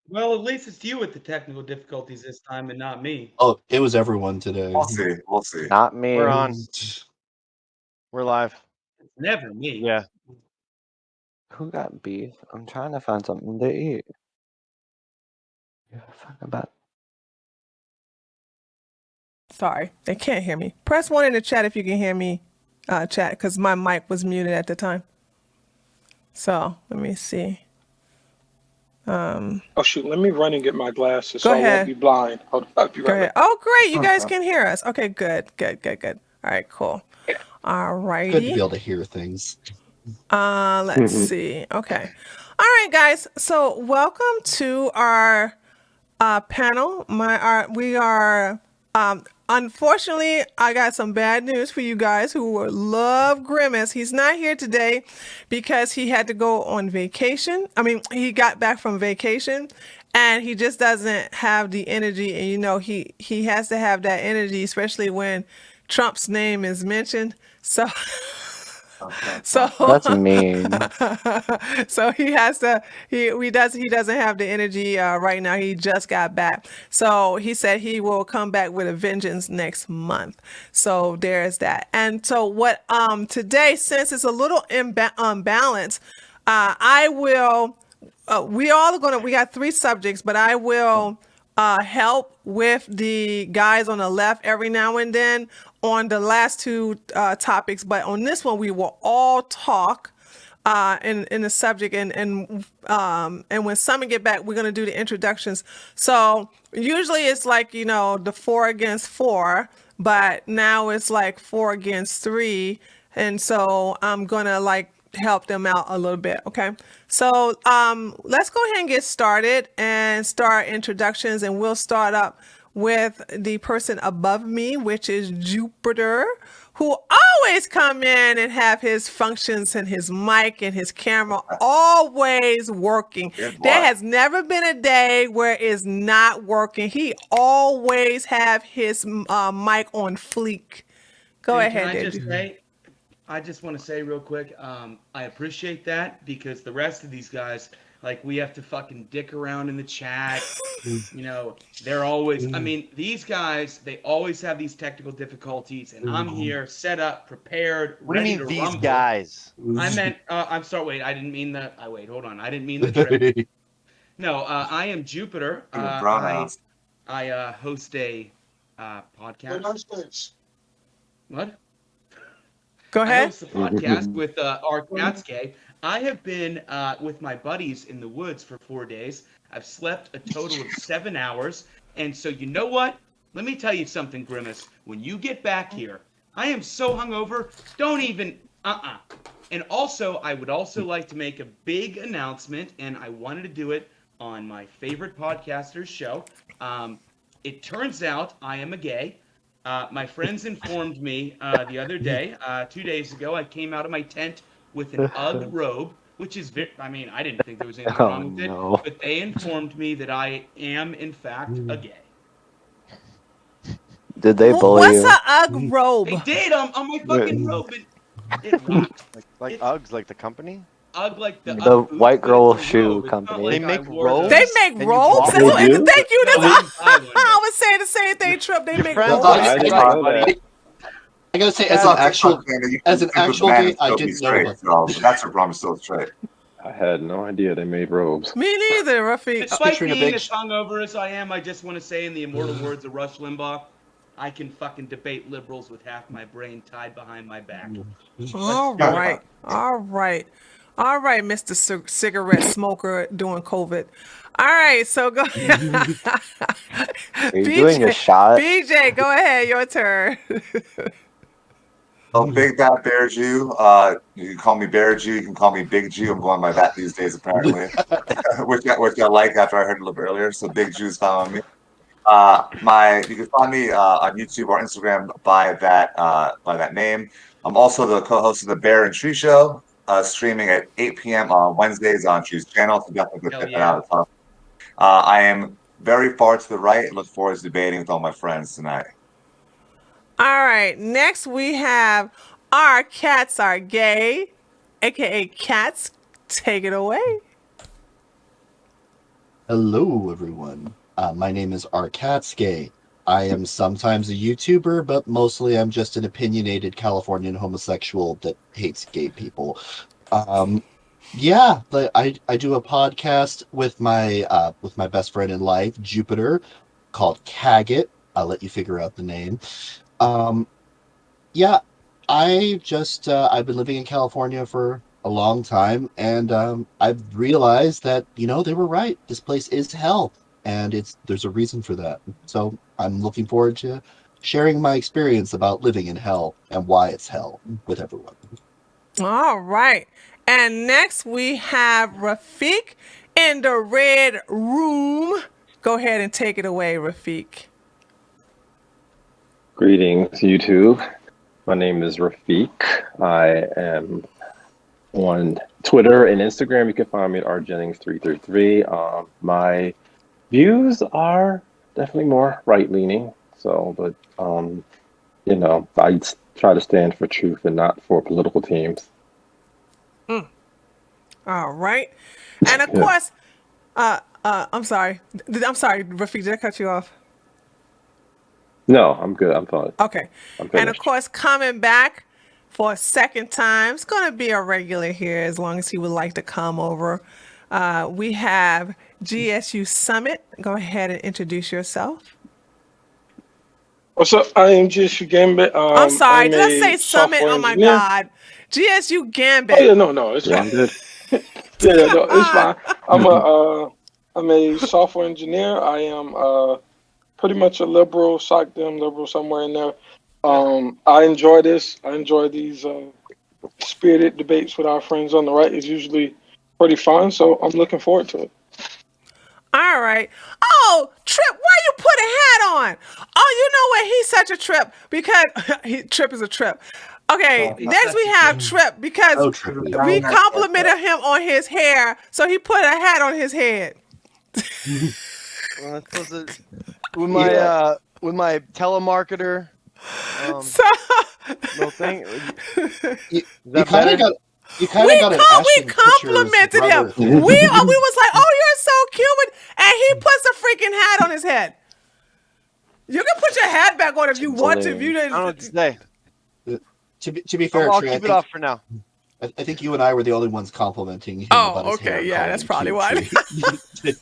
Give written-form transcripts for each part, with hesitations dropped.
Well, at least it's you with the technical difficulties this time and not me. Oh, it was everyone today. We'll see. We'll see. Not me. We're on. We're live. It's never me. Yeah. Who got beef? I'm trying to find something to eat. Yeah, fuck about. Sorry, they can't hear me. Press 1 in the chat if you can hear me, chat, because my mic was muted at the time. So let me see. Oh shoot, let me run and get my glasses Go so I ahead. won't be blind. Hold on, I'll be Go right ahead. back. Oh, great. You guys can hear us. Okay, good. All right, cool. All Good to righty. be able to hear things. Let's see. Okay. All right, guys. So welcome to our panel. We are unfortunately, I got some bad news for you guys who love Grimace. He's not here today because he had to go on vacation. I mean, he got back from vacation and he just doesn't have the energy. And you know, he has to have that energy, especially when Trump's name is mentioned. So That's mean. so he has to he doesn't have the energy right now. He just got back, so he said he will come back with a vengeance next month. So there's that. And so what today, since it's a little unbalanced, I will we got 3 subjects, but I will help with the guys on the left every now and then on the last 2 topics. But on this one, we will all talk in the subject, and when some get back, we're going to do the introductions. So usually it's like, you know, the 4 against 4, but now it's like 4 against 3. And so I'm going to like help them out a little bit. Okay. So let's go ahead and get started and start introductions, and we'll start up with the person above me, which is Jupiter, who always come in and have his functions and his mic and his camera always working. There has never been a day where it's not working. He always have his mic on fleek. Go And ahead, can I just Dave. say, I just want to say real quick, I appreciate that because the rest of these guys, like, we have to fucking dick around in the chat. You know, they're always, I mean, these guys, they always have these technical difficulties, and I'm here, set up, prepared, What do ready you to mean these rumble. guys? I meant, I'm sorry, wait, I didn't mean the, wait, hold on. I didn't mean the trip. No, I am Jupiter. I host a podcast. What? Go I ahead. host a podcast with Art Natsuke. I have been with my buddies in the woods for 4 days. I've slept a total of 7 hours. And so you know what? Let me tell you something, Grimace. When you get back here, I am so hungover, don't even, And also, I would also like to make a big announcement, and I wanted to do it on my favorite podcaster's show. It turns out I am a gay. My friends informed me the other day, 2 days ago, I came out of my tent with an UGG robe, which is very, I mean, I didn't think there was anything wrong with it, but they informed me that I am, in fact, a gay. Did they bully What's you? a UGG robe? They did on my fucking robe. It rocks. Like Uggs, like the company? UGG, like the The UGG boots, white but girl it's a shoe robe. It's not company. like They make I wore robes? They them. make And you robes? bought That's They what- do? Thank you. That's I didn't buy one, I was saying the same thing, Trip. They make friends robes. are- I didn't gotta know that. I gotta say, It's as not an actual you as an can think actual of man gay, and I still be didn't know straight, about so that's a problem, still straight. I had no idea they made robes. Me neither, Rafiq. Despite Picturing a being big- as hungover as I am, I just want to say in the immortal words of Rush Limbaugh, I can fucking debate liberals with half my brain tied behind my back. All right. All right. All right, Mr. Cigarette Smoker doing COVID. All right, so go ahead. Are you doing a shot? BJ, go ahead. Your turn. Oh, Big Bad Bear Jew. You can call me Bear Jew. You can call me Big Jew. I'm going by that these days, apparently. which I like after I heard it a little bit earlier. So Big Jew's following me. You can find me on YouTube or Instagram by that name. I'm also the co-host of the Bear and Tree Show, streaming at 8 p.m. on Wednesdays on Tree's channel. So definitely go check that out. I am very far to the right and look forward to debating with all my friends tonight. All right. Next, we have Our Cats Are Gay, aka Cats. Take it away. Hello, everyone. My name is Arkatsuke. I am sometimes a YouTuber, but mostly I'm just an opinionated Californian homosexual that hates gay people. Um, yeah, I do a podcast with my best friend in life, Jupiter, called Kagit. I'll let you figure out the name. Um, yeah, I've been living in California for a long time, and I've realized that they were right. This place is hell, and there's a reason for that. So I'm looking forward to sharing my experience about living in hell and why it's hell with everyone. All right. And next we have Rafiq in the red room. Go ahead and take it away, Rafiq. Greetings, YouTube. My name is Rafiq. I am on Twitter and Instagram. You can find me at rjennings333. My views are definitely more right-leaning. But I try to stand for truth and not for political teams. All right. And of Yeah. course, I'm sorry. I'm sorry, Rafiq, did I cut you off? No, I'm good. I'm fine. Okay. I'm And of finished. course, coming back for a second time, it's going to be a regular here as long as he would like to come over. We have GSU Summit. Go ahead and introduce yourself. What's up? I am GSU Gambit. I'm sorry. I'm Did I a say Summit? software Oh my engineer. God. GSU Oh Gambit. yeah, no, it's Yeah, fine. I'm good. Yeah, no, it's fine. I'm a software engineer. I am pretty much a liberal, sock dem liberal somewhere in there. I enjoy this. I enjoy these spirited debates with our friends on the right. It's usually pretty fun, so I'm looking forward to it. All right. Oh, Trip, why you put a hat on? Oh, you know what? He's such a Trip because Trip is a Trip. Okay, He's next such we a have Trip because Oh, trippy. we complimented him on his hair, so he put a hat on his head. With my telemarketer So little thing. You, Is that kind better? of got you kind of got an we Ashton Kutcher's complimented him. brother We thing. was like, "Oh, you're so cute," and he puts a freaking hat on his head. You can put your hat back on if you want to. If you I don't know what to say. To be fair, I'll Trey, keep it off for now. I think you and I were the only ones complimenting him about his hair. okay, yeah, calling that's him probably cute, why. Thank you.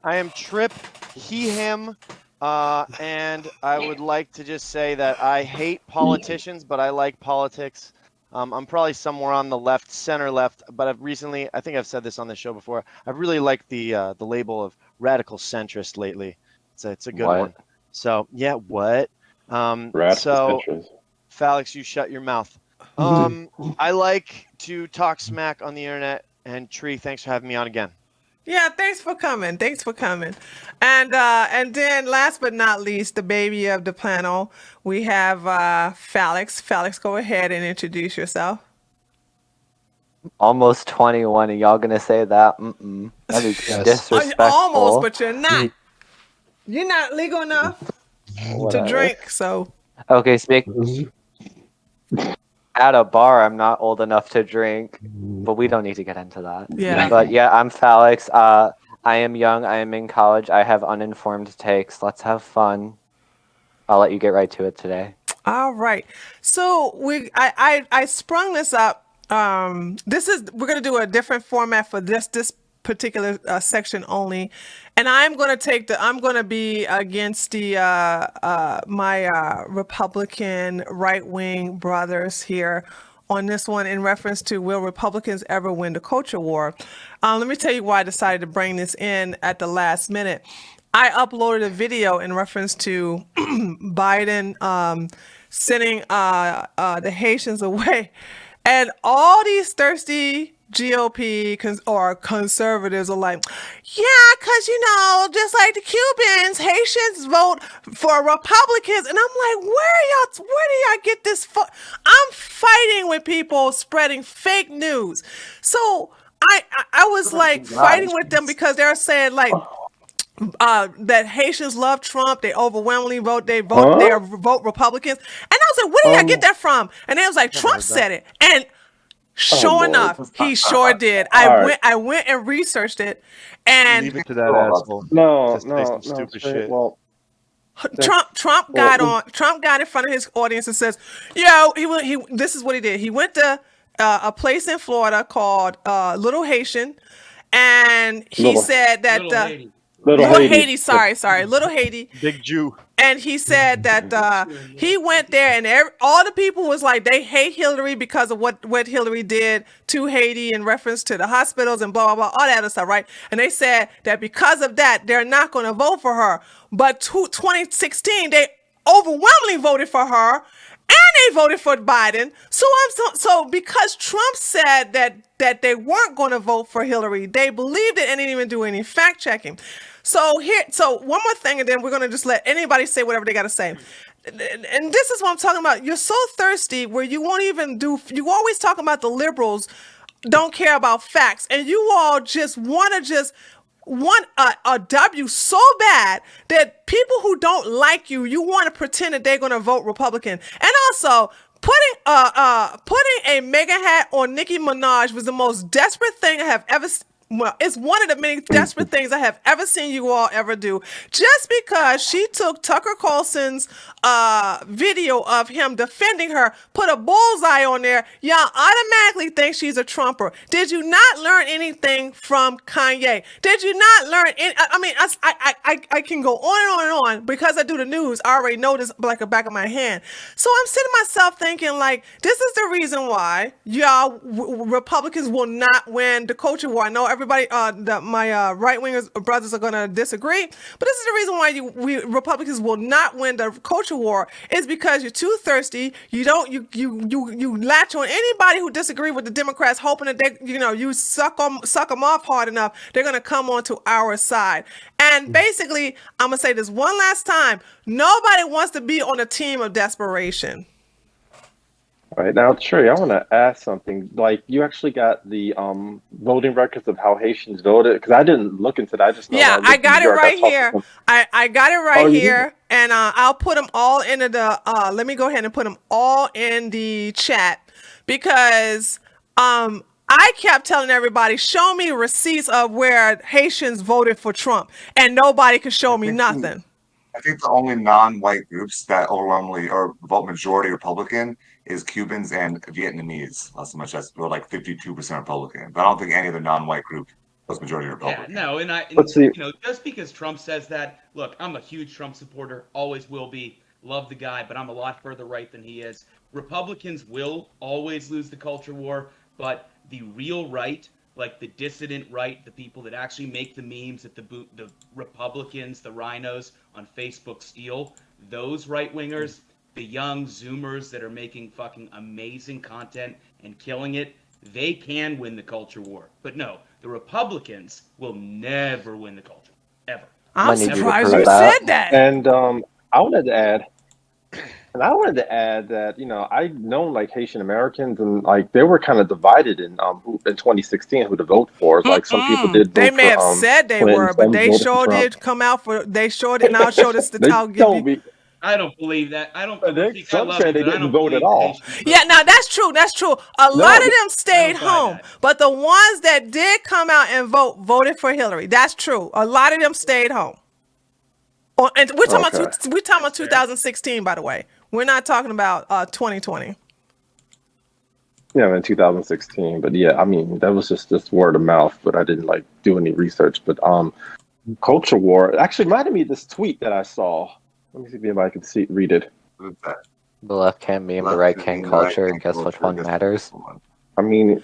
I am Trip, he, him, and I would like to just say that I hate politicians, but I like politics. I'm probably somewhere on the left, center left, but I think I've said this on the show before. I've really liked the label of radical centrist lately. It's a good What? one. So yeah, what? Radical So centrist. Felix, you shut your mouth. I like to talk smack on the internet, and Tree, thanks for having me on again. Yeah, thanks for coming. And then last but not least, the baby of the panel, we have Felix. Felix, go ahead and introduce yourself. Almost 21, and y'all gonna say that? That is Yes. disrespectful. Almost, but you're not. You're not legal enough to Whatever. drink, so. Okay, at a bar, I'm not old enough to drink, but we don't need to get into that. Yeah. But yeah, I'm Felix. I am young. I am in college. I have uninformed takes. Let's have fun. I'll let you get right to it today. All right. So I sprung this up. We're gonna do a different format for this particular section only, and I'm gonna be against the my Republican right wing brothers here on this one in reference to will Republicans ever win the culture war? Let me tell you why I decided to bring this in at the last minute. I uploaded a video in reference to Biden sending the Haitians away, and all these thirsty GOP or conservatives are like, yeah, because, just like the Cubans, Haitians vote for Republicans. And I'm like, where do y'all get this? I'm fighting with people spreading fake news. So I was like fighting with them because they're saying like, that Haitians love Trump. They overwhelmingly vote Republicans. And I was like, where did y'all get that from? And they was like, Trump said it. And Sure Lord. enough, he sure did. All right. I went and researched it, and Leave it to that Oh, asshole No, to say no, some no. stupid Trey, shit. well, Trump well, got in front of his audience and says, "Yo, this is what he did. He went to a place in Florida called Little Haitian, and he Little- said that Little Haiti. Little Haiti. sorry, Little Haiti." Big Jew. And he said that he went there, and all the people was like, they hate Hillary because of what Hillary did to Haiti in reference to the hospitals and blah, blah, blah, all that other stuff, right? And they said that because of that, they're not going to vote for her. But 2016, they overwhelmingly voted for her, and they voted for Biden. So because Trump said that they weren't going to vote for Hillary, they believed it and didn't even do any fact checking. So one more thing, and then we're gonna just let anybody say whatever they gotta say. And this is what I'm talking about. You're so thirsty where you won't even do. You always talk about the liberals don't care about facts, and you all just want a W so bad that people who don't like you want to pretend that they're gonna vote Republican, and also. Putting a MAGA hat on Nicki Minaj was the most desperate thing I have ever. Well, it's one of the many desperate things I have ever seen you all ever do. Just because she took Tucker Carlson's video of him defending her, put a bullseye on there, y'all automatically think she's a Trumper. Did you not learn anything from Kanye? Did you not learn any? I mean, I can go on and on because I do the news. I already know this like the back of my hand. So I'm sitting myself thinking, like, this is the reason why y'all Republicans will not win the culture war. I know everybody, my right-wingers brothers are gonna disagree, but this is the reason why we Republicans will not win the culture war is because you're too thirsty. You latch on anybody who disagree with the Democrats, hoping that they, you suck them off hard enough, they're gonna come onto our side. And basically, I'm gonna say this one last time: nobody wants to be on a team of desperation. All right, now, Trey, I want to ask something. Like, you actually got the voting records of how Haitians voted? Because I didn't look into that. I just know I got it right here. I got it right Oh, you here, and I'll put them all into the. Let me go ahead and put them all in the chat because I kept telling everybody, show me receipts of where Haitians voted for Trump, and nobody could show me nothing. I think the only non-white groups that overwhelmingly or vote majority Republican is Cubans and Vietnamese. Not so much as we're like 52% Republican. But I don't think any other non-white group was majority Republican. Yeah, no, and Let's see. just because Trump says that, look, I'm a huge Trump supporter, always will be, love the guy, but I'm a lot further right than he is. Republicans will always lose the culture war, but the real right, like the dissident right, the people that actually make the memes that the Republicans, the rhinos on Facebook steal, those right-wingers, the young Zoomers that are making fucking amazing content and killing it, they can win the culture war. But no, the Republicans will never win the culture, ever. I'm need you to surprised prove you that. said that. And I wanted to add that I've known like Haitian Americans and like they were kind of divided in 2016 who to vote for. Like some people did. They vote may for, have said they Clinton, were, but some they voted for sure Trump. did come out for. They sure did now showed us the They towel. told me. I don't believe that. I don't. Rafiq, I Some love said you, they but I didn't don't vote at believe all. Haitians Yeah, vote. now that's true. That's true. A lot of them stayed buy home, that. but the ones that did come out and voted for Hillary. That's true. A lot of them stayed home. Oh, and we're talking about 2016, by the way. We're not talking about 2020. Yeah, in 2016. But yeah, I mean that was just word of mouth. But I didn't like do any research. But culture war actually reminded me of this tweet that I saw. Let me see if anybody can read it. What's that? The left can't meme, the Left right can't can't meme, the right culture. can't Guess which culture, one guess matters? which one. I mean, Yeah,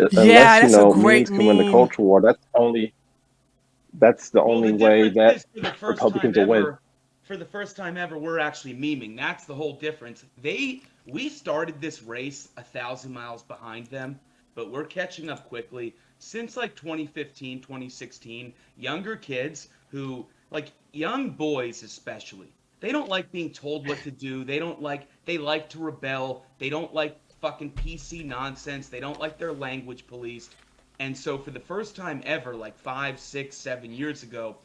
unless that's a great memes can win the meme. culture war, that's the Well, only the way difference that is Republicans will win. for the first time ever, we're actually memeing. That's the whole difference. We started this race 1,000 miles behind them, but we're catching up quickly. Since like 2015, 2016, younger kids who, like young boys especially, they don't like being told what to do. They like to rebel. They don't like fucking PC nonsense. They don't like their language policed. And so for the first time ever, like 5, 6, 7 years ago,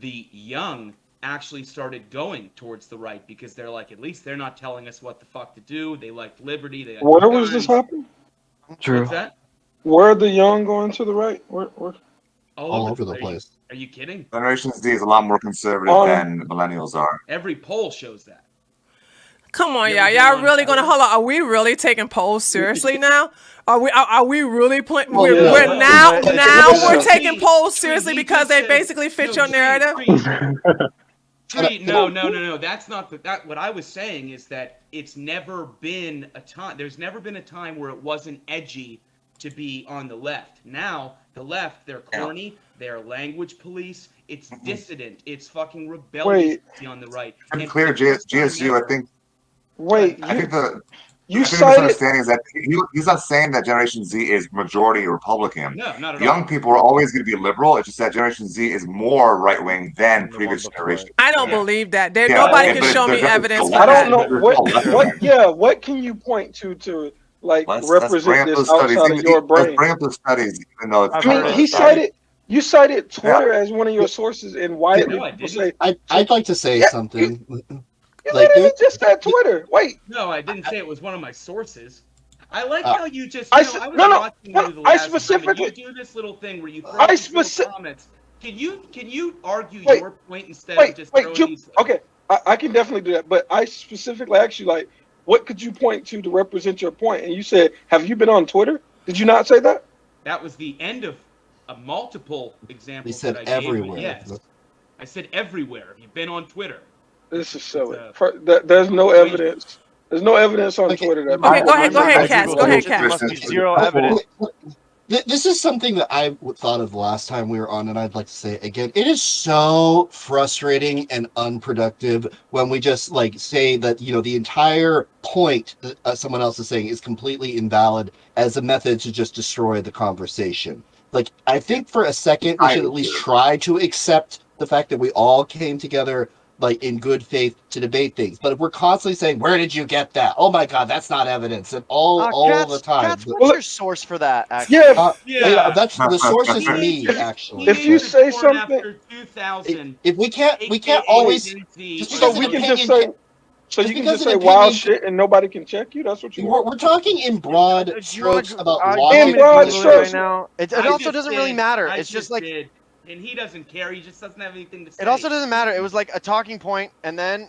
the young actually started going towards the right because they're like, at least they're not telling us what the fuck to do. They like liberty. They like Where was this happening? What's that? Where are the young going to the right? Where? All over the place. Are you kidding? Generation Z is a lot more conservative than millennials are. Every poll shows that. Come on, You y'all. ever Y'all been on really gonna Twitter? hold on? Are we really taking polls seriously now? Are we really playing? Oh, We're, yeah. we're now It's- now it's- we're it's- taking polls Tree, seriously he because just they said- basically fit no, your Tree, narrative. No. That's not that. What I was saying is that it's never been a time. There's never been a time where it wasn't edgy to be on the left. Now the left, they're corny. They're language police. It's dissident. It's fucking rebellious to be on the right. To be And clear, for the first time GSU, ever- I think Wait, I think the you the cited misunderstanding is that he's not saying that Generation Z is majority Republican. No, not at all. Young people are always going to be liberal. It's just that Generation Z is more right wing than The previous one before. generations. I don't Yeah. believe that. There, Yeah, nobody yeah, can but show they're me definitely evidence still for I left. that. don't know They're still left what. wing. Yeah, what can you point to like Let's represent bring up this those studies. outside of your Let's brain? bring up those studies, even though it's I've I mean, heard of he the study. you cited Twitter as one of your sources, and widely No, I people didn't. say I'd like to say Yeah, something. you Like, literally just said Twitter. Wait, No, I didn't say it was one of my sources. I like Uh, how you just. I You know, s- I was no, no, watching no, you the I last time, and specifically- you do this little thing where you throw I these little speci- comments. Can you argue Wait, your point instead of just throwing these? okay, I can definitely do that, but I specifically asked you, like, what could you point to represent your point? And you said, have you been on Twitter? Did you not say that? That was the end of multiple examples. He said that I gave, but everywhere. yes, I said everywhere. Have you been on Twitter? This is silly. It's There's no Wait. evidence. There's no evidence on Okay. Twitter that Okay, people go ahead, remember. Katz. Go ahead, There Katz. must be zero evidence. This is something that I thought of the last time we were on, and I'd like to say it again. It is so frustrating and unproductive when we just like say that the entire point that someone else is saying is completely invalid as a method to just destroy the conversation. Like, I think for a second we should at least try to accept the fact that we all came together like in good faith to debate things. But if we're constantly saying, "Where did you get that? Oh my God, that's not evidence," and all the time. Katz, what's your source for that? Actually, Yeah, That's the source is me, If- actually. if you say Born something- after 2000, If we can't AKA always Gen Z, just or so because we an can something. just opinion say, so just you can because just an say wild opinion shit and nobody can check you. That's what you want. we're talking in broad strokes about you want logic. me to broad Google it strokes. right now? It I also just doesn't really did. matter. I It's just like did. And he doesn't care. He just doesn't have anything to say. it also doesn't matter. It was like a talking point, and then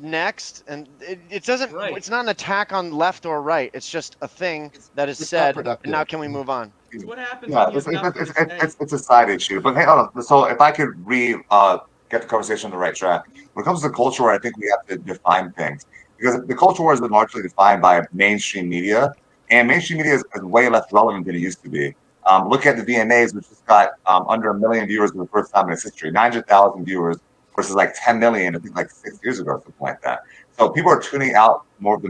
next, and it doesn't. Right. It's not an attack on left or right. It's just a thing that is It's not said. productive. And now can we move on? It's what happens Yeah, when you it's, have nothing to say. it's a side issue. But hey, hold on. So if I could get the conversation on the right track, when it comes to culture war, I think we have to define things because the culture war has been largely defined by mainstream media, and mainstream media is way less relevant than it used to be. Look at the VNAs, which just got under 1 million viewers for the first time in its history, 900,000 viewers versus like 10 million, I think like 6 years ago, or something like that. So people are tuning out more of the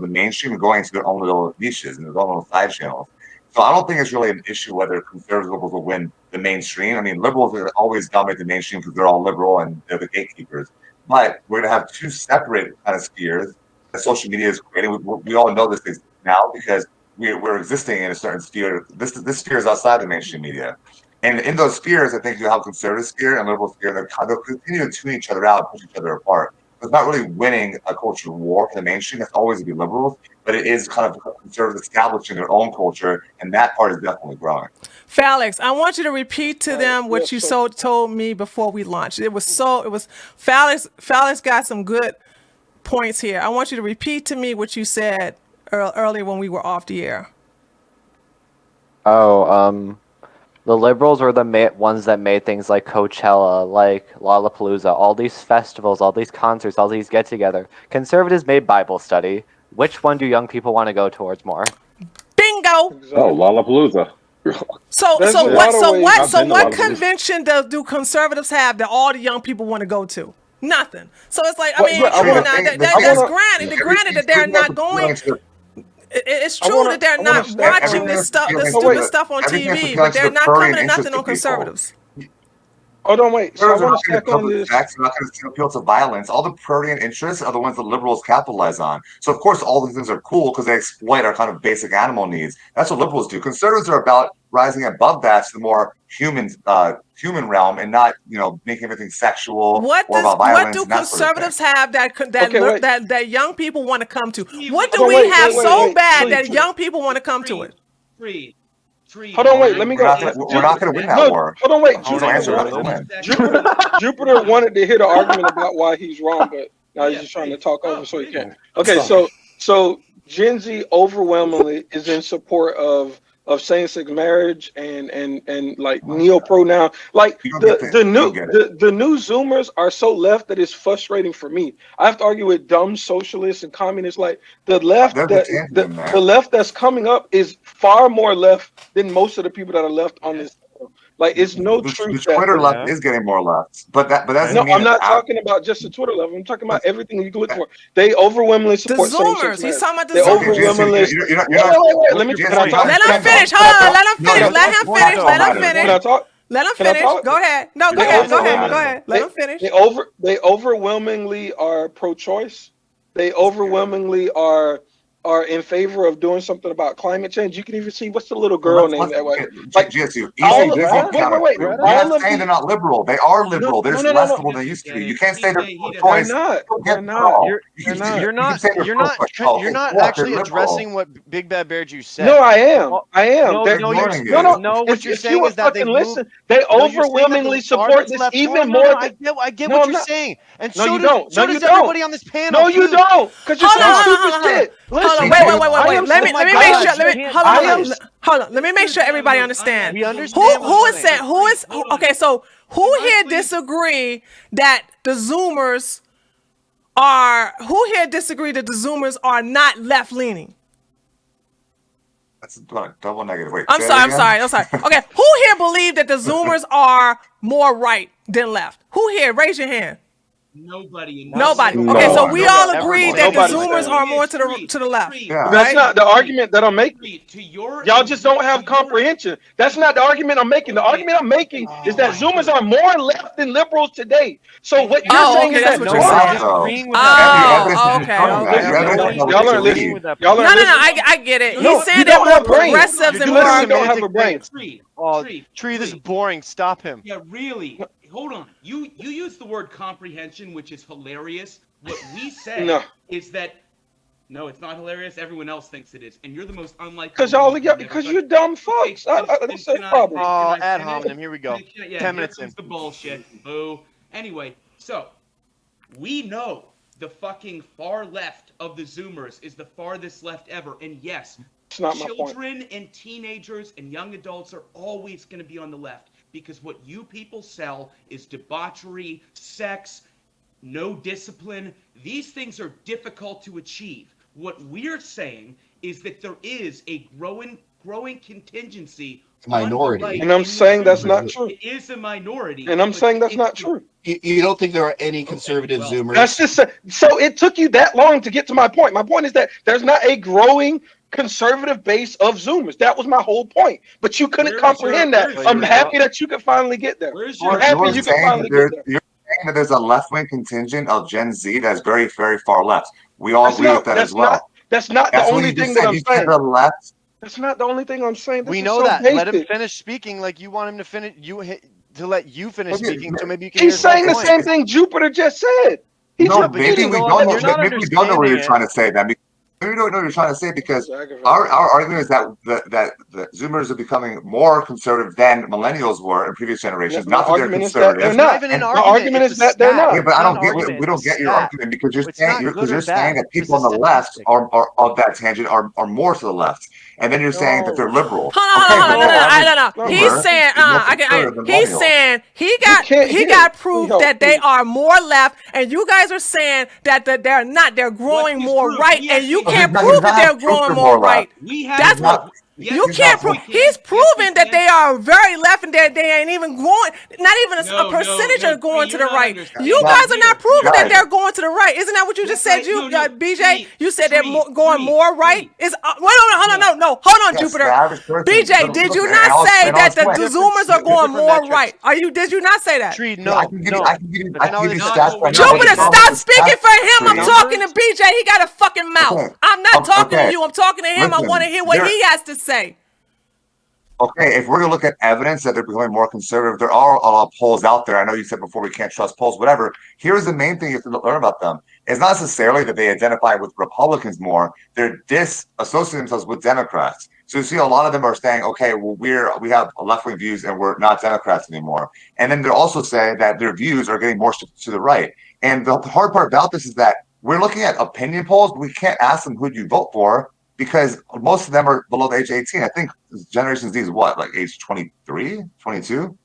mainstream and going into their own little niches and their own little side channels. So I don't think it's really an issue whether conservative liberals will win the mainstream. I mean, liberals are always dominate the mainstream because they're all liberal and they're the gatekeepers. But we're going to have two separate kind of spheres that social media is creating. We all know this now because we're existing in a certain sphere. This sphere is outside the mainstream media. And in those spheres, I think you have a conservative sphere and liberal sphere. They'll continue to tune each other out, push each other apart. It's not really winning a cultural war for the mainstream. That's always going to be liberals, but it is kind of conservative establishing their own culture, and that part is definitely growing. Felix, I want you to repeat to them what you told me before we launched. It was Felix got some good points here. I want you to repeat to me what you said earlier when we were off the air. The liberals were the ones that made things like Coachella, like Lollapalooza, all these festivals, all these concerts, all these get-together. Conservatives made Bible study. Which one do young people want to go towards more? Bingo. Oh, Lollapalooza. So There's a lot of ways- I've been to what Lollapalooza. convention do conservatives have that all the young people want to go to? Nothing. So it's like, I But- mean, but I come on wanna- now. I That's wanna- granted that they're not going. It's true that they're not watching this stuff, the stupid stuff on TV, but they're not coming to nothing on conservatives. Hold on, wait. So I Conservatives are want not to going check to on cover this. facts. They're not going to appeal to violence. All the prurient interests are the ones that liberals capitalize on. So, of course, all these things are cool because they exploit our kind of basic animal needs. That's what liberals do. Conservatives are about rising above that to the more human realm and not, making everything sexual What or about violence. do and that sort of thing. conservatives have that young people want to come to? What do Hold on, we wait, have wait, so wait. bad Please, that please. young people want to come to it? Free. Tree, Hold on, wait. Let me go. We're not gonna win that No, war. hold on, wait. Just answer it. Jupiter wanted to hear the argument about why he's wrong, but now he's just trying to talk over so he can. Okay, so Gen Z overwhelmingly is in support of same-sex marriage and like neo-pronoun. Like the new Zoomers are so left that it's frustrating for me. I have to argue with dumb socialists and communists. Like the left, the left that's coming up is far more left than most of the people that are left on this. Like it's no truth. The Twitter left is getting more left, but that's no. I'm not talking about just the Twitter level. I'm talking about everything you can look for. They overwhelmingly support the Zoomers. He's talking about the Zoomers. Let me let him finish. Hold on. Let him finish. Let him finish. Let him finish. Can I talk? Let him finish. Go ahead. No, go ahead. Let him finish. They overwhelmingly are pro-choice. They overwhelmingly are in favor of doing something about climate change. You can even see what's the little girl named that way. Like, wait. We're not saying they're not liberal. They are liberal. They're just less liberal than they used to be. You can't say they're pro-choice. They're not. You're not actually addressing what Big Bad Bear Juice said. No, I am. No, what you're saying is that they overwhelmingly support this even more. I get what you're saying, and so does everybody on this panel. No, you don't, because you're saying stupid shit. Hold on, wait. Let me make sure. Hold on. Let me make sure everybody understands. We understand. Okay, so who here disagree that the Zoomers are are not left leaning? That's double negative. Wait. I'm sorry. Okay, who here believe that the Zoomers are more right than left? Who here? Raise your hand. Nobody. Okay, so we all agree that the Zoomers are more to the left. Yeah. That's not the argument that I'm making. Y'all just don't have comprehension. That's not the argument I'm making. The argument I'm making is that Zoomers are more left than liberals today. So what you're saying is that y'all aren't listening. I get it. He's saying that more progressives and more. Don't have a brain. Tree, this is boring. Stop him. Yeah, really. Hold on. You use the word comprehension, which is hilarious. What we say is that no, it's not hilarious. Everyone else thinks it is, and you're the most unlikely. Because you're dumb folks. That's the problem. Oh, ad hominem. Here we go. 10 minutes in. The bullshit. Boo. Anyway, so we know the fucking far left of the Zoomers is the farthest left ever, and yes, children and teenagers and young adults are always going to be on the left. Because what you people sell is debauchery, sex, no discipline. These things are difficult to achieve. What we're saying is that there is a growing contingency. Minority. And I'm saying that's not true. It is a minority. And I'm saying that's not true. You don't think there are any conservative Zoomers? That's just so it took you that long to get to my point. My point is that there's not a growing conservative base of Zoomers. That was my whole point. But you couldn't comprehend that. I'm happy that you could finally get there. I'm happy you could finally get there. You're saying that there's a left-wing contingent of Gen Z that's very, very far left. We all agree with that as well. That's not the only thing that I'm saying. The left. That's not the only thing I'm saying. We know that. Let him finish speaking like you want him to finish. To let you finish speaking, so maybe you can. He's saying the same thing Jupiter just said. Maybe we don't know what you're trying to say. We don't know what you're trying to say because our argument is that the Zoomers are becoming more conservative than millennials were in previous generations. Not that they're conservative. They're not. The argument is that they're not. Yeah, but I don't get. We don't get your argument because you're saying that people on the left are of that tangent are more to the left, and then you're saying that they're liberal. No. He's saying he got proof that they are more left, and you guys are saying that they're not. They're growing more right, and you can't prove that they're growing more right. That's what. You can't prove. He's proven that they are very left and they ain't even growing. Not even a percentage are going to the right. You guys are not proving that they're going to the right. Isn't that what you just said, BJ? You said they're going more right. Hold on, Jupiter. BJ, did you not say that the Zoomers are going more right? Did you not say that? I can give you stats right now. Jupiter, stop speaking for him. I'm talking to BJ. He got a fucking mouth. I'm not talking to you. I'm talking to him. I want to hear what he has to say. Okay, if we're gonna look at evidence that they're becoming more conservative, there are a lot of polls out there. I know you said before we can't trust polls, whatever. Here's the main thing you have to learn about them. It's not necessarily that they identify with Republicans more, they're disassociating themselves with Democrats. So you see a lot of them are saying, okay, well, we have left-wing views and we're not Democrats anymore. And then they're also saying that their views are getting more to the right. And the hard part about this is that we're looking at opinion polls, but we can't ask them who do you vote for because most of them are below the age of 18. I think Generation Z is what, like age 23, 22,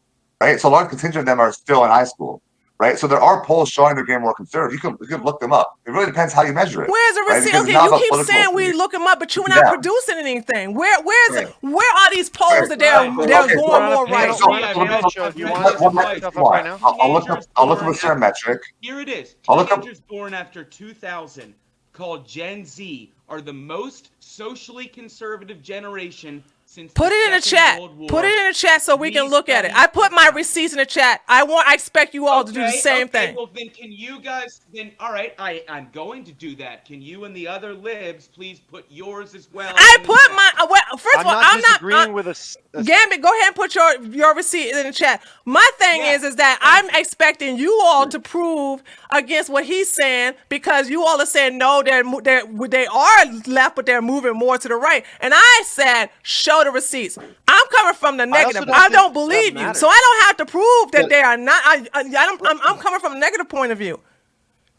right? So a large contingent of them are still in high school, right? So there are polls showing they're getting more conservative. You can look them up. It really depends how you measure it. Where's the Right? receipt? Because Okay, it's not you about keep political saying we opinion. look them up, but you're Yeah. not producing anything. Where are these polls Right. that they're Right. they're Okay, going We're on a more panel. right? So- We're on a panel show. Do you want What to might look stuff you up right want? now? I'll look up a Serometric. Here it is. I'll look up- Teenagers born after 2000, called Gen Z, are the most socially conservative generation since Put the it in the Second chat. World War. Put it in the chat so we can These look at it. studies I put my found- receipts in the chat. I expect you all to do the same thing. Well, then can you guys then? All right, I'm going to do that. Can you and the other libs please put yours as well? I in the put chat? my well, first of all, I'm disagreeing not. with a Gambit, go ahead and put your receipt in the chat. My thing Yeah. is that I'm expecting you all to prove against what he's saying because you all are saying no, they are left, but they're moving more to the right. And I said show the receipts. I'm coming from the negative. don't I think don't that believe you, matters. so I don't have to prove that they are not. I'm coming from a negative point of view.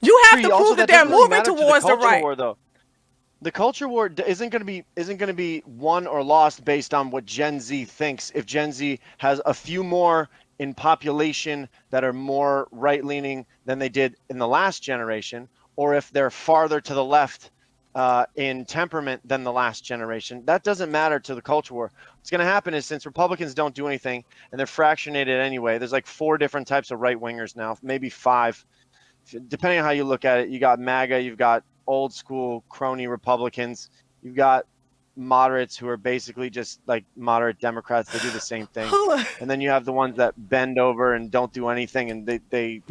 You have to Also, prove that they're doesn't really moving matter to towards the culture right. war, though. The culture war isn't going to be won or lost based on what Gen Z thinks. If Gen Z has a few more in population that are more right-leaning than they did in the last generation, or if they're farther to the left in temperament than the last generation, that doesn't matter to the culture war. What's going to happen is since Republicans don't do anything and they're fractionated anyway, there's like 4 different types of right-wingers now, maybe 5. Depending on how you look at it, you got MAGA, you've got old school crony Republicans, you've got moderates who are basically just like moderate Democrats. They do the same thing, and then you have the ones that bend over and don't do anything, and they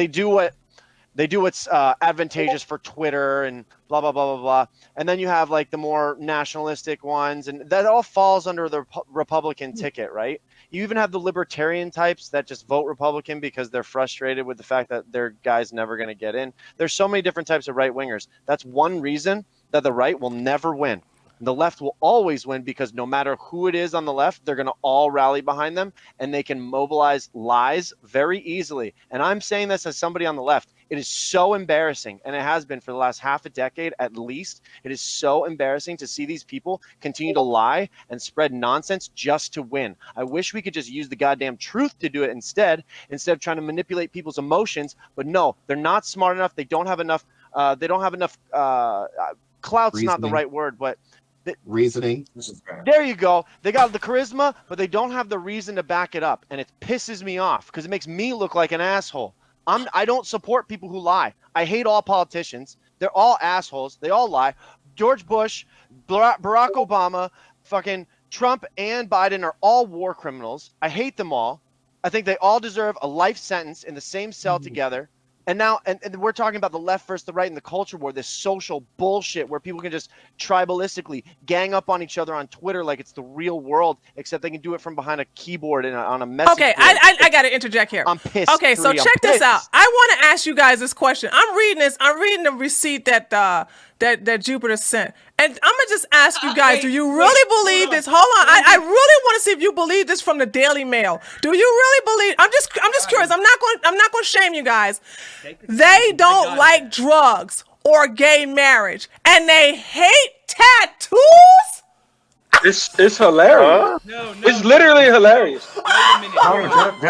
do what's advantageous for Twitter and blah blah blah blah blah. And then you have like the more nationalistic ones, and that all falls under the Republican ticket, right? You even have the libertarian types that just vote Republican because they're frustrated with the fact that their guy's never going to get in. There's so many different types of right wingers. That's one reason that the right will never win. The left will always win because no matter who it is on the left, they're going to all rally behind them and they can mobilize lies very easily. And I'm saying this as somebody on the left. It is so embarrassing, and it has been for the last half a decade at least. It is so embarrassing to see these people continue to lie and spread nonsense just to win. I wish we could just use the goddamn truth to do it instead of trying to manipulate people's emotions. But no, they're not smart enough. They don't have enough. Clout's not the right word, but Reasoning. there you go. They got the charisma, but they don't have the reason to back it up, and it pisses me off because it makes me look like an asshole. I don't support people who lie. I hate all politicians. They're all assholes. They all lie. George Bush, Barack Obama, fucking Trump and Biden are all war criminals. I hate them all. I think they all deserve a life sentence in the same cell together. And now, and we're talking about the left versus the right and the culture war, this social bullshit where people can just tribalistically gang up on each other on Twitter like it's the real world, except they can do it from behind a keyboard and on a message board. I got to interject here. I'm pissed. Okay, so check this out. I want to ask you guys this question. I'm reading the receipt that Jupiter sent, and I'm gonna just ask you guys: do you really believe this? Hold on, I really want to see if you believe this from the Daily Mail. Do you really believe? I'm just curious. I'm not going to shame you guys. They don't like drugs or gay marriage, and they hate tattoos. It's hilarious. No, It's literally hilarious. Wait a minute.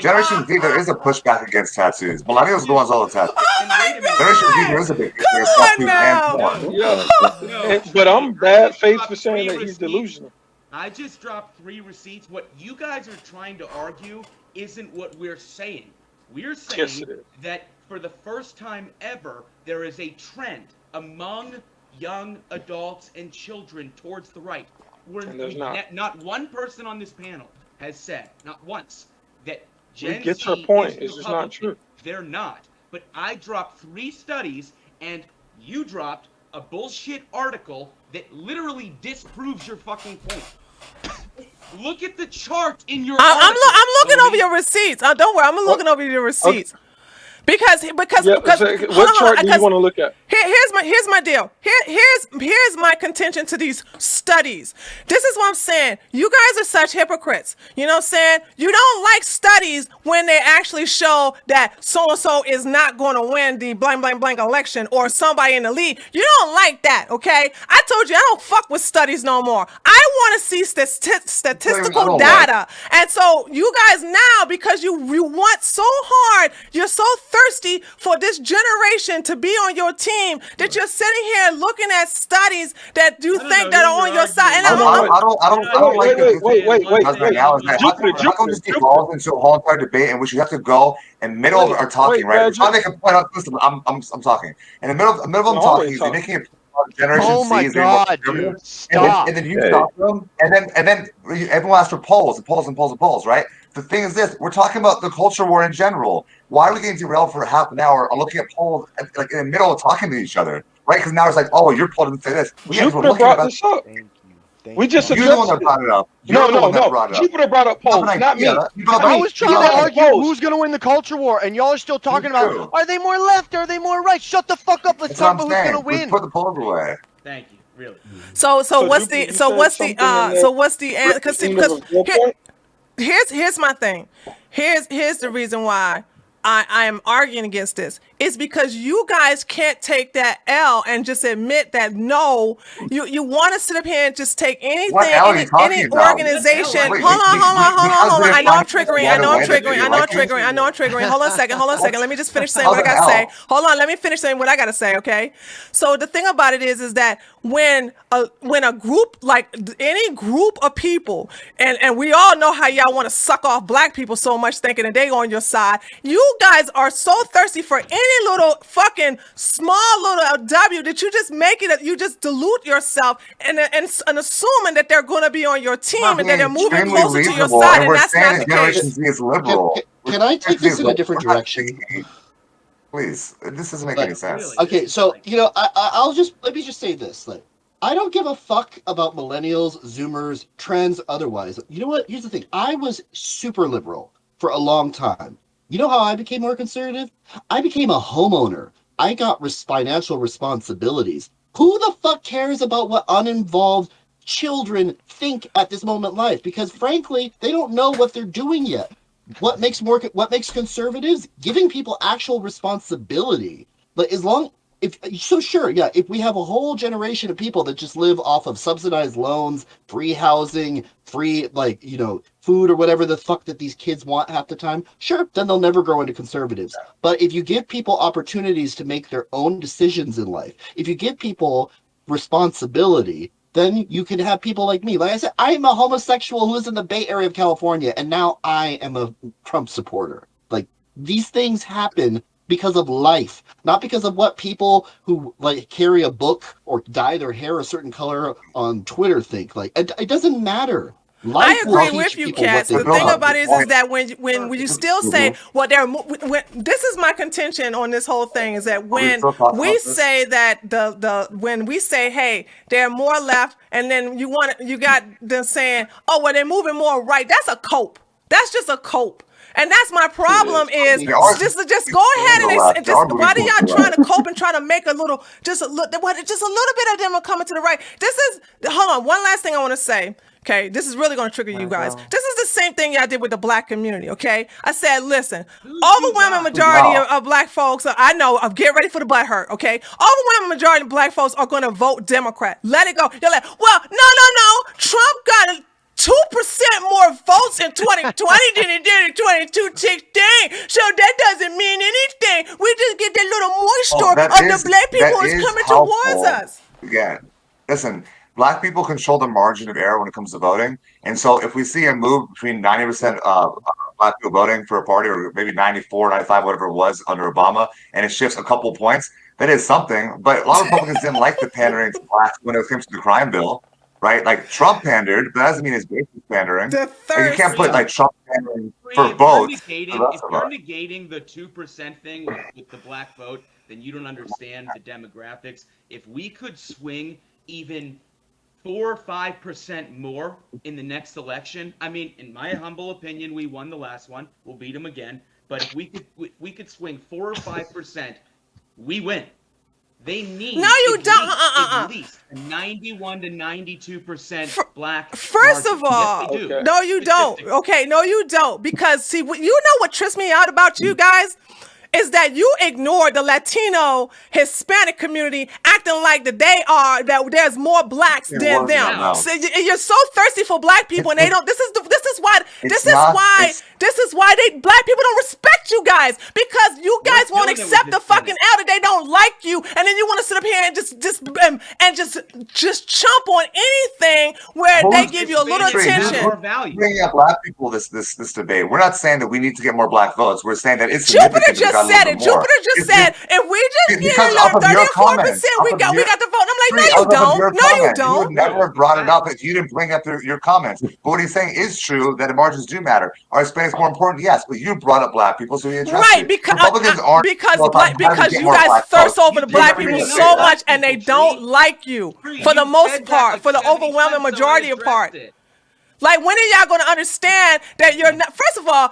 Generation Z, there is a pushback against tattoos. Millennials are the ones all the tattoos. And wait a minute. Generation Z, there is a big Come on now. Yeah. No. But I'm bad faith for Drop saying 3 that he's receipts. delusional. I just dropped 3 receipts. What you guys are trying to argue isn't what we're saying. We're saying Yes, it is. that for the first time ever, there is a trend among young adults and children towards the right. And there's not. Not one person on this panel has said, not once, that Gen Get Z her point. is It's just not Republican. true. They're not. But I dropped 3 studies, and you dropped a bullshit article that literally disproves your fucking point. Look at the chart in your article. I'm looking Tony. over your receipts. Don't worry, I'm looking over your receipts. Because Yeah. because So hold what on, chart do you because want to look at? here's my deal. Here's my contention to these studies. This is what I'm saying. You guys are such hypocrites. You know what I'm saying? You don't like studies when they actually show that so and so is not going to win the blank blank blank election or somebody in the lead. You don't like that, okay? I told you I don't fuck with studies no more. I want to see statistical data. And so you guys now, because you want so hard, you're so thirsty for this generation to be on your team that you're sitting here looking at studies that you think that are on your side. And I don't like it. Wait. How come this evolves into a whole entire debate in which you have to go in the middle of our talking, right? We're trying to make a point. Listen, I'm talking. In the middle of them talking, they're making it Generation Oh my Z. God, dude! Stop. And then you stop them, and then everyone asks for polls, right? The thing is this: we're talking about the culture war in general. Why are we getting derailed for half an hour on looking at polls, like in the middle of talking to each other, right? Because now it's like, oh, your poll didn't say this. Jupiter brought this up. We just You're the one that brought it up. No. Jupiter brought up polls, not me. I was trying to argue who's going to win the culture war, and y'all are still talking about, are they more left, are they more right? Shut the fuck up. Let's talk about who's going to win. Put the polls away. Thank you. Really. So what's the here's my thing. Here's the reason why I am arguing against this. It's because you guys can't take that L and just admit that no, you want to sit up here and just take anything, any organization. Hold on. I know I'm triggering. Hold on a second. Let me just finish saying what I gotta say. Hold on, let me finish saying what I gotta say, okay? So the thing about it is that when a group, like any group of people, and we all know how y'all want to suck off black people so much thinking that they on your side, you guys are so thirsty for any little fucking small little W that you just make it, you just dilute yourself and assuming that they're going to be on your team and that they're moving closer to your side, and that's not the case. Can I take this in a different direction? Please, this doesn't make any sense. Okay, so let me just say this. Like, I don't give a fuck about millennials, Zoomers, trends, otherwise. You know what? Here's the thing. I was super liberal for a long time. You know how I became more conservative? I became a homeowner. I got financial responsibilities. Who the fuck cares about what uninvolved children think at this moment in life? Because frankly, they don't know what they're doing yet. What makes conservatives? Giving people actual responsibility. But if we have a whole generation of people that just live off of subsidized loans, free housing, free food or whatever the fuck that these kids want half the time, sure, then they'll never grow into conservatives. But if you give people opportunities to make their own decisions in life, if you give people responsibility, then you can have people like me. Like I said, I am a homosexual who is in the Bay Area of California, and now I am a Trump supporter. Like, these things happen because of life, not because of what people who carry a book or dye their hair a certain color on Twitter think. Like, it doesn't matter. I agree with you, Cats. The thing about it is that when you still say, this is my contention on this whole thing, is that when we say that when we say, hey, they're more left, and then you got them saying, oh, well, they're moving more right. That's a cope. That's just a cope. And that's my problem is just go ahead and just why do y'all trying to cope and trying to make just a little bit of them are coming to the right. Hold on, one last thing I want to say. Okay, this is really going to trigger you guys. This is the same thing y'all did with the black community, okay? I said, listen, overwhelming majority of black folks, I know, get ready for the butt hurt, okay? Overwhelming majority of black folks are going to vote Democrat. Let it go. You're like, well, no. Trump got 2% more votes in 2020 than he did in 2016. So that doesn't mean anything. We just get that little moisture of the black people who's coming towards us. Again, listen. Black people control the margin of error when it comes to voting. And so if we see a move between 90% black people voting for a party, or maybe 94, 95, whatever it was under Obama, and it shifts a couple points, that is something. But a lot of Republicans didn't like the pandering to blacks when it came to the crime bill, right? Like, Trump pandered, but that doesn't mean it's basic pandering. You can't put Trump pandering for votes. If you're negating the 2% thing with the black vote, then you don't understand the demographics. If we could swing even 4 or 5% more in the next election, I mean, in my humble opinion, we won the last one. We'll beat them again. But if we could swing 4 or 5%, we win. They need No, you don't. at least a 91 to 92% black. First margin. of all, yes, they do. Okay. no, you don't. Okay, no, you don't. Because see, you know what trips me out about you guys is that you ignore the Latino Hispanic community, acting like that there's more blacks than worse them. now. So you're so thirsty for black people, and they don't. This is why black people don't respect you guys, because you guys Let's won't know that accept we the just fucking finished. L that they don't like you, and then you want to sit up here and just chump on anything where Who's they give you a little Hispanic? Who's attention. Our value. Bringing up black people this debate. We're not saying that we need to get more black votes. We're saying that it's Jupiter significant that we just got a said little it. bit more. Jupiter just said if we just get Because a off little of 30 your or 4%, comments, we got the vote. And I'm like, no, you Off of don't. your No, you comment, You would don't. never have brought it up if you didn't bring up your comments. But what he's saying is true, that the margins do matter. Are Hispanics more important? Yes, but you brought up black people, so we addressed Right, it. because Republicans aren't because you more guys black thirst votes. over the You black didn't people bring so up black much, and they people, don't Tree. like you Tree, for the you most said that part, like for the 70 overwhelming times, so I majority of addressed part. it. Like, when are y'all going to understand that you're not? First of all,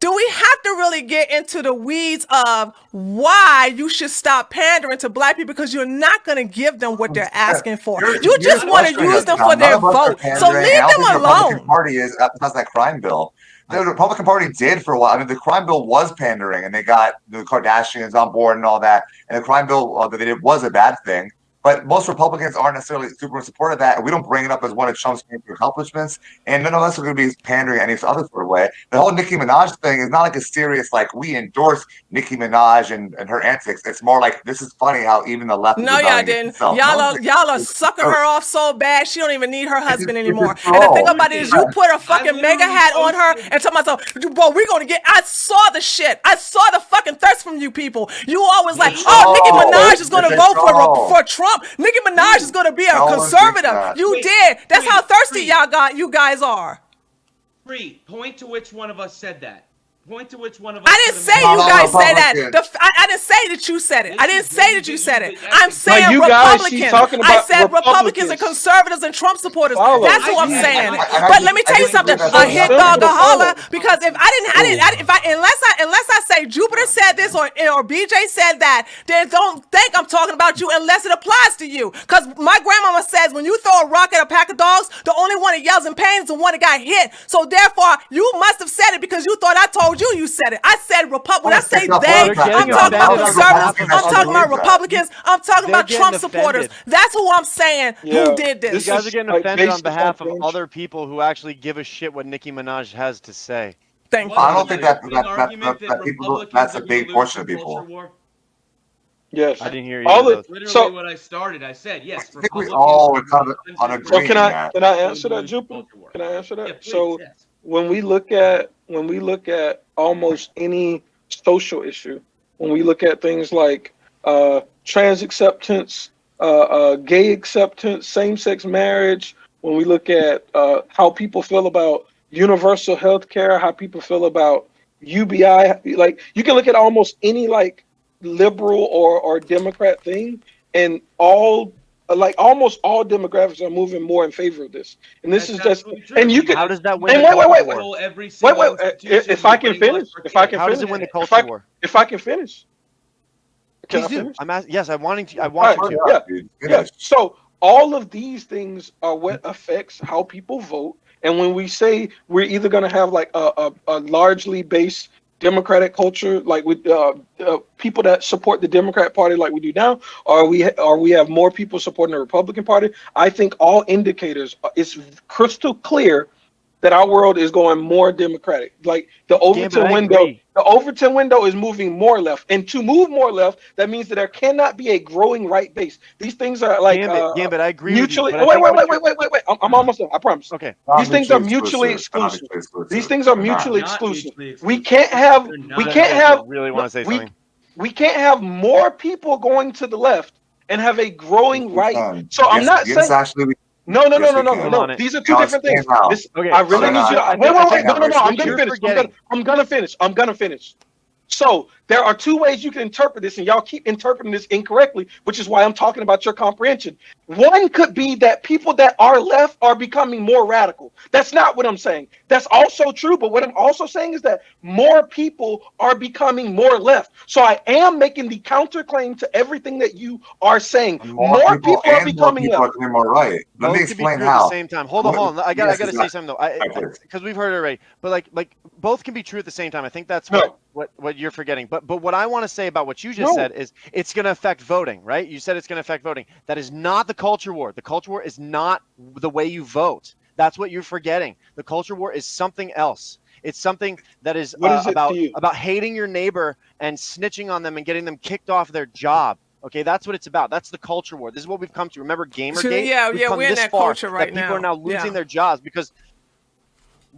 do we have to really get into the weeds of why you should stop pandering to black people, because you're not going to give them what they're asking for? You just want to use them for their vote. So leave them The Republican alone. Party is because that crime bill. The Republican Party did for a while. I mean, the crime bill was pandering, and they got the Kardashians on board and all that. And the crime bill that they did was a bad thing. But most Republicans aren't necessarily super in support of that. And we don't bring it up as one of Trump's major accomplishments. And none of us are going to be pandering any other sort of way. The whole Nicki Minaj thing is not like a serious, like, we endorse Nicki Minaj and her antics. It's more like, this is funny how even the left is No, y'all rebelling didn't. against itself. Y'all are sucking her off so bad she don't even need her husband anymore. It's a And the thing troll. about it is, you put a fucking mega literally hat on her posted- and tell myself, "Well, we're gonna get." I saw the shit. I saw the fucking thirst from you people. You always like, "Oh, Nicki Minaj is gonna It's a vote troll. for Trump. Nicki Minaj is gonna be a No one thinks conservative." that. You Wait, did. That's how wait, thirsty wait. you guys are. Free. Point to which one of us said that. Point to which one of us. I didn't said say it. you guys say that. Republicans. I didn't say that you said it. I didn't Yes, you say did. that you said it. You- I'm saying you guys, she's Republicans. talking I about said Republicans and Republicans. conservatives and Trump supporters. Follow. That's who I'm I- saying. I- But let me tell you disagree something. with A that. hit So dog a simple. holler. Because if unless I say Jupiter said this or BJ said that, then don't think I'm talking about you unless it applies to you. Because my grandmama says when you throw a rock at a pack of dogs, the only one that yells in pain is the one that got hit. So therefore, you must have said it because you thought I told you said it. I said When I say they, They're getting I'm talking about offended on conservatives. behalf of I'm talking other about people. Republicans. I'm talking They're about Trump getting supporters. offended. That's who I'm saying Yeah, who did You this. guys are getting like offended on based behalf on of other people who actually give a shit what Nicki Minaj has to say. Thank you. I don't think that argument people. Republicans That's a are gonna big lose portion of the people. culture war. Yes. I didn't hear you. All those. the- Literally So- what I started. I said yes. I think we Republicans all are are kind of on 100% agreeing So that. can I answer that, lose Jupiter? culture war. Can I answer that? Yeah, please, So yes. when we look at almost any social issue, when we look at things like trans acceptance, gay acceptance, same-sex marriage, when we look at how people feel about universal health care, how people feel about UBI, like you can look at almost any like liberal or Democrat thing, and almost all demographics are moving more in favor of this. And this That's is just, absolutely true. and you can, How does that win and the wait, culture wait, war? Every single institution if I can you brainwash finish, our if I kids. can How does it finish, win the if culture I, war? if I can finish, can I Please do. finish? I'm asking. Yes, I want you Alright, to. yeah. Dude, Yeah. finish. So all of these things are what affects how people vote. And when we say we're either going to have like a largely based Democratic culture, like with people that support the Democrat Party, like we do now, or we have more people supporting the Republican Party, I think all indicators, it's crystal clear that our world is going more Democratic. Like the Overton I window, agree. the Overton window is moving more left, and to move more left, that means that there cannot be a growing right base. These things are like Gambit, I agree mutually. with you. But I think Wait. I'm almost done. I promise. Okay. These things are mutually exclusive. These things are mutually Not exclusive. mutually We exclusive. can't have. They're not. We You can't guys have. really want to say something? We can't have more people going to the left and have a growing right. So I'm not saying. Actually, we No. Yes, we can. No. These are two Now different things. explain how. This, Okay. I really so need you to. I Wait. think No. I'm what gonna you're finish. forgetting- I'm gonna finish. There are two ways you can interpret this, and y'all keep interpreting this incorrectly, which is why I'm talking about your comprehension. One could be that people that are left are becoming more radical. That's not what I'm saying. That's also true, but what I'm also saying is that more people are becoming more left. So I am making the counterclaim to everything that you are saying. More people are becoming left. Are becoming more right. Let me Both can be explain true at the how. same time. Hold on. I gotta say something though. Please. Because we've heard it already. But like both can be true at the same time. I think that's No. what you're forgetting. But what I want to say about what you just said is it's going to affect voting, right? You said it's going to affect voting. That is not the culture war. The culture war is not the way you vote. That's what you're forgetting. The culture war is something else. It's something that is, about hating your neighbor and snitching on them and getting them kicked off their job. Okay, that's what it's about. That's the culture war. This is what we've come to. Remember Gamergate? Yeah, we're in that culture right now. People are now losing their jobs because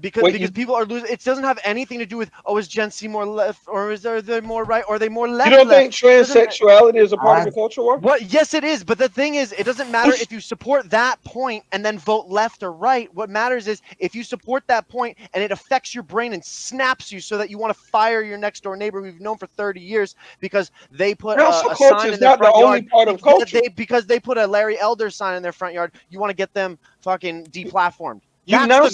people are losing. It doesn't have anything to do with, is Gen Z more left or are they more right or are they more left? You don't think transsexuality is a part of the culture war? What? Yes, it is. But the thing is, it doesn't matter if you support that point and then vote left or right. What matters is if you support that point and it affects your brain and snaps you so that you want to fire your next door neighbor who you've known for 30 years because they put a sign in their front yard. Because they put a Larry Elder sign in their front yard. You want to get them fucking deplatformed. You now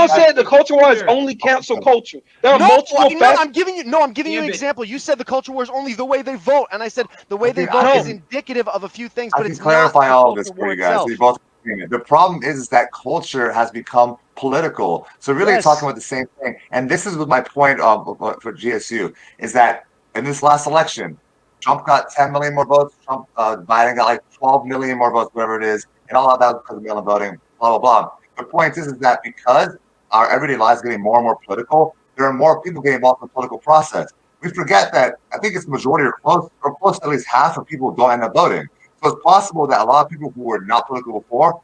said the culture war is only cancel culture. There are multiple factors. I'm giving you an example. You said the culture war is only the way they vote, and I said the way they vote is indicative of a few things, but it's not. I can clarify all of this for you guys. We both the problem is that culture has become political. So really talking about the same thing. And this is my point for GSU is that in this last election, Trump got 10 million more votes. Biden got like 12 million more votes, whatever it is, and all of that because of mail-in voting. Blah, blah, blah. The point is that because our everyday lives are getting more and more political, there are more people getting involved in the political process. We forget that I think it's the majority or close to at least half of people don't end up voting. So it's possible that a lot of people who were not political before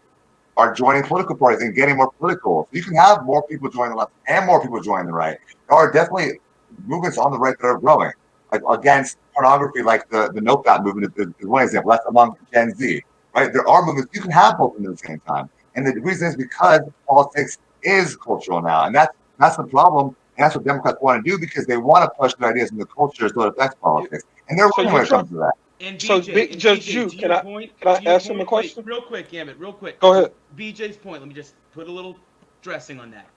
are joining political parties and getting more political. So you can have more people join the left and more people join the right. There are definitely movements on the right that are growing, like against pornography, like the NoFap movement is one example. That's among Gen Z, right? There are movements. You can have both of them at the same time. And the reason is because politics is cultural now. And that's the problem. And that's what Democrats want to do because they want to push their ideas in the culture so it affects politics. And they're winning when it comes to that. And so, BJ, can I ask him a question? Real quick, Gambit, real quick. Go ahead. BJ's point, let me just put a little dressing on that.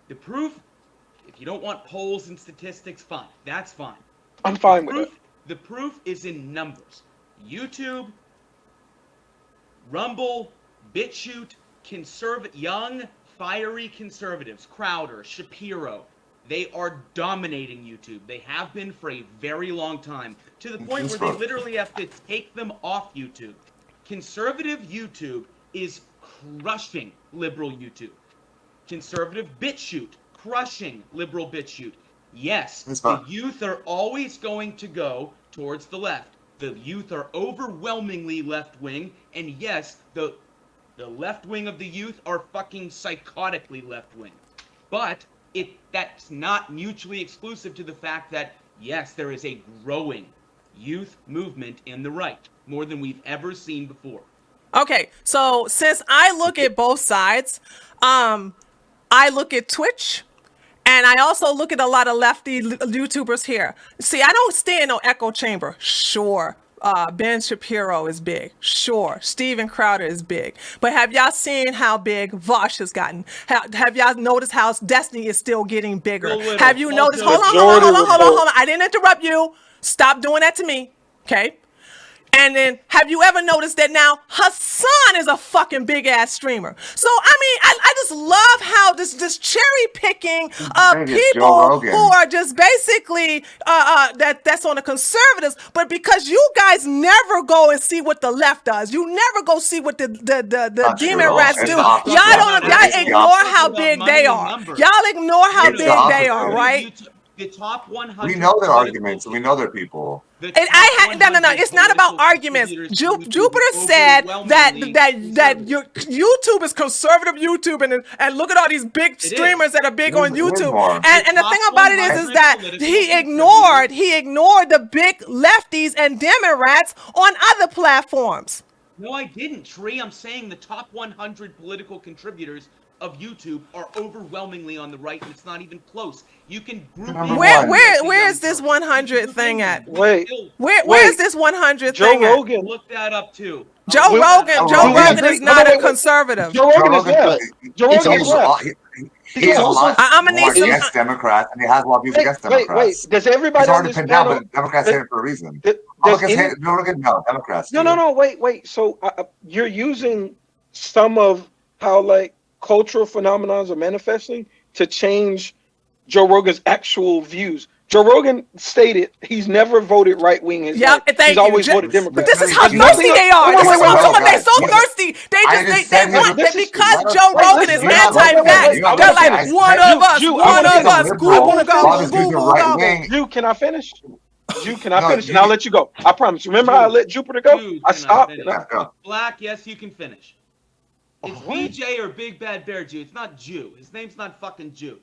The proof, if you don't want polls and statistics, fine. That's fine. I'm fine with it. The proof is in numbers. YouTube, Rumble, BitChute, young, fiery conservatives, Crowder, Shapiro, they are dominating YouTube. They have been for a very long time, to the point where they literally have to take them off YouTube. Conservative YouTube is crushing liberal YouTube. Conservative BitChute, crushing liberal BitChute. Yes, the youth are always going to go towards the left. The youth are overwhelmingly left-wing, and yes, the left wing of the youth are fucking psychotically left wing. But that's not mutually exclusive to the fact that, yes, there is a growing youth movement in the right, more than we've ever seen before. Okay, so since I look at both sides, I look at Twitch, and I also look at a lot of lefty YouTubers here. See, I don't stay in no echo chamber. Sure. Ben Shapiro is big. Sure. Steven Crowder is big. But have y'all seen how big Vosh has gotten? Have y'all noticed how Destiny is still getting bigger? Have you noticed? Hold on. I didn't interrupt you. Stop doing that to me. Okay. And then, have you ever noticed that now Hassan is a fucking big ass streamer? So I mean, I just love how this cherry picking of people who are just basically that's on the conservatives, but because you guys never go and see what the left does, you never go see what the demon rats do. Y'all ignore how big they are. Y'all ignore how big they are, right? The top 100. We know their arguments, and we know their people. No. It's not about arguments. Jupiter said that YouTube is conservative YouTube, and look at all these big streamers that are big on YouTube. And the thing about it is that he ignored the big lefties and Democrats on other platforms. No, I didn't, Tree. I'm saying the top 100 political contributors of YouTube are overwhelmingly on the right, and it's not even close. You can group Number in one. Where is this 100 thing at? Wait. Where is this 100 Joe thing at? Rogan. Look that up too. Joe I'll look that Rogan. up. Joe Do we Rogan agree? is No, not no, a wait. conservative. Joe Rogan is left. but Joe it's Rogan is also left. He has a lot I'ma need more some- against Democrats, and he has a lot of views against Democrats. Wait. Does It's everybody on hard to this pin down, panel? but Democrats hate it for a reason. Does Republicans any, hate Joe Rogan? No, Democrats do. no. Wait. So you're using some of how like cultural phenomena are manifesting to change Joe Rogan's actual views. Joe Rogan stated he's never voted right wing. Yep, thank He's you. always voted Democrat. But this is how You thirsty know- they are. Wait, This is wait, what I'm wait, talking about. They're guys. so You- thirsty. They I just just they said want this that is- because wait, Joe Rogan is listen, wait, anti-vax. wait, They're like I one said- of us, Jew, one I of wanna us. get a Google, liberal. gobble, Obviously, he's a Google, right gobble. wing. You, can I finish? Jew, can I No, finish? you- And I'll let you go. I promise. Remember how I let Jupiter go? Dude, I can stopped. finish? Yeah, go. Black, yes, you can finish. It's What? BJ or Big Bad Bear Jew. It's not Jew. His name's not fucking Jew.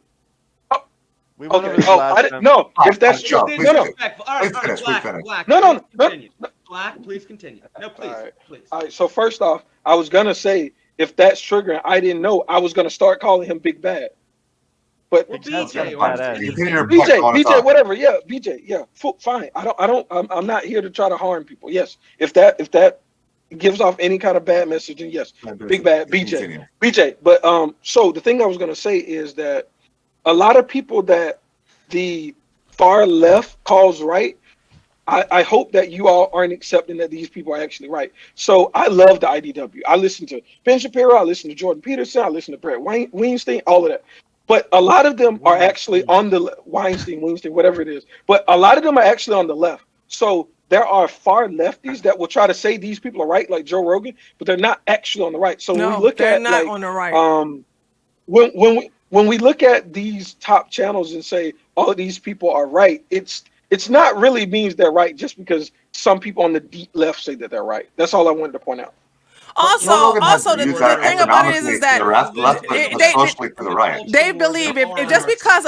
We went over Okay. this Oh, last I didn't. time. No, if that's Please true. go, It's please No, no. disrespectful. All right, Please finish, Black, please finish. Black, No, no, please no. continue. Black, please continue. No, please, All right. please. All right. So first off, I was gonna say if that's triggering, I didn't know. I was gonna start calling him Big Bad. But Well, Sounds BJ kinda or badass. Continue your BJ. point, BJ, go on, BJ, talk. whatever. Yeah, BJ. Yeah, fine. I'm not here to try to harm people. Yes, if that gives off any kind of bad message, then yes, Big Bad BJ. Continue. BJ. But so the thing I was gonna say is that a lot of people that the far left calls right, I hope that you all aren't accepting that these people are actually right. So I love the IDW. I listen to Ben Shapiro, I listen to Jordan Peterson, I listen to Brett Weinstein, all of that. But a lot of them are actually on the Weinstein, whatever it is. But a lot of them are actually on the left. So there are far lefties that will try to say these people are right, like Joe Rogan, but they're not actually on the right. So when we No, look they're at not like, on the right. when we look at these top channels and say all of these people are right, it's not really means they're right just because some people on the deep left say that they're right. That's all I wanted to point out. Also, Joe Rogan has the views that are thing about it is economically that to the left, but socially to the right. they believe if just because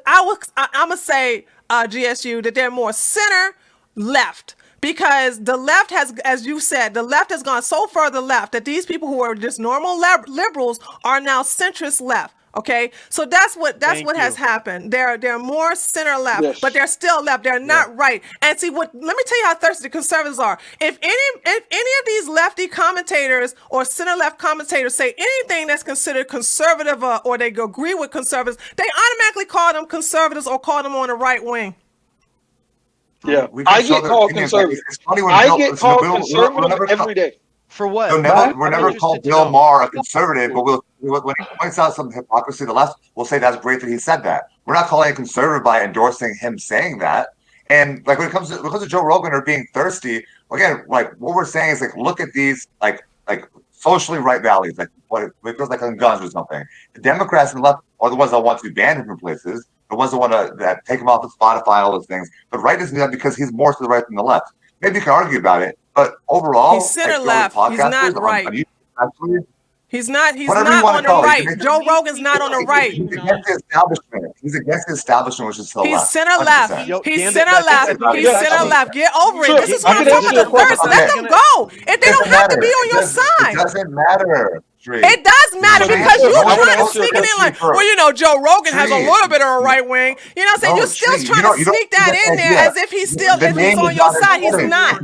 I'm gonna say GSU that they're more center left. Because the left has, as you said, the left has gone so far to the left that these people who are just normal liberals are now centrist left. Okay, so that's what has happened. They're more center left, Yes. but they're still left. They're not right. And see what? Let me tell you how thirsty the conservatives are. If any of these lefty commentators or center left commentators say anything that's considered conservative or they agree with conservatives, they automatically call them conservatives or call them on the right wing. Yeah, We can I show get the called opinions. conservative. It's funny when I Bill- get so called Bill- we're conservative never every day. For what? So we're I'm never interested called to Bill know. Maher a conservative, but when he points out some hypocrisy of the left, we'll say that's great that he said that. We're not calling a conservative by endorsing him saying that. And like when it comes to Joe Rogan or being thirsty, again, like what we're saying is like look at these like socially right values, like what it feels like on guns or something. The Democrats and the left are the ones that want to ban him from places, the ones that want to that take him off of Spotify, all those things. But right doesn't do that because he's more to the right than the left. Maybe you can argue about it, but overall, He's center like, left. He's not podcasters right. on YouTube, actually, He's not whatever you on wanna the call it. right. Joe Rogan's not on the right. He's against the establishment. He's against the establishment, which is to the He's left. center 100%. left. Yo, He's damn it, center that's left. exactly He's what I'm center saying. left. Get over it. Sure, This is I what I'm can talking answer about. The your thirst. question. Let them go. If they don't have to be on your It side. doesn't matter. Tree. It does matter So because you- you're I wanna trying to answer your sneak it in question like, first. well, you know, Joe Rogan has a Tree. little bit of a right wing. You know what I'm saying? No, You're still Tree, trying to sneak that in there as if he's still, The if name he's on is your not side. He's important. not.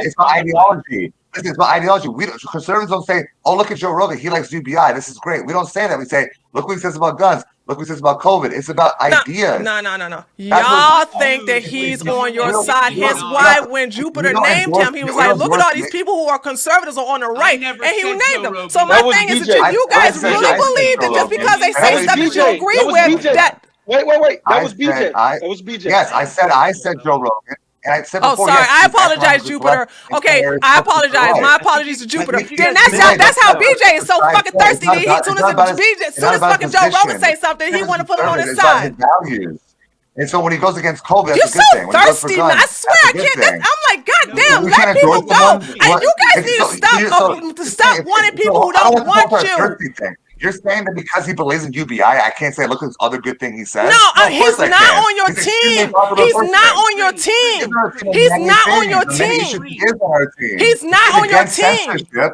It's my ideology. Listen, it's my ideology. Conservatives don't say, "Oh, look at Joe Rogan. He likes UBI. This is great." We don't say that. We say, "Look what he says about guns. Look what he says about COVID." It's about ideas. No. That's Y'all what- think that he's on your No, side. no, Hence no. why when Jupiter We don't named endorse- him, he was we like, don't look at all endorse these it. people who are conservatives are on the right. never And he said named Joe them. Rogan. So my That was thing is BJ. that you I guys said- really I said believe that Joe just because they Rogan. say That stuff was that you BJ. agree That was with, BJ. that Wait. That was BJ. said- That was BJ. Yes, I said Joe Rogan. And I said oh, before, sorry. yes, I he's apologize, economically Jupiter. correct and Okay, fair, I it's apologize. right. My apologies to Jupiter. But you Then can't say that's how that. BJ is so It's fucking not thirsty. about- As it's soon not about his- as it's not about fucking his Joe Rogan position. say something, he want to put him on his It's about side. his values. And so when he goes against COVID, that's You're a good so thing. When he goes for thirsty. guns, I swear that's I a good can't. thing. I'm like, God damn, We let can't people endorse go. someone. And you guys It's need to so- stop so- stop wanting people who I don't want want to you. thirsty thing. You're saying that because he believes in UBI, I can't say, look at this other good thing he says? No, of he's course I not can. on your He's extremely team. popular He's person. not on your team. He's not on your team. He is on our team. He's not He's on your against team. censorship.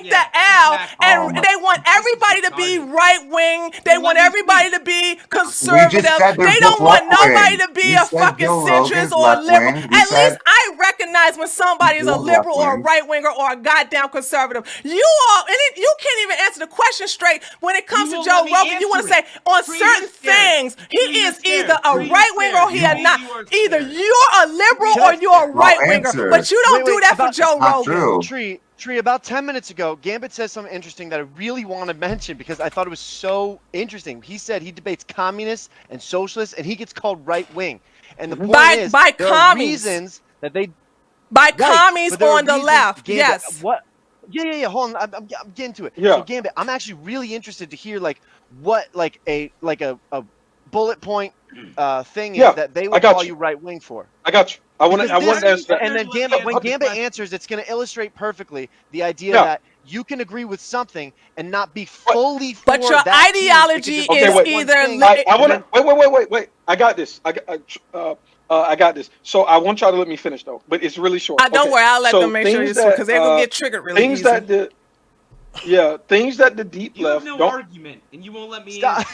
take the L, and they want everybody to be right wing. They want everybody to be conservative. said they're They don't want nobody left-wing. to be We a said fucking Joe centrist Rogan's or a liberal. left-wing. We At said least I recognize when somebody is a Joe's liberal or a left-wing. right winger or a goddamn conservative. You all, you can't even answer the question straight when it comes to won't Joe let me Rogan. You want to answer say it. on Tree, certain you're scared. things he Tree, you're is scared. either a Tree, you're right winger or scared. he is Tree, not. you are Either scared. you're a liberal or Just you're a Well, right winger, answer. but you don't Wait, do that for about- Joe Not Rogan. true. Tree, Tree, about 10 minutes ago, Gambit says something interesting that I really want to mention because I thought it was so interesting. He said he debates communists and socialists, and he gets called right wing. And the point is, by there are commies. reasons that they By right, commies but there are on the reasons, left. Gambit, Yes. What? Yeah. Hold on, I'm getting to it. Yeah. So Gambit, I'm actually really interested to hear what a bullet point thing is that they would call you right wing for. I got you. I want to answer that. And then when Gambit answers, it's going to illustrate perfectly the idea that you can agree with something and not be fully for But your that ideology is either. I want to wait. I got this. I got this. So I want y'all to let me finish though, but it's really short. Don't worry, I'll let them make sure it's because they're gonna get triggered really things easy. Things that the deep You left have no don't. argument, and you won't let me. Stop.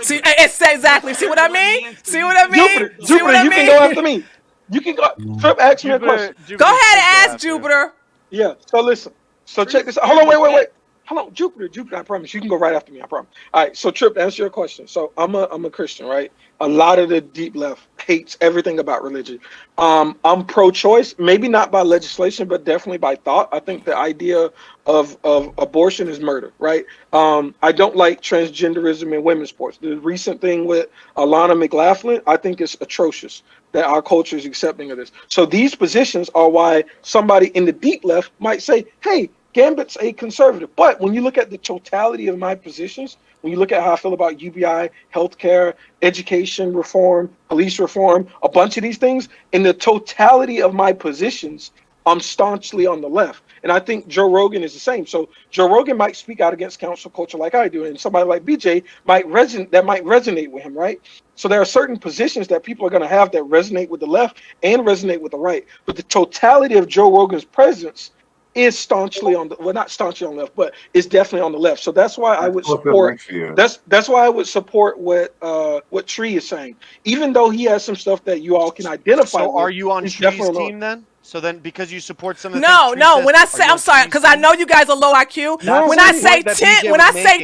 See, it's exactly. See what I mean? See what I mean? Jupiter, you can go after me. You can go. Trip, ask me a question. Go ahead and ask Jupiter. Yeah. So listen. So check this out. Hold on. Wait. Hold on, Jupiter. I promise you can go right after me. I promise. All right. So Trip, to answer your question. So I'm a Christian, right? A lot of the deep left hates everything about religion. I'm pro-choice, maybe not by legislation, but definitely by thought. I think the idea of abortion is murder, right? I don't like transgenderism in women's sports. The recent thing with Alana McLaughlin, I think is atrocious that our culture is accepting of this. So these positions are why somebody in the deep left might say, hey, Gambit's a conservative. But when you look at the totality of my positions, when you look at how I feel about UBI, healthcare, education reform, police reform, a bunch of these things, in the totality of my positions, I'm staunchly on the left. And I think Joe Rogan is the same. So Joe Rogan might speak out against council culture like I do, and somebody like BJ might resonate with him, right? So there are certain positions that people are going to have that resonate with the left and resonate with the right. But the totality of Joe Rogan's presence is staunchly on the not staunchly on the left, but it's definitely on the left. So that's why I would support. That's why I would support what Tree is saying, even though he has some stuff that you all can identify. So with, are you on Tree's team then? So then, because you support some of the No. When I say, I'm sorry, because I know you guys are low IQ. When I say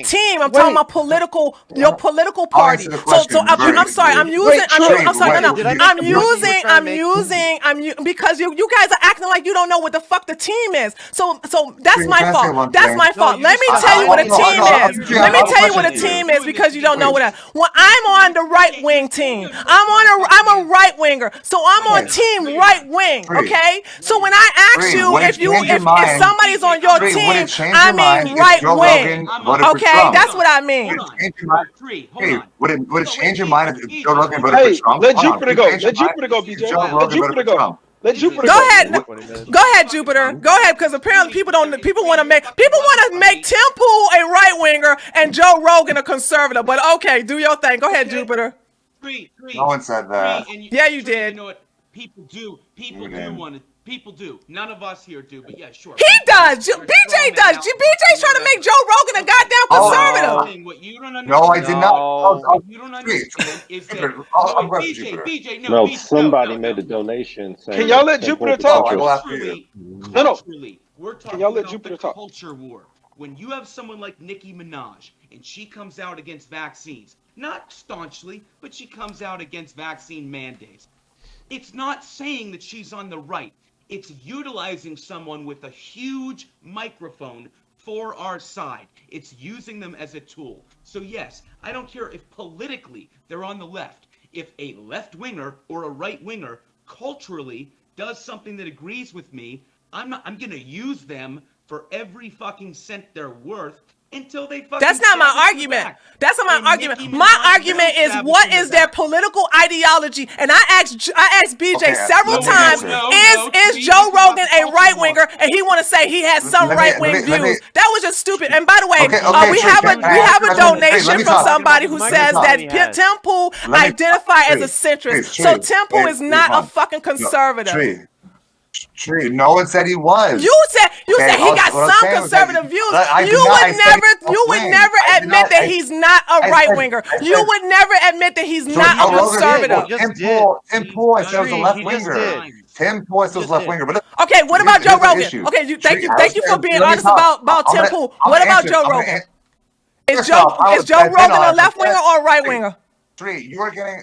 team, I'm talking about your political party. So I'm sorry, I'm using because you guys are acting like you don't know what the fuck the team is. So that's my fault. That's my fault. Let me tell you what a team is. Let me tell you what a team is because you don't know what. Well, I'm on the right wing team. I'm a right winger. So I'm on team right wing. Okay. So when I ask you if somebody's on your team, I mean right wing. Okay, that's what I mean. Would it change your mind if Joe Rogan voted for Trump? Let Jupiter go. Let Jupiter go, BJ. Let Jupiter go. Let Jupiter go ahead. Go ahead, Jupiter. Go ahead, because apparently people want to make Tim Pool a right winger and Joe Rogan a conservative. But okay, do your thing. Go ahead, Jupiter. No one said that. Yeah, you did. You know what? People do want to. People do. None of us here do, but yeah, sure. He does. BJ does. BJ's trying to make Joe Rogan a goddamn conservative. What you don't understand. No, I did not. What you don't understand is that BJ, no, somebody made a donation. Can y'all let Jupiter talk? No. We're talking about the culture war. When you have someone like Nicki Minaj and she comes out against vaccines, not staunchly, but she comes out against vaccine mandates. It's not saying that she's on the right. It's utilizing someone with a huge microphone for our side. It's using them as a tool. So yes, I don't care if politically they're on the left. If a left winger or a right winger culturally does something that agrees with me, I'm going to use them for every fucking cent they're worth until they fucking. That's not my argument. That's not my argument. My argument is what is their political ideology? And I asked BJ several times, is Joe Rogan a right winger? And he want to say he has some right wing views. That was just stupid. And by the way, we have a donation from somebody who says that Tim Pool identify as a centrist. So Tim Pool is not a fucking conservative. Tree. No one said he was. You said he got some conservative views. You would never admit that he's not a right winger. You would never admit that he's not a conservative. Tim Pool said was a left winger. Tim Pool said was left winger. Okay, what about Joe Rogan? Okay, thank you for being honest about Tim Pool. What about Joe Rogan? Is Joe Rogan a left winger or a right winger? Tree, you are getting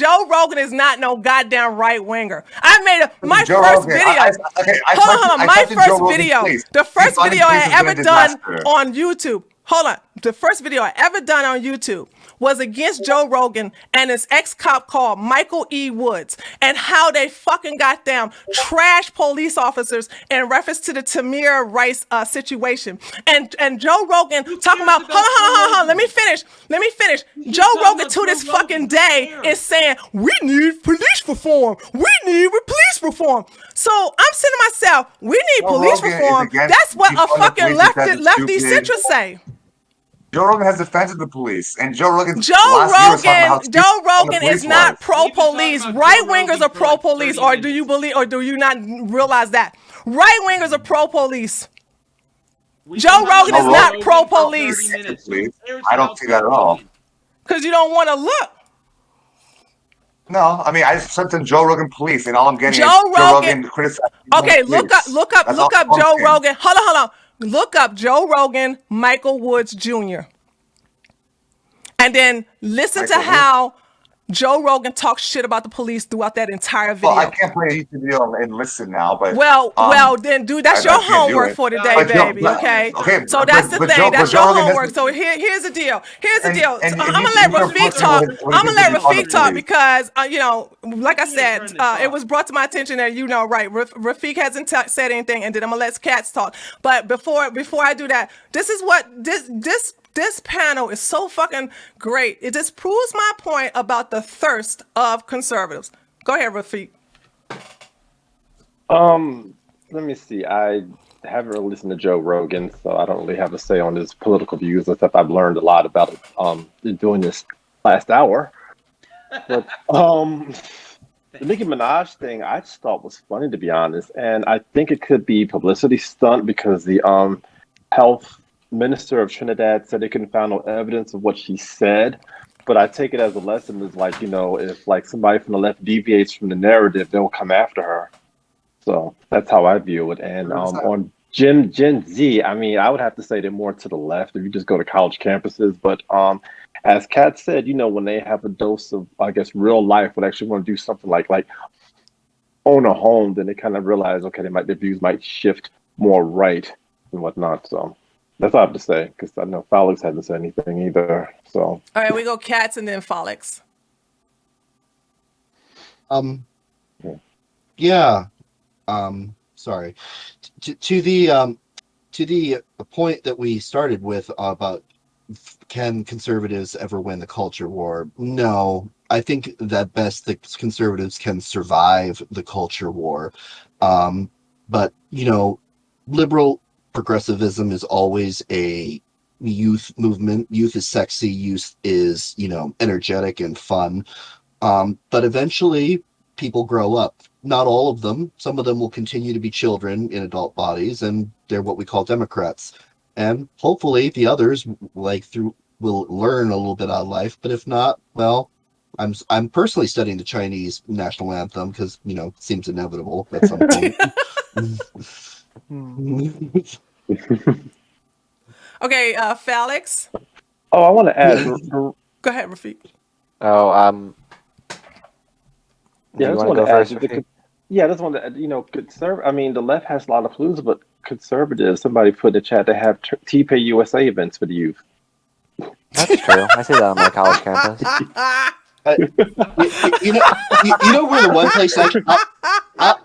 Joe Rogan is not no goddamn right winger. I made my Joe first Rogan, video. Hold on. My first video. The first video I ever done on YouTube. Hold on. The first video I ever done on YouTube was against Joe Rogan and his ex-cop called Michael E. Woods, and how they fucking goddamn trash police officers in reference to the Tamir Rice situation. And Joe Rogan talking about, hold on, let me finish. Joe Rogan to this fucking day is saying, we need police reform. We need police reform. So I'm saying to myself, we need police reform. That's what a fucking lefty centrist say. Joe Rogan has defended the police, and Joe Rogan is not pro-police. Right wingers are pro-police, or do you believe, or do you not realize that? Right wingers are pro-police. Joe Rogan is not pro-police. I don't see that at all. Because you don't want to look. No, I mean I just sent in Joe Rogan police, and all I'm getting is Joe Rogan criticizing. Okay, look up Joe Rogan. Hold on. Look up Joe Rogan, Michael Woods Jr. And then listen to how Joe Rogan talks shit about the police throughout that entire video. Well, I can't play a YouTube video and listen now, but well, then, dude, that's your homework for today, baby. Okay. So that's the thing. That's your homework. So here's the deal. I'm gonna let Rafiq talk. Because like I said, it was brought to my attention that right. Rafiq hasn't said anything, and then I'm gonna let Cats talk. But before I do that, this is what this panel is so fucking great. It just proves my point about the thirst of conservatives. Go ahead, Rafiq. Let me see. I haven't really listened to Joe Rogan, so I don't really have a say on his political views, except I've learned a lot about it doing this last hour. But the Nicki Minaj thing, I just thought was funny, to be honest, and I think it could be publicity stunt because the health minister of Trinidad said they couldn't find no evidence of what she said, but I take it as a lesson is like, if like somebody from the left deviates from the narrative, they'll come after her. So that's how I view it. And on Gen Z, I mean, I would have to say they're more to the left if you just go to college campuses. But as Kat said, when they have a dose of, I guess, real life, would actually want to do something like own a home, then they kind of realize, okay, their views might shift more right and whatnot. So that's all I have to say, because I know Felix hasn't said anything either. So all right, we go Cats and then Felix. Yeah. Sorry. To the point that we started with about can conservatives ever win the culture war? No, I think that best the conservatives can survive the culture war. But liberal progressivism is always a youth movement. Youth is sexy. Youth is, energetic and fun. But eventually people grow up. Not all of them. Some of them will continue to be children in adult bodies, and they're what we call Democrats. And hopefully the others will learn a little bit out of life. But if not, well, I'm personally studying the Chinese national anthem because, it seems inevitable at some point. Okay, Felix. Oh, I want to add. Go ahead, Rafiq. Oh, yeah, I just want to add. Yeah, that's one that I mean, the left has a lot of clues, but conservatives. Somebody put in the chat they have T-Pay USA events for the youth. That's true. I see that on my college campus. Where the one place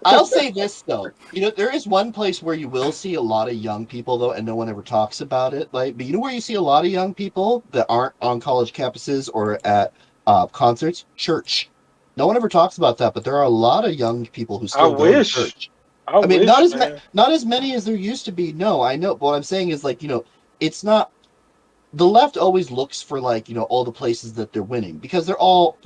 I'll say this though. There is one place where you will see a lot of young people though, and no one ever talks about it. But where you see a lot of young people that aren't on college campuses or at concerts? Church. No one ever talks about that, but there are a lot of young people who still go to church. I mean, not as many as there used to be. No, I know. But what I'm saying is it's not. The left always looks for all the places that they're winning because they're all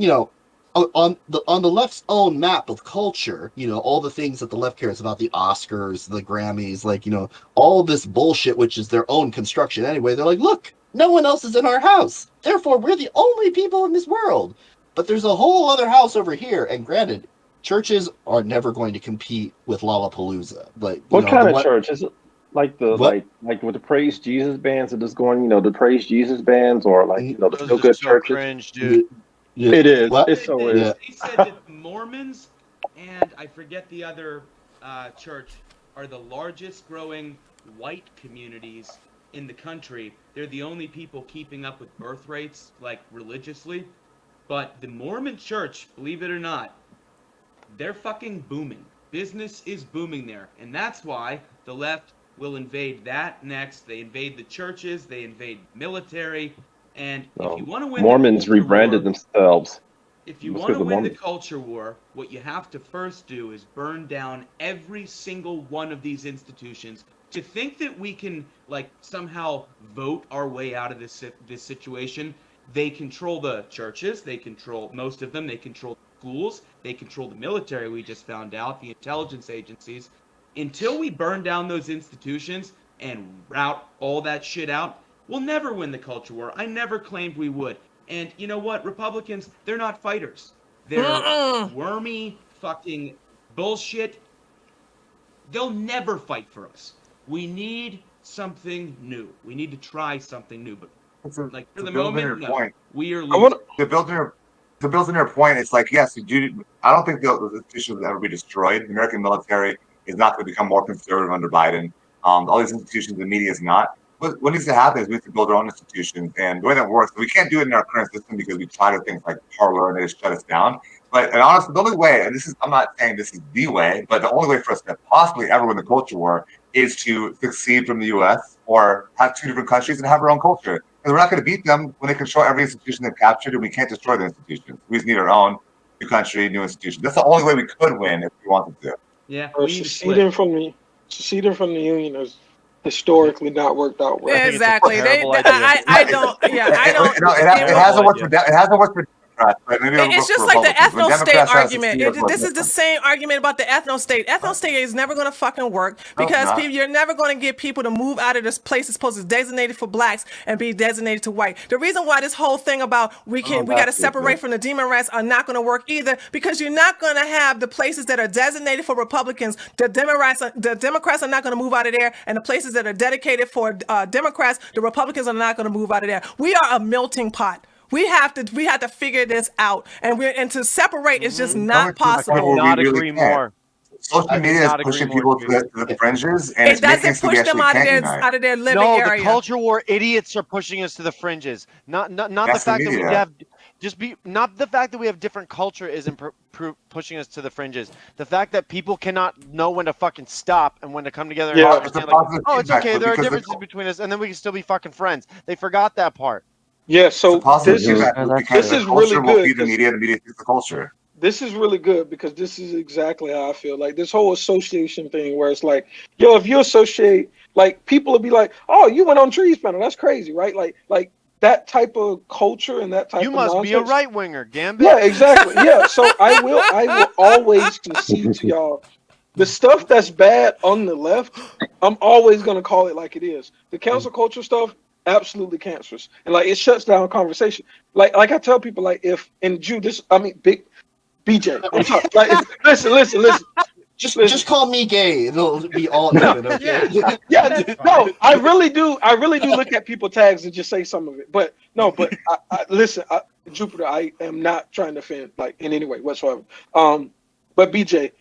on the left's own map of culture. All the things that the left cares about, the Oscars, the Grammys, all this bullshit, which is their own construction anyway. They're like, look, no one else is in our house, therefore we're the only people in this world. But there's a whole other house over here, and granted, churches are never going to compete with Lollapalooza. What kind of church is it? Like like with the Praise Jesus bands that is going, the Praise Jesus bands, or the Feel Good churches. Cringe, dude. Yeah. It is. What? It so is. They said that the Mormons and I forget the other church are the largest growing white communities in the country. They're the only people keeping up with birth rates, like religiously. But the Mormon Church, believe it or not, they're fucking booming. Business is booming there. And that's why the left will invade that next. They invade the churches, they invade military. And if you want to win Mormons the culture rebranded war, themselves. if you Let's want go to to win the Mormons. culture war, what you have to first do is burn down every single one of these institutions. To think that we can like somehow vote our way out of this situation, they control the churches, they control most of them, they control schools, they control the military. We just found out the intelligence agencies. Until we burn down those institutions and rout all that shit out, we'll never win the culture war. I never claimed we would. And you know what? Republicans, they're not fighters. They're Mm-mm. wormy fucking bullshit. They'll never fight for us. We need something new. We need to try something new. But like for To the build on your moment, no. point, We are I want losing. to build on your point, it's like yes, you do. I don't think those institutions will ever be destroyed. The American military is not going to become more conservative under Biden. All these institutions, the media is not. What needs to happen is we have to build our own institutions, and the way that works, we can't do it in our current system because we try to things like Parler and they just shut us down. But and honestly, the only way, and this is, I'm not saying this is the way, but the only way for us to possibly ever win the culture war is to succeed from the U.S. or have two different countries and have our own culture. Because we're not going to beat them when they control every institution they've captured, and we can't destroy the institutions. We just need our own new country, new institution. That's the only way we could win if we wanted to. Yeah, or we need to split. seceding from the union has historically not worked out well. I think it's a Exactly. terrible idea. I don't. Yeah, I don't. It hasn't worked for Democrats, but maybe it'll It's work for just like the Republicans. When ethno state Democrats try to argument. succeed, it's This is the same argument about the ethno state. Ethno state is never going to fucking work No, it's because not. you're never going to get people to move out of this place that's supposed to be designated for blacks and be designated to white. The reason why this whole thing about we got to that's separate it. from the demon rats are not going to work either because you're not going to have the places that are designated for Republicans. The Democrats are not going to move out of there, and the places that are dedicated for Democrats, the Republicans are not going to move out of there. We are a melting pot. We have to figure this out, and to separate is just not possible. Where we Not really agree can't. more. Social media is not agree pushing more, people to Jimmy. the fringes, and It it's making doesn't so we push them actually can't unite. out of their living No, area. the culture war idiots are pushing us to the fringes. Not the That's the fact that we media. have not the fact that we have different culture isn't pushing us to the fringes. The fact that people cannot know when to fucking stop and when to come together Yeah. and understand like, oh, it's feedback okay, loop there are because differences between us, and then we can still be fucking friends. They forgot that part. Yeah, It's a so positive this is feedback loop because this the is really culture will good feed the 'cause- media, and the media feeds the culture. this is really good because this is exactly how I feel. Like this whole association thing where it's like, yo, if you associate, like people will be like, oh, you went on Trees panel, that's crazy, right? Like that type of culture and that type You of must be a nonsense. right winger, Gambit. Yeah, exactly. Yeah, so I will always concede to y'all. The stuff that's bad on the left, I'm always gonna call it like it is. The cancel culture stuff, absolutely cancerous, and like it shuts down conversation. Like I tell people, like if and Jew, big BJ, I'm talking. Like listen. Just call me gay. It'll be all even, okay? Yeah, no, I really do look at people tags and just say some of it. But no, but listen, Jupiter, I am not trying to offend like in any way whatsoever. But BJ,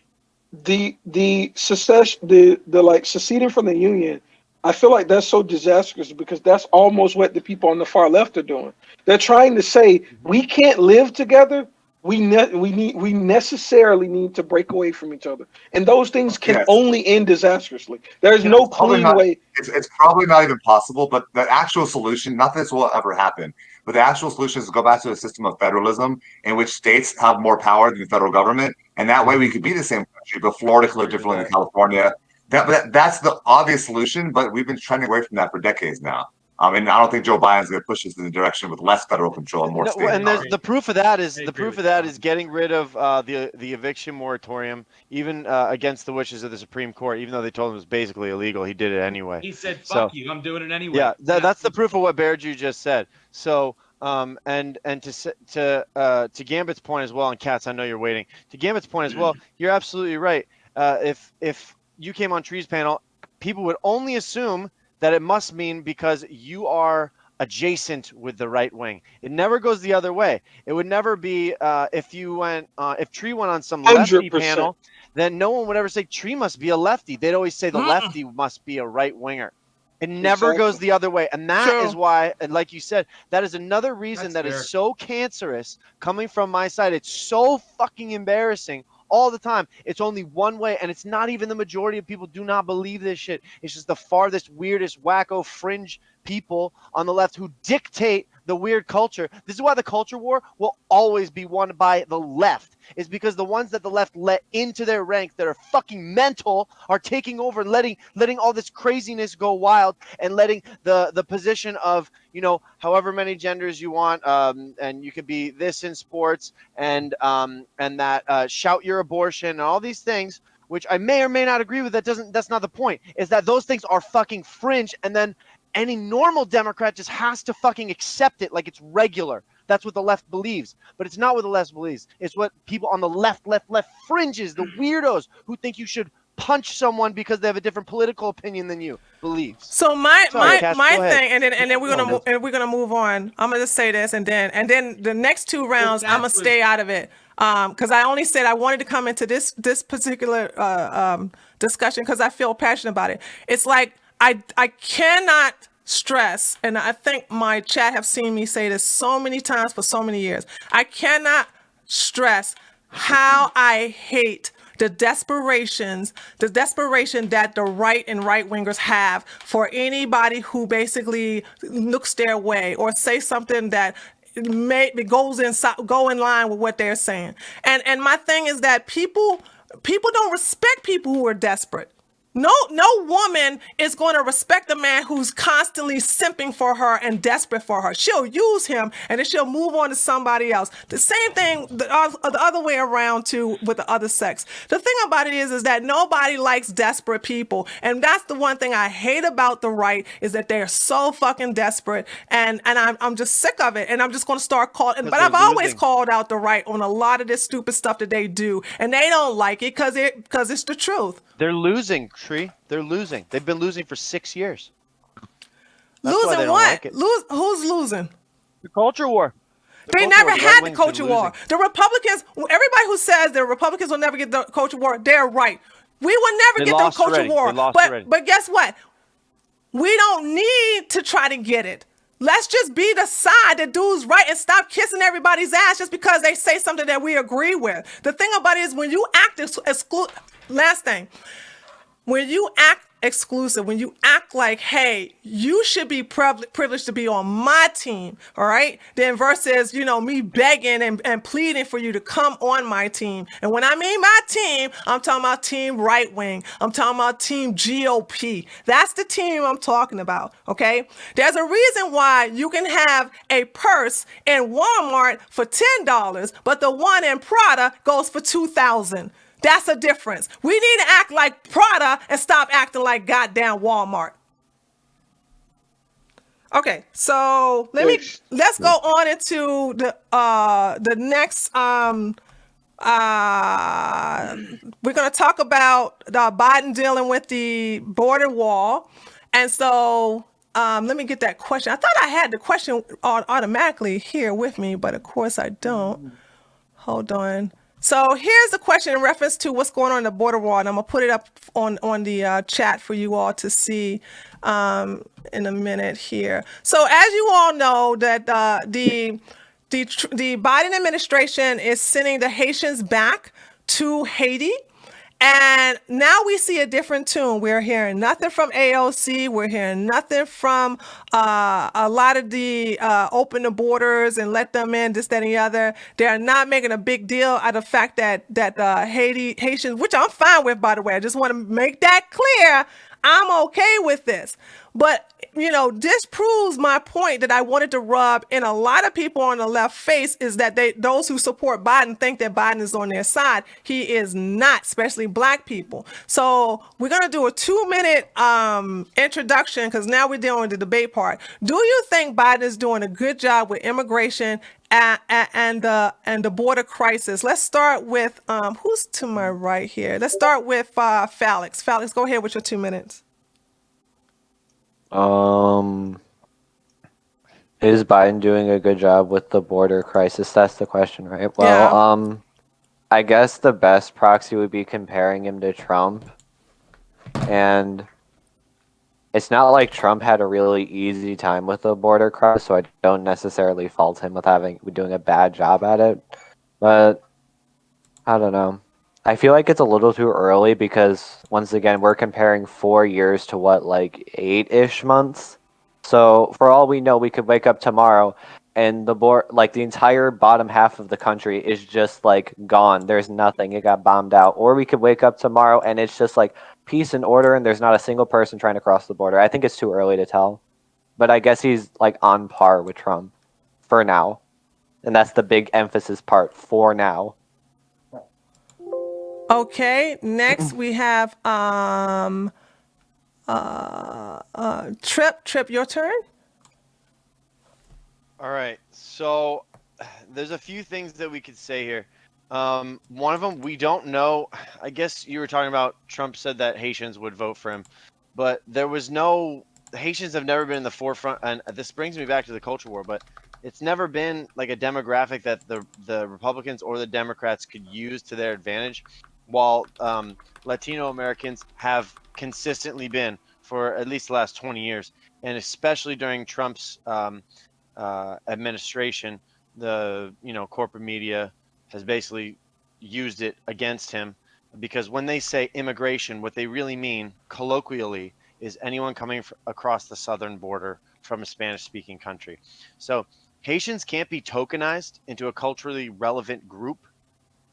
the secession, the like seceding from the union, I feel like that's so disastrous because that's almost what the people on the far left are doing. They're trying to say we can't live together. We necessarily need to break away from each other, and those things can Yes. only end disastrously. There's no Probably clean not- way. It's probably not even possible, but the actual solution, not that this will ever happen, but the actual solution is to go back to a system of federalism in which states have more power than the federal government. And that way we could be the same country, but Florida could look differently than California. That's the obvious solution, but we've been trending away from that for decades now. And I don't think Joe Biden's going to push us in the direction with less federal control and more No, state and power. there's the proof of that is I the agree proof with of that Tom. is getting rid of the eviction moratorium, even against the wishes of the Supreme Court. Even though they told him it was basically illegal, he did it anyway. He said, So- "Fuck you, I'm doing it anyway." Yeah, that's the proof of what Bearju just said. So, and to Gambit's point as well, and Katz, I know you're waiting. To Gambit's point as well, you're absolutely right. If you came on Trees panel, people would only assume that it must mean because you are adjacent with the right wing. It never goes the other way. It would never be if Tree went on some lefty 100%. panel, then no one would ever say Tree must be a lefty. They'd always say the lefty must be a right winger. It never goes the other way. And that is True. why, and like you said, that is another reason That's that fair. is so cancerous coming from my side. It's so fucking embarrassing all the time. It's only one way, and it's not even the majority of people do not believe this shit. It's just the farthest, weirdest, wacko, fringe people on the left who dictate the weird culture. This is why the culture war will always be won by the left. Is because the ones that the left let into their ranks that are fucking mental are taking over, letting all this craziness go wild, and letting the position of, you know, however many genders you want, and you could be this in sports, and that shout your abortion and all these things, which I may or may not agree with. That's not the point. Is that those things are fucking fringe, and then any normal Democrat just has to fucking accept it like it's regular. That's what the left believes. But it's not what the left believes. It's what people on the left fringes, the weirdos who think you should punch someone because they have a different political opinion than you believes. So my Sorry, Cass, go ahead. thing, and then we're gonna move on. I'm gonna just say this, and then the next two rounds I'm gonna stay out of it, because I only said I wanted to come into this particular discussion because I feel passionate about it. It's like I cannot stress, and I think my chat have seen me say this so many times for so many years. I cannot stress how I hate the desperation that the right and right wingers have for anybody who basically looks their way or say something that go in line with what they're saying. And my thing is that people don't respect people who are desperate. No woman is going to respect a man who's constantly simping for her and desperate for her. She'll use him and then she'll move on to somebody else. The same thing the other way around too with the other sex. The thing about it is that nobody likes desperate people, and that's the one thing I hate about the right is that they're so fucking desperate, and I'm just sick of it, and I'm just going to start calling. But I've always called out the right on a lot of this stupid stuff that they do, and they don't like it because it's the truth. They're losing, Tree. They're losing. They've been losing for 6 years. That's why losing they don't what? like it. Who's losing? The culture war. They never had the culture war. The Republicans, everybody who says the Republicans will never get the culture war, they're right. We will never get the culture war. But guess what? We don't need to try to get it. Let's just be the side that dude's right and stop kissing everybody's ass just because they say something that we agree with. The thing about it is when you act last thing, when you act exclusive, when you act like, hey, you should be privileged to be on my team, all right? Then versus, me begging and pleading for you to come on my team. And when I mean my team, I'm talking about team right wing. I'm talking about team GOP. That's the team I'm talking about, okay? There's a reason why you can have a purse in Walmart for $10, but the one in Prada goes for $2,000. That's a difference. We need to act like Prada and stop acting like goddamn Walmart. Okay, so let's go on into the next. We're gonna talk about Biden dealing with the border wall, and so let me get that question. I thought I had the question automatically here with me, but of course I don't. Hold on. So here's the question in reference to what's going on in the border wall, and I'm gonna put it up on the chat for you all to see in a minute here. So as you all know, that the Biden administration is sending the Haitians back to Haiti. And now we see a different tune. We're hearing nothing from AOC. We're hearing nothing from a lot of the open the borders and let them in, this, that, and the other. They're not making a big deal out of the fact that Haitians, which I'm fine with, by the way. I just want to make that clear. I'm okay with this. But, this proves my point that I wanted to rub in a lot of people on the left face is that those who support Biden think that Biden is on their side. He is not, especially black people. So we're going to do a 2-minute introduction because now we're dealing with the debate part. Do you think Biden is doing a good job with immigration and the border crisis? Let's start with, who's to my right here? Let's start with Felix. Felix, go ahead with your 2 minutes. Is Biden doing a good job with the border crisis? That's the question, right? Well, yeah. I guess the best proxy would be comparing him to Trump. And it's not like Trump had a really easy time with the border cross, so I don't necessarily fault him with doing a bad job at it. But I don't know. I feel like it's a little too early because once again we're comparing 4 years to what, like 8-ish months. So for all we know, we could wake up tomorrow and the entire bottom half of the country is just like gone. There's nothing. It got bombed out. Or we could wake up tomorrow and it's just like peace and order and there's not a single person trying to cross the border. I think it's too early to tell. But I guess he's like on par with Trump for now. And that's the big emphasis part, for now. Okay, next we have Trip, your turn. All right. So there's a few things that we could say here. One of them, we don't know. I guess you were talking about Trump said that Haitians would vote for him, but there was no. Haitians have never been in the forefront, and this brings me back to the culture war. But it's never been like a demographic that the Republicans or the Democrats could use to their advantage, while Latino Americans have consistently been for at least the last 20 years, and especially during Trump's administration, the corporate media has basically used it against him, because when they say immigration, what they really mean colloquially is anyone coming across the southern border from a Spanish-speaking country. So Haitians can't be tokenized into a culturally relevant group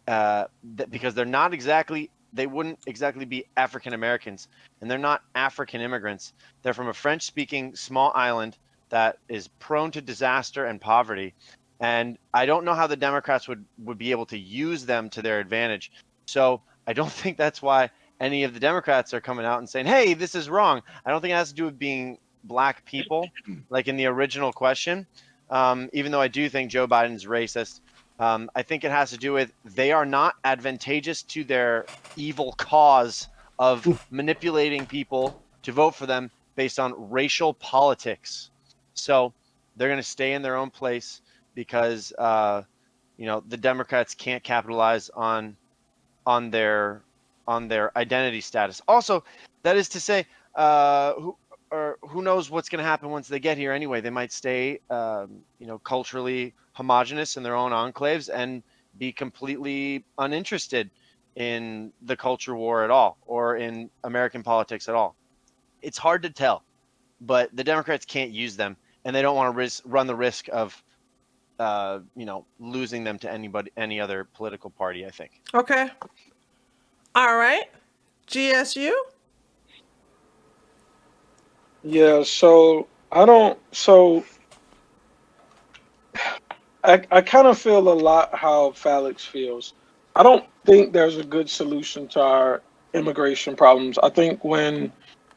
because they wouldn't exactly be African Americans, and they're not African immigrants. They're from a French-speaking small island that is prone to disaster and poverty. And I don't know how the Democrats would be able to use them to their advantage. So I don't think that's why any of the Democrats are coming out and saying, hey, this is wrong. I don't think it has to do with being black people, like in the original question, even though I do think Joe Biden's racist. I think it has to do with they are not advantageous to their evil cause of manipulating people to vote for them based on racial politics. So they're going to stay in their own place because the Democrats can't capitalize on their identity status. Also, that is to say, who knows what's going to happen once they get here anyway. They might stay culturally homogenous in their own enclaves and be completely uninterested in the culture war at all or in American politics at all. It's hard to tell, but the Democrats can't use them, and they don't want to run the risk of losing them to any other political party, I think. Okay. All right. GSU. Yeah, so I don't. So I kind of feel a lot how Felix feels. I don't think there's a good solution to our immigration problems. I think when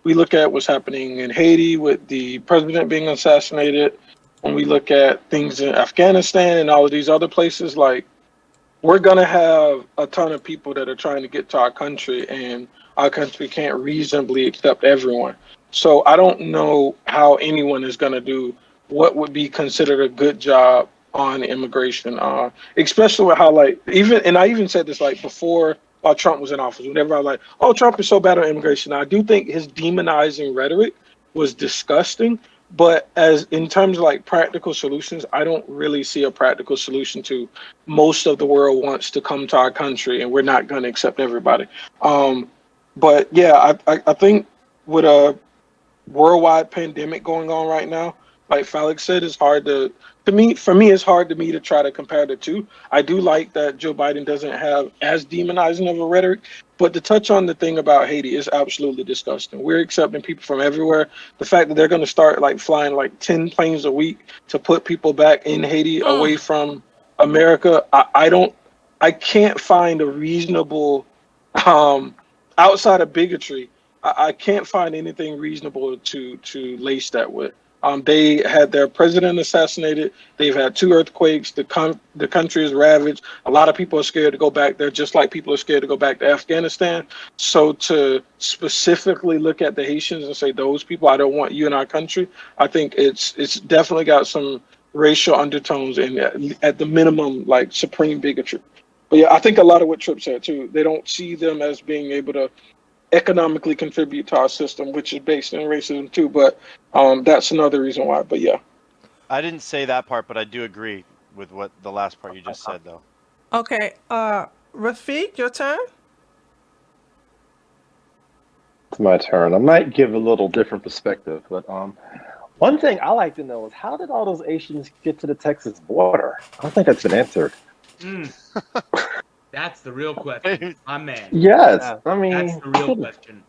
we look at what's happening in Haiti with the president being assassinated, when we look at things in Afghanistan and all of these other places, like, we're gonna have a ton of people that are trying to get to our country, and our country can't reasonably accept everyone. So I don't know how anyone is gonna do what would be considered a good job on immigration, especially with how, like, I even said this, like, before while Trump was in office. Whenever I was like, "Oh, Trump is so bad on immigration," I do think his demonizing rhetoric was disgusting. But as in terms of like practical solutions, I don't really see a practical solution to most of the world wants to come to our country, and we're not going to accept everybody. But yeah, I think with a worldwide pandemic going on right now, like Felix said, it's hard for me, it's hard to try to compare the two. I do like that Joe Biden doesn't have as demonizing of a rhetoric, but to touch on the thing about Haiti is absolutely disgusting. We're accepting people from everywhere. The fact that they're going to start like flying like 10 planes a week to put people back in Haiti away from America, I can't find a reasonable, outside of bigotry, I can't find anything reasonable to lace that with. They had their president assassinated. They've had 2 earthquakes. The country is ravaged. A lot of people are scared to go back there, just like people are scared to go back to Afghanistan. So to specifically look at the Haitians and say, those people, I don't want you in our country, I think it's definitely got some racial undertones and at the minimum, like supreme bigotry. But yeah, I think a lot of what Tripp said too, they don't see them as being able to economically contribute to our system, which is based in racism too. But that's another reason why. But yeah. I didn't say that part, but I do agree with what the last part you just said, though. Okay, Rafiq, your turn. It's my turn. I might give a little different perspective, but one thing I like to know is how did all those Asians get to the Texas border? I don't think that's been answered. Mm, that's the real question, my man. Yes, Yeah. I mean, That's the real question.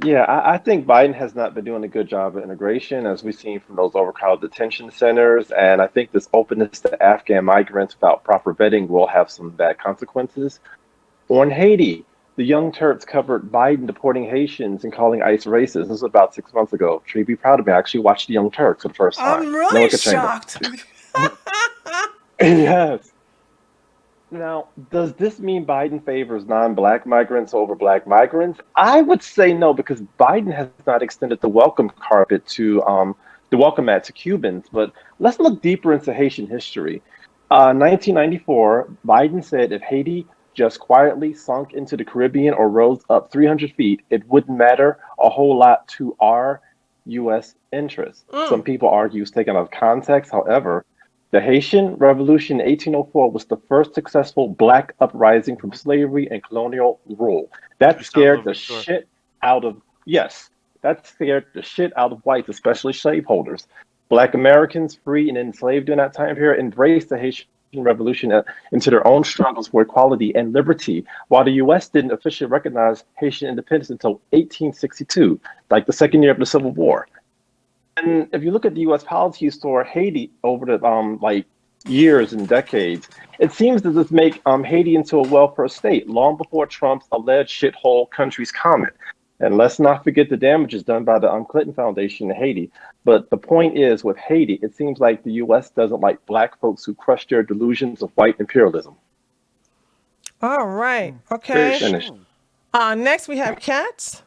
yeah, I think Biden has not been doing a good job of integration, as we've seen from those overcrowded detention centers. And I think this openness to Afghan migrants without proper vetting will have some bad consequences. On Haiti, the Young Turks covered Biden deporting Haitians and calling ICE racist. This was about 6 months ago. Tree, be proud of me. I actually watched the Young Turks for the first time. I'm No really echo chamber. shocked. Yes. Now, does this mean Biden favors non-black migrants over black migrants? I would say no, because Biden has not extended the welcome carpet to the welcome mat to Cubans. But let's look deeper into Haitian history. 1994, Biden said if Haiti just quietly sunk into the Caribbean or rose up 300 feet, it wouldn't matter a whole lot to our U.S. interests. Some people argue it's taken out of context. However, the Haitian Revolution in 1804 was the first successful black uprising from slavery and colonial rule. That scared the shit out of, yes, that scared the shit out of whites, especially slaveholders. Black Americans, free and enslaved during that time period, embraced the Haitian Revolution into their own struggles for equality and liberty, while the U.S. didn't officially recognize Haitian independence until 1862, like the second year of the Civil War. And if you look at the U.S. policies toward Haiti over the years and decades, it seems to just make Haiti into a welfare state long before Trump's alleged shithole country's comment. And let's not forget the damages done by the Clinton Foundation in Haiti. But the point is, with Haiti, it seems like the U.S. doesn't like black folks who crush their delusions of white imperialism. All right. Okay. Finished. Next we have Cats.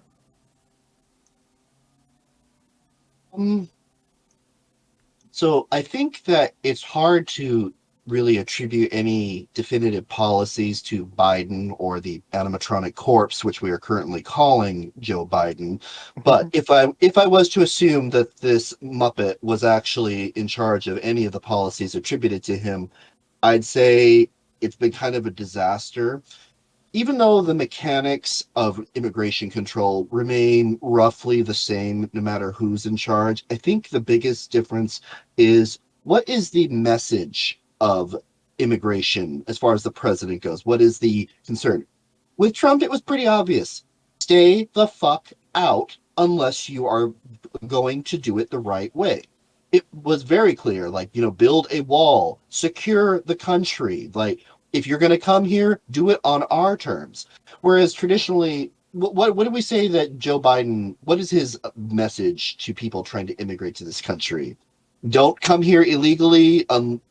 So I think that it's hard to really attribute any definitive policies to Biden or the animatronic corpse, which we are currently calling Joe Biden. But if I was to assume that this Muppet was actually in charge of any of the policies attributed to him, I'd say it's been kind of a disaster. Even though the mechanics of immigration control remain roughly the same no matter who's in charge, I think the biggest difference is what is the message of immigration as far as the president goes? What is the concern? With Trump, it was pretty obvious. Stay the fuck out unless you are going to do it the right way. It was very clear, build a wall, secure the country, if you're going to come here, do it on our terms. Whereas traditionally, what do we say that Joe Biden, what is his message to people trying to immigrate to this country? Don't come here illegally,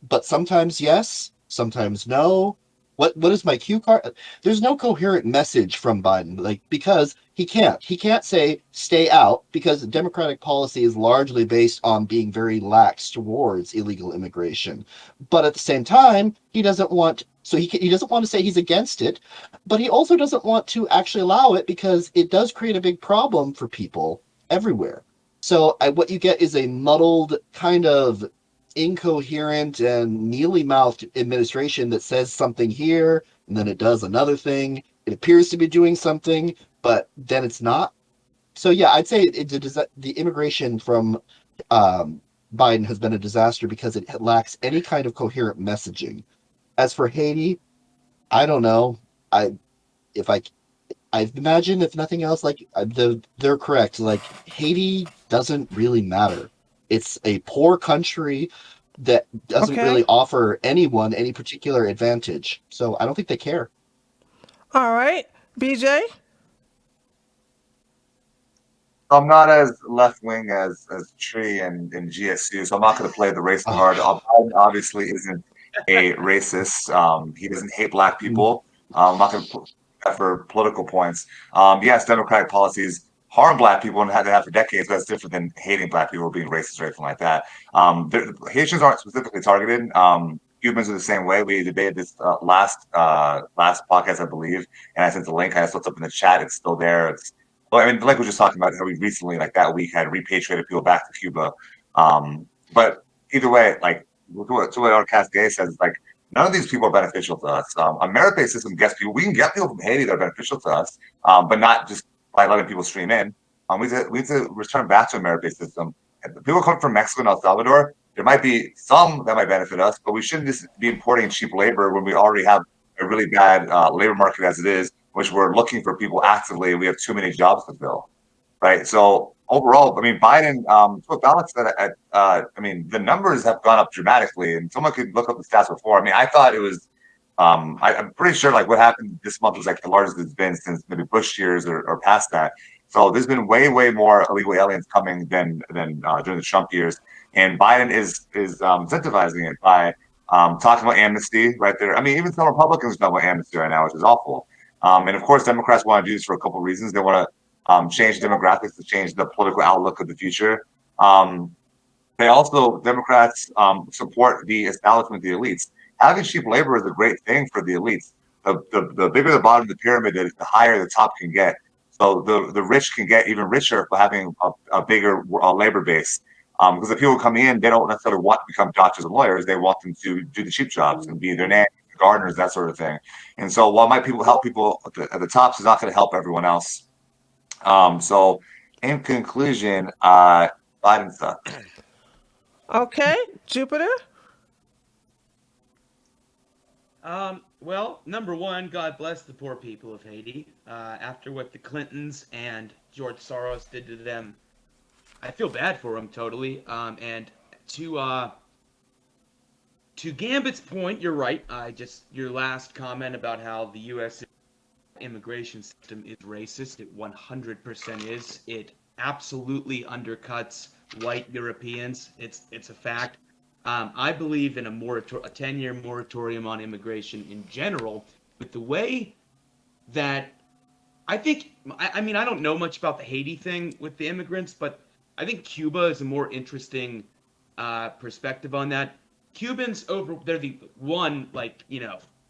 but sometimes yes, sometimes no. What is my cue card? There's no coherent message from Biden, because he can't say stay out, because Democratic policy is largely based on being very lax towards illegal immigration. But at the same time, he doesn't want to say he's against it, but he also doesn't want to actually allow it because it does create a big problem for people everywhere. So what you get is a muddled, kind of incoherent and mealy-mouthed administration that says something here, and then it does another thing. It appears to be doing something, but then it's not. So yeah, I'd say the immigration from Biden has been a disaster because it lacks any kind of coherent messaging. As for Haiti, I don't know. I imagine, if nothing else, they're correct. Haiti doesn't really matter. It's a poor country that doesn't really offer anyone any particular advantage. So I don't think they care. All right, BJ. I'm not as left wing as Tree and GSU, so I'm not going to play the race card. Biden obviously isn't a racist. He doesn't hate black people. I'm not going to put that for political points. Yes, Democratic policies harm black people and have for decades, but that's different than hating black people or being racist or anything like that. Haitians aren't specifically targeted. Cubans are the same way. We debated this last podcast, I believe, and I sent the link. I just looked up in the chat. It's still there. Well, I mean, like we were just talking about how we recently, like that week, had repatriated people back to Cuba. But either way, like to what our Cascade says, like none of these people are beneficial to us. A merit-based system gets people. We can get people from Haiti that are beneficial to us, but not just by letting people stream in. We need to return back to a merit-based system. If people come from Mexico and El Salvador, there might be some that might benefit us, but we shouldn't just be importing cheap labor when we already have a really bad labor market as it is, which we're looking for people actively. We have too many jobs to fill, right? So overall, I mean, Biden, to a balance that, I mean, the numbers have gone up dramatically, and someone could look up the stats before. I mean, I thought it was, I'm pretty sure like what happened this month was like the largest it's been since maybe Bush years or past that. So there's been way more illegal aliens coming than during the Trump years, and Biden is incentivizing it by talking about amnesty right there. I mean, even some Republicans know about amnesty right now, which is awful. And of course, Democrats want to do this for a couple of reasons. They want to change demographics to change the political outlook of the future. They also, Democrats support the establishment, the elites. Having cheap labor is a great thing for the elites. The bigger the bottom of the pyramid is, the higher the top can get. So the rich can get even richer for having a bigger labor base. Because the people coming in, they don't necessarily want to become doctors and lawyers. They want them to do the cheap jobs and be their nannies, gardeners, that sort of thing. And so while my people help people at the tops, it's not going to help everyone else. So in conclusion, Biden sucks. Okay, Jupiter. Well, number one, God bless the poor people of Haiti. After what the Clintons and George Soros did to them, I feel bad for them totally. And to Gambit's point, you're right. Your last comment about how the U.S. immigration system is racist, it 100% is. It absolutely undercuts white Europeans. It's a fact. I believe in a 10-year moratorium on immigration in general, with the way that I mean, I don't know much about the Haiti thing with the immigrants, but I think Cuba is a more interesting perspective on that. Cubans they're the one, like,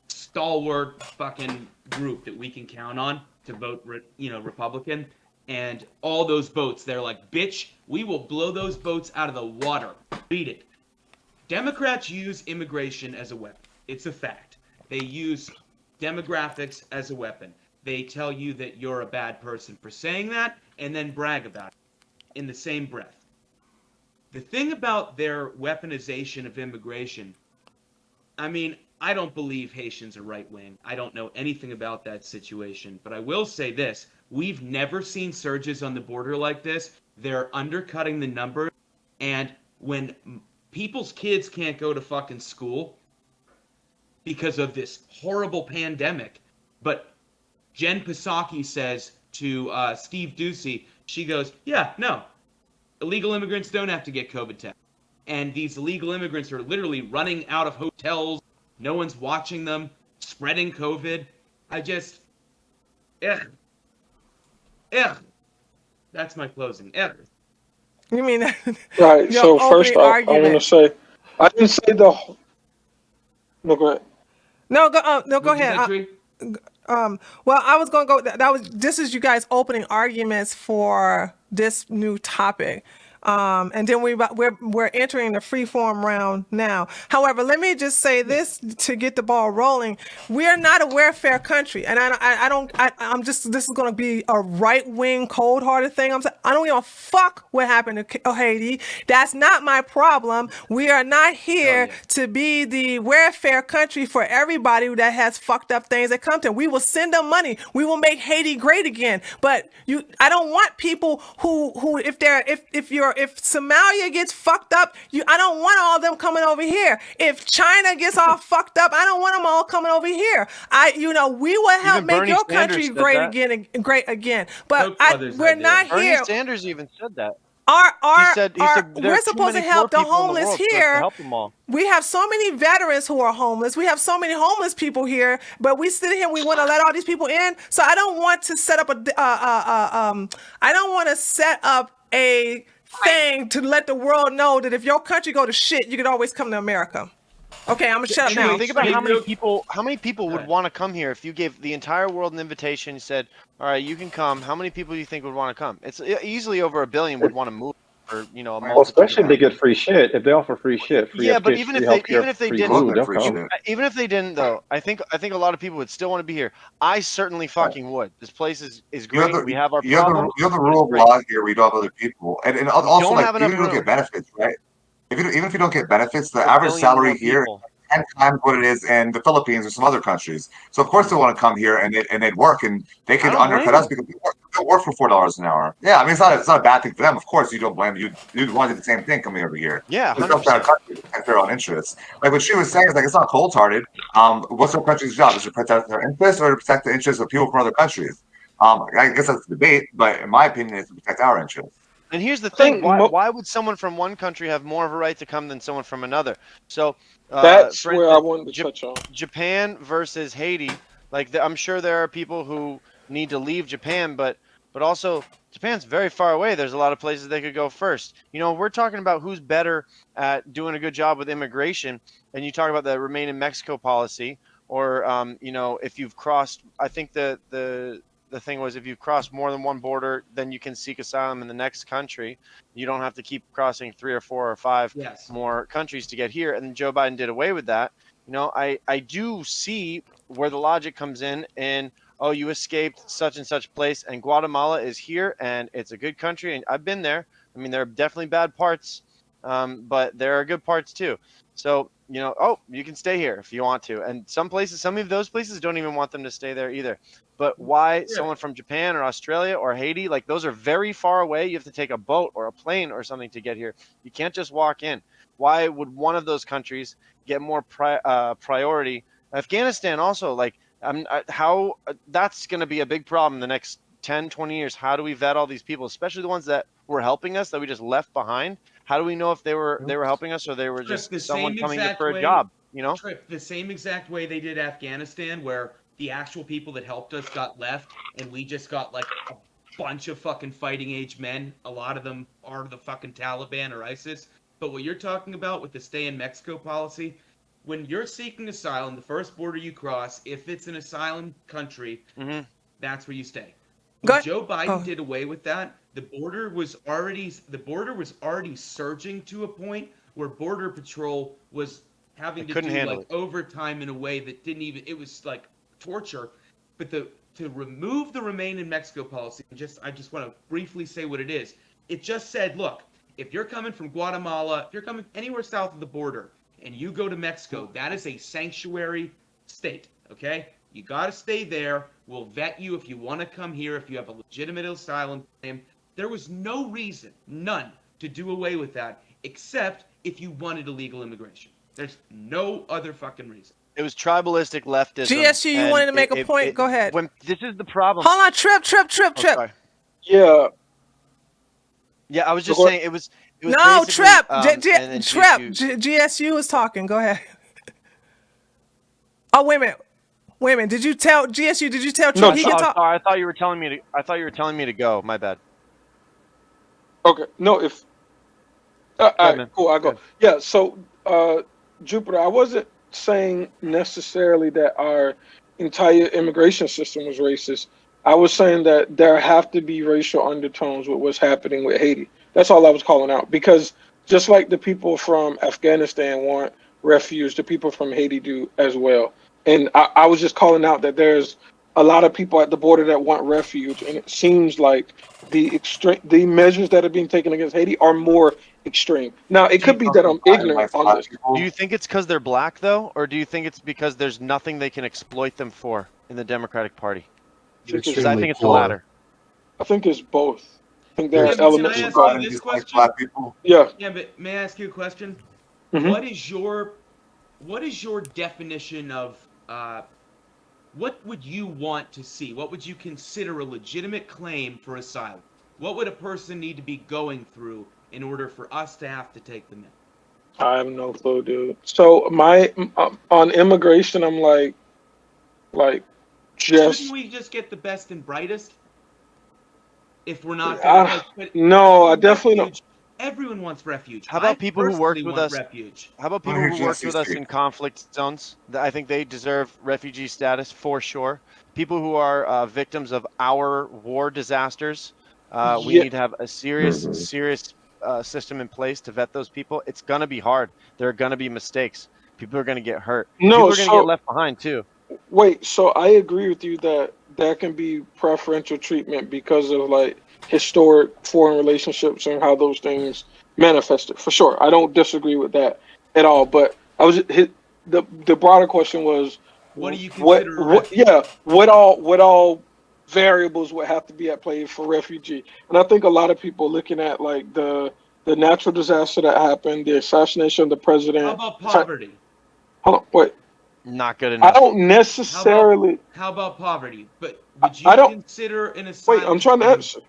stalwart fucking group that we can count on to vote, Republican. And all those votes, they're like, bitch, we will blow those votes out of the water. Beat it. Democrats use immigration as a weapon. It's a fact. They use demographics as a weapon. They tell you that you're a bad person for saying that, and then brag about it in the same breath. The thing about their weaponization of immigration, I mean, I don't believe Haitians are right-wing. I don't know anything about that situation. But I will say this. We've never seen surges on the border like this. They're undercutting the numbers. And when people's kids can't go to fucking school because of this horrible pandemic, but Jen Psaki says to Steve Ducey, she goes, yeah, no, illegal immigrants don't have to get COVID tested. And these illegal immigrants are literally running out of hotels. No one's watching them, spreading COVID. That's my closing. You mean Right. your So first opening off, I want to argument? say, I didn't say the. No, go ahead. No, go What'd you say, ahead. Tree? Well, I was going to go. This is you guys' opening arguments for this new topic. And then we're entering the free form round now. However, let me just say this to get the ball rolling. We are not a welfare country, and I'm just, this is going to be a right wing, cold hearted thing. I don't give a fuck what happened to Haiti. That's not my problem. We are not here to be the welfare country for everybody that has fucked up things that come to them. We will send them money. We will make Haiti great again. But I don't want people who if Somalia gets fucked up, I don't want all of them coming over here. If China gets all fucked up, I don't want them all coming over here. We will help Even make Bernie your Sanders country said great that. again and great again. But Koch brothers we're idea. not Bernie here. Sanders even said that. He said there we're are too supposed to many help poor the people in the homeless world for us to here. help them all. We have so many veterans who are homeless. We have so many homeless people here, but we sit here and we want to let all these people in. So I don't want to set up a thing to let the world know that if your country go to shit, you can always come to America. Okay, I'm gonna shut up Anyway, now. Think about Hey, how many real- people would Right. want to come here if you gave the entire world an invitation. You said, "All right, you can come." How many people do you think would want to come? It's easily over 1 billion would want to move for a Well, multitude especially if of they get reasons. free shit. If they offer free shit, free Yeah, but education, free healthcare, even if they free didn't, Love food, that they'll free come. shit. even if they didn't though, I think a lot of people would still want to be here. I certainly fucking would. This place is You have great. We have our you have the problems, you have the but it's rule of great. law here. We don't have other people, and We also don't like have even enough if you don't room get benefits, right? Even if you don't get benefits, the for a average billion more salary here is people. 10 times what it is in the Philippines or some other countries. So of course they want to come here and they'd work and they I could don't blame undercut us them. because we work for $4 an hour. Yeah, I mean it's not a bad thing for them. Of course you don't blame them. You'd want to do the same thing coming over here. Yeah, It's up to our 100%. country to protect their own interests. Like what she was saying is like it's not cold hearted. What's our country's job? Is to protect their interests or to protect the interests of people from other countries? I guess that's the debate, but in my opinion, it's to protect our interests. And here's the I thing: think why would someone from one country have more of a right to come than someone from another? So, that's for where I instance, wanted to touch on. Japan versus Haiti. Like, I'm sure there are people who need to leave Japan, but also Japan's very far away. There's a lot of places they could go first. We're talking about who's better at doing a good job with immigration, and you talk about the Remain in Mexico policy, or if you've crossed. I think the thing was if you cross more than one border, then you can seek asylum in the next country. You don't have to keep crossing 3 or 4 or 5 Yes. more countries to get here. And Joe Biden did away with that. I do see where the logic comes in. And oh, you escaped such and such place, and Guatemala is here, and it's a good country, and I've been there. I mean, there are definitely bad parts, but there are good parts too. So oh, you can stay here if you want to. And some of those places don't even want them to stay there either. But why someone from Japan or Australia or Haiti, like those are very far away. You have to take a boat or a plane or something to get here. You can't just walk in. Why would one of those countries get more priority? Afghanistan also, like, how that's going to be a big problem in the next 10, 20 years. How do we vet all these people, especially the ones that were helping us that we just left behind? How do we know if they were helping us or they were Trip, just the someone same coming here exact for a way. job? Trip, the same exact way they did Afghanistan, where the actual people that helped us got left, and we just got like a bunch of fucking fighting age men. A lot of them are the fucking Taliban or ISIS. But what you're talking about with the stay in Mexico policy, when you're seeking asylum, the first border you cross, if it's an asylum country, that's where you stay. When Go. Joe Biden Oh. did away with that, the border was already surging to a point where Border Patrol was having to couldn't do handle like it. overtime in a way that didn't even, it was like torture. But to remove the Remain in Mexico policy, I just want to briefly say what it is. It just said, look, if you're coming from Guatemala, if you're coming anywhere south of the border and you go to Mexico, that is a sanctuary state, okay? You got to stay there. We'll vet you if you want to come here, if you have a legitimate asylum claim. There was no reason, none, to do away with that, except if you wanted illegal immigration. There's no other fucking reason. It was tribalistic leftism. GSU, you wanted to make a point? Go ahead. This is the problem. Hold on, Trip. Oh, sorry. Yeah. Yeah, I was just Go saying it was No, basically, Trip. and then Trip. GSU GSU was talking. Go ahead. Oh, wait a minute. Wait a minute. Did you tell GSU? Did you tell Trip No, he can talk? Sorry, I thought you were telling me to go. My bad. Okay. No, if all ahead, right, man. cool, I go. Yeah, so Jupiter, I wasn't saying necessarily that our entire immigration system was racist. I was saying that there have to be racial undertones with what's happening with Haiti. That's all I was calling out. Because just like the people from Afghanistan want refuge, the people from Haiti do as well. And I was just calling out that there's a lot of people at the border that want refuge, and it seems like the measures that are being taken against Haiti are more extreme. Now, it could be that I'm ignorant on this. Do you think it's because they're black though, or do you think it's because there's nothing they can exploit them for in the Democratic Party? Because I think it's the latter. I think it's both. I think there Yeah, are but elements can I of ask both. you this question? Black people. Yeah. Yeah, but may I ask you a question? Mhm. What is your definition of what would you want to see? What would you consider a legitimate claim for asylum? What would a person need to be going through in order for us to have to take them in? I have no clue, dude. So on immigration, I'm like just Shouldn't we just get the best and brightest? If we're not no, I definitely don't. Everyone wants refuge. How about I people who worked personally with want us? refuge. How about people Wanna who hear worked Jesse with us speak. in conflict zones? I think they deserve refugee status for sure. People who are victims of our war disasters, we Yeah, need to have a serious, Mhm. serious system in place to vet those people. It's gonna be hard. There are gonna be mistakes. People are gonna get hurt. no, People are gonna get so left behind too. wait, so I agree with you that there can be preferential treatment because of like historic foreign relationships and how those things manifested. For sure, I don't disagree with that at all. But I was the broader question was What do you what consider a what refuge? yeah what all variables would have to be at play for refugee. And I think a lot of people looking at like the natural disaster that happened, the assassination of the How president. about In fact, poverty? hold on, wait. Not good I enough. don't How about necessarily. poverty? But would I you don't. consider an Wait, I'm asylum trying to and answer.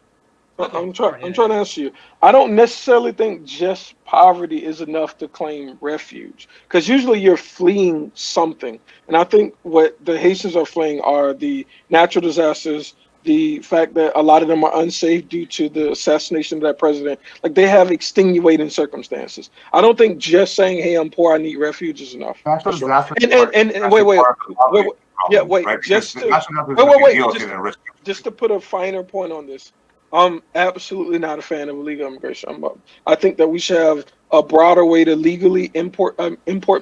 okay, sorry, I'm yeah, trying yeah. to answer you. I don't necessarily think just poverty is enough to claim refuge, because usually you're fleeing something, and I think what the Haitians are fleeing are the natural disasters, the fact that a lot of them are unsafe due to the assassination of that president. Like they have extenuating circumstances. I don't think just saying, "Hey, I'm poor, I need refuge," is enough for Natural sure. disasters And actually part of the wait, poverty wait, yeah, problem, wait, right? Because just the to natural disasters is no big wait, deal if you're in a rich just to put a finer point on this, I'm absolutely not a fan of illegal immigration. I think that we should have a broader way to legally import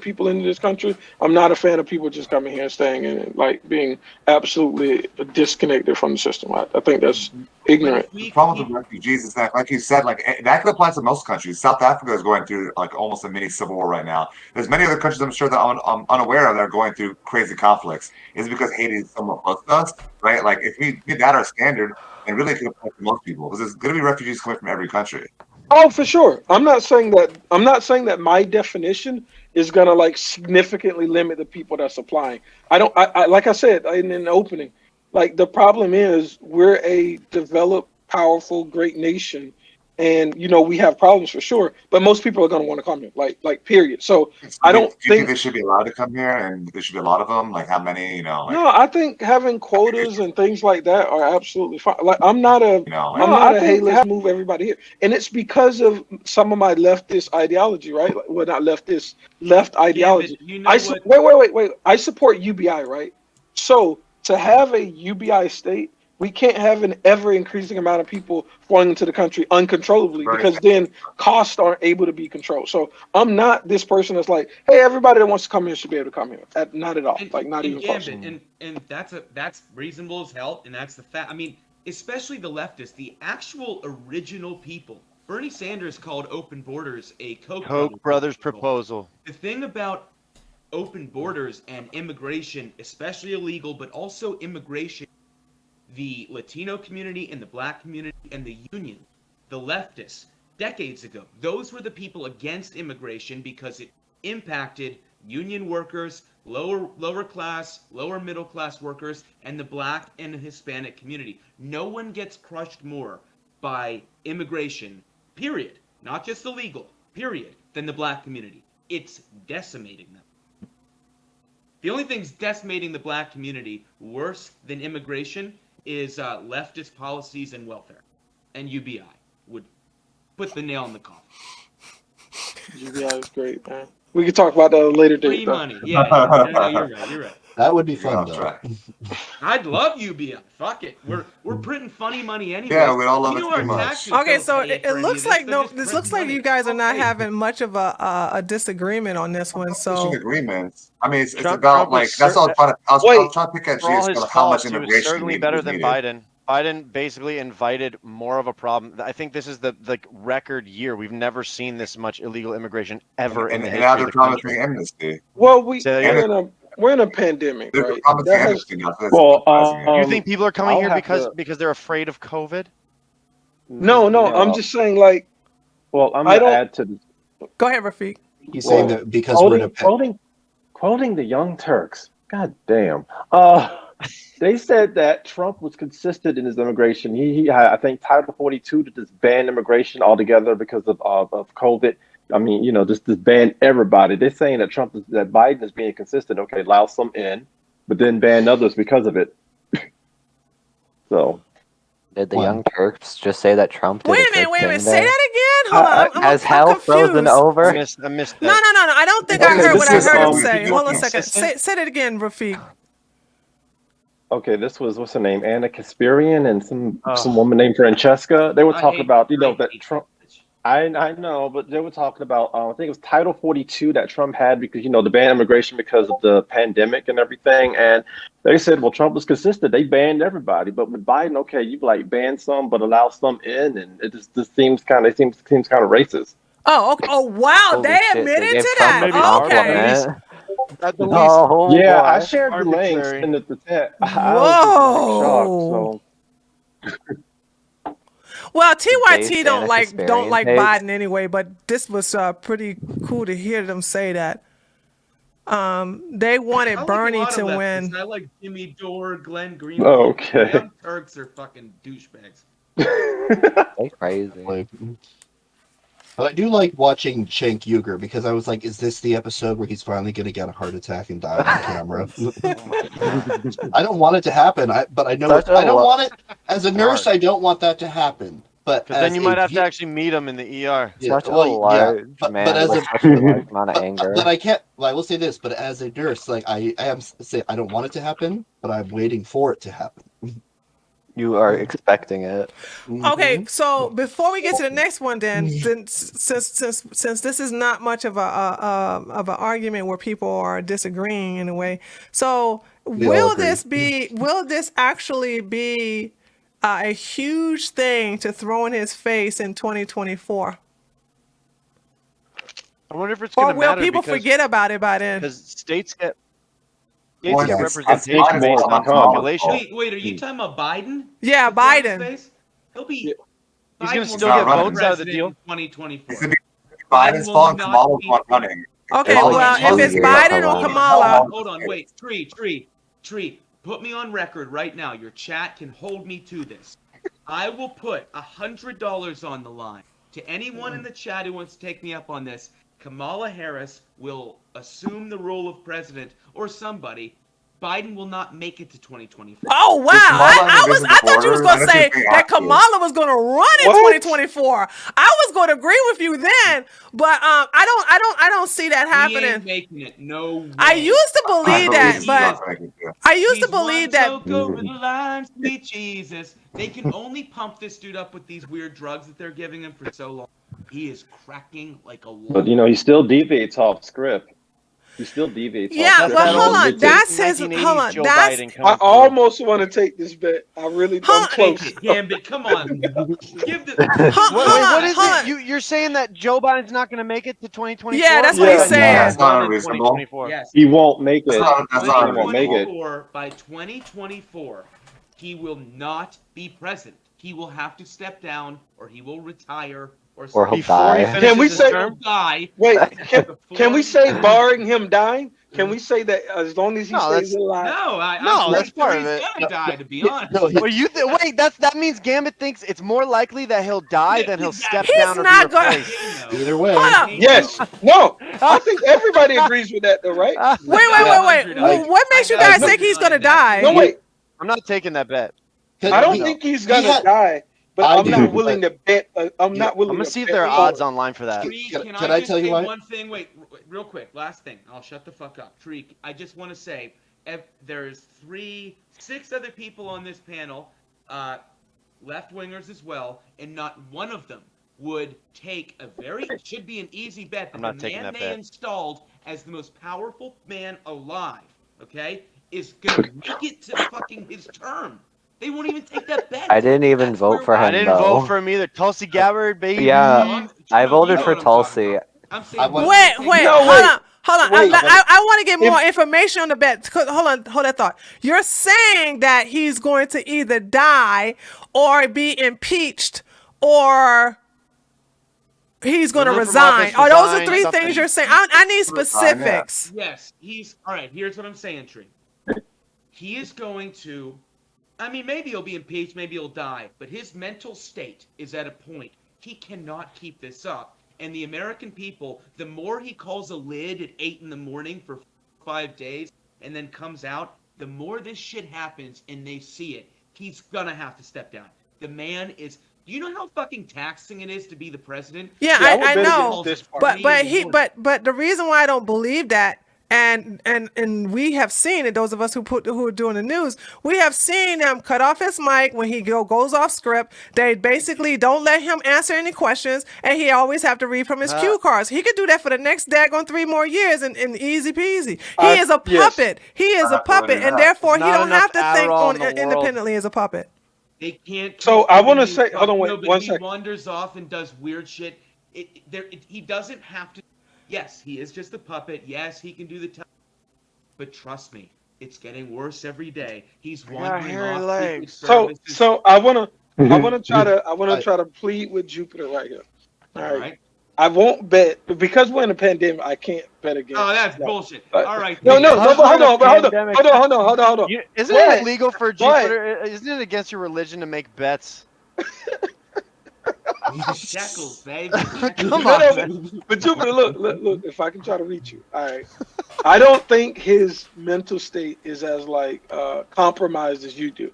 people into this country. I'm not a fan of people just coming here and staying in it, like being absolutely disconnected from the system. I think that's But ignorant. if The we problem with keep the refugees is that, like you said, like that could apply to most countries. South Africa is going through like almost a mini civil war right now. There's many other countries I'm sure that I'm unaware of that are going through crazy conflicts. Is it because Haiti is somewhat close to us, right? Like if we made that our standard, and really it could apply to most people, because there's going to be refugees coming from every country. Oh, for sure. I'm not saying that. I'm not saying that my definition is gonna like significantly limit the people that's applying. I don't. I like I said in the opening, like the problem is we're a developed, powerful, great nation, and we have problems for sure. But most people are gonna want to come here, like period. So So I do don't you think think. they should be allowed to come here, and there should be a lot of them? Like how many? Like No, I think having quotas and things like that are absolutely fine. Like I'm not a like I'm not a hey, let's move everybody here. And it's because of some of my leftist ideology, right? Like, well, not leftist, left Gambit, ideology. you know what? Wait. I support UBI, right? So to have a UBI state, we can't have an ever increasing amount of people flowing into the country uncontrollably very because then costs aren't able to be controlled. So I'm not this person that's like, hey, everybody that wants to come here should be able to come here. Not at all. And Like not and even close. Gambit, and that's reasonable as hell, and that's the fact. I mean, especially the leftists, the actual original people. Bernie Sanders called open borders a Koch Koch brothers brothers proposal. proposal. The thing about open borders and immigration, especially illegal, but also immigration, the Latino community and the black community and the union, the leftists, decades ago, those were the people against immigration because it impacted union workers, lower class, lower middle class workers, and the black and Hispanic community. No one gets crushed more by immigration, period, not just illegal, period, than the black community. It's decimating them. The only thing's decimating the black community worse than immigration is leftist policies and welfare. And UBI would put the nail in the coffin. UBI is great, man. We can talk about that at a later Free date, though. money. Yeah. No, you're right. You're right. That would be you're fun, off though. track. I'd love UBI. Fuck it. We're printing funny money anyways. Yeah, we'd all love You it know too our much. taxes Okay, don't so pay it for any looks of this. like They're no. just This printing looks like money. you guys are not Okay. having much of a disagreement on this one. Reaching So agreements. I mean, it's Trump about like was that's all. I was Wait, trying to pick at for all GS his about how much faults, he was immigration certainly was better than needed. Biden. Biden basically invited more of a problem. I think this is the record year. We've never seen this much illegal immigration ever in the And now history of they're the promising country. amnesty. well, Say that And again? we're in a pandemic, they're right? promising That has amnesty now. So that's Well, surprising it. You think people are coming I'll here have because to. they're afraid of COVID? no. I'm No. just saying, like, Well, I'm I gonna don't. add to this. go ahead, Rafiq. He's saying Well, that because we're in a quoting the Young Turks. God damn. They said that Trump was consistent in his immigration. He had, I think, Title 42 to just ban immigration altogether because of COVID. I mean, just ban everybody. They're saying that that Biden is being consistent. Okay, allow some in, but then ban others because of it. So Did the One. Young Turks just say that Trump did Wait a a minute, good wait a minute. thing Say there? that again. Hold on, Has I'm hell frozen confused. I over? missed No, that. no. I don't think Okay, I heard this what I was, heard him um, say. Be Hold more on a second. consistent. Say that again, Rafiq. Okay, this was what's her name, Anna Kasparian, and some Oh. woman named Francesca. They were I talking hate about I that hate Trump. that bitch. I know, but they were talking about I think it was Title 42 that Trump had because the ban immigration because of the pandemic and everything, and they said, well, Trump was consistent. They banned everybody, but with Biden, okay, you like ban some but allow some in, and it just seems kind of racist. Oh, okay. Oh, wow. Holy They shit, they admitted gave to Well, Trump a maybe that. Okay. compliment. at the least Oh Yeah, I boy. shared the links arbitrary. in the chat. I was just like shocked. Whoa. So Well, Based TYT don't Anna like Kasparian takes. Biden anyway, but this was pretty cool to hear them say that. They I wanted like a Bernie lot to of leftists. win. I like Jimmy Dore, Glenn Greenwald. The okay. Young Turks are fucking douchebags. They crazy. Like, but I do like watching Cenk Uygur because I was like, is this the episode where he's finally going to get a heart attack and die on camera? Oh my god. I don't want it to happen, but I know Such a I don't lo- want it as a nurse. Hard. I don't want that to happen. But Because then as you a might have to view- actually meet him in the ER. yeah, such a well, yeah, large but man as with a such a large amount of anger. but I can't. Well, I will say this, but as a nurse, like I am say I don't want it to happen, but I'm waiting for it to happen. You are expecting it. Okay, Mhm. so before we get to the next one, then since this is not much of a an argument where people are disagreeing in a way, so We all agree. will this actually be a huge thing to throw in his face in 2024, I wonder if it's or going to will matter people because forget about it by then? states get Well, Yeah, representation states more based to on come. population. Wait, are you talking about Biden? Yeah, To throw in his Biden. face? He'll be. Yeah. He's Biden going to will still not get running. votes out of the president deal. in 2024. It could be Biden Biden's will fault. not Kamala's be. not running. Okay, It's like well, if 2 it's years Biden or alone. Kamala, Hold on, wait. Tree, put me on record right now. Your chat can hold me to this. I will put $100 on the line to anyone in the chat who wants to take me up on this. Kamala Harris will assume the role of president or somebody. Biden will not make it to 2024. oh wow! Kamala I thought you was border? gonna I don't say think they that have to. Kamala was gonna run in What? 2024. I was gonna agree with you then, but I don't see that He ain't happening. making it. No way. I used to I believe believe that, he's but not making it. I used to He's believe one that. joke over the line, sweet Jesus. They can only pump this dude up with these weird drugs that they're giving him for so long. He is cracking like a wall. But he still deviates off script. He still deviates Yeah, off That's script. well, that He'll hold old admit on. to it. That's his. 1980s Hold on. Joe That's. Biden I coming through. almost want to take this bet. I'm Hold, close. Take it, Gambit. Come on. Give the. What is hold it? on. You're saying that Joe Biden's not going to make it to 2024? Yeah, that's Or what he's that he saying. can't That's not run in unreasonable. 2024? Yes. He won't make That's it. By not He won't make it. 2024, he will not be president. He will have to step down, or he will retire, or Or he'll something. Before he die. finishes Can we his say- term? He'll die. Wait, can before we he- say barring him dying? Can we say that as long as he No, stays that's- alive? No, No, I'm that's pretty sure part he's of it. gonna die. To be honest. No, Well, wait. That means Gambit thinks it's more likely that he'll die than he'll step He's down or be not gonna- replaced. either way. Hold on. Yes. No. I think everybody agrees with that, though, right? Wait. Like, What makes you I got guys think he's gonna 100 on die? No, wait. I'm not taking that bet. I don't he- think he's he gonna had- die, but I I'm do, not willing to bet. I'm Yeah. not willing. I'm gonna to see if bet there are more. odds online for that. Tree, Can can I I just tell you say why? one thing? Wait, real quick. Last thing. I'll shut the fuck up. Tree, I just want to say, if there's 6 other people on this panel, left-wingers as well, and not one of them would take it should be an easy bet I'm that not the taking man that they bet. installed as the most powerful man alive, okay, is gonna make it to fucking his term. They won't even take that bet. I didn't even That's vote where for we're I him, at. didn't though. vote for him either. Tulsi Gabbard, baby. Yeah, True, I you voted know for what I'm talking Tulsi. about. I'm saying I went- Wait. No, Hold wait. on. Wait. I want to get more information on the bet. Hold that thought. You're saying that he's going to either die or be impeached or he's going to Remove from resign. office, Are those the resign, 3 something. things you're saying? I need specifics. Yes, he's all right. Here's what I'm saying, Tree. He is going to. I mean, maybe he'll be impeached, maybe he'll die, but his mental state is at a point he cannot keep this up. And the American people, the more he calls a lid at 8 in the morning for 5 days and then comes out, the more this shit happens and they see it. He's gonna have to step down. The man is. Do you know how fucking taxing it is to be the president? Yeah, Yeah, I would I bet know. against this part. But the reason why I don't believe that, and we have seen it, those of us who are doing the news, we have seen him cut off his mic when he goes off script. They basically don't let him answer any questions, and he always have to read from his cue cards. He could do that for the next daggone 3 more years, and easy peasy. He is a puppet. He is a puppet, and therefore he don't have to think on independently as a puppet. They can't. So I want to say, hold on, wait, no, but 1 he second. wanders off and does weird shit. He doesn't have to. Yes, he is just a puppet. Yes, he can do the. But trust me, it's getting worse every day. He's wandering hairy off. legs. So I want to try to plead with Jupiter right here. All right. I won't bet because we're in a pandemic. I can't bet against. Oh, that's bullshit. But- All right. No, but hold on. Isn't But- it illegal for Jupiter? Isn't it against your religion to make bets? Shekels, baby. Come on. But Jupiter, look. If I can try to reach you, all right. I don't think his mental state is as compromised as you do.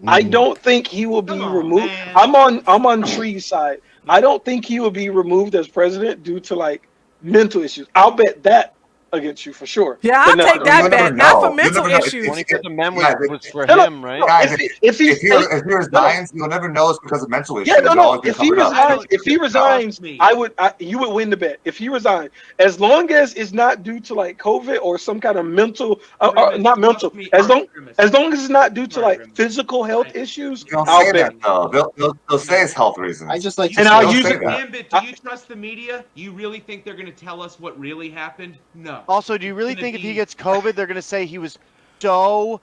I don't think he will be removed. Man. I'm on Tree's side. I don't think he will be removed as president due to mental issues. I'll bet that against you for sure. Yeah, I'll take that bet. Not for mental issues. 20% amendment was for No, him, right? Guys, If he he resigns, you'll never know it's because of mental issues. Yeah, no. It'll always be If he covered up. resigns, you would win the bet. If he resigns, as long as it's not due to COVID or some kind of mental, not mental, as long as it's not due to physical health issues, Don't I'll say bet. that though. They'll say it's health reasons. I just like to And say, I'll Don't use say it. that. Gambit, do you trust the media? You really think they're going to tell us what really happened? No. Also, do you really think if he gets COVID, they're going to say he was so,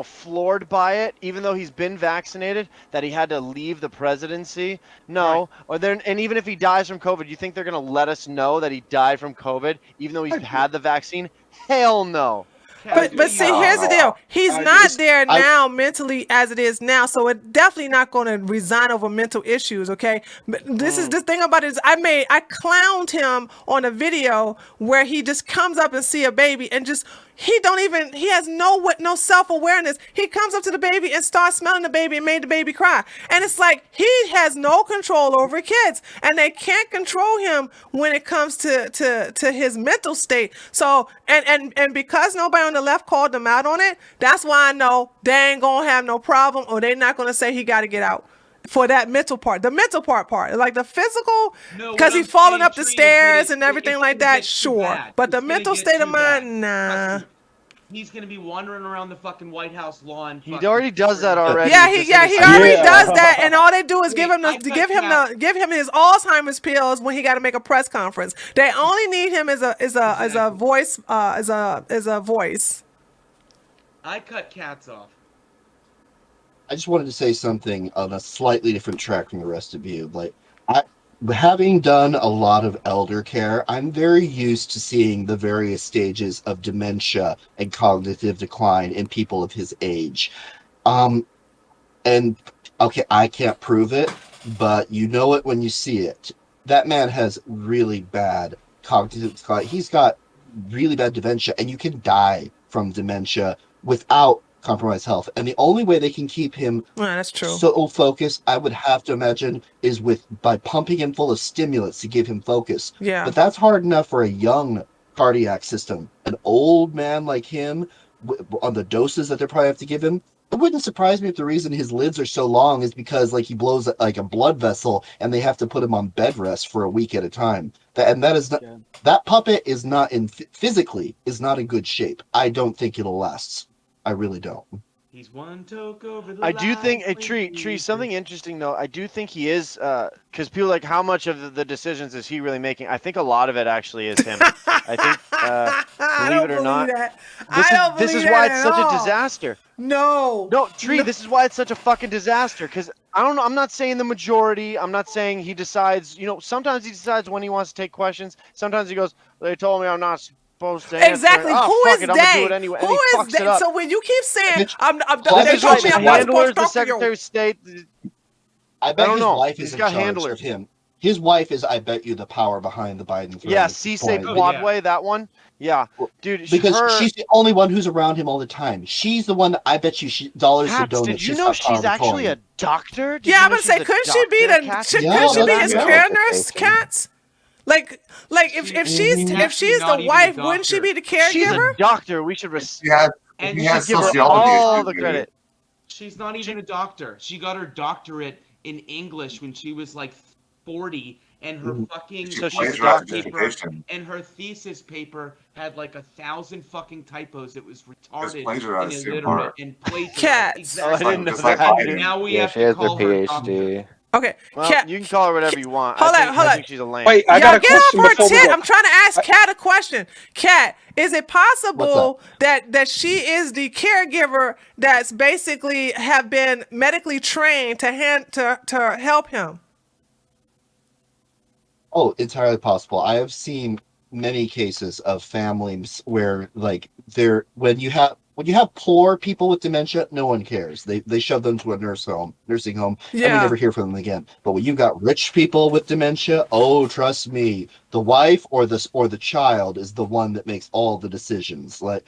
floored by it, even though he's been vaccinated, that he had to leave the presidency? No. And even if he dies from COVID, you think they're going to let us know that he died from COVID, even though he's had the vaccine? Hell no. But see, here's the deal. He's not there now mentally as it is now, so it's definitely not going to resign over mental issues. Okay, but this is the thing about it is I clowned him on a video where he just comes up and see a baby and just. He has no self-awareness. He comes up to the baby and starts smelling the baby and made the baby cry. And it's like he has no control over kids, and they can't control him when it comes to his mental state. So and because nobody on the left called them out on it, that's why I know they ain't gonna have no problem, or they're not gonna say he got to get out. For that mental part, the mental part, like the physical, because he's falling up the stairs and everything like that, sure. But the mental state of mind, nah. He's gonna be wandering around the fucking White House lawn. He already does that already. Yeah, he already does that, and all they do is give him his Alzheimer's pills when he got to make a press conference. They only need him as a voice, as a voice. I cut cats off. I just wanted to say something on a slightly different track from the rest of you. Having done a lot of elder care, I'm very used to seeing the various stages of dementia and cognitive decline in people of his age. And okay, I can't prove it, but you know it when you see it. That man has really bad cognitive decline. He's got really bad dementia, and you can die from dementia without compromised health, and the only way they can keep him that's true. so focused, I would have to imagine, is by pumping him full of stimulants to give him focus. Yeah. But that's hard enough for a young cardiac system. An old man like him, on the doses that they probably have to give him, it wouldn't surprise me if the reason his lids are so long is because he blows a blood vessel, and they have to put him on bed rest for a week at a time. That puppet is not physically is not in good shape. I don't think it'll last. I really don't. He's one toke over the I do think Tree, something interesting though. I do think he is because people are like, how much of the decisions is he really making? I think a lot of it actually is him. I think believe it or not, this is why it's such a disaster. No, Tree, this is why it's such a fucking disaster. Because I don't know. I'm not saying the majority. I'm not saying he decides. Sometimes he decides when he wants to take questions. Sometimes he goes, they told me I'm not supposed to answer. Exactly. Oh, Who is they? Anyway. Who is they? So when you keep saying, this is right. The handlers, the Secretary of State. I bet his wife is in charge of him. His wife is, I bet you, the power behind the Biden throne. Yeah, at this Cisse point. Broadway, that one. Yeah, dude. Because she's the only one who's around him all the time. She's the one that I bet you dollars to Cats, donuts. did you she's know got she's power actually between. a doctor? Did Yeah, you I'm know gonna say, she's a couldn't she be doctor, the Cats? couldn't Yeah, she be that's his right. care nurse, Cats? Like if she's actually not the even a wife, wouldn't she doctor. be the She's a caregiver? doctor. We should He has, And he she has give her sociology all issues, the dude. credit. She's not even a doctor. She got her doctorate in English when she was like 40, and her fucking So she's a thesis doctor. paper and her thesis paper had like 1,000 fucking typos. It was retarded plagiarized and too, illiterate Mark. and plagiarized. Cats. Oh, I Exactly. didn't know Just like that. Biden. dude. Now we Yeah, have she to has the call her doctor. PhD. Okay, Well, Cat. you can call her whatever you want. Hold I on. think she's a lame. Wait, I Y'all got a get off question her before we tit. go. I'm trying to ask Kat a question. Kat, is it What's possible that she is the caregiver that's basically have been medically trained to help him? Oh, entirely possible. I have seen many cases of families where, like, when you have poor people with dementia, no one cares. They shove them to a nursing home, and we Yeah. never hear from them again. But when you've got rich people with dementia, oh, trust me, the wife or the child is the one that makes all the decisions. Like,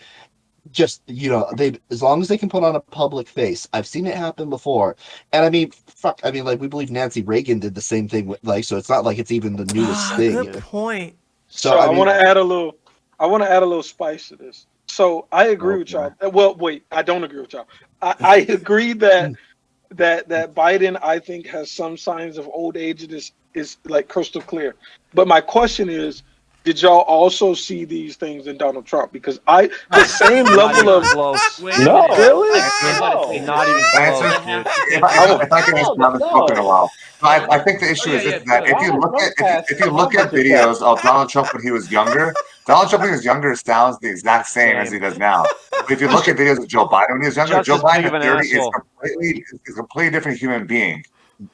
just, they, as long as they can put on a public face. I've seen it happen before. And I mean, fuck, I mean, like, we believe Nancy Reagan did the same thing with, like, so it's not like it's even the newest thing. Good point. So, So I I mean, want to add a little spice to this. So I agree with y'all. Well, wait, I don't agree with y'all. I agree that Biden, I think, has some signs of old age. Is like crystal clear. But my question is, did y'all also see these things in Donald Trump? Because the same level of close. Wait a No, minute. really? Not even Answer. close, dude. If I can answer, I haven't spoken in a while. I think the issue yeah, is yeah, that good. if you look at videos of Donald Trump when he was younger, Donald Trump when he was younger sounds the exact same as he does now. But if you look at videos of Joe Biden when he was younger, Just Joe as big Biden of an at 30 is asshole. a completely different human being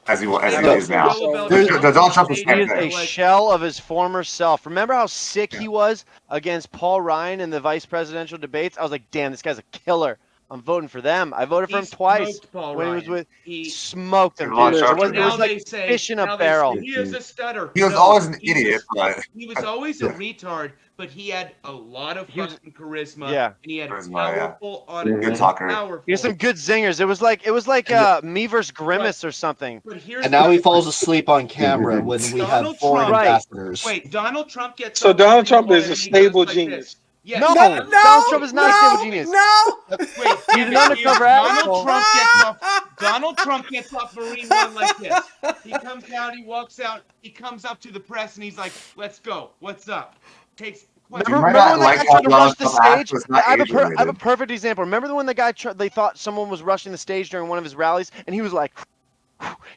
as he Yeah, is now. Roosevelt There's- was Donald Trump is He dated is fair. a for, like, shell of his former self. Remember how sick Yeah. he was against Paul Ryan in the vice presidential debates? I was like, damn, this guy's a killer. I'm voting for them. I voted for he him twice smoked Paul when he Ryan. was with. He Smoked him, He was dude. sharp It was, shooter. it now was like they say fish in a now they barrel. say he is a stutter. He was No, always an he idiot, was- but He was always a retard, but he had a lot of He was- fucking charisma. yeah. And he had Charisma, yeah. powerful Good talker. powerful. He has some good zingers. It was like me versus Grimace or something. But here's and now the he falls asleep on camera when we have Donald foreign Trump. ambassadors. Wait, Donald Trump gets So up Donald pretty Trump hard is a and he stable goes like genius. this. Yeah, No, Donald Trump is not a stable genius. No. Wait, He's damn an it, undercover Donald asshole. Trump gets off Marine One like this. He comes down, he walks out, he comes up to the press and he's like, "Let's go. What's up?" Takes Remember, You might remember not when that like guy how tried to rush Donald the Trump acts, stage? but it's not I have a age-related. perfect example. Remember when the guy they thought someone was rushing the stage during one of his rallies, and he was like,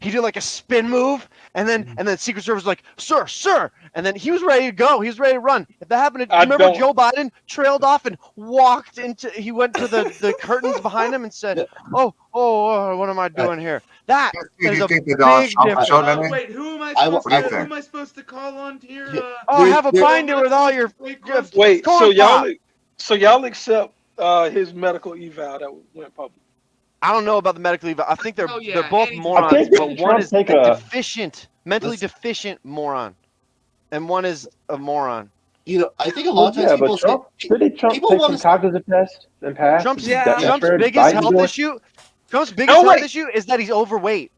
he did like a spin move, and then Secret Service was like, "Sir," and then he was ready to go. He was ready to run. If that happened, do you remember Joe Biden trailed off and he went to the curtains behind him and said, "Oh, what am I doing here?" That Do is you a think that Donald big Trump difference. showed any? Wait, who am I I- supposed What do you to? Who think? am I supposed to call on here? Oh, have a There- binder with all your Wait, so corn pop. y'all accept his medical eval that went public? I don't know about the medical eval. I think they're Oh, yeah, they're both anything. morons, I think but one Trump is take a a- deficient, mentally deficient moron, and one is a moron. I think a lot of times people Trump say, didn't Trump people take wanna some cognitive tests and pass? Trump's Yeah. Trump's Biden biggest health doing? issue. Trump's biggest health issue is that he's overweight.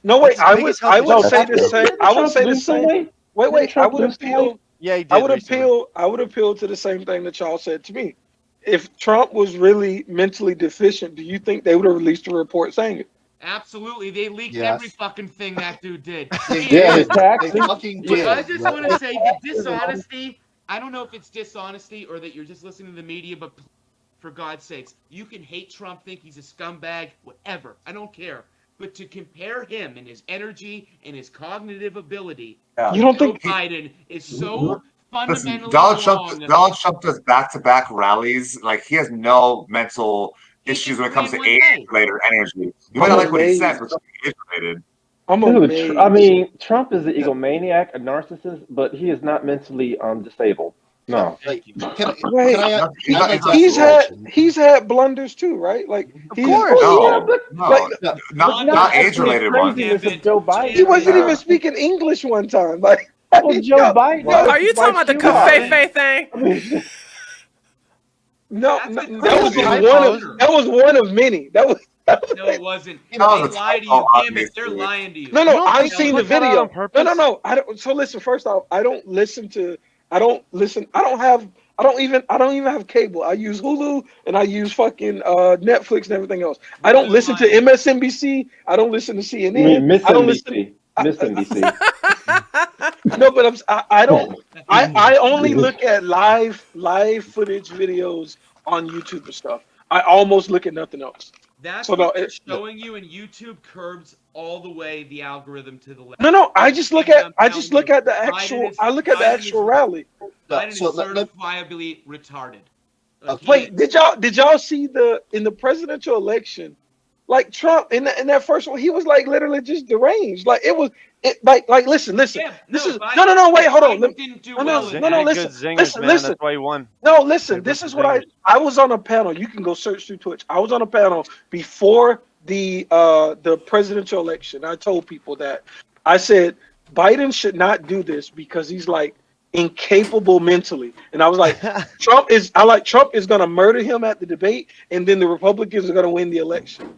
No, wait. That's his biggest health I would issue. say the same. I would say the Lose some same. weight? Wait. Didn't I Trump would lose some weight? appeal. Yeah, he did. I would recently. appeal. I would appeal to the same thing that y'all said to me. If Trump was really mentally deficient, do you think they would have released a report saying it? Absolutely, they leaked Yes. every fucking thing that dude did. They Yeah, his did. taxes. They fucking But did. I just want to say the dishonesty. I don't know if it's dishonesty or that you're just listening to the media, but for God's sakes, you can hate Trump, think he's a scumbag, whatever. I don't care. But to compare him and his energy and his cognitive ability, You don't Joe think? Biden is so Listen, fundamentally Donald wrong. Trump does back-to-back rallies. Like, he has no mental issues when it comes to age-related energy. You might not like what he says, but it's age-related. I'm Dude, amazed. I mean, Trump is an egomaniac, a narcissist, but he is not mentally disabled. No. Like, Thank you. Wait, can I? He's I'd not- like he's to not ask he's a cool. question. had blunders too, right? Like Of he's course. Yeah, No, but no, like No, not not age-related ones. craziness of Gambit, Joe he Biden. wasn't Yeah. even speaking English one time. Like, Well, Joe Biden. yo, Are you talking about the Q Covfefe thing? I mean, no, That's no, a that was typo. just one of many. That was No, it wasn't. That was They a lie to typo, you, Gambit. They're obviously. lying to you. no, You no. don't I've think seen they the put that out video. on purpose? No. I don't. So listen. First off, I don't listen to. I don't listen. I don't even have cable. I use Hulu and I use fucking Netflix and everything else. I don't They're listen to lying. MSNBC. I don't listen to I CNN. mean, Miss I don't listen. NBC. Miss NBC. No, but I don't. I only look at live footage videos on YouTube and stuff. I almost look at nothing else. That's So no, what they're showing you, and YouTube curbs all the way the algorithm to the left. no. I just look And at I'm I telling just look you, at the Biden actual. is- I look at the Biden actual is- rally. Biden so is certifiably retarded. Like, he Wait, is. did y'all see in the presidential election, like Trump in that first one, he was like literally just deranged. Like listen. Yeah, This is Biden, no. Wait, hold on. Biden didn't do well in no, that. listen, Good zingers, listen, man. listen. That's why he won. No, listen. They're This good is what zingers. I was on a panel. You can go search through Twitch. I was on a panel before the presidential election. I told people that I said Biden should not do this because he's like incapable mentally. And I was like, Trump is going to murder him at the debate, and then the Republicans are going to win the election.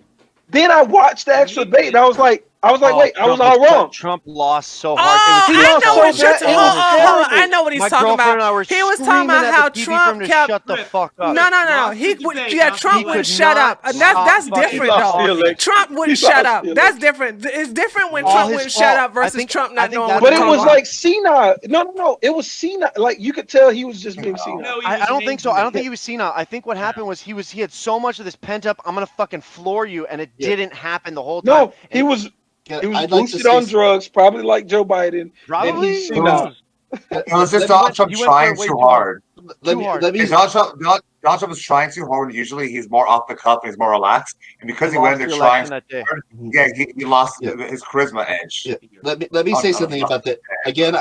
Then I watched the actual debate, and I was like, wait, I was all wrong. Trump lost so hard. Oh, It was I lost know so what you're bad. talking It was about. terrible. I know what he's My talking girlfriend and I about. were He was talking screaming about at how the TV for Trump him to kept. shut the fuck up. No. Lost He the would, debate, yeah, not Trump the would could shut not up. And that's stop fucking different lost the though. election. Trump He wouldn't shut lost up. the That's election. different. It's different when All Trump his wouldn't shut fault. up versus I think- Trump I not think knowing that's what But to it talk was about. like senile. No. It was senile. Like you could tell he was just being senile. No, he I was don't an think so. I don't angry think he was senile. I think what happened was he had so much of this pent up. I'm gonna fucking floor you, and it didn't happen the whole time. No, And he was I'd he was like to boosted say on drugs, probably like Joe Biden. probably. he's Who senile. knows? It was just Let me- Donald Trump he went for trying it way too too hard. hard. let Too me hard. let me And Donald Trump was trying too hard. And usually he's more off the cuff and he's more relaxed. And because he went lost in the there trying, election that day. yeah, he lost Yeah. his charisma edge. Yeah. Let me Oh, say no, something no. about that again.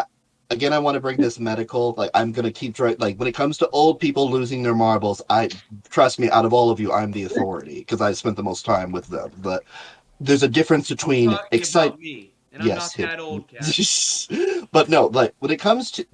Again, I want to bring this medical. Like, I'm gonna keep trying. Like, when it comes to old people losing their marbles, trust me. Out of all of you, I'm the authority because I spent the most time with them. But there's a difference between talking about me, and I'm Yes, not that old, cat. but no, like when it comes to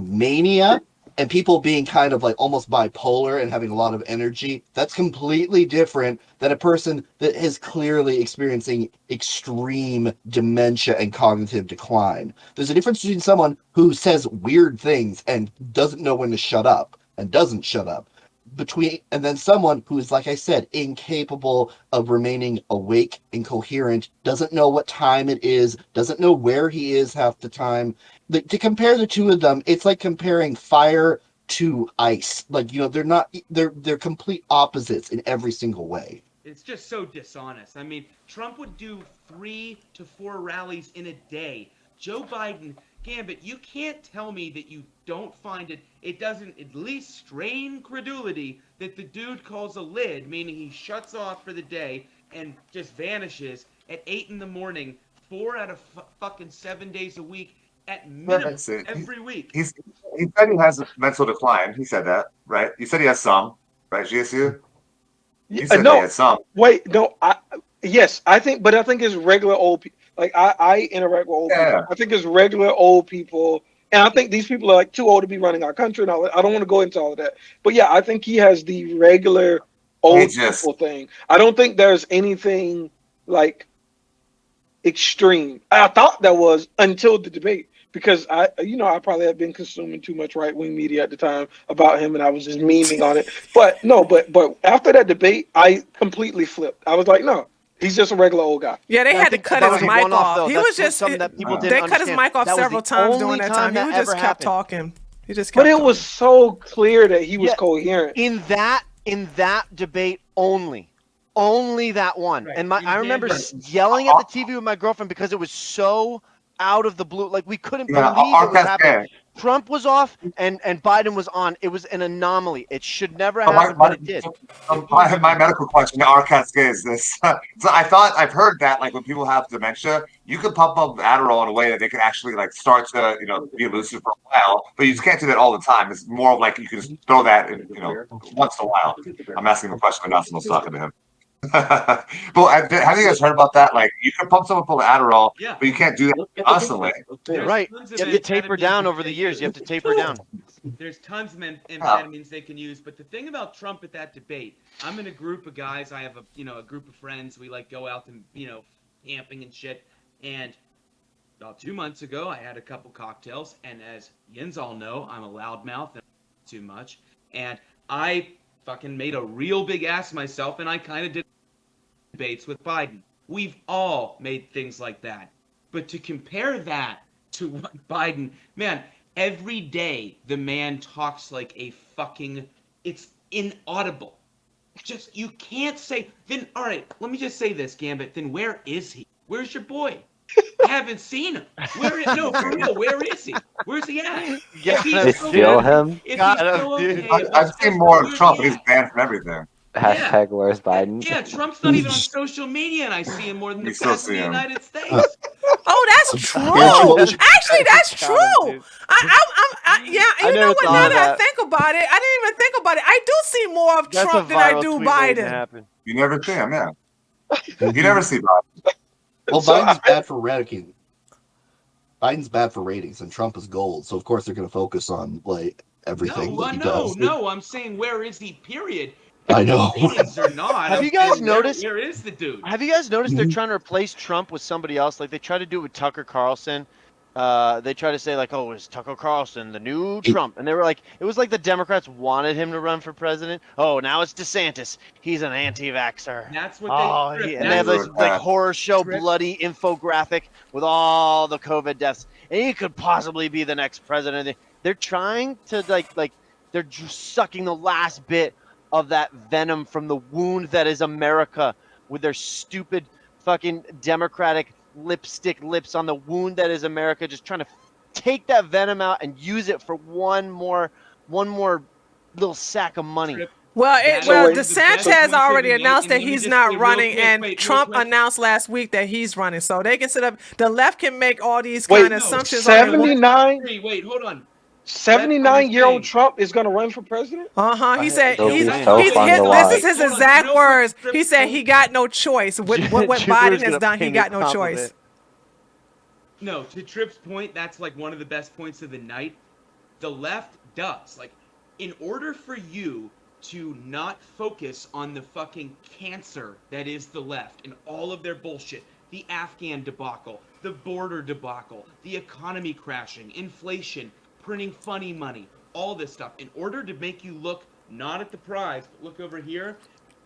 mania and people being kind of like almost bipolar and having a lot of energy, that's completely different than a person that is clearly experiencing extreme dementia and cognitive decline. There's a difference between someone who says weird things and doesn't know when to shut up and doesn't shut up and then someone who is, like I said, incapable of remaining awake and coherent, doesn't know what time it is, doesn't know where he is half the time. To compare the two of them, it's like comparing fire to ice. Like, they're complete opposites in every single way. It's just so dishonest. I mean, Trump would do 3 to 4 rallies in a day. Joe Biden, Gambit, you can't tell me that you don't find it doesn't at least strain credulity that the dude calls a lid, meaning he shuts off for the day and just vanishes at 8 in the morning, 4 out of fucking 7 days a week at minimum every week. He said he has a mental decline. He said that, right? You said he has some, right, GSU? You said No. he had some. Wait, no. Yes, I think it's regular old people. Like I interact with old people. I think it's regular old people, and I think these people are like too old to be running our country. And I don't want to go into all of that, but yeah, I think he has the regular old people thing. I don't think there's anything like extreme. I thought that was until the debate, because I probably have been consuming too much right wing media at the time about him, and I was just memeing on it. But no, but after that debate, I completely flipped. I was like, no. He's just a regular old guy. Yeah, they had to cut his mic off. He was just something that people didn't they cut his understand. mic off That was several the times only during that time. He that was just ever kept happened. talking. He just kept But it talking. was so clear that he was Yeah, coherent. In that debate only that one. Right. And I remember yelling at the TV with my girlfriend because it was so out of the blue. Like we couldn't believe it was happening. Trump was off and Biden was on. It was an anomaly. It should never Oh, happen, but it did. my medical question to our cascade is this. So I've heard that like when people have dementia, you can pump up Adderall in a way that they can actually like start to be lucid for a while, but you just can't do that all the time. It's more of like you can just throw that in, once in a while. I'm asking him a question, but not someone's talking to him. But have you guys heard about that? Like you can pump someone full of Adderall, Yeah. but you can't do that constantly. There's Right. tons You of have to taper amphetamines down that over the they years. You have use. to taper down. There's tons of amphetamines they can use, but the thing about Trump at that debate, I'm in a group of guys. I have a group of friends. We like go out and camping and shit. And about 2 months ago, I had a couple cocktails, and as yins all know, I'm a loudmouth and too much, and I fucking made a real big ass of myself, and I kind of did debates with Biden. We've all made things like that, but to compare that to what Biden, man. Every day, the man talks like a fucking. It's inaudible. Just, you can't say. Then, all right, let me just say this, Gambit. Then where is he? Where's your boy? I haven't seen him. No, for real, where is he? Where's he at? Yeah, They steal him. If God, he's still dude. okay, I've seen more of Trump, but yeah. he's banned from everything. Hashtag where's Biden? Yeah, Trump's not even on social media, and I see him more than the You still president of the see him. United States. Oh, that's true. What was- Actually, that's Got him, true. dude. Yeah, I you know never what? thought Now of that I that. think about it, I didn't even think about it. I do see more of That's Trump a than I viral do tweet waiting to Biden. happen. You never see him, yeah. You never see Biden. Well, So Biden's bad for ranking. Biden's bad for ratings, and Trump is gold. So of course they're going to focus on like everything that he does. No. I'm saying, where is he? Period. I know. Ratings or not. Have I'm you guys saying, noticed- Where is the dude? Have you guys noticed they're Mhm. trying to replace Trump with somebody else? Like they tried to do it with Tucker Carlson. They try to say like, oh, is Tucker Carlson the new Trump? And they were like, it was like the Democrats wanted him to run for president. Oh, now it's DeSantis. He's an anti-vaxxer. That's what Oh, they. and they have this Trip. like horror show, Trip. bloody infographic with all the COVID deaths, and he could possibly be the next president. They're trying to like they're just sucking the last bit of that venom from the wound that is America with their stupid fucking Democratic lipstick lips on the wound that is America, just trying to take that venom out and use it for one more little sack of money. Trip. Well, That is the best DeSantis point already of the night, announced and that let me he's just not say real running, quick, and real Trump quick. announced last week that he's running. So they can sit up. The left can make all these Wait, kind of no, assumptions. on their- 79 Wait, hold on. 79-year-old Trump is going to run for president? He said It'll he's, be so he's fun his, to this watch. is his Hold on, exact real quick, words. Trip. He said he got no choice. What Jupiter's Biden has gonna done, pay he me got no compliment. choice. No, to Tripp's point, that's like one of the best points of the night. The left does. Like, in order for you to not focus on the fucking cancer that is the left and all of their bullshit, the Afghan debacle, the border debacle, the economy crashing, inflation, printing funny money, all this stuff, in order to make you look not at the prize, but look over here,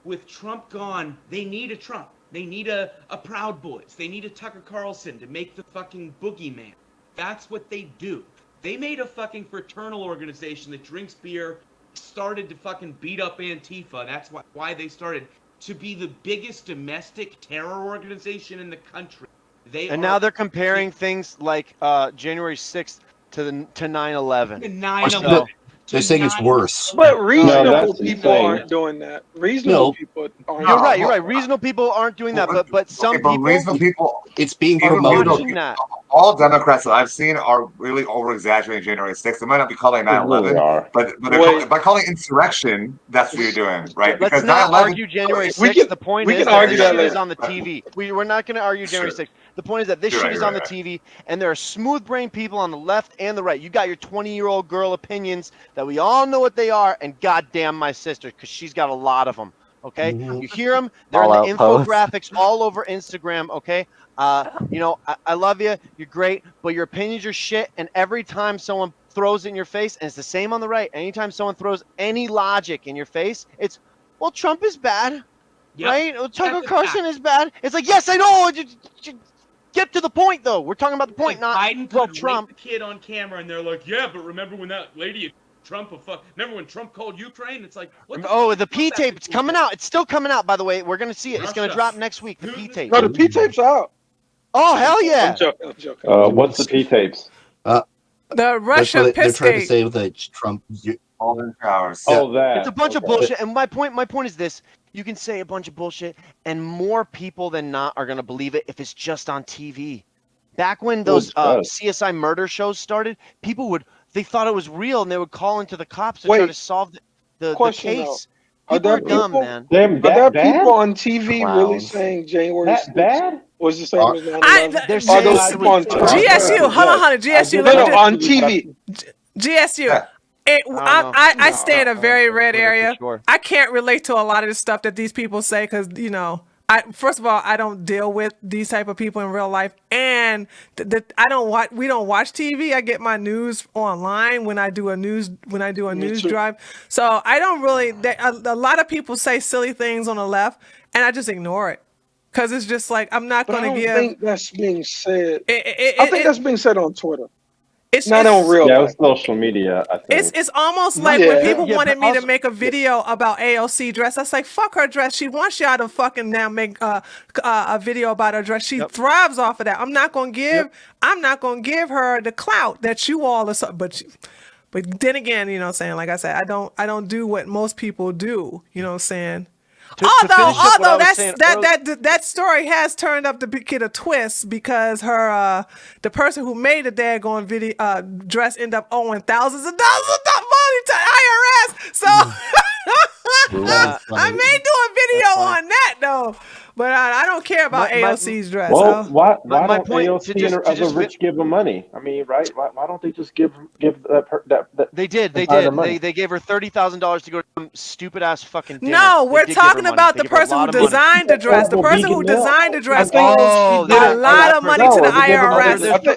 with Trump gone, they need a Trump. They need a Proud Boys. They need a Tucker Carlson to make the fucking boogeyman. That's what they do. They made a fucking fraternal organization that drinks beer, started to fucking beat up Antifa. That's why they started to be the biggest domestic terror organization in the country. And now they're comparing things like January 6th to 9/11. 9/11. They're saying it's worse. But reasonable that's people insane. aren't doing that. Reasonable No. people aren't. You're No, right. You're well, right. Reasonable people aren't doing that, but some Okay, but people reasonable people, It's being even promoted. reasonable watching that. all Democrats that I've seen are really over exaggerating January 6th. They might not be calling They really 9/11, are. but Wait. by calling insurrection, that's what you're doing, right? Let's Because not 9/11 argue January 6th. We can- The point we is can that argue this that shit is later. on the TV. We're not going to argue January Sure. 6th. The point is that this You're shit right, is you're on the right. TV, and there are smooth-brained people on the left and the right. You got your 20-year-old girl opinions that we all know what they are, and goddamn my sister, because she's got a lot of them. Okay, Mhm. you hear them? They're All in the out posts. infographics all over Instagram. Okay, I love you. You're great, but your opinions are shit. And every time someone throws it in your face, and it's the same on the right. Anytime someone throws any logic in your face, it's, well, Trump is bad. Yep. Right? Well, Tucker That's a Carlson is bad. It's like, yes, I know. Just get to the point, though. We're talking about the point, not Biden well, could Trump. rape the kid on camera, and they're like, "Yeah, but remember when that lady Trump remember when Trump called Ukraine?" It's like, what the Oh, fuck the is P that tape. It's bullshit? coming out. It's still coming out, by the way. We're gonna see it. It's gonna Russia. drop next week. The P tape. No, the P tape's out. Oh hell yeah! I'm joking. What's the P tapes? The Russia they're trying to Pissgate. say that Trump. All in hours. Oh, that. It's a bunch of Okay. bullshit. And my point is this: you can say a bunch of bullshit, and more people than not are gonna believe it if it's just on TV. Back when those Well, CSI murder shows started, they thought it was real, and they would call into the cops to try Wait. to solve the Question case. Are People there are dumb, people? man. Damn, Are there that bad? people on TV really Clowns. saying January That 6th bad? was the same Are- as 9/11? There's Are those saying people on three- TV? GSU, hold on, GSU. No, Let me no, just on TV. GSU. Yeah. It, I don't I, know. I stay in a very red Twitter for area. sure. I can't relate to a lot of the stuff that these people say because, you know, first of all, I don't deal with these type of people in real life, and we don't watch TV. I get my news online when I do a news too. drive. So I don't really. A lot of people say silly things on the left, and I just ignore it because it's just like I'm not But I going to don't give. think that's being said. I I think that's being said on Twitter, it's not it's- on real Yeah, it life. was social media, I think. It's almost like when Yeah. people Yeah, wanted but me to also- make a video about AOC dress. That's like, fuck her dress. She wants y'all to fucking now make a video about her dress. She thrives off of that. I'm not gonna give her the clout that you all are. But then again, you know what I'm saying? Like I said, I don't do what most people do. You know what I'm saying? To finish up what I Although was saying that story has turned up to get a twist because the person who made the daggone video dress ended up owing thousands of dollars of money to IRS. So That is I funny. may do a video on that though, but I don't care about My- AOC's dress. Well, why my don't point, AOC to just- and to other just- rich give them money? I mean, right? Why don't they just give that They did. entire money? They gave her $30,000 to go to some stupid ass fucking dinner. No, They we're did give her talking money. about They the gave her a person lot who of money. designed the dress. The Well, person who Vegan designed the dress think- owes they a did- lot of money No, to the they gave her money. IRS.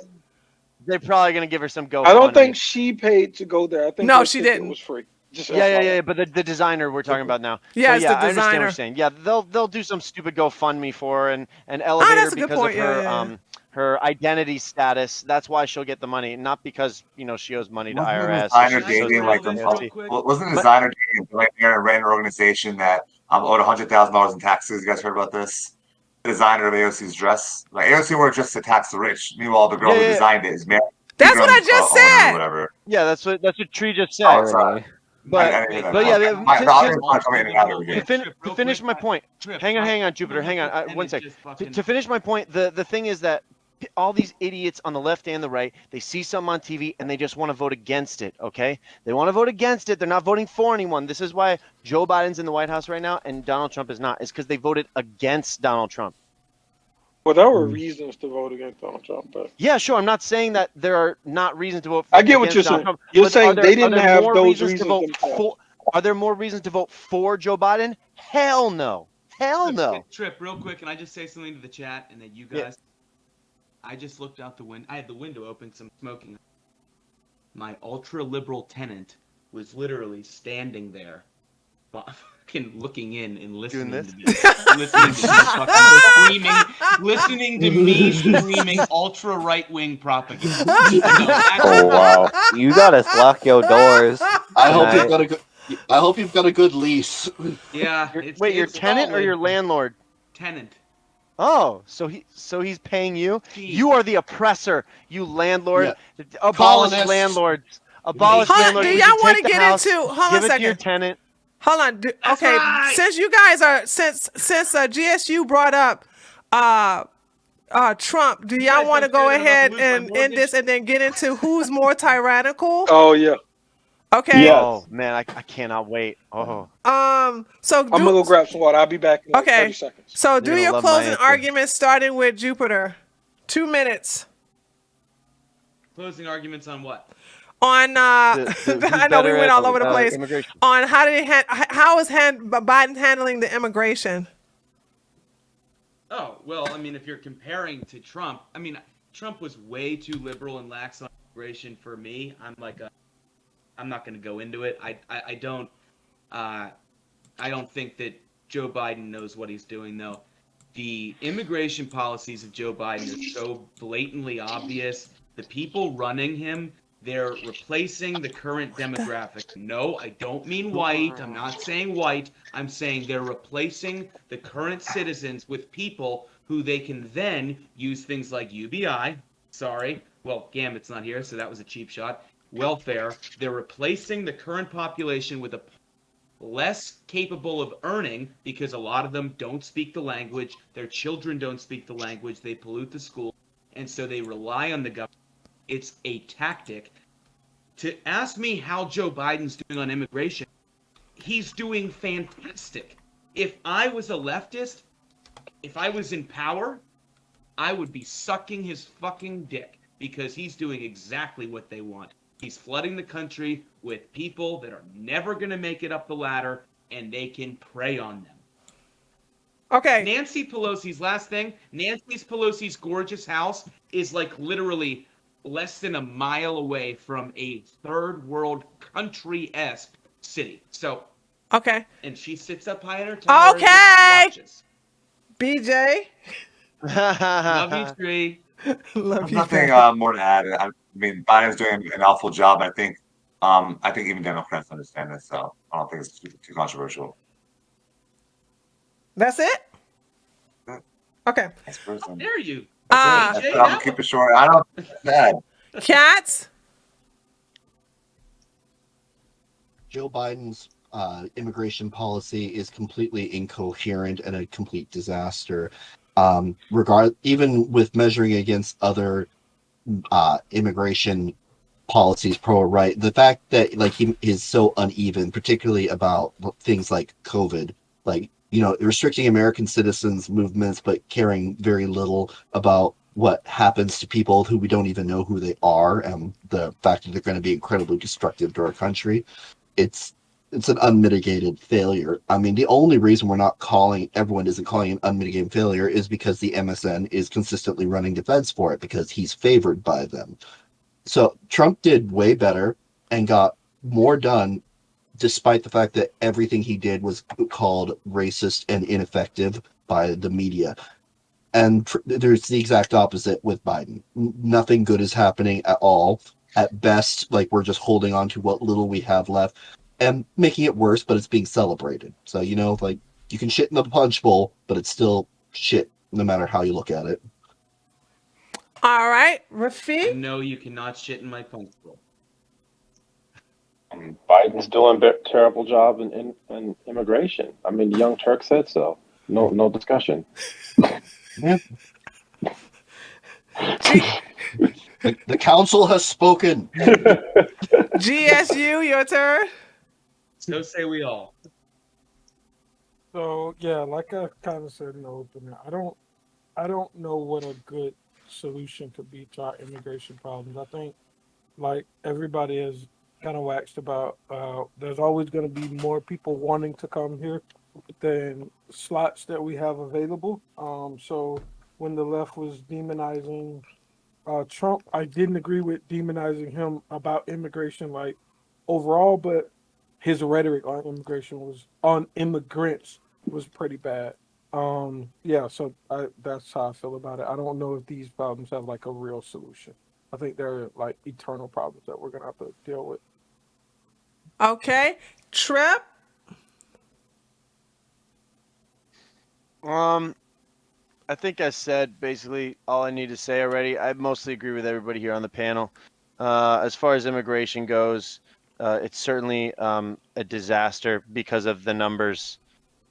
They're probably gonna give her some GoFundMe. I don't think she paid to go there. I think No, her she ticket didn't. was free. Just Yeah. FYI. But the designer we're talking about now. Yeah, so, it's yeah, the I understand what designer. you're saying. Yeah, they'll do some stupid GoFundMe for her and elevate that's her a good because point. of her Yeah. her identity status. That's why she'll get the money, not because she owes money to Wasn't the IRS. designer She owes dating money like to a, AOC. wasn't the designer dating a billionaire and ran an organization that owed $100,000 in taxes? You guys heard about this? The designer of AOC's dress, like AOC wore just to tax the rich. Meanwhile, the girl who Yeah. designed it is married. That's what I just owner said. Or whatever. Yeah, that's what Tree just said. Oh, sorry. But I didn't hear that. but yeah, My- the audio is not coming in and out of to, here. to finish my point. Hang on, Jupiter. Hang on. One sec. To finish my point, the thing is that all these idiots on the left and the right, they see something on TV and they just want to vote against it, okay? They want to vote against it. They're not voting for anyone. This is why Joe Biden's in the White House right now and Donald Trump is not. It's because they voted against Donald Trump. Well, there were reasons to vote against Donald Trump, but Yeah, sure. I'm not saying that there are not reasons to vote for I get what against you're Donald saying. Trump, You're but saying are there- they are didn't there have more those reasons to reasons vote themselves. for. Are there more reasons to vote for Joe Biden? Hell no. Hell no. Trip, real quick, can I just say something to the chat and then you Yeah. guys? I just looked out the window. I had the window open, some smoking. My ultra liberal tenant was literally standing there, fucking looking in and listening Doing to me, listening to me fucking screaming, listening to me screaming ultra right wing propaganda. Oh wow! You gotta lock your doors. I hope Nice. you've got a good. I hope you've got a good lease. Yeah. Wait, your tenant or solid. your landlord? Tenant? Oh, so he's paying you? Jeez. You are the oppressor, you landlord. Yeah. Abolish Colonists. landlords. Abolish Hold on, landlords. do We y'all should want take to the get house, into? Hold on give a it to your second. tenant. Hold on. That's Okay, right. since you guys are since GSU brought up Trump, do y'all guys want to don't go care that I'm ahead about to lose my and end mortgage? this and then get into who's more tyrannical? oh yeah, Okay. Yes. Oh man, I cannot wait. Oh, So I'm gonna go grab some water. I'll be back in like Okay. 30 seconds. So do gonna your love my closing answer. argument starting with Jupiter. 2 minutes Closing arguments on what? on. who's I know we better went at, all over the place. Immigration. On how did how is Biden handling the immigration? Oh, well, I mean, if you're comparing to Trump, I mean, Trump was way too liberal and lax on immigration for me. I'm not going to go into it. I don't think that Joe Biden knows what he's doing, though. The immigration policies of Joe Biden are so blatantly obvious. The people running him, they're replacing the current demographic. No, I don't mean white. I'm not saying white. I'm saying they're replacing the current citizens with people who they can then use things like UBI, well, Gambit's not here, so that was a cheap shot. Welfare. They're replacing the current population with a less capable of earning because a lot of them don't speak the language. Their children don't speak the language. They pollute the school. And so they rely on the government. It's a tactic. To ask me how Joe Biden's doing on immigration, he's doing fantastic. If I was a leftist, if I was in power, I would be sucking his fucking dick because he's doing exactly what they want. He's flooding the country with people that are never going to make it up the ladder, and they can prey on them. Okay. Nancy Pelosi's last thing, Nancy Pelosi's gorgeous house is like literally less than a mile away from a third world country-esque city. So, Okay. and she sits up high in her tower and Okay. just watches. BJ. Love you, Tree. Love you. Nothing more to add. I mean, Biden's doing an awful job. I think even Democrats understand this, so I don't think it's too controversial. That's it? Yeah. Okay. Next person. Dare you? That's it. I'm gonna keep it short. I don't. Bad. Cats. Joe Biden's immigration policy is completely incoherent and a complete disaster. Even with measuring against other immigration policies pro-right, the fact that like he is so uneven, particularly about things like COVID, like restricting American citizens' movements, but caring very little about what happens to people who we don't even know who they are, and the fact that they're going to be incredibly destructive to our country. It's an unmitigated failure. I mean, the only reason everyone isn't calling it an unmitigated failure is because the MSN is consistently running defense for it because he's favored by them. So Trump did way better and got more done despite the fact that everything he did was called racist and ineffective by the media. And there's the exact opposite with Biden. Nothing good is happening at all. At best, like, we're just holding on to what little we have left and making it worse, but it's being celebrated. So, like, you can shit in the punch bowl, but it's still shit no matter how you look at it. All right, Rafiq. No, you cannot shit in my punch bowl. Biden's doing a terrible job in immigration. I mean, the Young Turk said so. No discussion. Yeah. The council has spoken. GSU, your turn. So say we all. So yeah, like I kind of said in the opening, I don't know what a good solution could be to our immigration problems. I think, like everybody has kind of waxed about, there's always going to be more people wanting to come here than slots that we have available. So when the left was demonizing Trump, I didn't agree with demonizing him about immigration, like overall, but his rhetoric on immigrants was pretty bad. Yeah, so that's how I feel about it. I don't know if these problems have like a real solution. I think they're like eternal problems that we're gonna have to deal with. Okay, Trip. I think I said basically all I need to say already. I mostly agree with everybody here on the panel. As far as immigration goes, it's certainly a disaster because of the numbers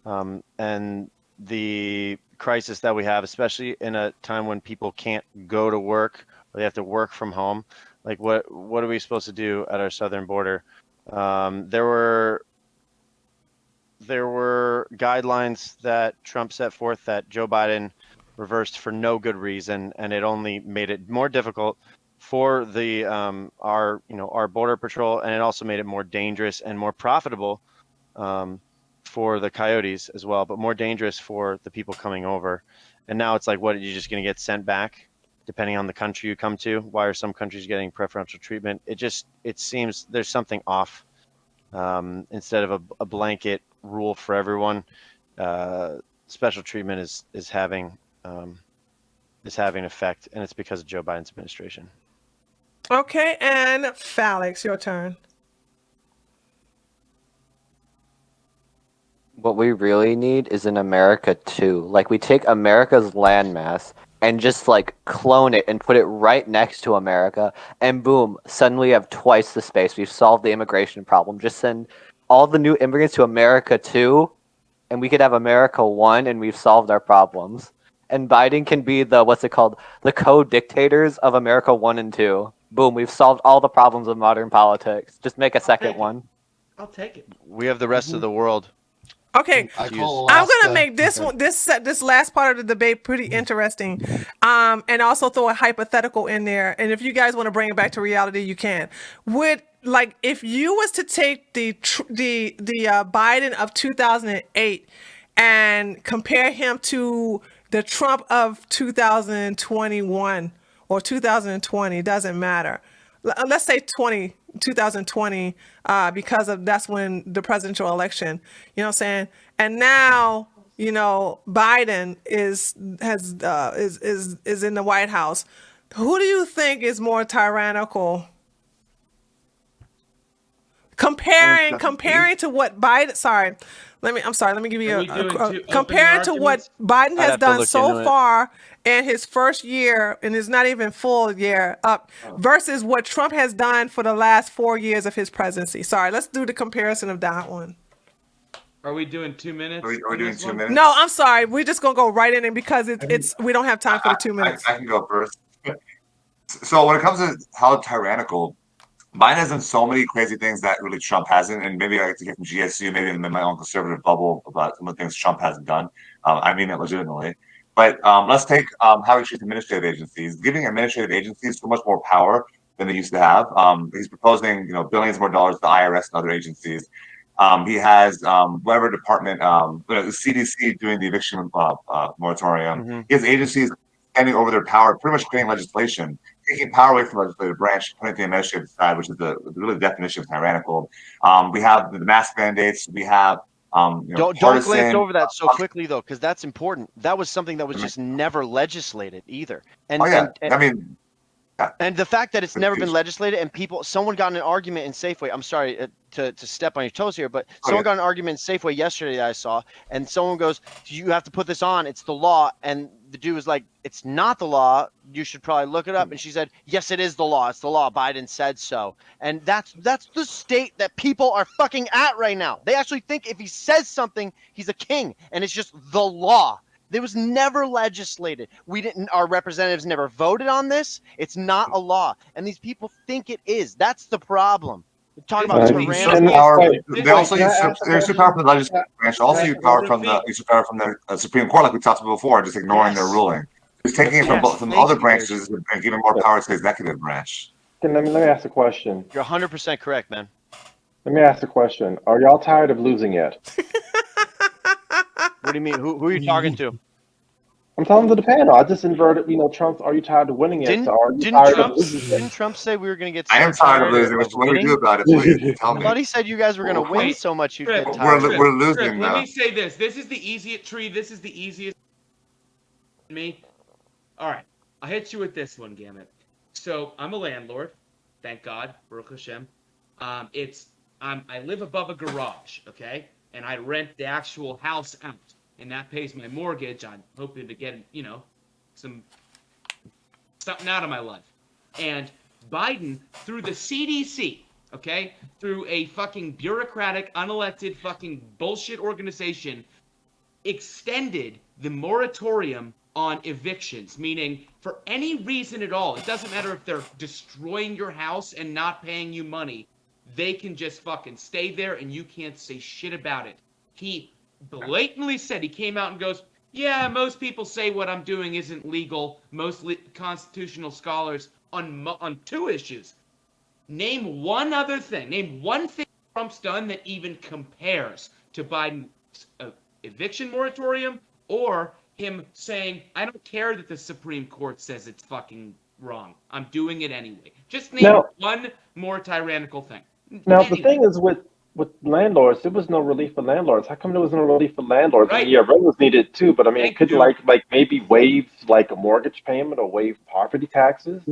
and the crisis that we have, especially in a time when people can't go to work or they have to work from home. Like, what are we supposed to do at our southern border? There were guidelines that Trump set forth that Joe Biden reversed for no good reason, and it only made it more difficult for the our border patrol, and it also made it more dangerous and more profitable for the coyotes as well, but more dangerous for the people coming over. And now it's like, what, are you just going to get sent back depending on the country you come to? Why are some countries getting preferential treatment? It seems there's something off. Instead of a blanket rule for everyone, special treatment is having effect, and it's because of Joe Biden's administration. Okay, and Falix, your turn. What we really need is an America too. Like, we take America's landmass and just like clone it and put it right next to America, and boom, suddenly we have twice the space. We've solved the immigration problem. Just send all the new immigrants to America 2, and we could have America 1, and we've solved our problems. And Biden can be the, what's it called, the co-dictators of America 1 and 2. Boom, we've solved all the problems of modern politics. Just make a second one. I'll take it. We have the rest of the world. Okay, I Jeez. call I'm Alaska. gonna make this one, this last part of the debate pretty interesting, and also throw a hypothetical in there. And if you guys want to bring it back to reality, you can. Would, like, if you was to take the Biden of 2008 and compare him to the Trump of 2021 or 2020, doesn't matter. Let's say 2020, because of that's when the presidential election, you know what I'm saying? And now, you know, Biden is in the White House. Who do you think is more tyrannical? Comparing to what Biden, let me give you Are we doing two open comparing to what arguments? Biden I'd has have to done look so into it. far in his first year, and it's not even full year up, versus what Trump has done for the last 4 years of his presidency. Sorry, let's do the comparison of that one. Are we doing 2 minutes? Are we on doing this 2 one? minutes? No, I'm sorry. We're just gonna go right in it because it's we don't have time for the 2 minutes. I can go first. So when it comes to how tyrannical, Biden has done so many crazy things that really Trump hasn't, and maybe I get to get from GSU, maybe in my own conservative bubble about some of the things Trump hasn't done. I mean it legitimately. But let's take how he treats administrative agencies. Giving administrative agencies so much more power than they used to have. He's proposing, billions more dollars to the IRS and other agencies. He has whatever department, the CDC doing the eviction moratorium. Mm-hmm. He has agencies handing over their power, pretty much creating legislation, taking power away from the legislative branch, putting it to the administrative side, which is really the definition of tyrannical. We have the mask mandates. We have Don't partisan, glance over that so quickly though, because that's important. That was something that was just never legislated either. And oh yeah, and, I mean, yeah. and the fact that it's never been legislated, and someone got in an argument in Safeway. I'm sorry to step on your toes here, but someone got in an argument in Safeway yesterday that I saw, and someone goes, "You have to put this on. It's the law." And the dude was like, "It's not the law. You should probably look it up." And she said, "Yes, it is the law. It's the law. Biden said so." And that's the state that people are fucking at right now. They actually think if he says something, he's a king, and it's just the law. There was never legislated. Our representatives never voted on this. It's not a law. And these people think it is. That's the problem. We're talking about tyrannical. They also use power from the legislative branch. Also use power from the Supreme Court, like we talked about before, just ignoring their ruling. He's taking it from other branches and giving more power to the executive branch. Let me ask a question. You're 100% correct, man. Let me ask a question. Are y'all tired of losing yet? What do you mean? Who are you talking to? I'm talking to the panel. I just inverted, Trump's, are you tired of winning yet? Didn't Trump say we were going to get so I am tired of losing. What do we do about it? Please tell me. I thought he said you guys were going to win so much you'd get We're tired. losing now. Let me say this. This is the easiest tree. This is the easiest me. All right. I'll hit you with this one, Gamut. So I'm a landlord. Thank God. Baruch Hashem. I live above a garage, okay? And I rent the actual house out. And that pays my mortgage. I'm hoping to get, something out of my life. And Biden, through the CDC, okay, through a fucking bureaucratic, unelected fucking bullshit organization, extended the moratorium on evictions, meaning for any reason at all, it doesn't matter if they're destroying your house and not paying you money, they can just fucking stay there and you can't say shit about it. He blatantly said, he came out and goes, yeah, most people say what I'm doing isn't legal. Most constitutional scholars on two issues. Name one other thing. Name one thing Trump's done that even compares to Biden's eviction moratorium or him saying, I don't care that the Supreme Court says it's fucking wrong. I'm doing it anyway. Just name one more tyrannical thing. Now, the thing is with landlords, there was no relief for landlords. How come there was no relief for landlords? Right. Yeah, renters needed too, but I mean, Thank could you. like maybe waive like a mortgage payment or waive property taxes?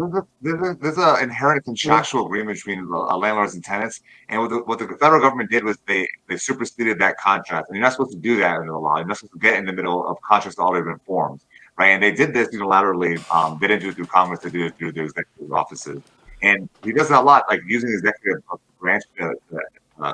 There's an inherent contractual agreement between landlords and tenants, and what the federal government did was they superseded that contract, and you're not supposed to do that under the law. You're not supposed to get in the middle of contracts that already been formed. right? And they did this unilaterally. They didn't do it through Congress; they did it through their executive offices. And he does that a lot, like using the executive branch to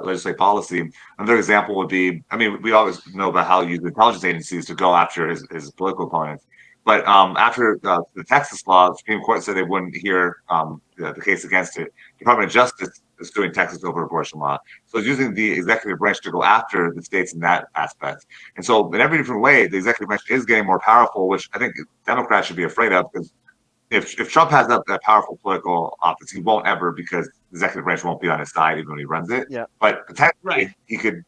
legislate policy. Another example would be, I mean, we always know about how he used intelligence agencies to go after his political opponents. But after the Texas law, the Supreme Court said they wouldn't hear the case against it. The Department of Justice is suing Texas over abortion law. So it's using the executive branch to go after the states in that aspect. And so in every different way, the executive branch is getting more powerful, which I think Democrats should be afraid of, because if Trump has that powerful political office, he won't ever, because the executive branch won't be on his side even when he runs it. Yeah. But potentially Right. he could.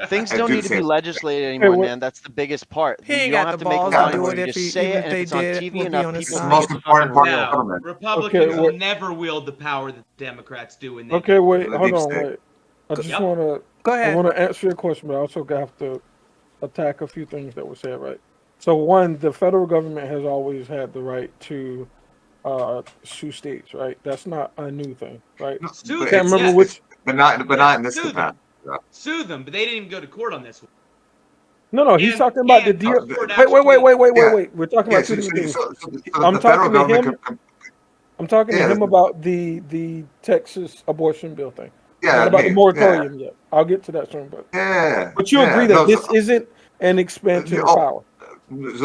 Things do don't the need to be same legislated anymore, what- man. That's the biggest part. He ain't You got don't have the to make balls law to do anymore. it You if just say even it, if and they if it's on did, TV would be enough, on his It's people the side. think most it's important fucking part real. of Now, government. Republicans Okay, will what- never wield the power that the Democrats do in their Okay, wait, The hold deep on, state. wait. I just Yep. want to. Go I ahead. want to answer your question, but I also have to attack a few things that were said. Right. So one, the federal government has always had the right to sue states. Right. That's not a new thing. Right. No, Sue but them, Can't remember yes. which. but not in this Sue them. capacity. Sue them, but they didn't even go to court on this one. No, he's And- talking about the and deal. the court Wait, actually- wait. We're talking Yeah, about two different things. so I'm the federal talking to government. him. I'm talking to Yeah, him about the Texas abortion bill thing. Yeah, Not about me, the moratorium yet. I'll get to that soon, but Yeah. but you yeah, agree that no, this isn't an expansion of Oh, power.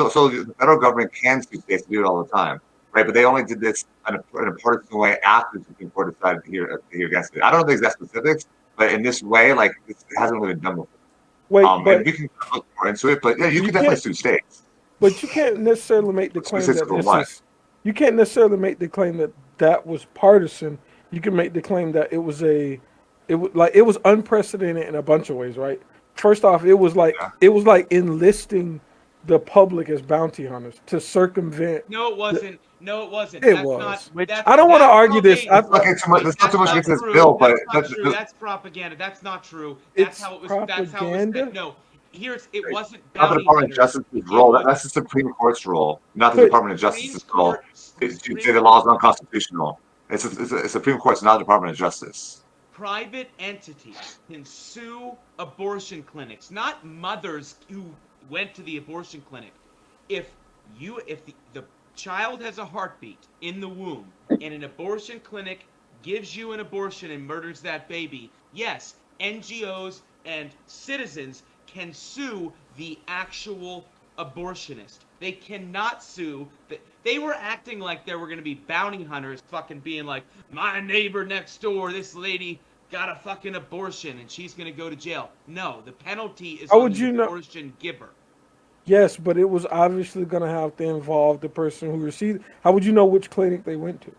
So the federal government can sue states to do it all the time, right? But they only did this in a partisan way after the Supreme Court decided to hear against it. I don't know the exact specifics, but in this way, like it hasn't really been done before. Wait, And but we can look more into it, but yeah, you You can definitely can't- sue states. but you can't necessarily make the claim Specifics that for this what? is. You can't necessarily make the claim that that was partisan. You can make the claim that it was it was unprecedented in a bunch of ways, right? First off, it was like enlisting the public as bounty hunters to circumvent. No, it wasn't. No, it wasn't. It That's was. Not, Which- that's, I don't want to that's argue this. okay. Let's not get too much. Let's not too much That's into this true. bill, but That's not true. That's propaganda. That's not true. That's It's how it was. That's how it was. propaganda? No, it wasn't not the bounty Department of hunters. Justice's role. That's the Supreme Court's role, not the But- Department of Supreme Justice's role. Court- To Supreme say the law is Court- unconstitutional. It's a Supreme Court's not the Department of Justice. Private entities can sue abortion clinics, not mothers who went to the abortion clinic. If the child has a heartbeat in the womb and an abortion clinic gives you an abortion and murders that baby, yes, NGOs and citizens can sue the actual abortionist. They cannot sue. They were acting like there were going to be bounty hunters fucking being like, my neighbor next door, this lady got a fucking abortion and she's going to go to jail. No, the penalty is How on would the you know- abortion giver. Yes, but it was obviously going to have to involve the person who received. How would you know which clinic they went to?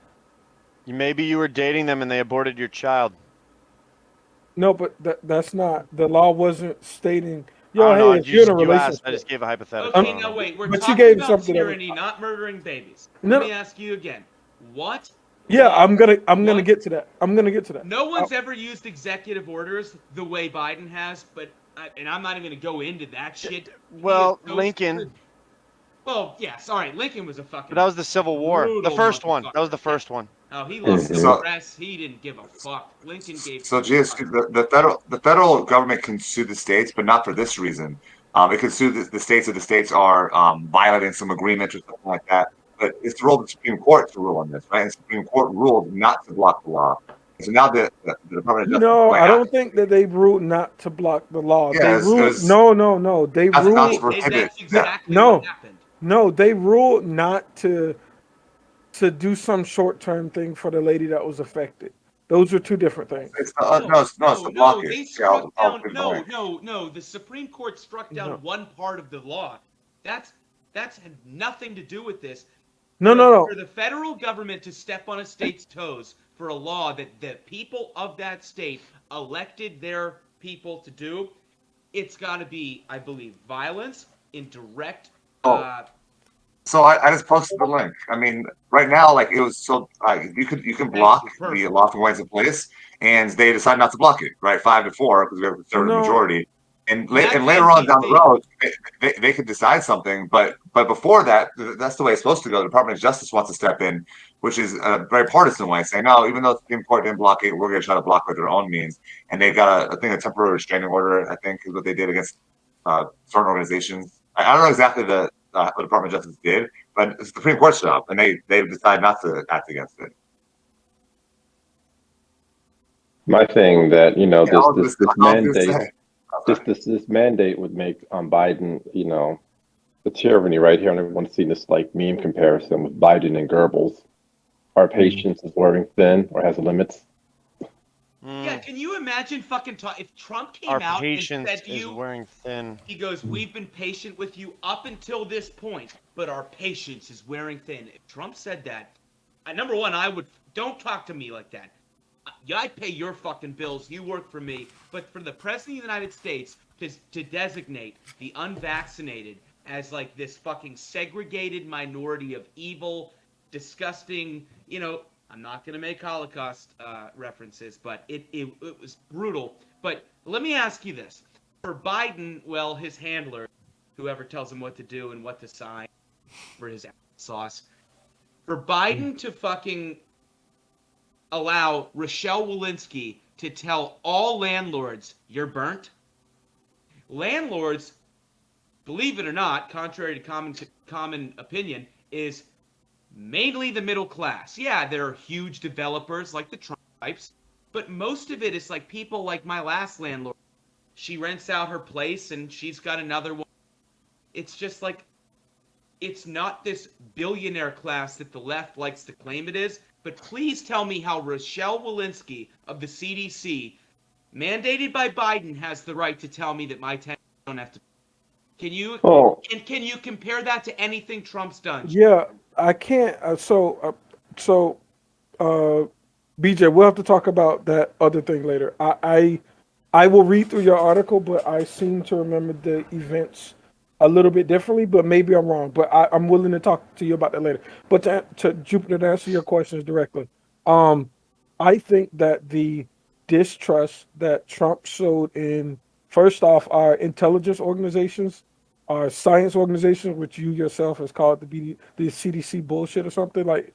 Maybe you were dating them and they aborted your child. No, but that's not. The law wasn't stating. I Yo, don't know. hey, if you're in a You asked. relationship. I just gave a hypothetical. Okay, now wait. We're But you talking gave about something that- tyranny, not murdering babies. No, Let me ask you again. What? Yeah, law- I'm gonna what- get to that. I'm gonna get to that. No one's ever used executive orders the way Biden has, and I'm not even gonna go into that shit. Well, He is so Lincoln. stupid. Well, yeah, sorry, Lincoln was a fucking. But that was the Civil War. The brutal first one. That was motherfucker. the first one. Oh, he lost the So- press. He didn't give a fuck. Lincoln gave. So, the federal government can sue the states, but not for this reason. It can sue the states if the states are violating some agreement or something like that. But it's the role of the Supreme Court to rule on this, right? And the Supreme Court ruled not to block the law. So now the Department of Justice. No, like, I don't think that they ruled not to block the law. Yeah, They it's- ruled it's- no. They That's not ruled for- prohibit That's exactly No. what happened. no. They ruled not to do some short term thing for the lady that was affected. Those are two different things. It's it's to block They it. struck I'll down. put it No, away. no. The Supreme Court struck down No. one part of the law. That's had nothing to do with this. No. For the federal government to step on a state's toes for a law that the people of that state elected their people to do, it's got to be, I believe, violence in direct. So I just posted the link. I mean, right now, like it was so you can block Perfect. the law from going into place, and they decide not to block it, right? 5-4 because we have a conservative No. majority. And That's later on down the NBC. road, they could decide something. But before that, that's the way it's supposed to go. The Department of Justice wants to step in, which is a very partisan way, saying no, even though the Supreme Court didn't block it, we're going to try to block it with their own means. And they got a temporary restraining order. I think is what they did against certain organizations. I don't know exactly the the Department of Justice did, but it's the Supreme Court's job, and they decided not to act against it. My thing that Yeah, this mandate say. this mandate would make Biden the tyranny right here, and everyone's seen this like meme comparison with Biden and Goebbels. Our patience is wearing thin or has limits. Yeah, can you imagine fucking if Trump came Our out and patience said to is you, wearing thin. he goes, "We've been patient with you up until this point, but our patience is wearing thin." If Trump said that, number one, don't talk to me like that. I pay your fucking bills. You work for me. But for the president of the United States to designate the unvaccinated as like this fucking segregated minority of evil, disgusting, I'm not going to make Holocaust references, but it was brutal. But let me ask you this. For Biden, well, his handler, whoever tells him what to do and what to sign for his sauce, for Biden to fucking allow Rochelle Walensky to tell all landlords, you're burnt. Landlords, believe it or not, contrary to common opinion, is mainly the middle class. Yeah, there are huge developers like the Trump types, but most of it is like people like my last landlord. She rents out her place and she's got another one. It's just like, it's not this billionaire class that the left likes to claim it is. But please tell me how Rochelle Walensky of the CDC, mandated by Biden, has the right to tell me that my tenants don't have to. Can you compare that to anything Trump's done? Yeah, I can't. BJ, we'll have to talk about that other thing later. I will read through your article, but I seem to remember the events a little bit differently, but maybe I'm wrong. But I'm willing to talk to you about that later. But to Jupiter, to answer your questions directly, I think that the distrust that Trump showed in, first off, our intelligence organizations, our science organizations, which you yourself has called the CDC bullshit or something like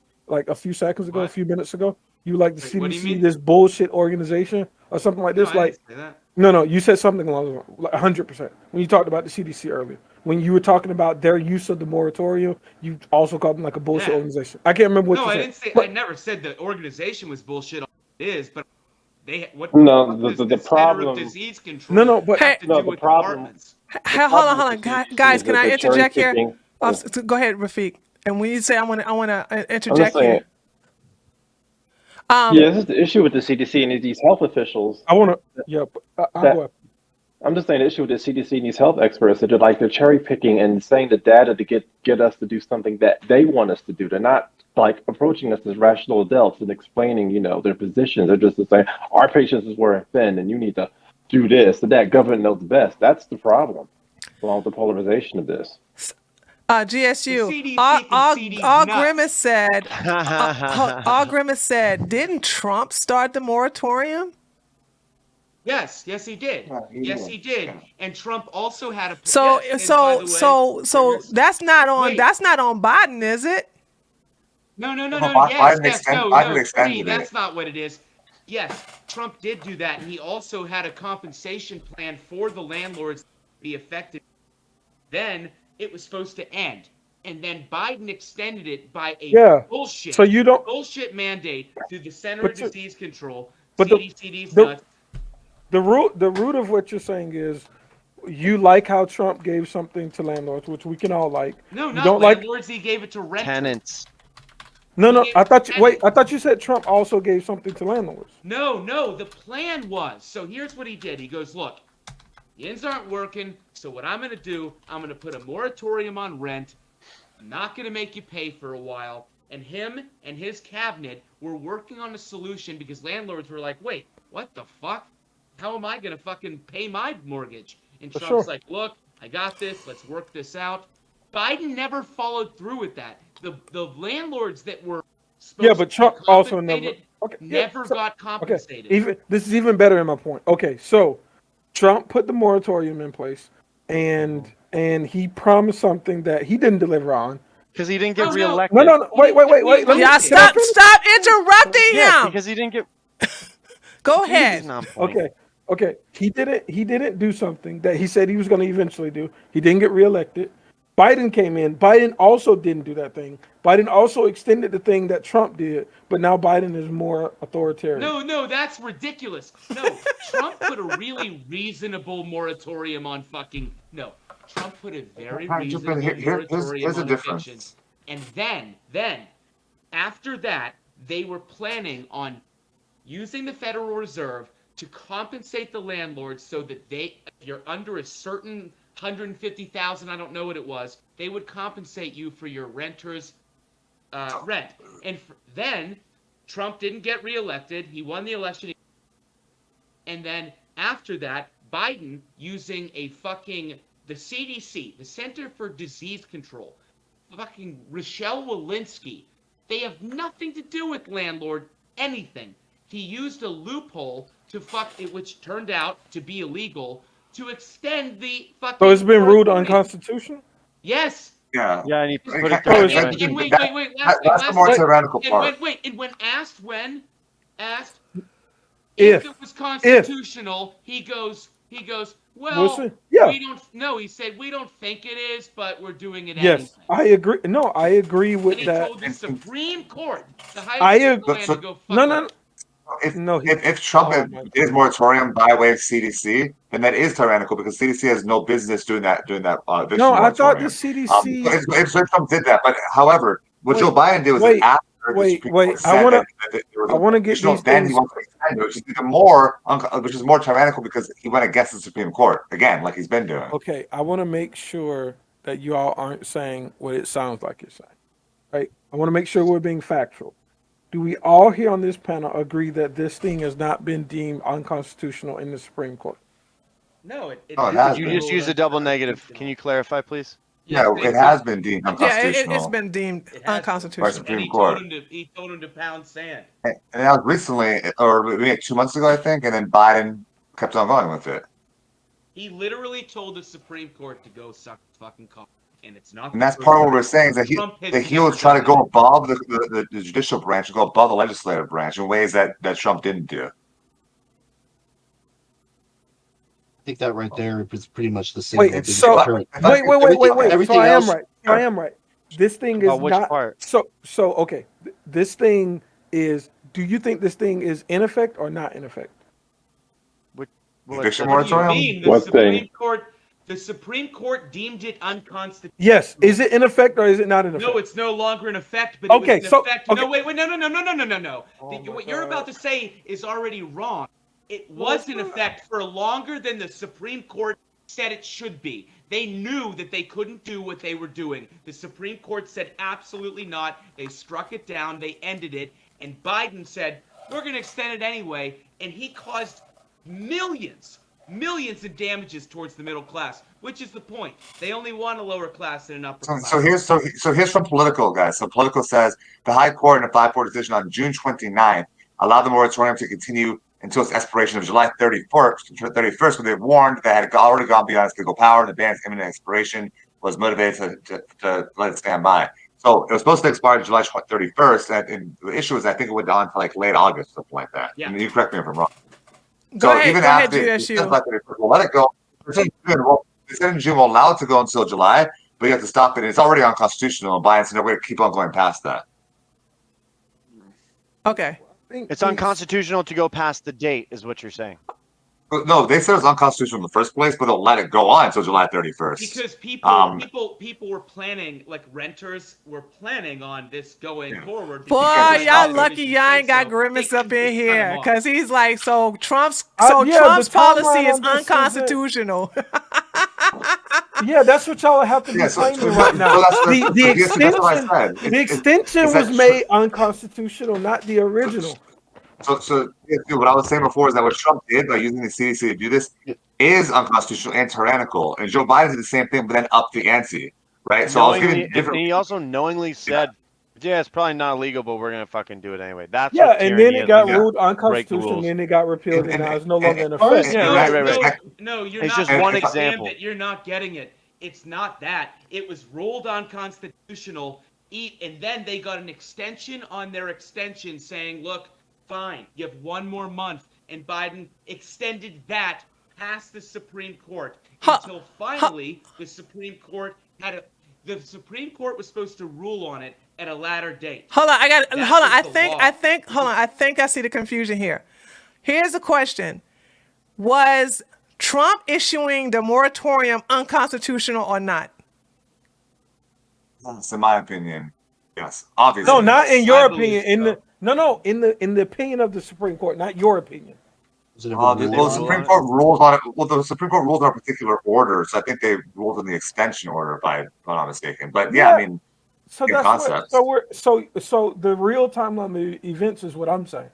a few seconds ago, a few minutes ago. You like the Wait, what do you CDC, mean? this bullshit organization or something like this? No, I didn't say that. No, you said something along those lines, like 100%. When you talked about the CDC earlier, when you were talking about their use of the moratorium, you also called them like a bullshit organization. I can't remember what you said. No, I didn't say. I never said the organization was bullshit. It is, but the Center of Disease Control have to do with departments. Hold on, guys. Can I interject here? Go ahead, Rafiq. And when you say I want to interject here. This is the issue with the CDC and these health officials. I'll go ahead. I'm just saying the issue with the CDC and these health experts that they're cherry picking and saying the data to get us to do something that they want us to do. They're not like approaching us as rational adults and explaining, their positions. They're just saying our patience is wearing thin and you need to do this and that. Government knows best. That's the problem, along with the polarization of this. GSU. All Grimace said. All Grimace said. Didn't Trump start the moratorium? Yes, he did. Yes, he did. And Trump also had a. So that's not on. That's not on Biden, is it? No. Biden extended that's not what it is. Yes, Trump did do that, and he also had a compensation plan for the landlords to be affected. Then it was supposed to end, and then Biden extended it by a bullshit mandate through the Center of Disease Control. But CDC's nuts. The root of what you're saying is you like how Trump gave something to landlords, which we can all like. No, you not don't landlords. He gave it to renters. Tenants. No. I thought you said Trump also gave something to landlords. No. The plan was. So here's what he did. He goes, look, the inns aren't working. So what I'm going to do, I'm going to put a moratorium on rent. I'm not going to make you pay for a while. And him and his cabinet were working on a solution because landlords were like, wait, what the fuck? How am I going to fucking pay my mortgage? And Trump's like, look, I got this. Let's work this out. Biden never followed through with that. The landlords that were supposed but Trump also never got compensated. Okay. This is even better in my point. Okay, so Trump put the moratorium in place, and he promised something that he didn't deliver on. Because he didn't get reelected. No. Wait. Stop interrupting him. Because he didn't get. Go ahead. Okay. He didn't do something that he said he was going to eventually do. He didn't get reelected. Biden came in. Biden also didn't do that thing. Biden also extended the thing that Trump did, but now Biden is more authoritarian. No, that's ridiculous. No, Trump put a really reasonable moratorium on fucking. No, Trump put a very reasonable moratorium Here's the on evictions. difference. And then, after that, they were planning on using the Federal Reserve to compensate the landlords so that if you're under a certain 150,000, I don't know what it was, they would compensate you for your renter's rent. And then Trump didn't get reelected. He won the election. And then after that, Biden using the CDC, the Center for Disease Control, fucking Rochelle Walensky. They have nothing to do with landlord anything. He used a loophole to which turned out to be illegal, to extend the fucking. So it's been ruled unconstitutional? Yes. Yeah. Yeah, and he put it Oh, down. And wait. That's the more tyrannical part. And when asked If it was constitutional, he goes, well, Listen, yeah. we don't know. He said, we don't think it is, but we're doing it Yes, anyway. I agree. No, I agree with And he that. told the Supreme Court, the I highest agree. land to go fuck No. up. If Trump did his moratorium by way of CDC, then that is tyrannical because CDC has no business doing that eviction No, I thought the moratorium. CDC. If Trump did that, but however, what Joe Biden did was after the Supreme Court said I want to get additional, these then things. he wants to extend it, which is even more, which is more tyrannical because he went against the Supreme Court again, like he's been doing. Okay, I want to make sure that you all aren't saying what it sounds like you're saying, right? I want to make sure we're being factual. Do we all here on this panel agree that this thing has not been deemed unconstitutional in the Supreme Court? No, it has You been. just used a double negative. Can you clarify, please? Yeah, it has been deemed Yeah, unconstitutional. it's been deemed It has- by unconstitutional. Supreme And Court. he told him to pound sand. And that was recently, or maybe 2 months ago, I think, and then Biden kept on going with it. He literally told the Supreme Court to go suck fucking cock. And it's not. And that's part of what we're saying is that he will try to go above the judicial branch and go above the legislative branch in ways that Trump didn't do. I think that right there is pretty much the same. Wait, so wait. So I am right. I am right. This thing is About which not. part? So okay. This thing is. Do you think this thing is in effect or not in effect? Eviction What do you moratorium? mean? What thing? The Supreme Court deemed it unconstitutional. Yes. Is it in effect or is it not in effect? No, it's no longer in effect, but Okay, it was in so- effect. okay. No, wait, no. Oh my What you're God. about to say is already wrong. It was in effect for longer than the Supreme Court said it should be. They knew that they couldn't do what they were doing. The Supreme Court said absolutely not. They struck it down. They ended it. And Biden said, we're going to extend it anyway. And he caused millions in damages towards the middle class, which is the point. They only want a lower class and an upper class. So here's from Politico, guys. So Politico says the High Court in a 5-4 decision on June 29th allowed the moratorium to continue until its expiration of July 31st, when they warned that had already gone beyond its legal power and the ban's imminent expiration was motivated to let it stand by. So it was supposed to expire July 31st, and the issue is I think it went on to like late August, something like that. Yeah. And you correct me if I'm wrong. Go ahead, after GSU. we'll let it go. They said in June we'll allow it to go until July, but you have to stop it. It's already unconstitutional, and Biden said we're going to keep on going past that. Okay. It's unconstitutional to go past the date, is what you're saying. But no, they said it was unconstitutional in the first place, but they'll let it go on until July 31st. Because people were planning, like renters were planning on this going forward. Boy, because y'all they lucky should y'all say ain't got so. Grimace They up couldn't in just cut 'em here off. because he's like, Trump's yeah, Trump's the policy timeline is on this isn't- unconstitutional. Yeah, that's what y'all have to be claiming right now. The extension was made unconstitutional, not the original. So what I was saying before is that what Trump did by using the CDC to do this is unconstitutional and tyrannical. And Joe Biden did the same thing, but then upped the ante, right? So I was giving different. And he also knowingly said, "Yeah, it's probably not illegal, but we're gonna fucking do it anyway." That's Yeah, what and tyranny then it is, got when you ruled break the unconstitutional, rules. and then it got repealed, and now it's no longer in and- effect. Yeah, right. No, you're It's not. just one Sam, example. that you're not getting it. It's not that. It was ruled unconstitutional, and then they got an extension on their extension saying, look, fine, you have 1 more month. And Biden extended that past the Supreme Court until finally the Supreme Court The Supreme Court was supposed to rule on it at a later date. Hold on, That hold on. was I the think, law. hold on. I think I see the confusion here. Here's the question: was Trump issuing the moratorium unconstitutional or not? Yes, in my opinion, yes, obviously. No, not in your I opinion. believe so. In the opinion of the Supreme Court, not your opinion. Was it ever Well, ruled the on? Supreme Court rules on it. Well, the Supreme Court ruled on a particular order, so I think they ruled on the extension order, if I'm not mistaken. But yeah, I mean, So in that's concept. so the real timeline of the events is what I'm saying.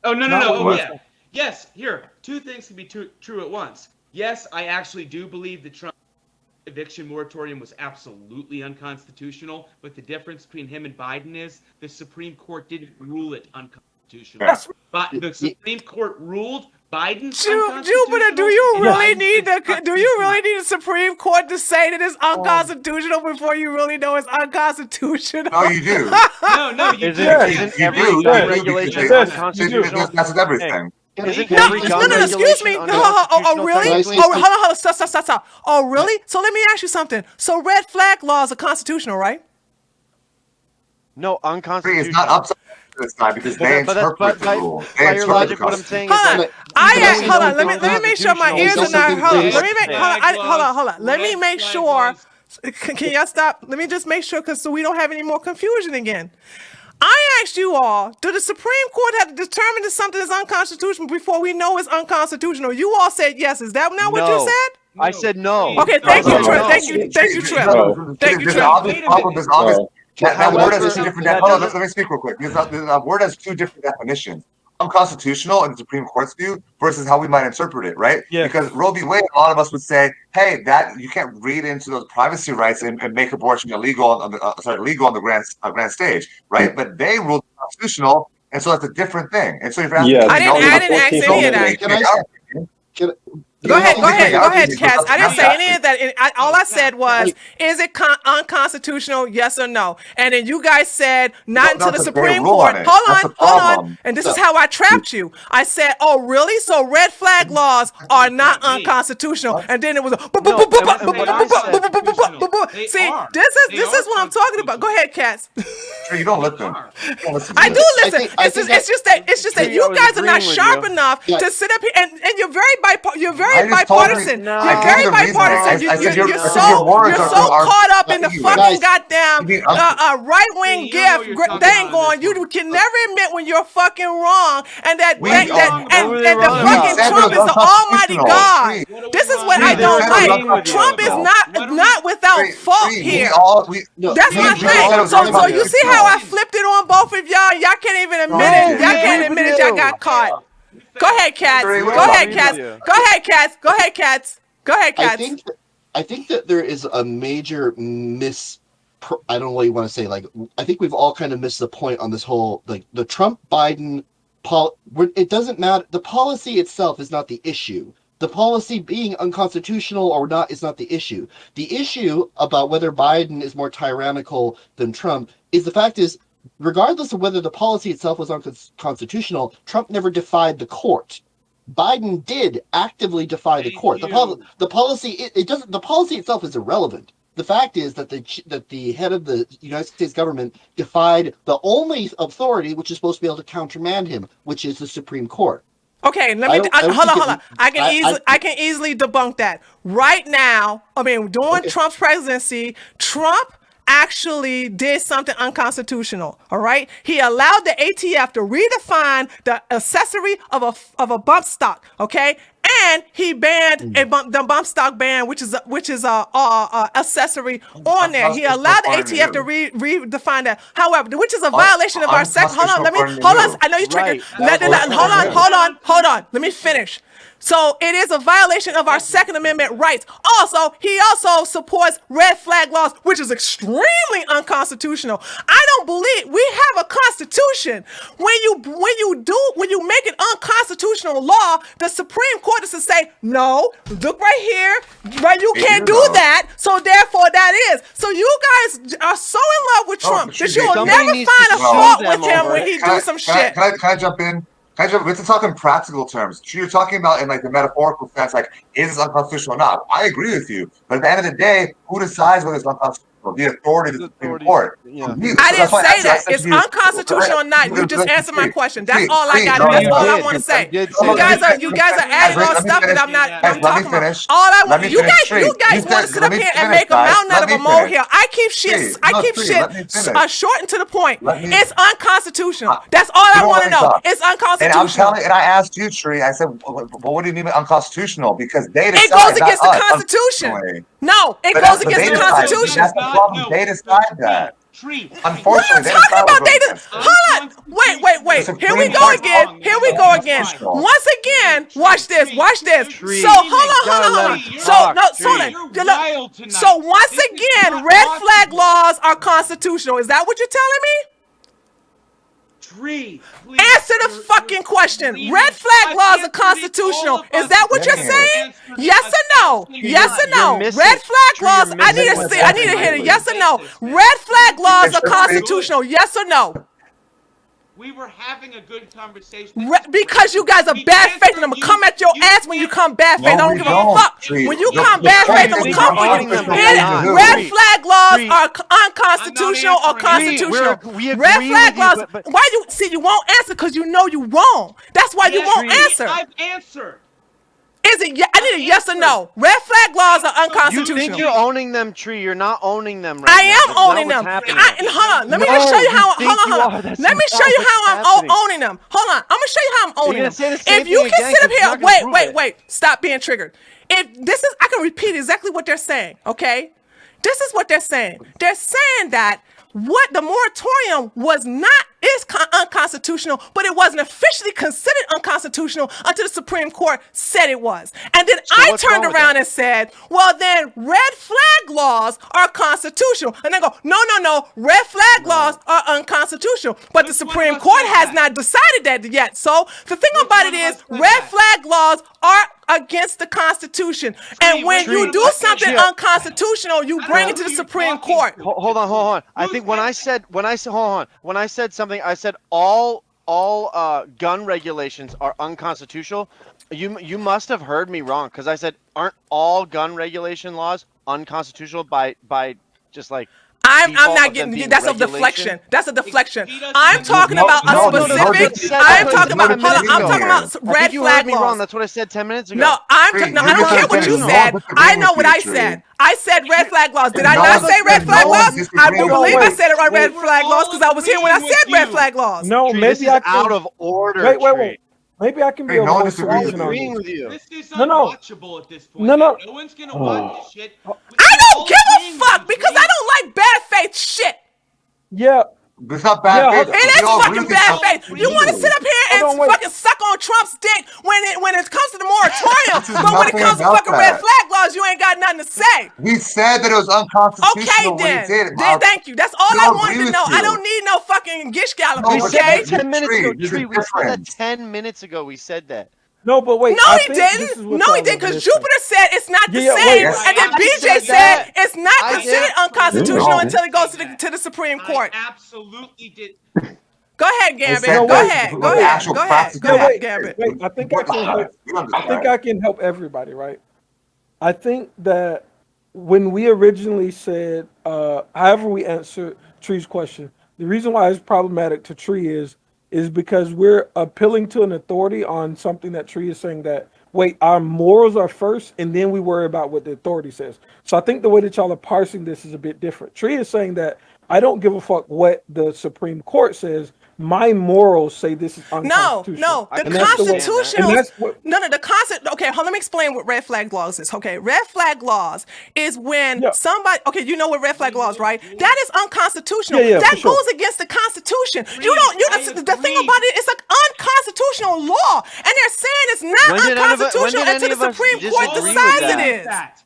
Oh, no. Not Oh, what yeah. Yes, here. Two things can be true at once. Yes, I actually do believe the Trump eviction moratorium was absolutely unconstitutional, but the difference between him and Biden is the Supreme Court didn't rule it unconstitutional. Yeah. But the Supreme Court ruled Biden's Jupiter, unconstitutional. do you and really Biden's need the constitutional. Supreme Court to say that it's unconstitutional before you really know it's unconstitutional? No, you do. No, you Isn't, do. isn't You every do. gun You do, regulation because unconstitutional? That's everything. Isn't No, every gun excuse regulation me. unconstitutional? Really? technically? Oh, hold on. Stop. Oh, really? So let me ask you something. So red flag laws are constitutional, right? No, It's unconstitutional. not upside down this time because they interpret the rule. They By your interpret logic, the what I'm saying Hold is on. that Hold on. Let me make sure my ears are not. Hold on. Let me make sure. Can y'all stop? Let me just make sure, so we don't have any more confusion again. I asked you all, do the Supreme Court have to determine that something is unconstitutional before we know it's unconstitutional? You all said yes. Is that not what you No. said? I said no. Okay, thank you, No. Trip. Thank you, Trip. No. Thank you, There's Trip. an obvious problem. There's obvious. That word has two different. That Hold on, doesn't- let me speak real quick. That word has two different definitions. Unconstitutional in the Supreme Court's view versus how we might interpret it, right? Yeah. Because Roe v. Wade, a lot of us would say, "Hey, that you can't read into those privacy rights and make abortion illegal on the legal on the grand stage, right?" But they ruled constitutional, and so that's a different thing. And so if you're asking, Yeah, I didn't ask any of that. Go ahead, Cass. I didn't say any of that. All I said was, is it unconstitutional? Yes or no? And then you guys said not until the Supreme Court. Hold on. And this is how I trapped you. I said, oh, really? So red flag laws are not unconstitutional. And then it was see, this is what I'm talking about. Go ahead, Cass. You don't listen. I do listen. It's just that you guys are not sharp enough Yeah. to sit up here, and you're very I just told you- bipartisan. No. You're I very think the reason bipartisan. I said You're your so words are caught up in the you fucking guys. goddamn You mean, right wing you know what gift you're talking thing about going. in this You one. can never admit when you're fucking wrong, and that We and are- the wrong fucking about? Trump is the almighty Unconstitutional. God. What are This we is what wrong I about? don't We like. agreeing with you Trump is about. not without fault here. No, That's my thing. So you see how I flipped it on both of y'all? Y'all can't even admit it. Y'all can't admit it. Y'all got caught. Go ahead, Cats. Agree with Go ahead, you. Cats. Go ahead, Cats. Go ahead, Cats. Go ahead, Cats. I think that there is a major I don't know what you want to say. Like, I think we've all kind of missed the point on this whole, like, the Trump Biden it doesn't matter. The policy itself is not the issue. The policy being unconstitutional or not is not the issue. The issue about whether Biden is more tyrannical than Trump is the fact is, regardless of whether the policy itself was unconstitutional, Trump never defied the court. Biden did actively defy the court. The policy the policy itself is irrelevant. The fact is that the head of the United States government defied the only authority which is supposed to be able to countermand him, which is the Supreme Court. Okay, let me hold on. I can easily debunk that. Right now, during Trump's presidency, Trump actually did something unconstitutional. All right, he allowed the ATF to redefine the accessory of a bump stock. Okay, and he banned the bump stock ban, which is a accessory on there. He allowed the ATF to redefine that. However, which is a violation of our second. Hold on. I know you triggered. Hold on. Let me finish. So it is a violation of our Second Amendment rights. Also, he also supports red flag laws, which is extremely unconstitutional. I don't believe we have a constitution. When you make an unconstitutional law, the Supreme Court is to say, no, look right here, right? You can't do that. So therefore, that is. So you guys are so in love with Trump that you will never find a fault with him when he do some shit. Can I jump in? We're talking practical terms. You're talking about in like the metaphorical sense, like is this unconstitutional or not? I agree with you, but at the end of the day, who decides whether it's unconstitutional unconstitutional. The authority of the Supreme authority- Court. yeah. So me- I that's didn't why say actually I that. said It's to you- unconstitutional or not. You just answered my question. That's all I got. No, That's you all I did. want to say. You did You say guys that. are adding Guys, on let me stuff that finish. I'm not. Guys, I'm let me talking about. finish. All I Let want. me You finish, guys. Tree. You guys You want to said- sit let up me here and finish, make a guys. mountain out Let of me a molehill. finish. I keep shit. Tree, I no, keep Tree, shit let me finish. short and to the point. Let me- It's unconstitutional. That's all You I don't want to let me know. talk. It's And I'm unconstitutional. telling, and I asked you, Tree. I said, well, what do you mean by unconstitutional? Because they decide, It goes not against the us, Constitution. unfortunately. No, it But goes they against the decide. Constitution. That's the problem. They decide that. Tree. What are you Unfortunately, they talking decide about? what They goes just against it. hold on. Wait. The Here we Supreme go Court- again. Here we go again. Unconstitutional. Once again, watch this. Watch this. Tree. So hold Gotta let on. him So talk, no, so Tree. then, You're look, wild tonight. so once This is again, not red flag watchable. laws are constitutional. Is that what you're telling me? Tree, please. Answer the fucking question. Red flag laws are constitutional. Is that what you're saying? Yes or no? Yes or no? missing- Red flag Tree, laws. you're I need to missing see. I need to hit it. what Yes or no? Red flag laws are constitutional. Yes or no? We were having a good conversation. Because you guys are bad faith, and I'm gonna come at your ass when you come bad faith. I No, don't we give a don't, fuck. Tree. When you The come bad point faith, I'm is gonna come for owning you. them, Tree. Hit it. Tree. Red flag laws Tree. are unconstitutional or I'm not answering. constitutional. We agree Red flag with you, laws. but- Why you see? You won't answer because you know you wrong. That's why you Yes, won't Tree, answer. I've answered. Is it? I need a yes or no. Red flag laws are You unconstitutional. think you're owning them, Tree? You're not owning them right I now. am That's not owning what's them. happening. And hold on, let me No, just show you you how. think Hold you on. are. That's Let me not show you what's how I'm happening. owning them. Hold on, I'm gonna show you how I'm owning gonna them. say the same If you thing can again, sit 'cause up you're here, not gonna prove it. wait, stop being triggered. If this is, I can repeat exactly what they're saying. Okay, this is what they're saying. They're saying that what the moratorium was not is unconstitutional, but it wasn't officially considered unconstitutional until the Supreme Court said it was. And then I what's turned wrong with around that? and said, well, then red flag laws are constitutional. And they go, no, red flag laws are unconstitutional. But the Which one Supreme of us Court said has that? not decided that yet. So the thing Which about one it of is, us said red that? flag laws are against the Constitution. And when Tree, you do I- something Tree, unconstitutional, you I bring don't it to know the who you're Supreme talking Court. to. Hold on. I Who's think when I said said hold on, when I said something, I said all gun regulations are unconstitutional. You must have heard me wrong because I said aren't all gun regulation laws unconstitutional by just like I'm default not of them getting being that's a regulation? deflection. That's a deflection. He doesn't I'm even talking know. about No, a no, specific. no, I'm no, talking no, about. no, Hold on. I'm no, talking no, about I red think you heard flag me wrong. laws. That's what I said 10 minutes ago. No, Tree, no, you I don't just care what you said said. no, I know disagreeing what with I you, said. Tree. I said red flag laws. Did I No not one say said red flag no one laws? I disagreed do with believe you. I said it right red We were flag laws all because I was here when I agreeing said with red you. flag laws. No, Tree, this maybe is I can. out of order. Wait. Maybe I can be Tree, a no one voice of disagrees reason with on Agreeing this. with you. This is No, no. unwatchable at this point. No, no. No one's gonna watch this shit. I don't give a fuck because I don't like bad faith shit. Yeah, It's not bad Yeah, faith. hold- It We is all agree fucking with bad each faith. other. You want to sit up here and Hold on, wait. fucking suck on Trump's dick when it comes to the moratorium, This is but when it nothing comes to about fucking red that. flag laws, you ain't got nothing to say. We said that it was Okay unconstitutional when then. he did it. Thank you. That's all We I all wanted agree to know. with I you. don't need no fucking gish No, galloping, We but said okay? that 10 minutes ago. Tree, Tree, there's a we said that difference. 10 minutes ago. We said that. no, but wait. No, I he think this didn't. is what No, he y'all didn't, are because missing. Jupiter said it's not the Yeah, same, wait. and then I BJ said said that. it's not I considered did. unconstitutional No. until it goes to the Supreme Court. I absolutely did. Go ahead, Gambit. said Go that ahead. with Go the ahead. actual Go ahead. practice. Go Yeah, ahead, wait, Gambit. wait. I think I can help. We understand. I think I can help everybody, right? I think that when we originally said, however we answered Tree's question, the reason why it's problematic to Tree is because we're appealing to an authority on something that Tree is saying that, wait, our morals are first, and then we worry about what the authority says. So I think the way that y'all are parsing this is a bit different. Tree is saying that I don't give a fuck what the Supreme Court says. My morals say this is No, unconstitutional. the And that's the way- constitutional. and that's what- No, the concept. Okay, let me explain what red flag laws is. Okay, red flag laws is when Yeah. somebody. Okay, you know what red flag laws, right? That is unconstitutional. Yeah, that for sure. goes against the Constitution. You don't. You I the thing agree. about it, it's an unconstitutional law, and they're saying it's not When did any of us- unconstitutional when did until any the of us Supreme Court disagree with decides that? it is.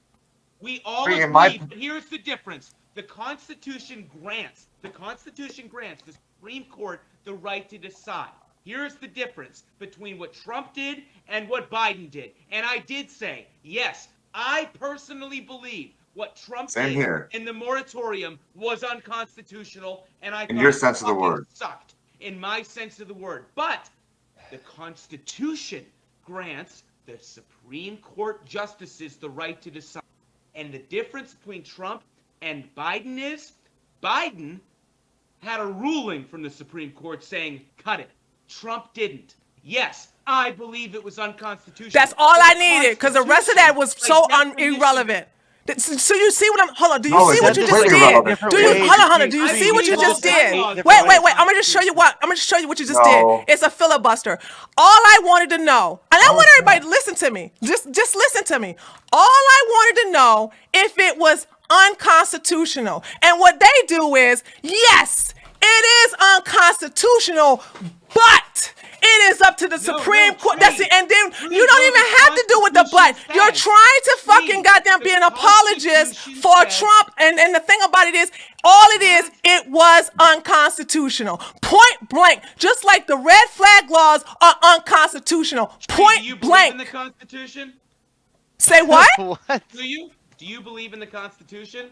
We all Tree, agree. in my- But here's the difference. The Constitution grants the Supreme Court the right to decide. Here's the difference between what Trump did and what Biden did. And I did say, yes, I personally believe what Trump Same did here. in the moratorium was unconstitutional, and I In thought your it sense of the fucking word. sucked. In my sense of the word. But the Constitution grants the Supreme Court justices the right to decide. And the difference between Trump And Biden had a ruling from the Supreme Court saying, cut it. Trump didn't. Yes, I believe it was unconstitutional. That's all But I the needed, because the rest of that was Constitution, so by definition- irrelevant. So you see what I'm? Hold on. Do you No, see it's what you just completely did? irrelevant. Do you? Different Hold on. ways. Do you I see what you believe just all did? laws Wait. are I'm gonna just show you what. I'm gonna just show you what you just No. did. It's a filibuster. All I wanted to know, and I want everybody to listen to me. Just listen to me. All I wanted to know if it was unconstitutional, and what they do is, yes, it is unconstitutional, but it is up to the Supreme Court. That's it. And then you don't even have to do with the but. You're trying to fucking goddamn be an apologist for Trump. And the thing about it is, all it is, it was unconstitutional. Point blank. Just like the red flag laws are unconstitutional. Do you Point believe blank. in the Constitution? Say what? What? Do you? Do you believe in the Constitution?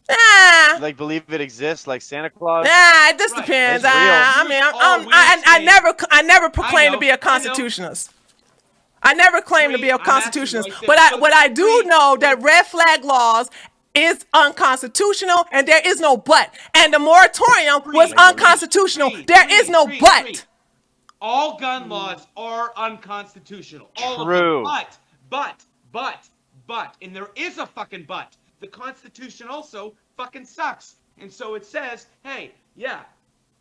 Nah. Like believe it exists, like Santa Claus. Nah, it just Right. depends. It's real. I mean, All we're I never proclaimed to know, be a I know. constitutionalist. I never claimed to be a I'm asking constitutionalist, right but there. what I do Wait, know that red flag laws is unconstitutional, and there is no but. And the moratorium was unconstitutional. There is no but. All gun laws are unconstitutional. All True. of them. But, and there is a fucking but. The Constitution also fucking sucks. And so it says, hey, yeah,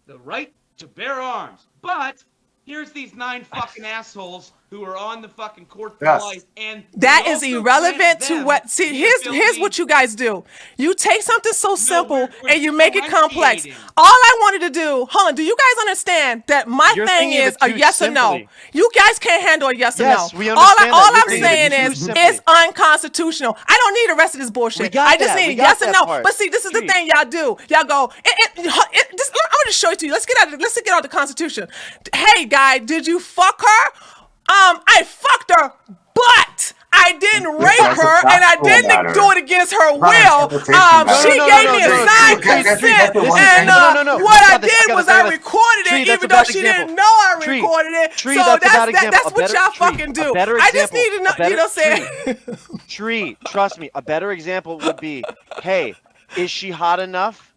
the right to bear arms. But here's these 9 fucking assholes who are on the fucking court for Yes. life. And That we is also irrelevant grant to them what. See, the here's ability- what you guys do. You take something so simple we're and you make it complex. differentiating. All I wanted to do, hold on. Do you guys understand that my You're thing thinking of is it a too yes or no? simply. You guys can't handle a yes or Yes, no. we all understand that. I'm You're thinking saying of it too is simply. it's unconstitutional. I don't need the rest of this bullshit. We got I just that. need We a got yes or that no. part. But see, this is the Tree. thing y'all do. Y'all go. I'm gonna just show it to you. Let's get out the Constitution. Hey, guy, did you fuck her? I fucked her, but I didn't rape That's a her, and I factual didn't matter. do it against her Not an will. interpretation matter. She No, gave no, me no, a no, signed Tree, consent, that's the one and thing. No. what I got this, did got was this, I I got this. recorded Tree, it, that's even a though bad she example. didn't know I Tree, recorded it. Tree, So that's a bad example. that's A what better- y'all Tree, fucking a do. better I just example. need to know. A better- You know what I'm saying? Tree, trust me, a better example would be, hey, is she hot enough?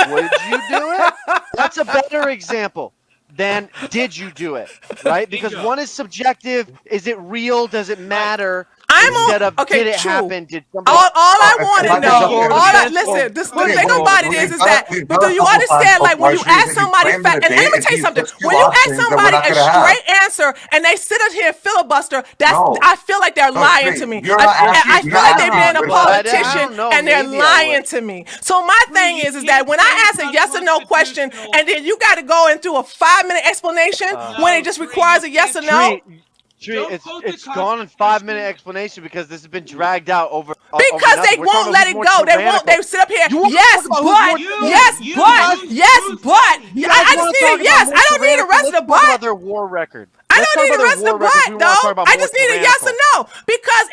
Would you do it? That's a better example than did you do it, right? Because Bingo. one is subjective. Is it real? Does it matter? I'm on- Instead of okay, did it true. happen? Did somebody? All I if want I to can know, jump in. listen, the Wait, thing wait, about it wait, is we've that, done but do you a couple understand, times like, when you before, ask Trees, somebody, if you frame the and let me debate, tell you if something, there's two when you ask options, then we're somebody not a gonna have. straight answer and they sit up here and filibuster, No. I feel like they're No, lying Tree, to me. you're not asking- I you're feel not like they're being asking a for that. politician I don't know, and they're maybe I lying would. to me. So my thing you is that when can't I say ask a it's yes or no question unconstitutional. and then you got to go into a 5-minute explanation when it just Tree, requires a you yes or can't- no. Tree, Don't it's quote the gone in Constitution. 5-minute explanation because this has been dragged out over. Because nothing. they We're won't talking let about it who's go. more They won't. They tyrannical. sit up here. You wanna Yes, talk about who's but. more You- Yes, you- but. you- Yes, you- but. You I guys just wanna need talk a about yes. more I don't need the tyrannical? rest of the Let's talk about but. their war record. I Let's don't talk need about the their rest of the war record. We what, wanna talk though. about I more just need a yes or tyrannical. no. Because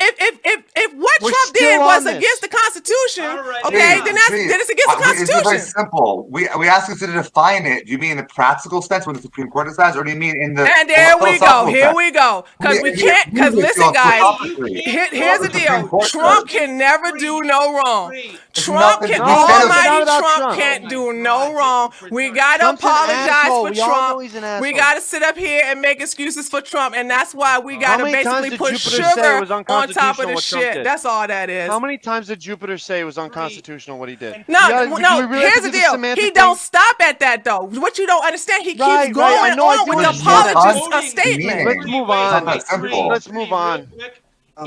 if what We're Trump still did was on this. against the Constitution, All right, okay, yeah. then it's against the It's very Constitution. simple. We ask you to define it. Do you mean in the practical sense where the Supreme Court decides, or do you mean in the And there we go. philosophical Here sense? we go. Because we If can't. you Because use it listen, guys. philosophically, Here's the the Supreme deal. Court Trump does. can never do no wrong. It's Trump nothing can. to be said of- Almighty Not about Trump Trump. can't Oh do my no God, wrong. this is We retarded. gotta Trump's an apologize asshole. for We all know Trump. he's an We asshole. gotta sit up here and make excuses for Trump, and that's why we gotta many times basically did put Jupiter say it sugar was on top of unconstitutional the what Trump shit. did? That's all that is. How many times did Jupiter say it was unconstitutional what he did? No, You gotta- do no. we really have Here's to the do deal. semantic He thing? don't stop at that though. What you don't understand, he Right, keeps right. I going know, I on do with the understand that. apologist Voting statement. meaning. Let's move on. It's not that simple. Let's move on. Well,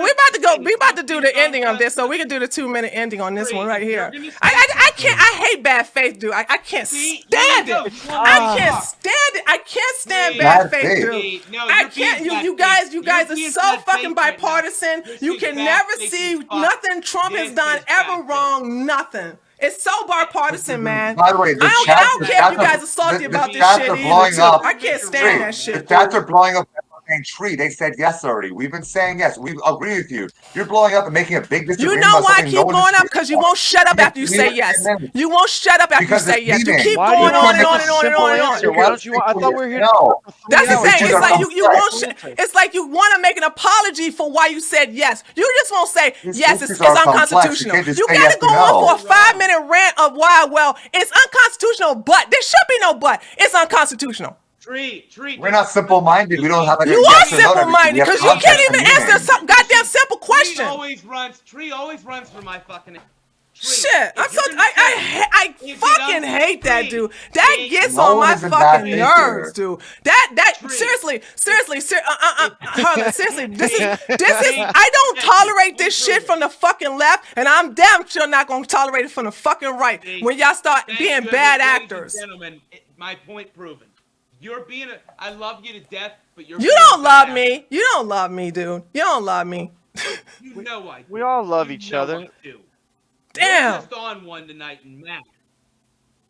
we're about to go. We're about to do the ending of this, so we can do the 2-minute ending on this one right here. I can't. I hate bad faith, dude. I can't stand it. I can't stand it. I can't stand bad Bad faith, faith. dude. I can't. You guys are so fucking bipartisan. You can never see nothing Trump has done ever wrong. Nothing. It's so bipartisan, man. By the way, the I don't care if you chats guys are salty the about this chats shit are either, blowing too. up. I can't stand Wait, that The shit. chats are blowing up saying tree. They said yes already. We've been saying yes. We agree with you. You're blowing up and making a big You disagreement know about why I something no keep one blowing up? disagrees Because you on. won't shut up You after you get say 3 yes. minutes You won't shut up after you because say it's yes. You meaning. keep Why do going you on want and to on make a and on and simple on and on. answer? Why don't you? I thought we were here to No. talk for 3 That's the hours. thing. Issues It's are like you complex. won't. It's like you want to make an apology for why you said yes. You just won't say These yes. issues It's are complex. You unconstitutional. can't just You say got yes to go or on for no. a 5-minute rant of why. Well, it's unconstitutional, but there should be no but. It's unconstitutional. Tree. We're not simple-minded. We don't have like You a are yes or no to everything. simple-minded We have because you can't context and even answer meaning. some goddamn simple question. Tree always runs for my fucking. Tree, Shit, I'm if so you're gonna say, I is it fucking hate that Tree, dude. That Tree, gets No on one my is a bad fucking nerves, thinker. dude. That Tree. seriously, hold on, seriously. This is Tree, I don't thank you. tolerate this Please shit prove it. from the fucking left, and I'm damn sure not gonna tolerate it from the fucking right See, when y'all start thank being goodness, bad ladies actors. and gentlemen, my point proven. You're being a. I love you to death, but you're. You being don't a love bad me. You don't love me, dude. You don't love me. You know I do. We all love You each know other. I do. Damn. You're just on one tonight and mad.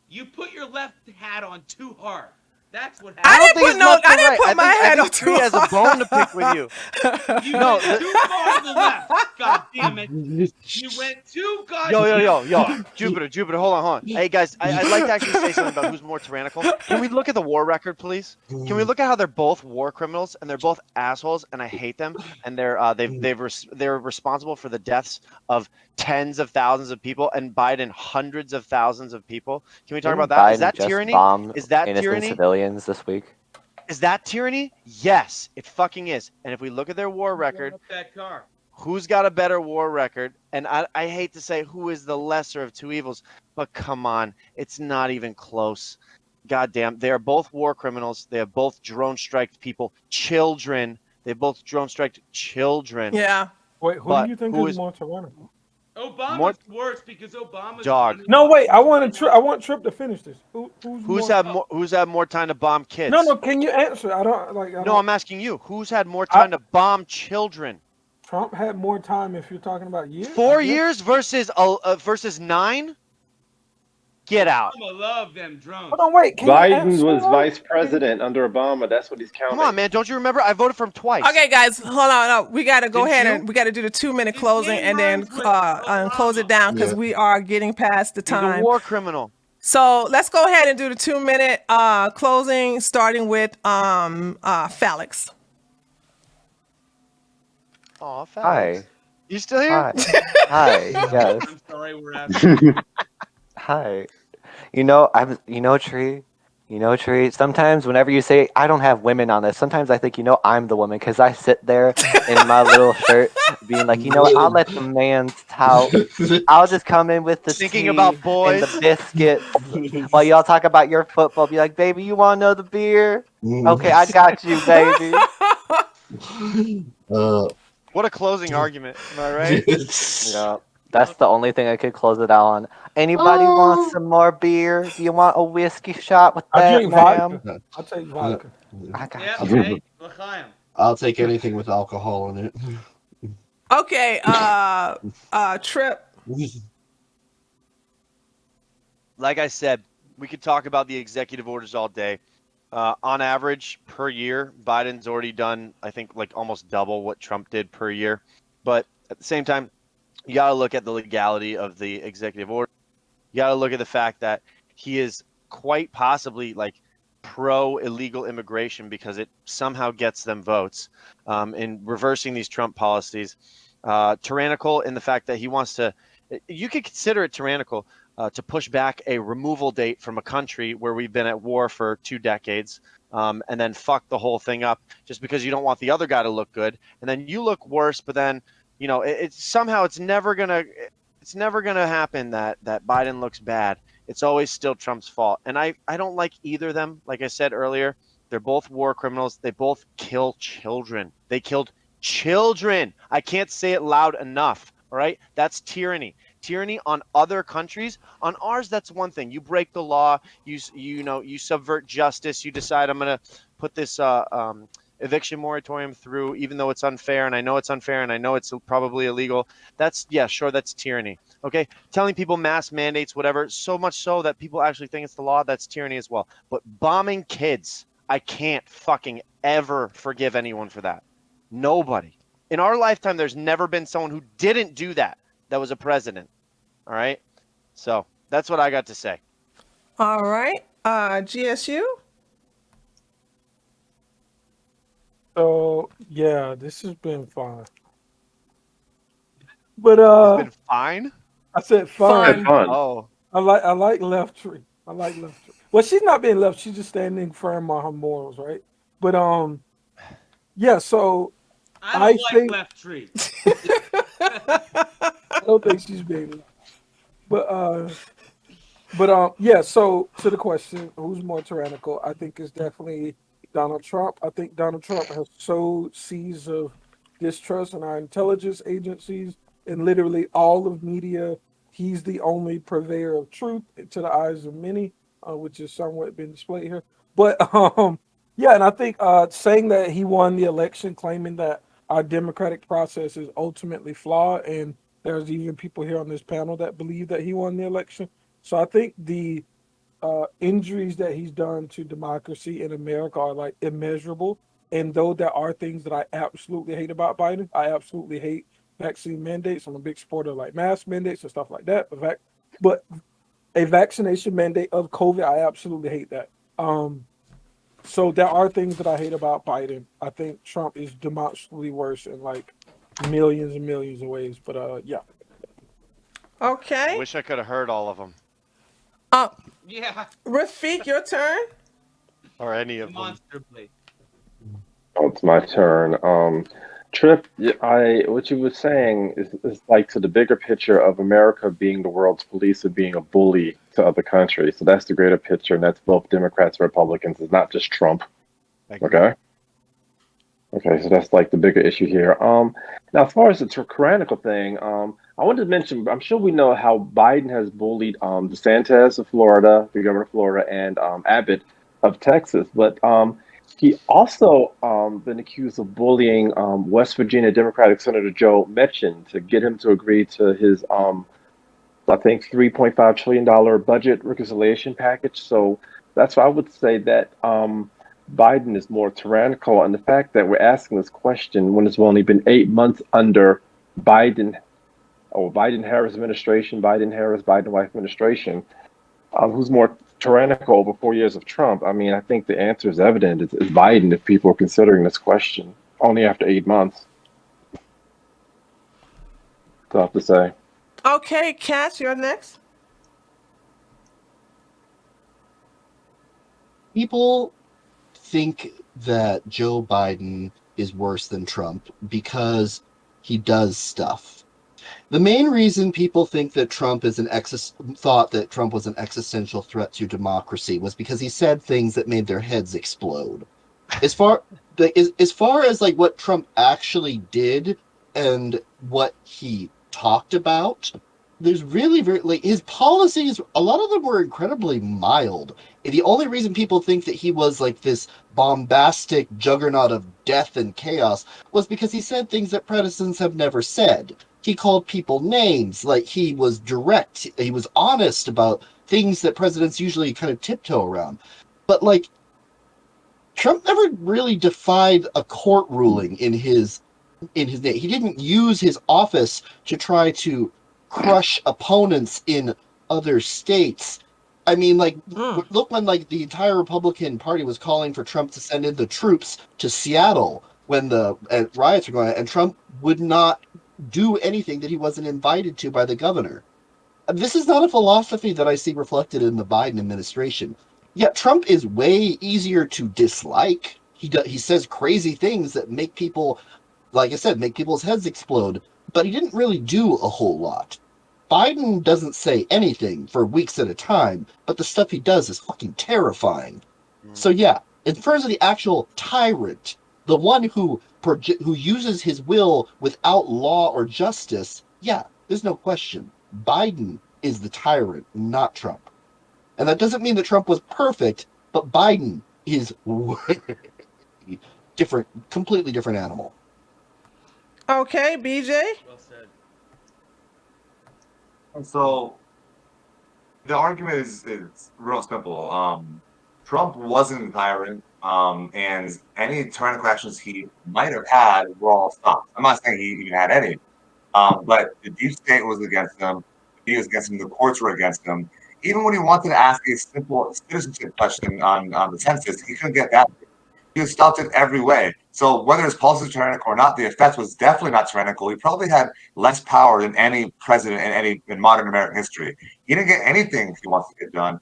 You put your left hat on too hard. That's what I happened. didn't put it's no. left I or didn't right. put my I head think on Tree too has a bone to pick with you. You No, went too far to the left. God damn it. You went too goddamn Jupiter, hold on. Hey guys, I'd like to actually say something about who's more tyrannical. Can we look at the war record, please? Can we look at how they're both war criminals and they're both assholes, and I hate them, and they're responsible for the deaths of tens of thousands of people, and Biden hundreds of thousands of people. Can we talk Didn't about that? Is Biden that just tyranny? bomb Is that innocent tyranny? civilians this week? Is that tyranny? Yes, it fucking is. And if we look at their war record, up that car. who's got a better war record? And I hate to say who is the lesser of two evils, but come on, it's not even close. Goddamn, they are both war criminals. They have both drone striked people, children. They both drone striked children. Yeah. Wait, who But do you think who is is more tyrannical? Obama's worse because Obama's Dog. No, wait. I want Trip to finish this. Who's more? had more time to bomb kids? No. Can you answer? I don't like. No, I'm asking you. Who's had more time to bomb children? Trump had more time. If you're talking about years. 4 years versus 9. Get out. Obama love them drones. Hold on, wait. Can you Biden answer, was though? vice president under Obama. That's what he's counting. Come on, man. Don't you remember? I voted for him twice. Okay, guys, hold on. No, we got to go Didn't ahead you? and we got to do the 2-minute His closing name and then rhymes with close it down because Yeah. we are getting past the He's a time. war criminal. So let's go ahead and do the 2-minute closing, starting with Felix. Oh, Hi. You still here? Hi. Hi. Yes. I'm sorry, we're asking. Hi. Tree. Tree. Sometimes whenever you say I don't have women on this, sometimes I think I'm the woman because I sit there in my little shirt, being like, I'll let the man's tout. I'll just come in with the Thinking tea about and boys. the biscuits while y'all talk about your football. Be like, baby, you want to know the beer? Okay, I got you, baby. What a closing argument. Am I right? Yeah. That's the only thing I could close it out on. Anybody want some more beer? Do you want a whiskey shot with I that, drink ma'am? vodka. I'll take vodka. I got Yeah, you. okay. L'chaim. I'll take anything with alcohol in it. Okay, Trip. Like I said, we could talk about the executive orders all day. On average, per year, Biden's already done, I think, like almost double what Trump did per year. But at the same time, you got to look at the legality of the executive order. You got to look at the fact that he is quite possibly like pro illegal immigration because it somehow gets them votes in reversing these Trump policies. Tyrannical in the fact that he wants to, you could consider it tyrannical to push back a removal date from a country where we've been at war for 2 decades and then fuck the whole thing up just because you don't want the other guy to look good. And then you look worse, but then it's never gonna happen that Biden looks bad. It's always still Trump's fault. And I don't like either of them. Like I said earlier, they're both war criminals. They both kill children. They killed children. I can't say it loud enough. All right. That's tyranny. Tyranny on other countries. On ours, that's one thing. You break the law. You subvert justice. You decide I'm gonna put this eviction moratorium through, even though it's unfair, and I know it's unfair, and I know it's probably illegal. That's tyranny. Okay, telling people mask mandates, whatever, so much so that people actually think it's the law, that's tyranny as well. But bombing kids, I can't fucking ever forgive anyone for that. Nobody. In our lifetime, there's never been someone who didn't do that was a president. All right? So that's what I got to say. All right. GSU? So yeah, this has been fun. But It's been fine. I said Fun. Had fun. fun. Oh, I like left tree. I like left tree. Well, she's not being left. She's just standing firm on her morals, right? But yeah. So I I don't like think left tree. I don't think she's being left. But yeah. So to the question, who's more tyrannical? I think it's definitely Donald Trump. I think Donald Trump has sowed seeds of distrust in our intelligence agencies and literally all of media. He's the only purveyor of truth to the eyes of many, which is somewhat been displayed here. But yeah, and I think saying that he won the election, claiming that our democratic process is ultimately flawed, and there's even people here on this panel that believe that he won the election. So I think the injuries that he's done to democracy in America are like immeasurable. And though there are things that I absolutely hate about Biden, I absolutely hate vaccine mandates. I'm a big supporter of like mask mandates and stuff like that. But a vaccination mandate of COVID, I absolutely hate that. So there are things that I hate about Biden. I think Trump is demonstrably worse in like millions and millions of ways. But yeah. I Okay. wish I could have heard all of them Yeah, Rafiq, your turn. or any of them. demonstrably. Oh, it's my turn. Trip, what you were saying is like to the bigger picture of America being the world's police or being a bully to other countries. So that's the greater picture, and that's both Democrats and Republicans. It's not just Trump. I agree. Okay. Okay, so that's like the bigger issue here. Now as far as the tyrannical thing, I wanted to mention, I'm sure we know how Biden has bullied DeSantis of Florida, the governor of Florida, and Abbott of Texas, but he also been accused of bullying West Virginia Democratic Senator Joe Manchin to get him to agree to his I think $3.5 trillion budget reconciliation package. So that's why I would say that Biden is more tyrannical. And the fact that we're asking this question when it's only been 8 months under Biden or Biden Harris administration, Biden Harris, Biden wife administration, who's more tyrannical over 4 years of Trump? I mean, I think the answer is evident. It's Biden if people are considering this question only after 8 months. Tough to say. Okay, Cass, you're next. People think that Joe Biden is worse than Trump because he does stuff. The main reason people think that thought that Trump was an existential threat to democracy was because he said things that made their heads explode. As far as like what Trump actually did and what he talked about, there's really very like his policies. A lot of them were incredibly mild. And the only reason people think that he was like this bombastic juggernaut of death and chaos was because he said things that presidents have never said. He called people names, like he was direct, he was honest about things that presidents usually kind of tiptoe around. But like Trump never really defied a court ruling in his name. He didn't use his office to try to crush opponents in other states. I mean, like, look when like the entire Republican Party was calling for Trump to send in the troops to Seattle when the riots were going on, and Trump would not do anything that he wasn't invited to by the governor. This is not a philosophy that I see reflected in the Biden administration. Yeah, Trump is way easier to dislike. He says crazy things that make people, like I said, make people's heads explode, but he didn't really do a whole lot. Biden doesn't say anything for weeks at a time, but the stuff he does is fucking terrifying. So yeah, in terms of the actual tyrant, the one who uses his will without law or justice, yeah, there's no question. Biden is the tyrant, not Trump. And that doesn't mean that Trump was perfect, but Biden is different, completely different animal. Okay, BJ. Well said. So the argument is real simple. Trump wasn't a tyrant. and any tyrannical actions he might have had were all stopped. I'm not saying he even had any, but the deep state was against him. He was against him. The courts were against him. Even when he wanted to ask a simple citizenship question on the census, he couldn't get that. He was stopped in every way. So whether his policies were tyrannical or not, the effect was definitely not tyrannical. He probably had less power than any president in modern American history. He didn't get anything he wants to get done.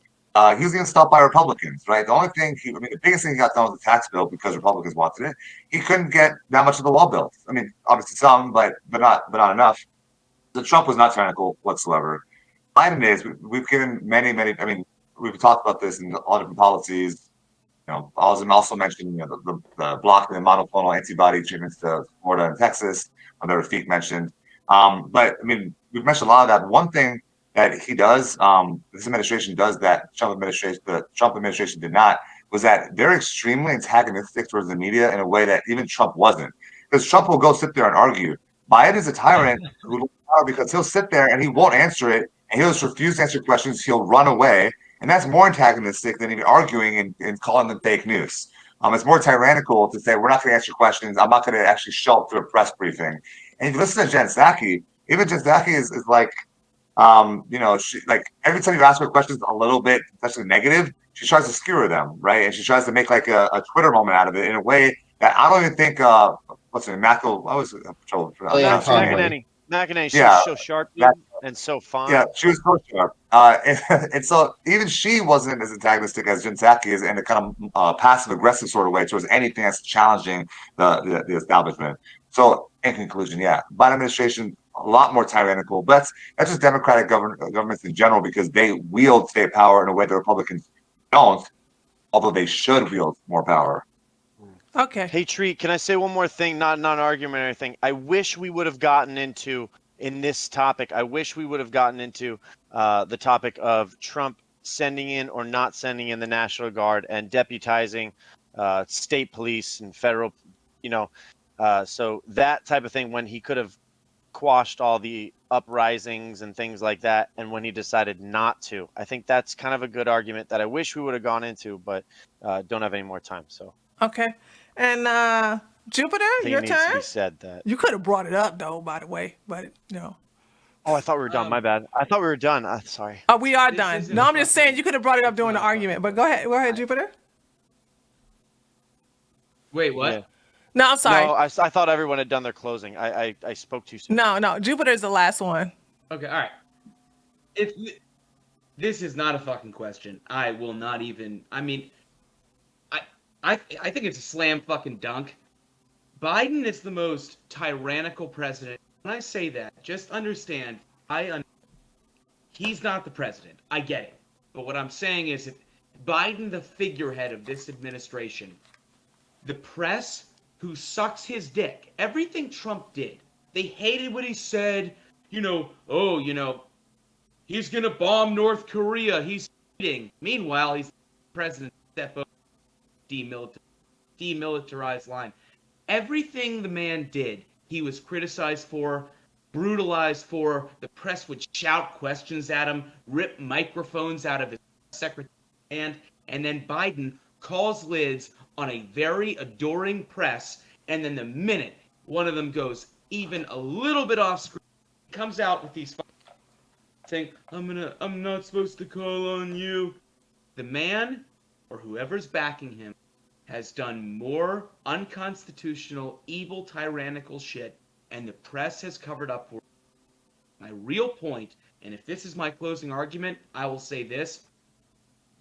He was getting stopped by Republicans, right? The only thing the biggest thing he got done was the tax bill because Republicans wanted it. He couldn't get that much of the wall built. I mean, obviously some, but not enough. So Trump was not tyrannical whatsoever. Biden is. We've given many. I mean, we've talked about this in all different policies. I was also mentioned the blocking the monoclonal antibody treatments to Florida and Texas, that Rafiq mentioned. But I mean, we've mentioned a lot of that. One thing that he does, this administration does that the Trump administration did not, was that they're extremely antagonistic towards the media in a way that even Trump wasn't. Because Trump will go sit there and argue. Biden is a tyrant who because he'll sit there and he won't answer it, and he'll just refuse to answer questions. He'll run away. And that's more antagonistic than even arguing and calling them fake news. It's more tyrannical to say, we're not going to answer questions. I'm not going to actually show up to a press briefing. And if you listen to Jen Psaki, even Jen Psaki is like, she, like every time you ask her questions a little bit, especially negative, she tries to skewer them, right? And she tries to make like a Twitter moment out of it in a way that I don't even think, what's her name? McEnany, Yeah, so sharp, dude, and so fine. Yeah, she was so sharp. And so even she wasn't as antagonistic as Jen Psaki is in a kind of passive aggressive sort of way towards anything that's challenging the establishment. So in conclusion, yeah, Biden administration a lot more tyrannical, but that's just democratic governments in general because they wield state power in a way the Republicans don't, although they should wield more power. Okay. Hey, Tree, can I say one more thing? Not an argument or anything. I wish we would have gotten into in this topic. I wish we would have gotten into the topic of Trump sending in or not sending in the National Guard and deputizing state police and federal, so that type of thing when he could have quashed all the uprisings and things like that, and when he decided not to. I think that's kind of a good argument that I wish we would have gone into, but don't have any more time. So. Okay. And Jupiter, I think your it needs to turn. be said that You could have brought it up though, by the way, but no. Oh, I thought we were done. My bad. I thought we were done. Sorry. Oh, we are This done. isn't No, I'm just fucking- saying you could have brought it up during the not fucking- argument. But go ahead. Go ahead, Jupiter. Wait, what? Yeah. No, I'm sorry. No, I thought everyone had done their closing. I spoke too soon. No. Jupiter's the last one. Okay, all right. This is not a fucking question. I will not even. I mean, I think it's a slam fucking dunk. Biden is the most tyrannical president. When I say that, just understand. He's not the president. I get it. But what I'm saying is, if Biden, the figurehead of this administration, the press who sucks his dick, everything Trump did, they hated what he said. He's gonna bomb North Korea. He's cheating. Meanwhile, he's the president. Step over demilitarized line. Everything the man did, he was criticized for, brutalized for. The press would shout questions at him, rip microphones out of his secretary's hand, and then Biden calls lids on a very adoring press, and then the minute one of them goes even a little bit off screen, he comes out with these saying, I'm not supposed to call on you. The man, or whoever's backing him, has done more unconstitutional, evil, tyrannical shit, and the press has covered up for it. My real point, and if this is my closing argument, I will say this.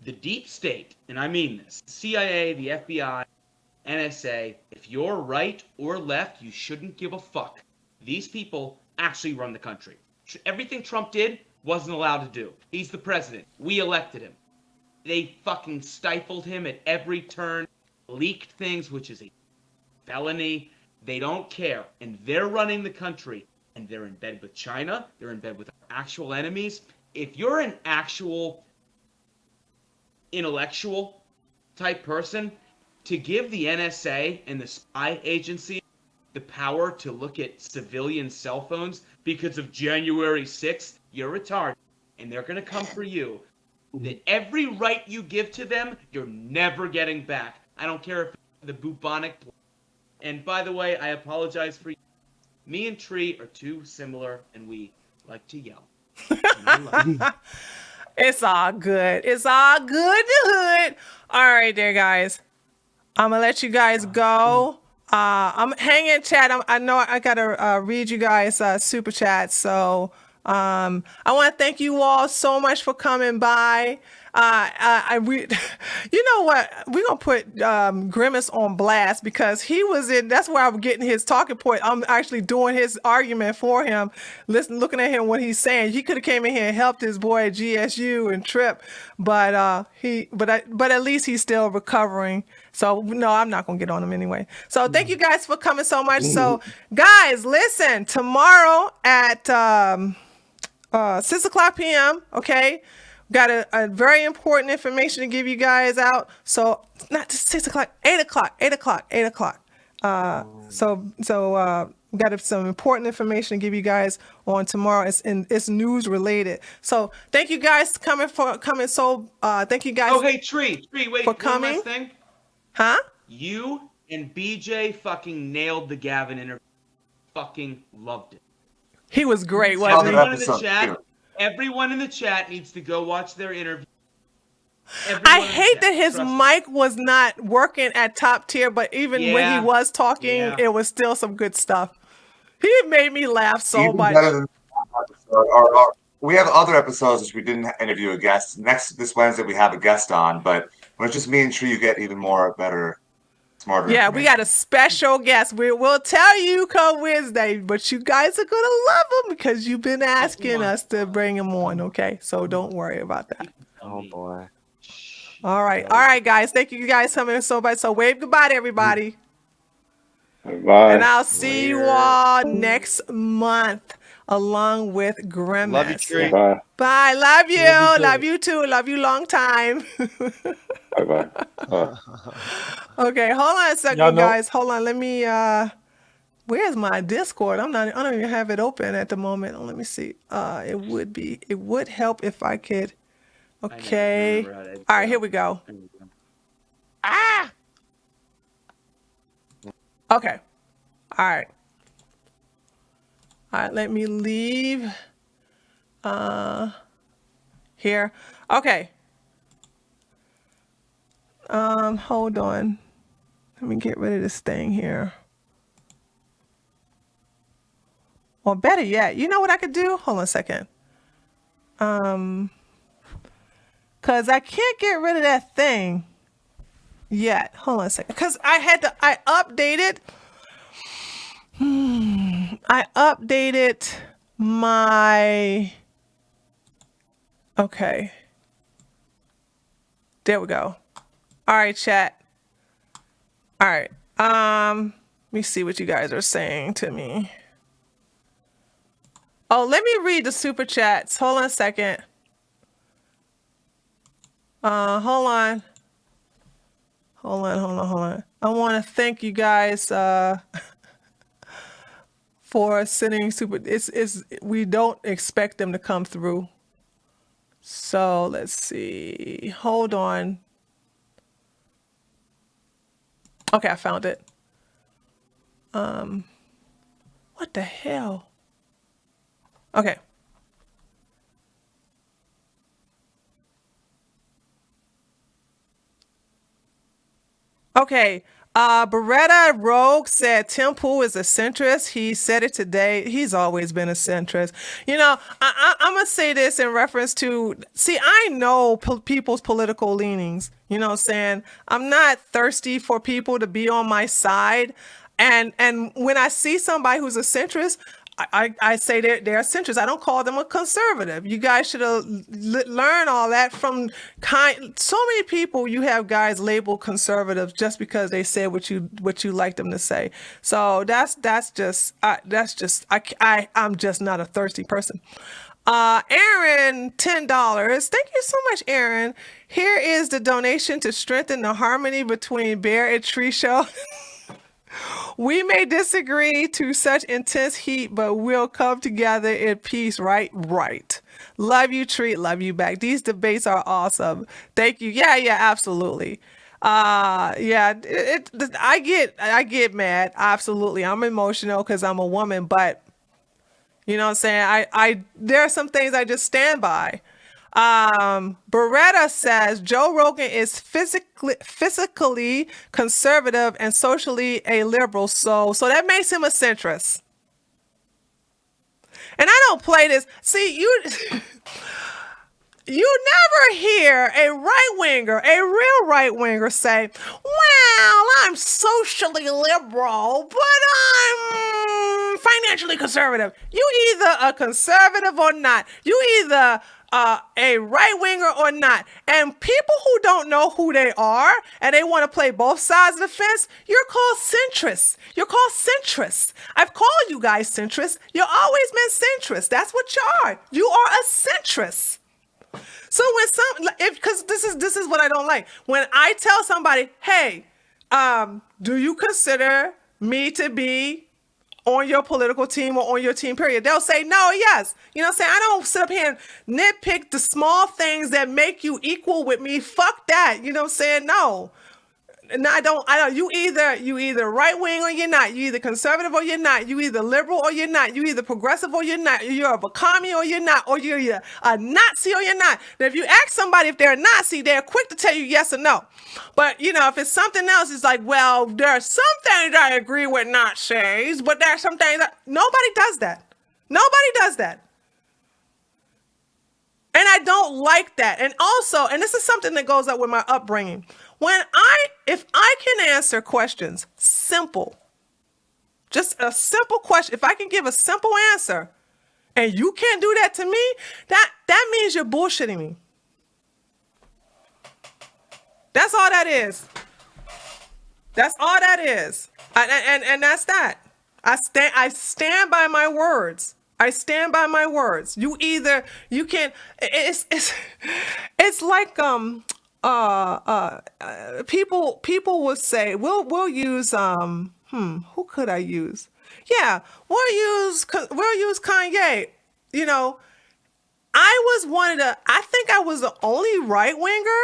The deep state, and I mean this, the CIA, the FBI, NSA, if you're right or left, you shouldn't give a fuck. These people actually run the country. Everything Trump did wasn't allowed to do. He's the president. We elected him. They fucking stifled him at every turn, leaked things, which is a felony. They don't care. And they're running the country. And they're in bed with China. They're in bed with our actual enemies. If you're an actual intellectual type person, to give the NSA and the spy agency the power to look at civilian cell phones because of January 6th, you're retarded. And they're going to come for you. That every right you give to them, you're never getting back. I don't care if the bubonic plague. And by the way, I apologize for you. Me and Tree are too similar, and we like to yell. It's all good. It's all good in the hood. All right, there, guys. I'm gonna let you guys go. I'm hanging chat. I know I gotta read you guys super chat. So I want to thank you all so much for coming by. You know what? We're gonna put Grimace on blast because he was in. That's where I'm getting his talking point. I'm actually doing his argument for him. Looking at him what he's saying. He could have came in here and helped his boy GSU and Trip, but at least he's still recovering. So no, I'm not gonna get on him anyway. So thank you guys for coming so much. So guys, listen, tomorrow at 6 o'clock p.m. Okay. Got a very important information to give you guys out. So not just 6 o'clock, 8 o'clock. Got some important information to give you guys on tomorrow. It's news related. So thank you guys coming. So thank you guys. Oh, hey, Tree, wait. For one coming. last thing. Huh? You and BJ fucking nailed the Gavin interview. Fucking loved it. He was great, wasn't he? Everyone in the chat needs to go watch their interview. I hate that his mic was not working at top tier, but even when he was talking, it was still some good stuff. He made me laugh so much. We have other episodes which we didn't interview a guest. This Wednesday we have a guest on, but when it's just me and Tree, you get even more better, smarter. Yeah, we got a special guest. We'll tell you come Wednesday, but you guys are gonna love him because you've been asking us to bring him on. Okay, so don't worry about that. Oh boy. All right, guys. Thank you guys so much. So wave goodbye to everybody. Bye. And I'll see you all next month along with Grimace. Love you, Tree. Bye. Bye. Love you. Love you too. Love you long time. Bye. Okay, hold on a second, guys. Hold on. Let me where's my Discord? I don't even have it open at the moment. Let me see. It would help if I could. Okay. All right, here we go. Okay. All right, let me leave here. Okay. Hold on. Let me get rid of this thing here. Or better yet, you know what I could do? Hold on a second. Cause I can't get rid of that thing yet. Hold on a second. Cause I updated my, okay. There we go. All right, chat. All right. Let me see what you guys are saying to me. Oh, let me read the super chats. Hold on a second. Hold on. I want to thank you guys for sending super. We don't expect them to come through. So let's see. Hold on. Okay, I found it. What the hell? Okay. Okay. Beretta Rogue said Tim Pool is a centrist. He said it today. He's always been a centrist. You know, I'm going to say this in reference to, see, I know people's political leanings. You know what I'm saying? I'm not thirsty for people to be on my side. And when I see somebody who's a centrist, I say they're a centrist. I don't call them a conservative. You guys should have learned all that from so many people. You have guys labeled conservatives just because they said what you like them to say. So I'm just not a thirsty person. Aaron, $10. Thank you so much, Aaron. Here is the donation to strengthen the harmony between Bear and Tree Show. We may disagree to such intense heat, but we'll come together in peace, right? Right. Love you, Treat. Love you back. These debates are awesome. Thank you. Yeah, absolutely. Yeah, I get mad. Absolutely. I'm emotional because I'm a woman, but you know what I'm saying? There are some things I just stand by. Beretta says Joe Rogan is physically conservative and socially a liberal, so that makes him a centrist. And I don't play this. See, you you never hear a right winger, a real right winger say, "Well, I'm socially liberal, but I'm financially conservative." You either a conservative or not. You either a right winger or not. And people who don't know who they are and they want to play both sides of the fence, you're called centrists. You're called centrists. I've called you guys centrists. You've always been centrists. That's what you are. You are a centrist. So because this is what I don't like. When I tell somebody, hey, do you consider me to be on your political team or on your team, period? They'll say no, yes. You know what I'm saying? I don't sit up here and nitpick the small things that make you equal with me. Fuck that. You know what I'm saying? No. No, I don't. You either right wing or you're not. You either conservative or you're not. You either liberal or you're not. You either progressive or you're not. You're a commie or you're not. Or you're a Nazi or you're not. Now, if you ask somebody if they're a Nazi, they're quick to tell you yes or no. But if it's something else, it's like, well, there are some things I agree with Nazis, but there are some things that nobody does that. Nobody does that. And I don't like that. And also, and this is something that goes up with my upbringing. If I can answer questions, simple, just a simple question, if I can give a simple answer and you can't do that to me, that means you're bullshitting me. That's all that is. That's all that is. And that's that. I stand by my words. I stand by my words. You can, it's like, people would say, we'll use, who could I use? Yeah, we'll use Kanye. I think I was the only right winger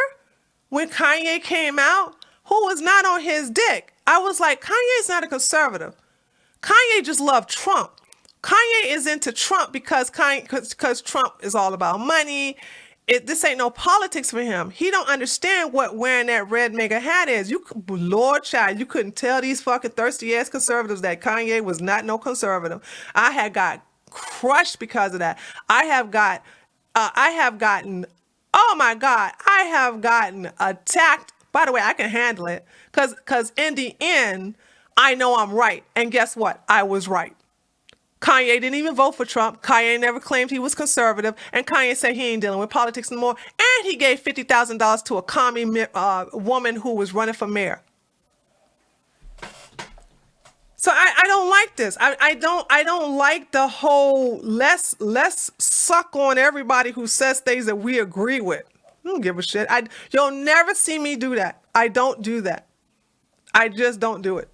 when Kanye came out who was not on his dick. I was like, Kanye's not a conservative. Kanye just loved Trump. Kanye is into Trump because Trump is all about money. This ain't no politics for him. He don't understand what wearing that red mega hat is. Lord child, you couldn't tell these fucking thirsty ass conservatives that Kanye was not no conservative. I had got crushed because of that. I have gotten attacked. By the way, I can handle it because in the end, I know I'm right. And guess what? I was right. Kanye didn't even vote for Trump. Kanye never claimed he was conservative. And Kanye said he ain't dealing with politics anymore. And he gave $50,000 to a commie woman who was running for mayor. So I don't like this. I don't like the whole let's suck on everybody who says things that we agree with. I don't give a shit. You'll never see me do that. I don't do that. I just don't do it.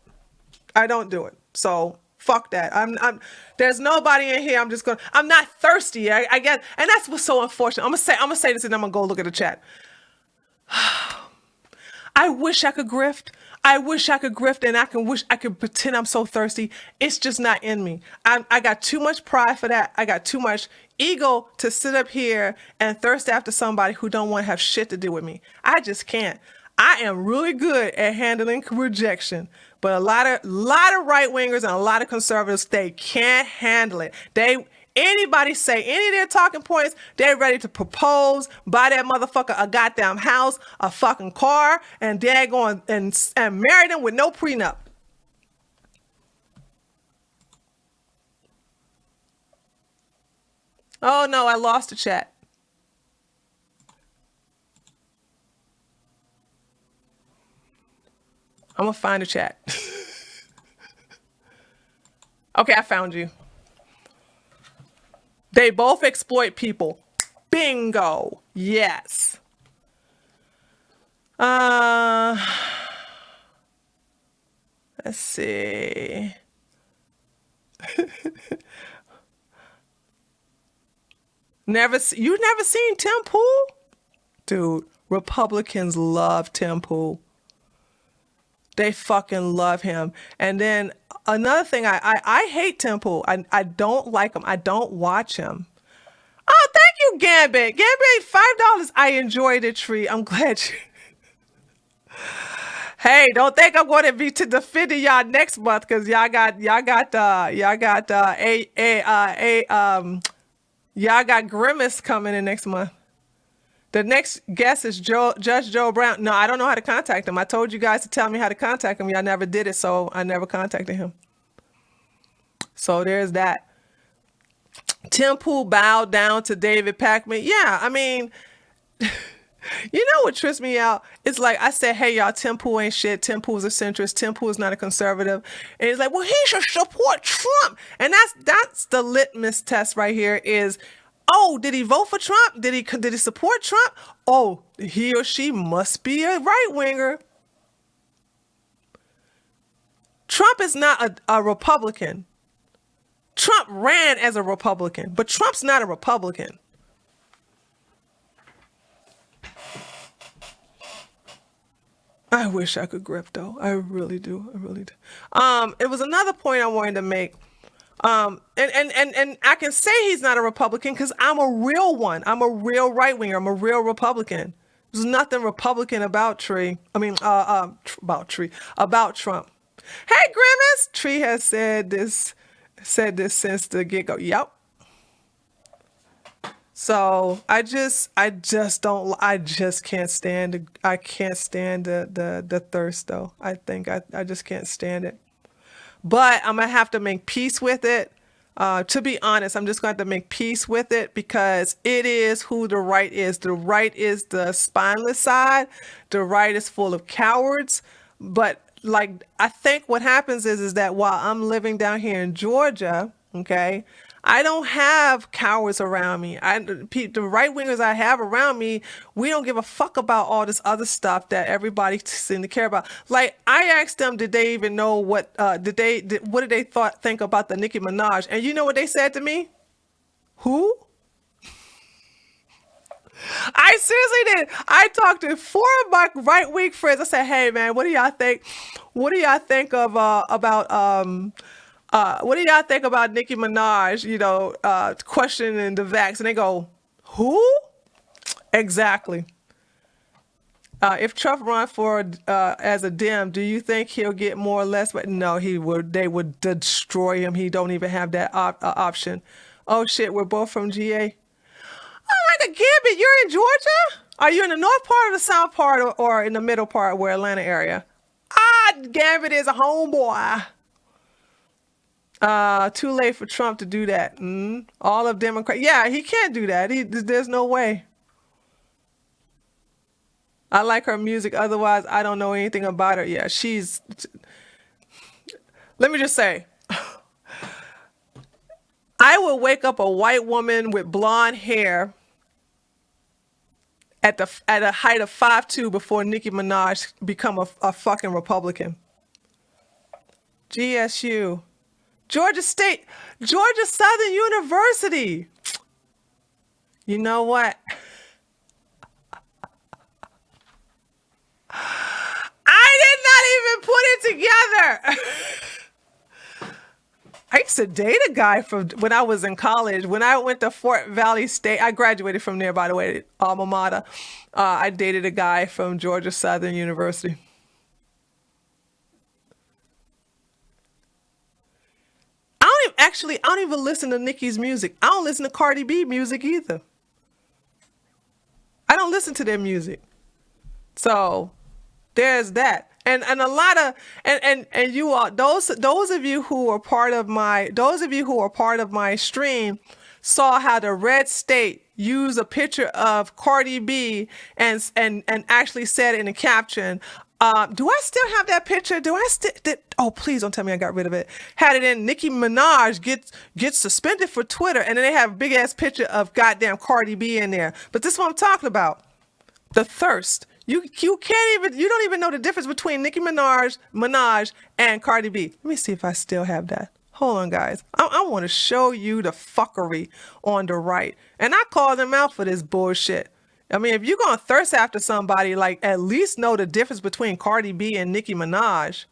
I don't do it. So fuck that. There's nobody in here. I'm not thirsty. I guess, and that's what's so unfortunate. I'm gonna say this and I'm gonna go look at the chat. I wish I could grift. And wish I could pretend I'm so thirsty. It's just not in me. I got too much pride for that. I got too much ego to sit up here and thirst after somebody who don't want to have shit to do with me. I just can't. I am really good at handling rejection, but a lot of right wingers and a lot of conservatives, they can't handle it. Anybody say any of their talking points, they're ready to propose, buy that motherfucker a goddamn house, a fucking car, and they're going and marry them with no prenup. Oh no, I lost the chat. I'm gonna find the chat. Okay, I found you. They both exploit people. Bingo. Yes. Let's see. You never seen Tim Pool? Dude, Republicans love Tim Pool. They fucking love him. And then another thing, I hate Temple. I don't like him. I don't watch him. Oh, thank you, Gambit. Gambit, $5. I enjoyed it, Tree. I'm glad you. Hey, don't think I'm going to be to defending y'all next month because y'all got Grimace coming in next month. The next guest is Judge Joe Brown. No, I don't know how to contact him. I told you guys to tell me how to contact him. Y'all never did it, so I never contacted him. So there's that. Tim Pool bowed down to David Pakman. Yeah, I mean, you know what trips me out? It's like I said, hey, y'all, Tim Pool ain't shit. Tim Pool's a centrist. Tim Pool's not a conservative. And he's like, well, he should support Trump. And that's the litmus test right here is, oh, did he vote for Trump? Did he support Trump? Oh, he or she must be a right-winger. Trump is not a Republican. Trump ran as a Republican, but Trump's not a Republican. I wish I could grip though. I really do. I really do. It was another point I wanted to make. And I can say he's not a Republican because I'm a real one. I'm a real right winger. I'm a real Republican. There's nothing Republican about Tree. About Trump. Hey, Grimace. Tree has said this since the get-go. Yep. So I just can't stand the thirst though. I think I just can't stand it. But I'm gonna have to make peace with it. To be honest, I'm just going to have to make peace with it because it is who the right is. The right is the spineless side. The right is full of cowards. But like I think what happens is that while I'm living down here in Georgia, okay, I don't have cowards around me. The right wingers I have around me, we don't give a fuck about all this other stuff that everybody seems to care about. Like I asked them, did they even know what did they think about the Nicki Minaj? And you know what they said to me? Who? I seriously did. I talked to 4 of my right wing friends. I said, "Hey man, what do y'all think? What do y'all think of what do y'all think about Nicki Minaj, questioning the vax?" And they go, who? Exactly. If Trump run for as a Dem, do you think he'll get more or less? But no, they would destroy him. He don't even have that option. Oh shit, we're both from GA. Oh my God, Gambit, you're in Georgia? Are you in the north part or the south part or in the middle part where Atlanta area? Gambit is a homeboy. Too late for Trump to do that. All of Democrats. Yeah, he can't do that. There's no way. I like her music. Otherwise, I don't know anything about her. Yeah, let me just say, I will wake up a white woman with blonde hair at a height of 5'2" before Nicki Minaj become a fucking Republican. GSU. Georgia Southern University. You know what? I did not even put it together. I used to date a guy from when I was in college. When I went to Fort Valley State, I graduated from there, by the way, alma mater. I dated a guy from Georgia Southern University. I don't even listen to Nicki's music. I don't listen to Cardi B music either. I don't listen to their music. So there's that. And a lot of and you all those of you who are part of my stream saw how the Red State used a picture of Cardi B and actually said in the caption, do I still have that picture? Oh, please don't tell me I got rid of it. Had it in Nicki Minaj gets suspended for Twitter, and then they have a big ass picture of goddamn Cardi B in there. But this is what I'm talking about. The thirst. You don't even know the difference between Nicki Minaj and Cardi B. Let me see if I still have that. Hold on, guys. I want to show you the fuckery on the right. And I call them out for this bullshit. I mean, if you're gonna thirst after somebody, like at least know the difference between Cardi B and Nicki Minaj.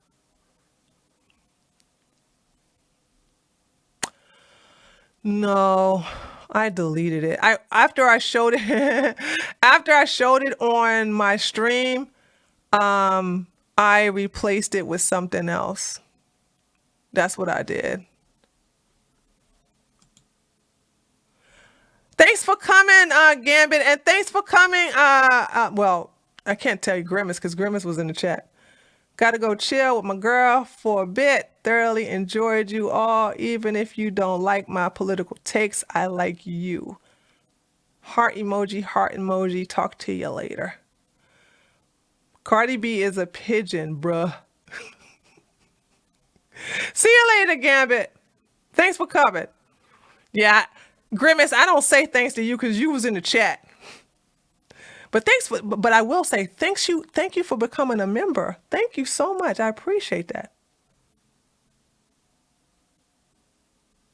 No, I deleted it. After I showed it after I showed it on my stream, I replaced it with something else. That's what I did. Thanks for coming, Gambit, and thanks for coming. Well, I can't tell you Grimace because Grimace was in the chat. Gotta go chill with my girl for a bit. Thoroughly enjoyed you all. Even if you don't like my political takes, I like you. Heart emoji, heart emoji. Talk to you later. Cardi B is a pigeon, bruh. See you later, Gambit. Thanks for coming. Yeah, Grimace, I don't say thanks to you because you was in the chat. But I will say thank you for becoming a member. Thank you so much. I appreciate that.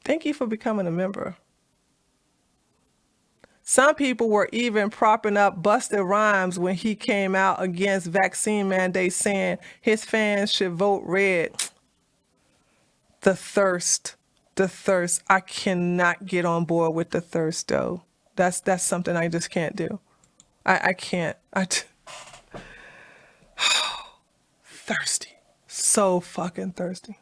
Thank you for becoming a member. Some people were even propping up Busta Rhymes when he came out against vaccine mandates, saying his fans should vote red. The thirst. I cannot get on board with the thirst, though. That's something I just can't do. I can't. Thirsty. So fucking thirsty.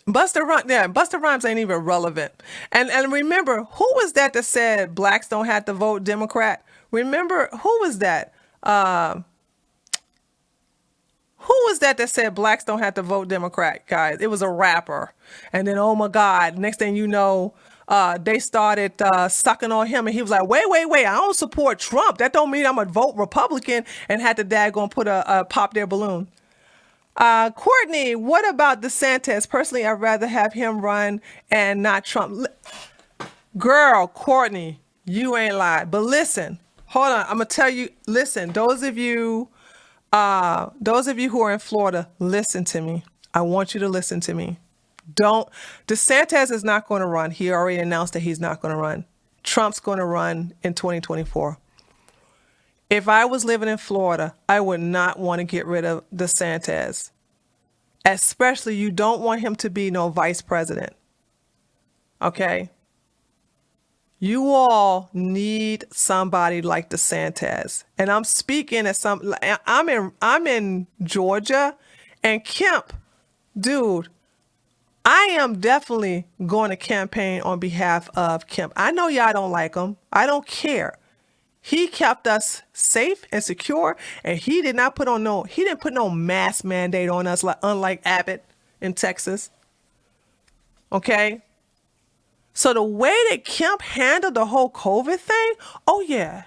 Busta Rhymes ain't even relevant. And remember, who was that said blacks don't have to vote Democrat? Remember, who was that? Who was that said blacks don't have to vote Democrat, guys? It was a rapper. And then, oh my God, next thing you know, they started sucking on him. And he was like, wait, I don't support Trump. That don't mean I'm going to vote Republican, and had the daggone put pop their balloon. Courtney, what about DeSantis? Personally, I'd rather have him run and not Trump. Girl, Courtney, you ain't lied. But listen, hold on. I'm going to tell you, listen, those of you who are in Florida, listen to me. I want you to listen to me. DeSantis is not going to run. He already announced that he's not going to run. Trump's going to run in 2024. If I was living in Florida, I would not want to get rid of DeSantis. Especially, you don't want him to be no vice president. Okay? You all need somebody like DeSantis. And I'm speaking as I'm in Georgia, and Kemp, dude, I am definitely going to campaign on behalf of Kemp. I know y'all don't like him. I don't care. He kept us safe and secure, and he didn't put no mask mandate on us, unlike Abbott in Texas. Okay? So the way that Kemp handled the whole COVID thing, oh yeah,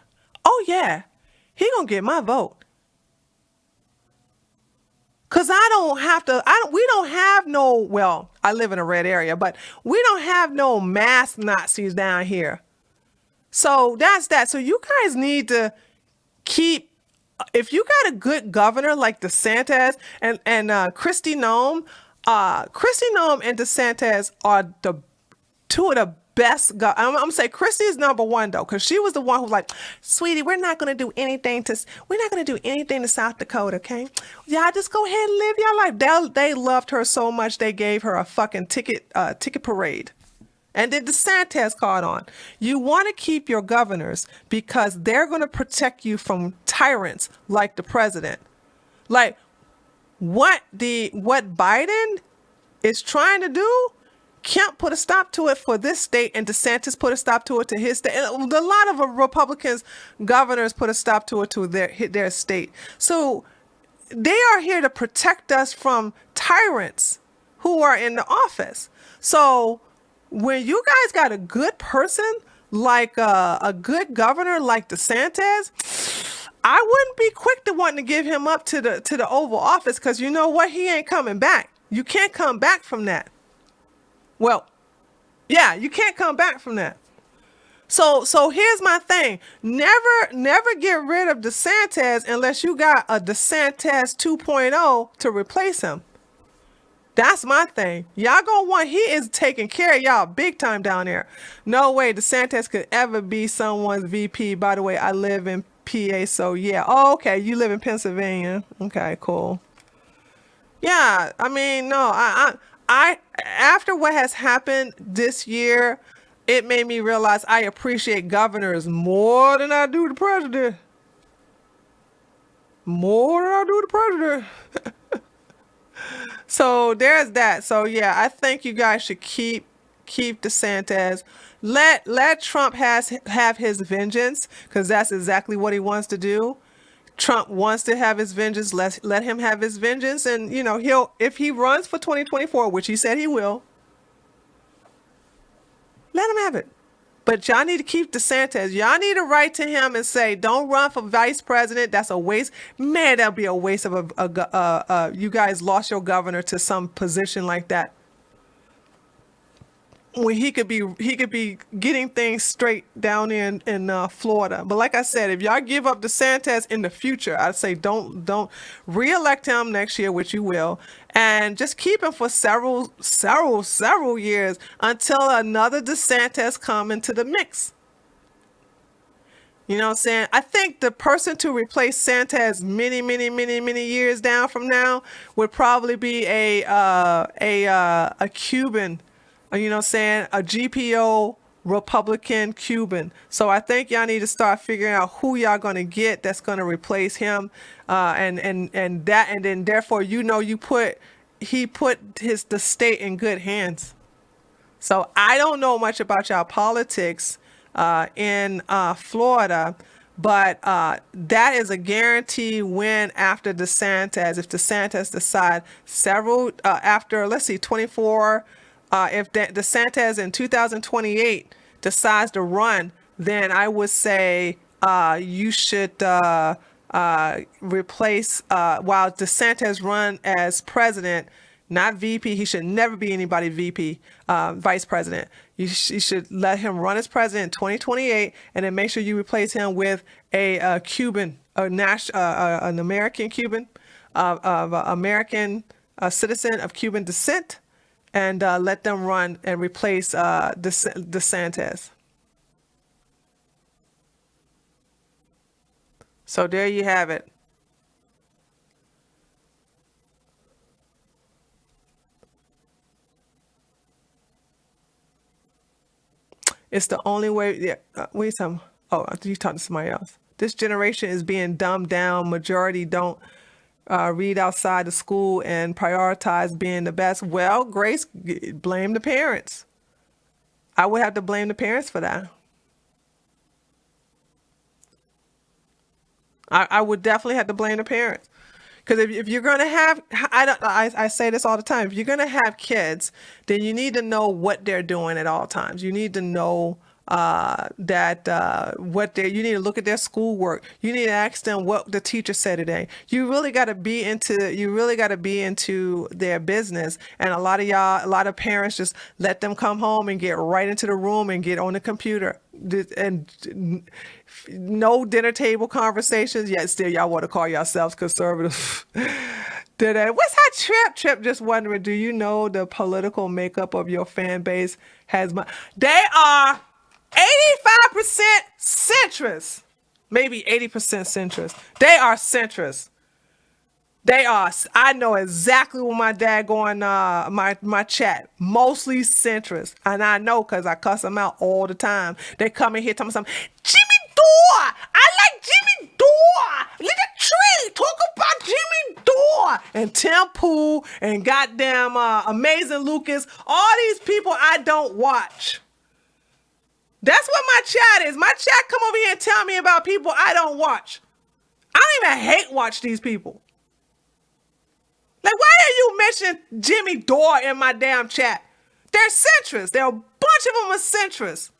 he gonna get my vote. Cause we don't have no, well, I live in a red area, but we don't have no mask Nazis down here. So that's that. So you guys need to keep, if you got a good governor like DeSantis and Kristi Noem, and DeSantis are the two of the best. I'm gonna say Kristi is number one though, because she was the one who was like, sweetie, we're not gonna do anything to South Dakota, okay? Y'all just go ahead and live your life. They loved her so much they gave her a fucking ticket parade. And then DeSantis caught on. You want to keep your governors because they're going to protect you from tyrants like the president. Like what Biden is trying to do, Kemp put a stop to it for this state, and DeSantis put a stop to it to his state. And a lot of Republicans governors put a stop to it to their state. So they are here to protect us from tyrants who are in the office. So when you guys got a good person, like a good governor like DeSantis, I wouldn't be quick to wanting to give him up to the Oval Office, because you know what? He ain't coming back. You can't come back from that. Well, yeah, you can't come back from that. So So here's my thing. Never get rid of DeSantis unless you got a DeSantis 2.0 to replace him. That's my thing. Y'all gonna want, he is taking care of y'all big time down there. No way DeSantis could ever be someone's VP. By the way, I live in PA, so yeah. Oh, okay. You live in Pennsylvania. Okay, cool. Yeah, I mean, no, I after what has happened this year, it made me realize I appreciate governors more than I do the president. More than I do the president. So there's that. So yeah, I think you guys should keep DeSantis. Let Trump have his vengeance, because that's exactly what he wants to do. Trump wants to have his vengeance. Let him have his vengeance, and he'll, if he runs for 2024, which he said he will, let him have it. But y'all need to keep DeSantis. Y'all need to write to him and say, don't run for vice president. That's a waste. Man, that'll be a waste of you guys lost your governor to some position like that, when he could be getting things straight down in Florida. But like I said, if y'all give up DeSantis in the future, I'd say don't reelect him next year, which you will, and just keep him for several years until another DeSantis come into the mix. You know what I'm saying? I think the person to replace Santos many years down from now would probably be a Cuban. You know what I'm saying? A GPO Republican Cuban. So I think y'all need to start figuring out who y'all gonna get that's gonna replace him, and then therefore he put the state in good hands. So I don't know much about y'all politics in Florida, but that is a guarantee win after DeSantis. If DeSantis decide after, let's see, 24. If DeSantis in 2028 decides to run, then I would say you should replace, while DeSantis run as president, not VP. He should never be anybody VP, vice president. You should let him run as president in 2028, and then make sure you replace him with a Cuban, an American Cuban, American citizen of Cuban descent. And let them run and replace DeSantis. So there you have it. It's the only way. Yeah, wait some. Oh, you talking to somebody else. This generation is being dumbed down. Majority don't read outside the school and prioritize being the best. Well, Grace, blame the parents. I would have to blame the parents for that. I would definitely have to blame the parents. Because if you're going to have, I say this all the time, if you're going to have kids, then you need to know what they're doing at all times. You need to know you need to look at their schoolwork. You need to ask them what the teacher said today. You really got to be into their business. And a lot of parents just let them come home and get right into the room and get on the computer. And no dinner table conversations. Yet still y'all want to call yourselves conservative. What's that Trip just wondering, do you know the political makeup of your fan base they are 85% centrist, maybe 80% centrist. They are centrist. They are. I know exactly what my dad going my chat. Mostly centrist, and I know because I cuss them out all the time. They come in here telling me something. Jimmy Dore. I like Jimmy Dore. Look at Tree. Talk about Jimmy Dore and Tim Pool and goddamn Amazing Lucas. All these people I don't watch. That's what my chat is. My chat come over here and tell me about people I don't watch. I don't even hate watch these people. Like, why are you mentioning Jimmy Dore in my damn chat? They're centrist. There are a bunch of them are centrist.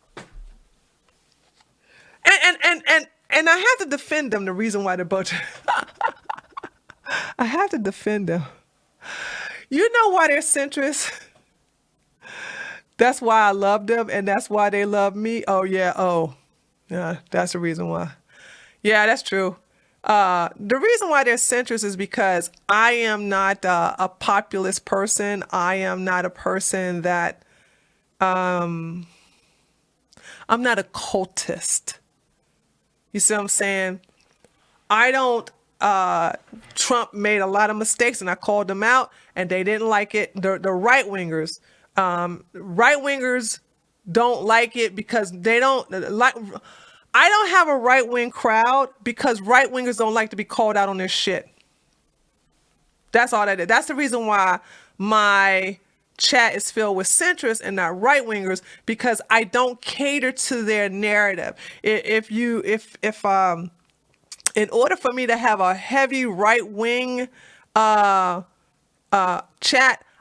And I have to defend them. The reason why they're bunch I have to defend them. You know why they're centrist? That's why I love them, and that's why they love me. Oh yeah. Oh, yeah. That's the reason why. Yeah, that's true. The reason why they're centrist is because I am not a populist person. I am not a person that I'm not a cultist. You see what I'm saying? I don't. Trump made a lot of mistakes, and I called them out, and they didn't like it. The right wingers, don't like it because they don't like. I don't have a right wing crowd because right wingers don't like to be called out on their shit. That's all that is. That's the reason why my chat is filled with centrists and not right wingers, because I don't cater to their narrative. If in order for me to have a heavy right wing chat,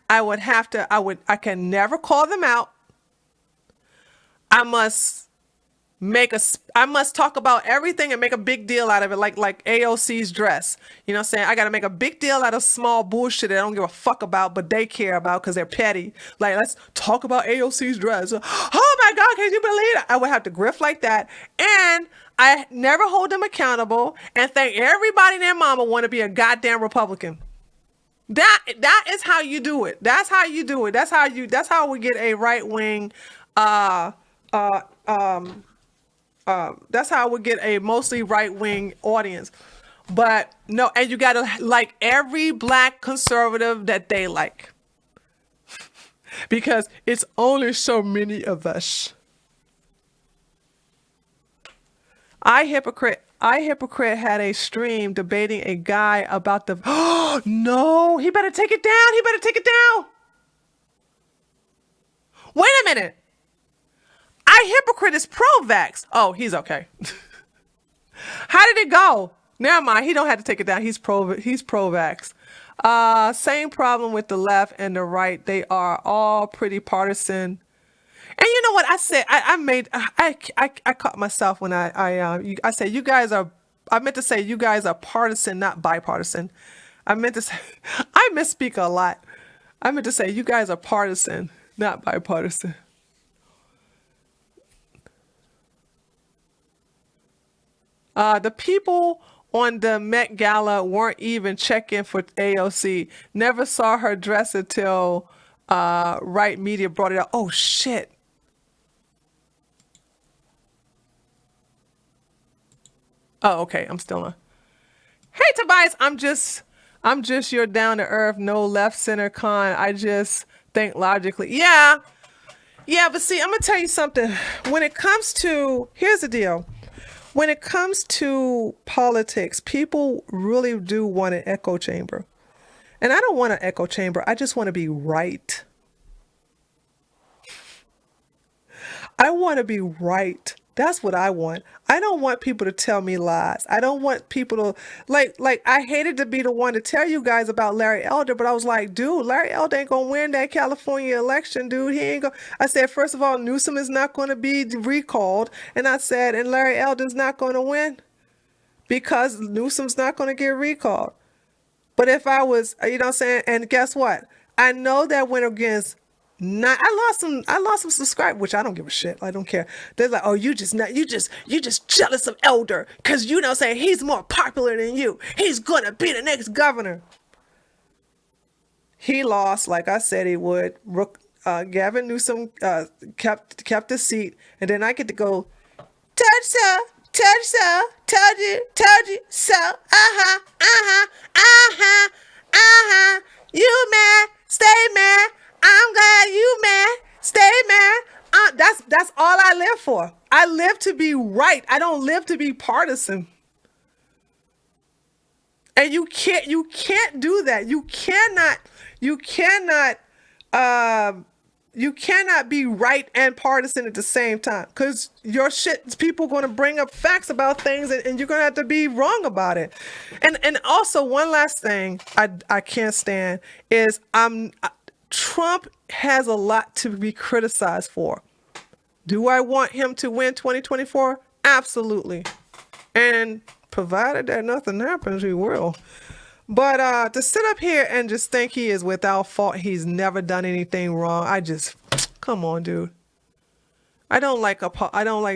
I can never call them out. I must talk about everything and make a big deal out of it, like AOC's dress. You know what I'm saying? I got to make a big deal out of small bullshit that I don't give a fuck about, but they care about because they're petty. Like, let's talk about AOC's dress. Oh my God, can you believe it? I would have to grift like that. And I never hold them accountable and think everybody and their mama want to be a goddamn Republican. That is how you do it. That's how you do it. That's how we get a right wing, that's how we get a mostly right wing audience. But no, and you gotta like every black conservative that they like. Because it's only so many of us. I Hypocrite had a stream debating a guy about the oh no, he better take it down. Wait a minute. I Hypocrite is pro-vax. Oh, he's okay. How did it go? Never mind. He don't have to take it down. He's pro-vax. Same problem with the left and the right. They are all pretty partisan. And you know what I said? I caught myself when I said you guys are. I meant to say you guys are partisan, not bipartisan. I meant to say I misspeak a lot. I meant to say you guys are partisan, not bipartisan. The people on the Met Gala weren't even checking for AOC. Never saw her dress until right media brought it up. Oh shit. Oh, okay. I'm still on. Hey Tobias, I'm just your down to earth, no left center con. I just think logically. Yeah, but see, I'm gonna tell you something. When it comes to, here's the deal. When it comes to politics, people really do want an echo chamber. And I don't want an echo chamber. I just want to be right. I want to be right. That's what I want. I don't want people to tell me lies. I don't want people to like I hated to be the one to tell you guys about Larry Elder, but I was like, dude, Larry Elder ain't gonna win that California election, dude. He ain't gonna. I said, first of all, Newsom is not gonna be recalled. And I said, and Larry Elder's not gonna win because Newsom's not gonna get recalled. But if I was, you know what I'm saying, and guess what? I know that went against I lost some subscribers, which I don't give a shit. I don't care. They're like, oh, you just jealous of Elder because you know saying he's more popular than you. He's gonna be the next governor. He lost, like I said he would. Gavin Newsom kept his seat, and then I get to go, touch so, told you so. You mad? Stay mad. I'm glad you mad. Stay mad. That's all I live for. I live to be right. I don't live to be partisan. And you can't do that. You cannot be right and partisan at the same time, because your shit, people are going to bring up facts about things and you're going to have to be wrong about it. And also one last thing I can't stand is Trump has a lot to be criticized for. Do I want him to win 2024? Absolutely. And provided that nothing happens, he will. But to sit up here and just think he is without fault, he's never done anything wrong, come Come on, dude. I don't like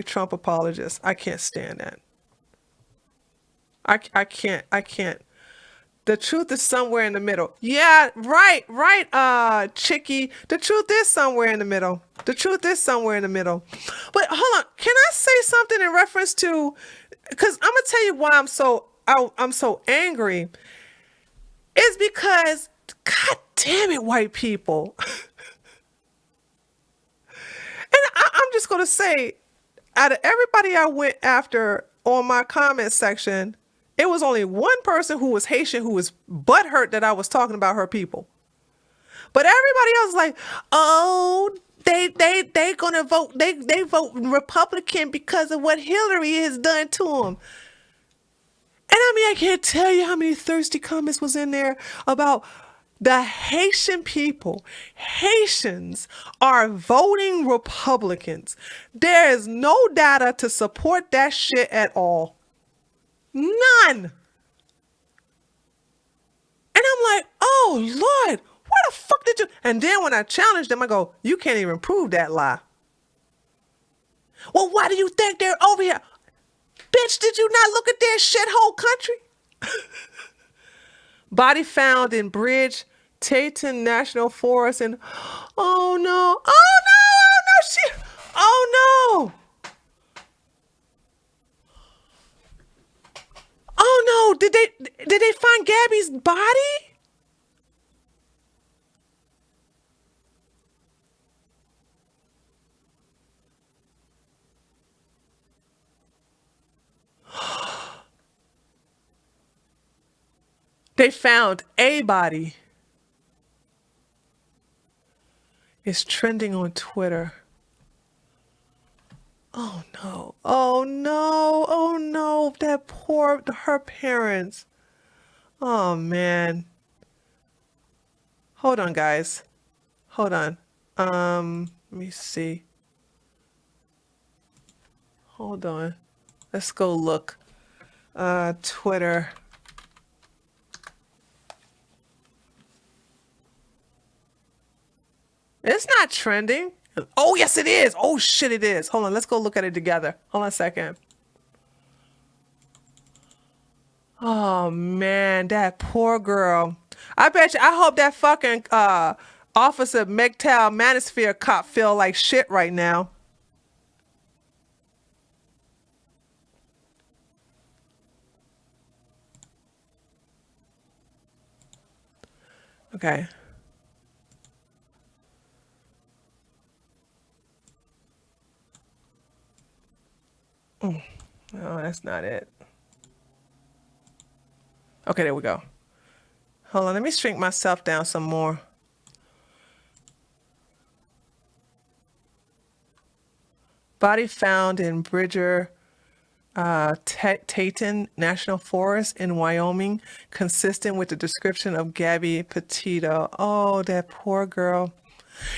Trump apologists. I can't stand that. I can't. The truth is somewhere in the middle. Yeah, right, Chicky. The truth is somewhere in the middle. The truth is somewhere in the middle. But hold on, can I say something in reference to? Because I'm gonna tell you why I'm so angry. It's because, God damn it, white people. And I'm just gonna say, out of everybody I went after on my comment section, it was only one person who was Haitian who was butthurt that I was talking about her people. But everybody else was like, oh, they gonna vote, they vote Republican because of what Hillary has done to them. And I mean, I can't tell you how many thirsty comments was in there about the Haitian people. Haitians are voting Republicans. There is no data to support that shit at all. None. And I'm like, oh, Lord, where the fuck did you? And then when I challenged them, I go, you can't even prove that lie. Well, why do you think they're over here? Bitch, did you not look at their shithole country? Body found in Bridge Teton National Forest, and oh no, oh no, did they find Gabby's body? They found a body. It's trending on Twitter. Oh no, oh no, oh no, her parents. Oh man. Hold on, guys. Hold on. Let me see. Hold on. Let's go look. Twitter. It's not trending. Oh, yes, it is. Oh, shit, it is. Hold on. Let's go look at it together. Hold on a second. Oh, man, that poor girl. I bet you, I hope that fucking Officer MGTOW Manosphere cop feel like shit right now. Okay. No, that's not it. Okay, there we go. Hold on, let me shrink myself down some more. Body found in Bridger Teton National Forest in Wyoming, consistent with the description of Gabby Petito. Oh, that poor girl.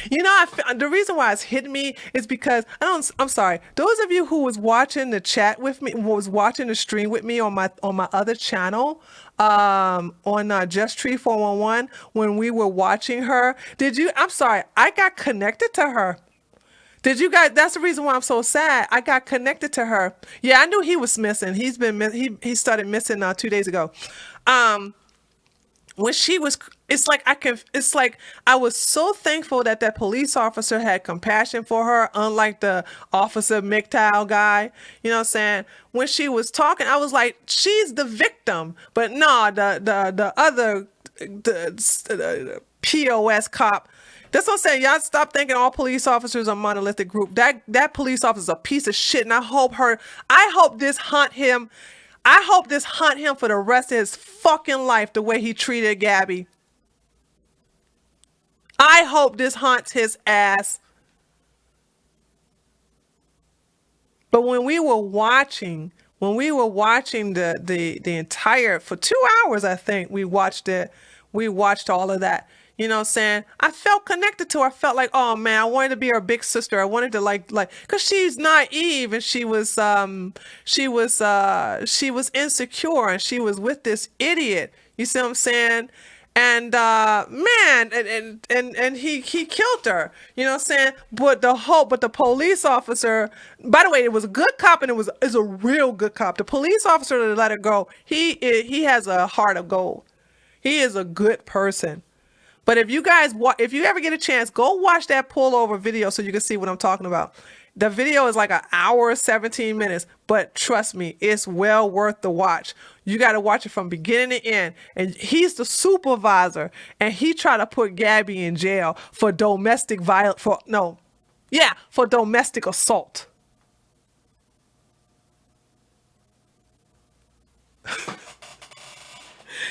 You know, the reason why it's hitting me is because I'm sorry. Those of you who was watching the chat with me, was watching the stream with me on my other channel, on Just Tree 411, when we were watching her, I'm sorry, I got connected to her. Did you guys? That's the reason why I'm so sad. I got connected to her. Yeah, I knew he was missing. He started missing 2 days ago. When she was, it's like I was so thankful that police officer had compassion for her, unlike the Officer MGTOW guy. You know what I'm saying? When she was talking, I was like, she's the victim. But no, the other POS cop. That's what I'm saying. Y'all stop thinking all police officers are monolithic group. That police officer is a piece of shit, and I hope this haunt him. I hope this haunt him for the rest of his fucking life, the way he treated Gabby. I hope this haunts his ass. But when we were watching the entire, for 2 hours, I think we watched it. We watched all of that. You know what I'm saying? I felt connected to her. I felt like, oh man, I wanted to be her big sister. I wanted to like, cause she's naive and she was insecure and she was with this idiot. You see what I'm saying? And man, and he killed her. You know what I'm saying? But the police officer, by the way, it was a good cop, and is a real good cop. The police officer that let her go, he has a heart of gold. He is a good person. But if you guys if you ever get a chance, go watch that pullover video so you can see what I'm talking about. The video is like an hour, 17 minutes, but trust me, it's well worth the watch. You got to watch it from beginning to end. And he's the supervisor, and he tried to put Gabby in jail for domestic violence, for domestic assault.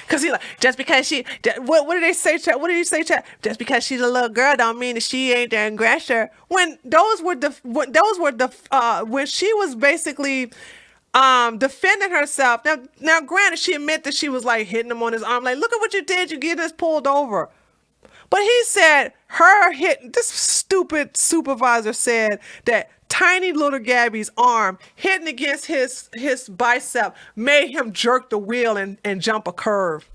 Cause he like, just because what did they say, chat? What did you say, chat? Just because she's a little girl don't mean that she ain't the aggressor. When when she was basically defending herself. Now granted, she admitted that she was like hitting him on his arm, like, look at what you did, you get us pulled over. But he said this stupid supervisor said that tiny little Gabby's arm hitting against his bicep made him jerk the wheel and jump a curve.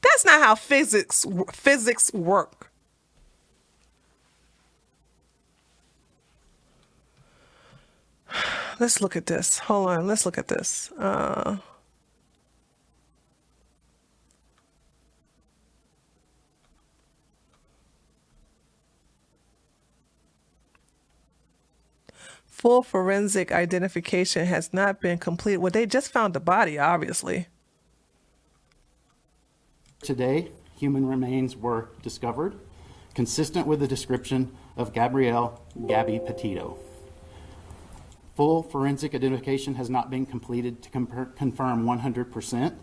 That's not how physics work. Let's look at this. Hold on. Let's look at this. Full forensic identification has not been completed. Well, they just found the body, obviously. Today, human remains were discovered, consistent with the description of Gabrielle "Gabby" Petito. Full forensic identification has not been completed to confirm 100%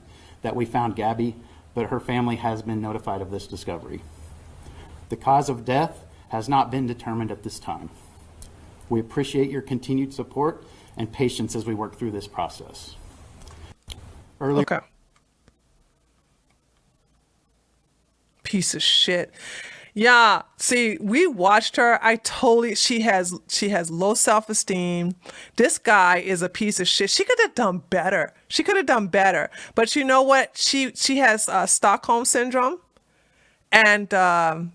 that we found Gabby, but her family has been notified of this discovery. The cause of death has not been determined at this time. We appreciate your continued support and patience as we work through this process. Okay. Piece of shit. Yeah, see, we watched her. She has low self-esteem. This guy is a piece of shit. She could have done better. But you know what? She has Stockholm syndrome, and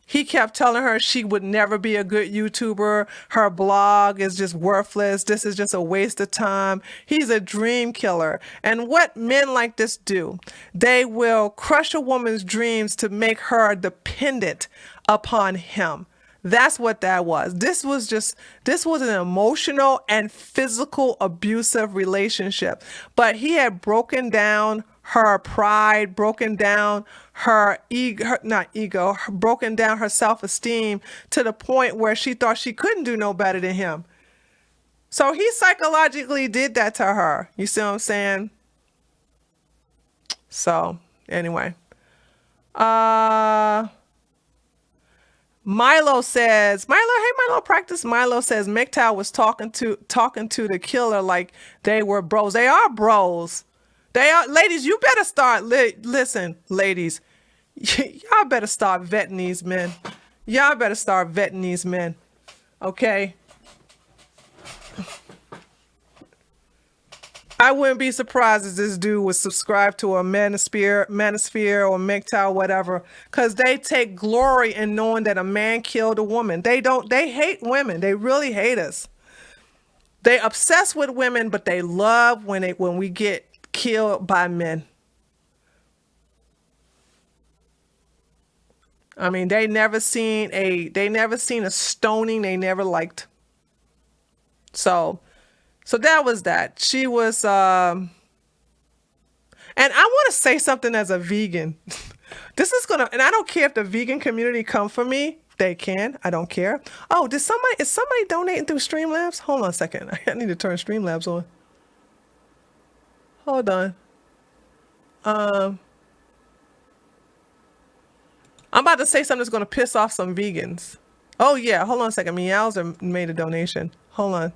he kept telling her she would never be a good YouTuber. Her blog is just worthless. This is just a waste of time. He's a dream killer. And what men like this do, they will crush a woman's dreams to make her dependent upon him. That's what that was. This was an emotional and physical abusive relationship. But he had broken down her pride, broken down her broken down her self-esteem to the point where she thought she couldn't do no better than him. So he psychologically did that to her. You see what I'm saying? So anyway, Milo says, Milo says MGTOW was talking to the killer like they were bros. They are bros. They are. Ladies, you better start. Listen, ladies, y'all better start vetting these men. Okay? I wouldn't be surprised if this dude was subscribed to a Manosphere or MGTOW, whatever, because they take glory in knowing that a man killed a woman. They hate women. They really hate us. They obsess with women, but they love when we get killed by men. I mean, they never seen a stoning they never liked. So that was that. She was and I want to say something as a vegan. And I don't care if the vegan community come for me. They can. I don't care. Oh, is somebody donating through Streamlabs? Hold on a second. I need to turn Streamlabs on. Hold on. I'm about to say something that's going to piss off some vegans. Oh, yeah. Hold on a second. Meowser made a donation. Hold on.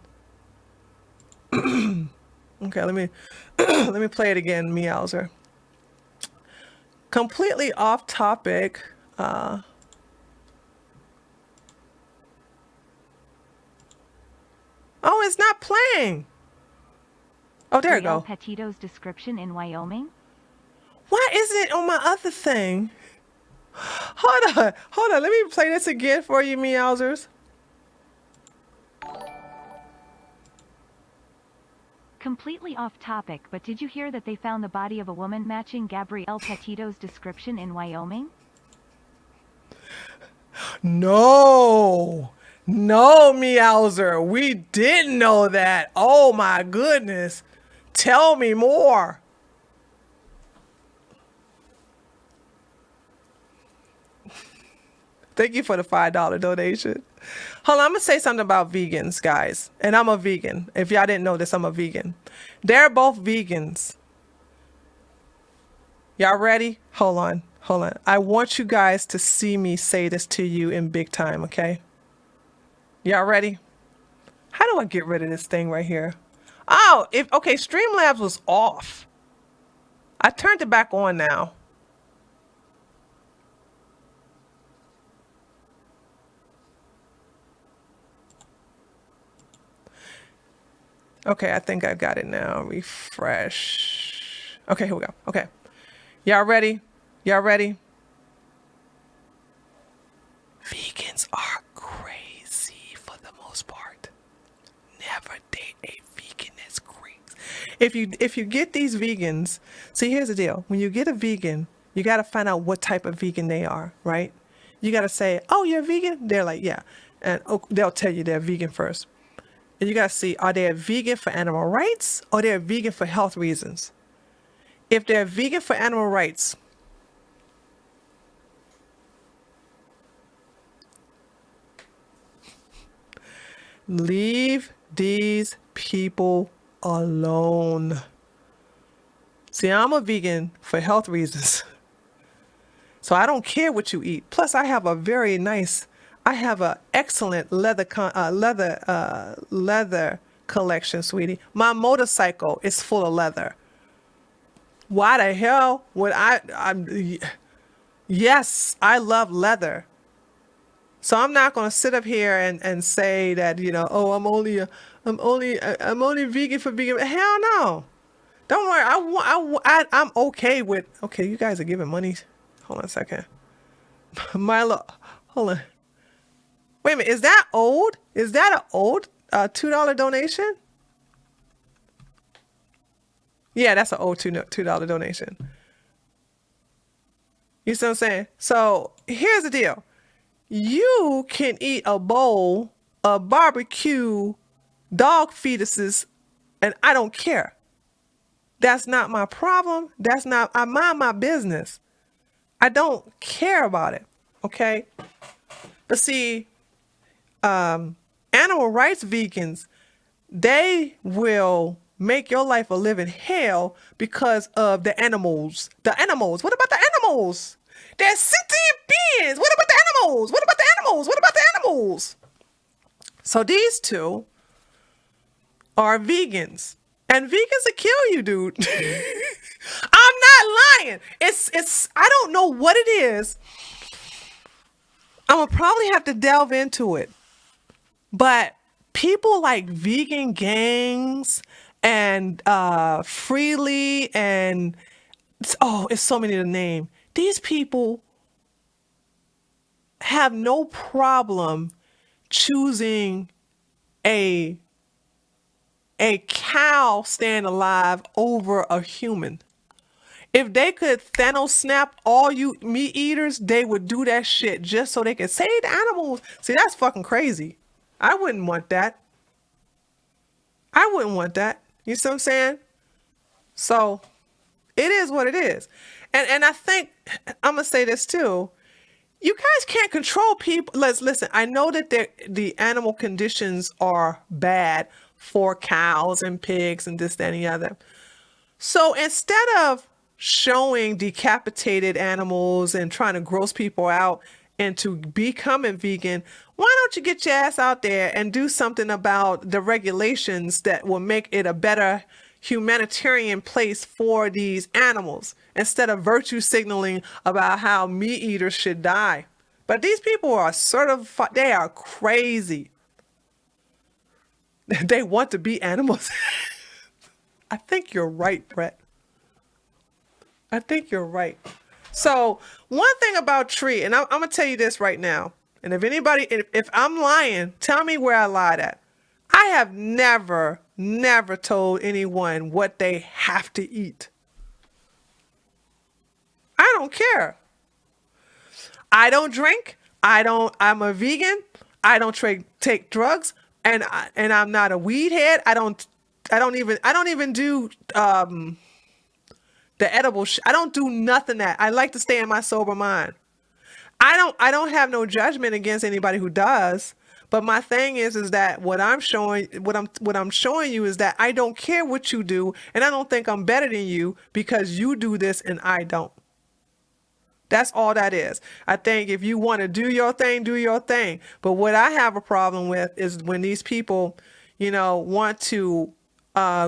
Okay, let me play it again, Meowser. Completely off topic. Oh, it's not playing. Oh, there you go. Petito's description in Wyoming? Why isn't it on my other thing? Hold on. Let me play this again for you, meowsers. Completely off topic, but did you hear that they found the body of a woman matching Gabrielle Petito's description in Wyoming? No, meowser. We didn't know that. Oh my goodness. Tell me more. Thank you for the $5 donation. Hold on, I'm gonna say something about vegans, guys. And I'm a vegan. If y'all didn't know this, I'm a vegan. They're both vegans. Y'all ready? Hold on. I want you guys to see me say this to you in big time, okay? Y'all ready? How do I get rid of this thing right here? Oh, okay, Streamlabs was off. I turned it back on now. Okay, I think I got it now. Refresh. Okay, here we go. Okay. Y'all ready? Vegans are crazy for the most part. Never date a vegan that's crazy. If you get these vegans, see, here's the deal. When you get a vegan, you got to find out what type of vegan they are, right? You got to say, oh, you're a vegan? They're like, yeah. And they'll tell you they're vegan first. And you got to see, are they a vegan for animal rights or they're a vegan for health reasons? If they're vegan for animal rights, leave these people alone. See, I'm a vegan for health reasons. So I don't care what you eat. Plus, I have an excellent leather collection, sweetie. My motorcycle is full of leather. Why the hell would yes, I love leather. So I'm not going to sit up here and say that, oh, I'm only vegan for vegan. Hell no. Don't worry. I'm okay with, okay, you guys are giving money. Hold on a second. Milo, hold on. Wait a minute. Is that old? Is that an old $2 donation? Yeah, that's an old $2 donation. You see what I'm saying? So here's the deal. You can eat a bowl of barbecue dog fetuses and I don't care. That's not my problem. I mind my business. I don't care about it. Okay? But see, animal rights vegans, they will make your life a living hell because of the animals. The animals. What about the animals? They're sentient beings. What about the animals? What about the animals? What about the animals? So these two are vegans. And vegans will kill you, dude. I'm not lying. It's I don't know what it is. I'm gonna probably have to delve into it. But people like vegan gangs and Freely and it's so many to name. These people have no problem choosing a cow staying alive over a human. If they could Thanos snap all you meat eaters, they would do that shit just so they could save the animals. See, that's fucking crazy. I wouldn't want that. You see what I'm saying? So it is what it is. And I think I'm gonna say this too. You guys can't control people. Listen. I know that the animal conditions are bad for cows and pigs and this, that, and the other. So instead of showing decapitated animals and trying to gross people out into becoming vegan, why don't you get your ass out there and do something about the regulations that will make it a better humanitarian place for these animals instead of virtue signaling about how meat eaters should die. But these people are they are crazy. They want to be animals. I think you're right, Brett. I think you're right. So one thing about Tree, and I'm gonna tell you this right now, and if I'm lying, tell me where I lied at. I have never told anyone what they have to eat. I don't care. I don't drink. I'm a vegan. I don't take drugs, and I'm not a weed head. I don't even do the edible I don't do nothing that. I like to stay in my sober mind. I don't have no judgment against anybody who does. But my thing is that what I'm showing you is that I don't care what you do, and I don't think I'm better than you because you do this and I don't. That's all that is. I think if you want to do your thing, do your thing. But what I have a problem with is when these people, want to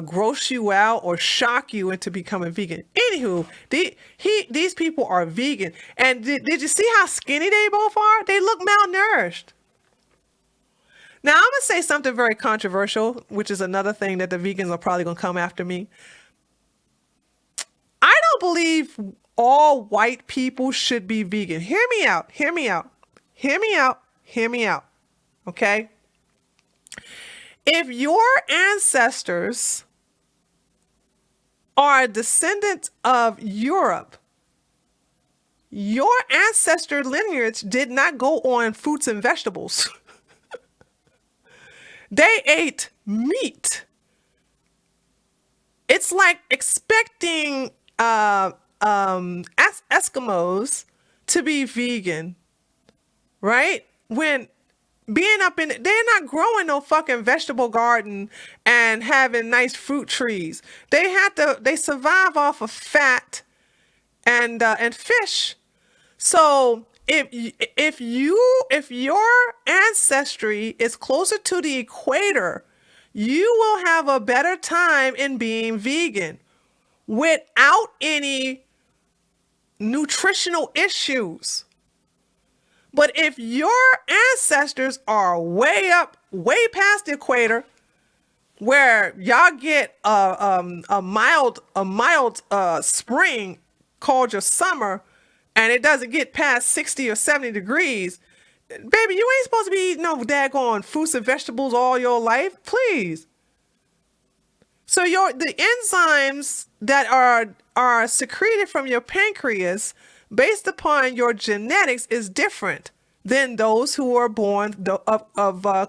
gross you out or shock you into becoming vegan. Anywho, these people are vegan. And did you see how skinny they both are? They look malnourished. Now, I'm going to say something very controversial, which is another thing that the vegans are probably going to come after me. I don't believe all white people should be vegan. Hear me out. Hear me out. Hear me out. Hear me out. Okay? If your ancestors are a descendant of Europe, your ancestor lineage did not go on fruits and vegetables. They ate meat. It's like expecting Eskimos to be vegan, right? When being up in, they're not growing no fucking vegetable garden and having nice fruit trees. They survive off of fat and fish. So if your ancestry is closer to the equator, you will have a better time in being vegan without any nutritional issues. But if your ancestors are way past the equator, where y'all get a mild spring called your summer, and it doesn't get past 60 or 70 degrees, baby, you ain't supposed to be eating no daggone fruits and vegetables all your life, please. So the enzymes that are secreted from your pancreas based upon your genetics is different than those who are born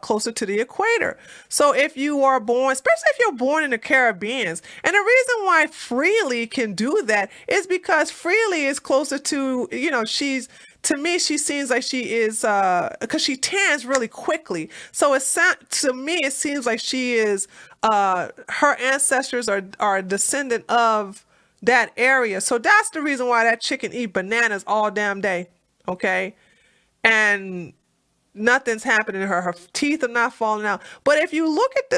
closer to the equator. So if you are born, especially if you're born in the Caribbean, and the reason why Freely can do that is because Freely is closer to, to me, she seems like she is, because she tans really quickly. So to me, it seems like she is, her ancestors are a descendant of that area. So that's the reason why that chicken eat bananas all damn day. Okay. And nothing's happening to her. Her teeth are not falling out. But if you look at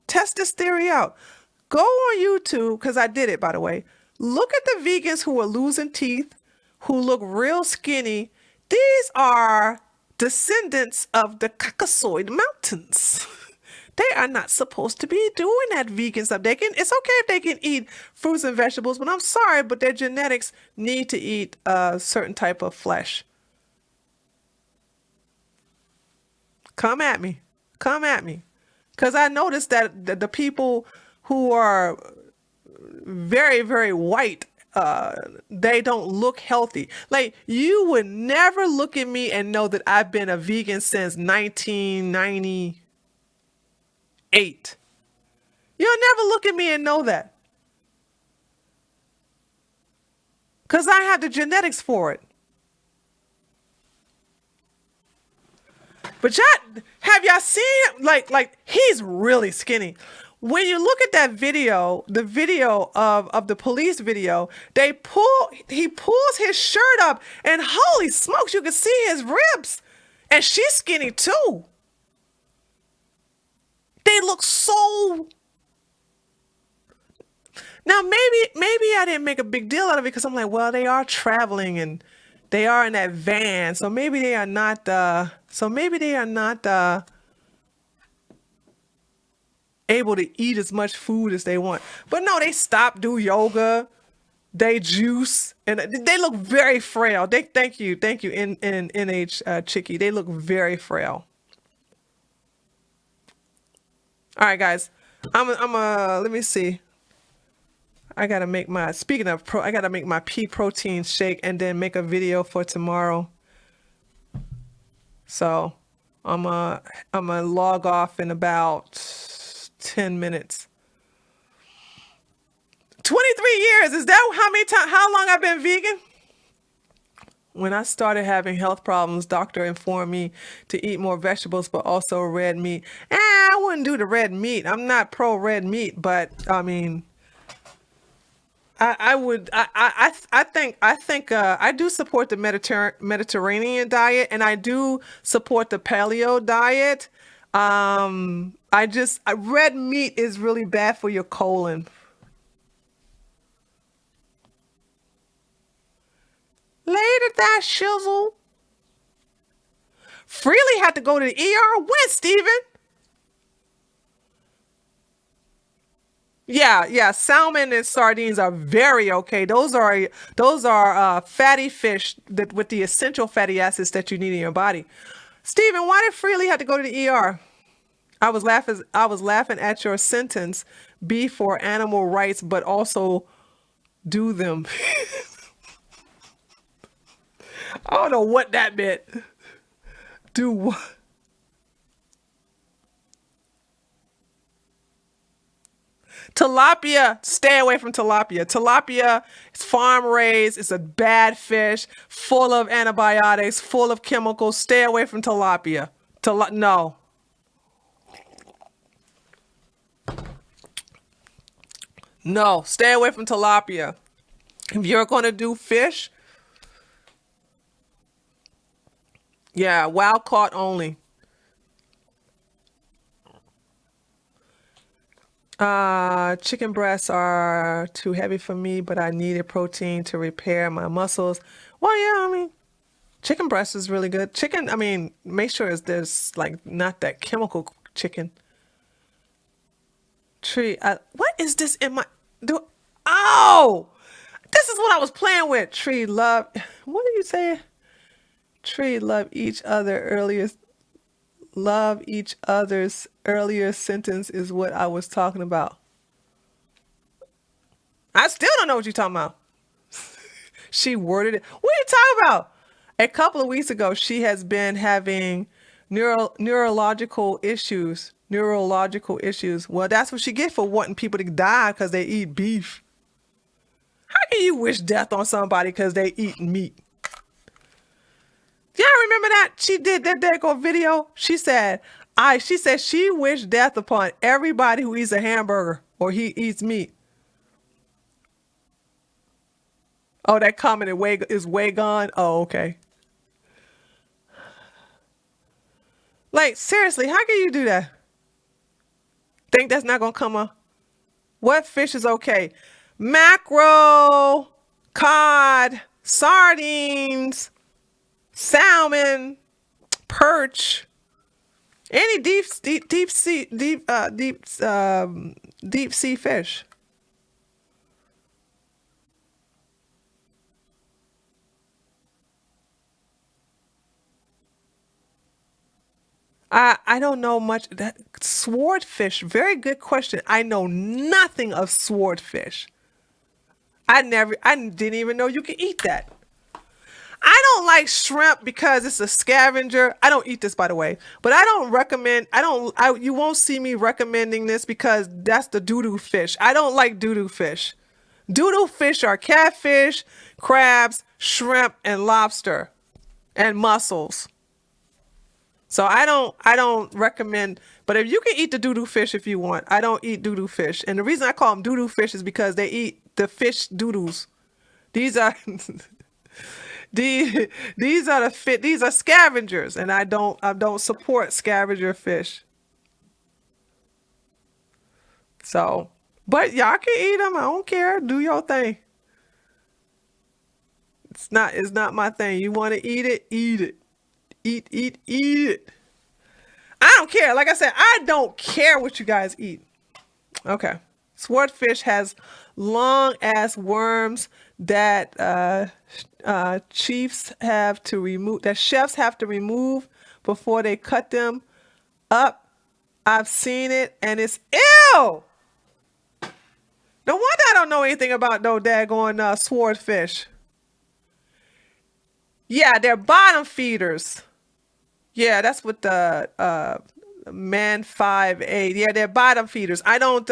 test this theory out, go on YouTube, because I did it, by the way. Look at the vegans who are losing teeth, who look real skinny. These are descendants of the Caucasoid Mountains. They are not supposed to be doing that vegan stuff. It's okay if they can eat fruits and vegetables, but I'm sorry, but their genetics need to eat a certain type of flesh. Come at me. Come at me. Because I noticed that the people who are very, very white, they don't look healthy. Like, you would never look at me and know that I've been a vegan since 1998. You'll never look at me and know that. Because I have the genetics for it. But have y'all seen him? Like he's really skinny. When you look at that video, the video of the police video, he pulls his shirt up, and holy smokes, you can see his ribs. And she's skinny too. They look so. Now maybe I didn't make a big deal out of it because I'm like, well, they are traveling and they are in that van, so maybe they are not. Able to eat as much food as they want. But no, they stop, do yoga, They juice and they look very frail. Thank you, in NH Chicky. They look very frail. All right, guys. I'm let me see. I gotta make my I gotta make my pea protein shake and then make a video for tomorrow. So I'm gonna log off in about 10 minutes. 23 years, is that how long I've been vegan? When I started having health problems, doctor informed me to eat more vegetables, but also red meat. I wouldn't do the red meat. I'm not pro red meat, but I mean, I think I do support the Mediterranean diet, and I do support the paleo diet. Red meat is really bad for your colon. Later, that shizzle. Freely had to go to the ER. When, Steven? Yeah. Salmon and sardines are very okay. Those are fatty fish with the essential fatty acids that you need in your body. Steven, why did Freely have to go to the ER? I was laughing at your sentence. Be for animal rights, but also do them. I don't know what that meant. Do what? Tilapia, stay away from tilapia. Tilapia is farm raised. It's a bad fish, full of antibiotics, full of chemicals. Stay away from tilapia. No. No, stay away from tilapia. If you're going to do fish, yeah, wild caught only. Chicken breasts are too heavy for me, but I needed protein to repair my muscles. Well, yeah, I mean, chicken breast is really good. Chicken, I mean, make sure there's like not that chemical chicken. What is this in my Oh, this is what I was playing with. Tree love. What are you saying? Tree love each other earlier. Love each other's earlier sentence is what I was talking about. I still don't know what you're talking about. She worded it. What are you talking about? A couple of weeks ago, she has been having neurological issues. Well, that's what she get for wanting people to die because they eat beef. How can you wish death on somebody because they eat meat? Y'all remember that? She did that deco video. She said she wished death upon everybody who eats a hamburger or he eats meat. Oh, that comment is way gone. Oh, okay. Like, seriously, how can you do that? Think that's not gonna come up? What fish is okay? Mackerel, cod, sardines, salmon, perch, any deep sea fish. I don't know much. Swordfish, very good question. I know nothing of swordfish. I didn't even know you could eat that. I don't like shrimp because it's a scavenger. I don't eat this, by the way, but I don't recommend. You won't see me recommending this because that's the doo-doo fish. I don't like doo-doo fish. Doo-doo fish are catfish, crabs, shrimp, and lobster, and mussels. So I don't recommend, but if you can eat the doo-doo fish if you want, I don't eat doo-doo fish. And the reason I call them doo-doo fish is because they eat the fish doo-doos. These are these are scavengers, and I don't support scavenger fish. So, but y'all can eat them. I don't care. Do your thing. It's not my thing. You want to eat it, eat it. Eat it. I don't care. Like I said, I don't care what you guys eat. Okay. Swordfish has long ass worms that chefs have to remove before they cut them up. I've seen it, and it's ew. No wonder I don't know anything about no daggone swordfish. Yeah, they're bottom feeders. Yeah, that's what the man 5'8". Yeah, they're bottom feeders. I don't.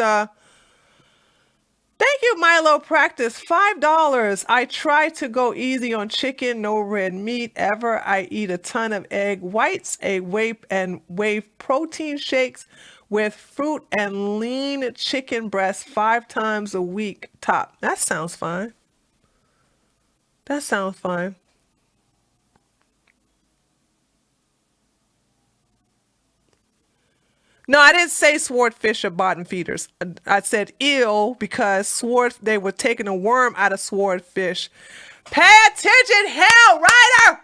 Thank you, Milo Practice. $5. I try to go easy on chicken, no red meat ever. I eat a ton of egg whites, a whey protein shakes with fruit and lean chicken breast 5 times a week top. That sounds fine. That sounds fine. No, I didn't say swordfish are bottom feeders. I said ew because they were taking a worm out of swordfish. Pay attention, Hell Rider!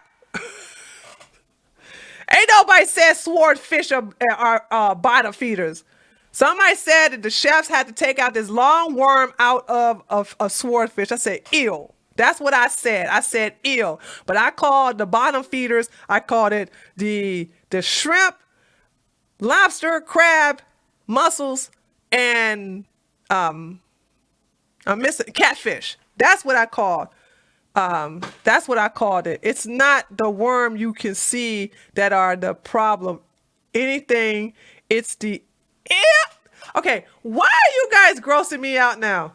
Ain't nobody said swordfish are bottom feeders. Somebody said that the chefs had to take out this long worm out of a swordfish. I said ew. That's what I said. I said ew. But I called the bottom feeders, I called it the shrimp, lobster, crab, mussels, and I'm missing catfish. That's what I called. That's what I called it. It's not the worm you can see that are the problem. Anything, it's the okay. Why are you guys grossing me out now?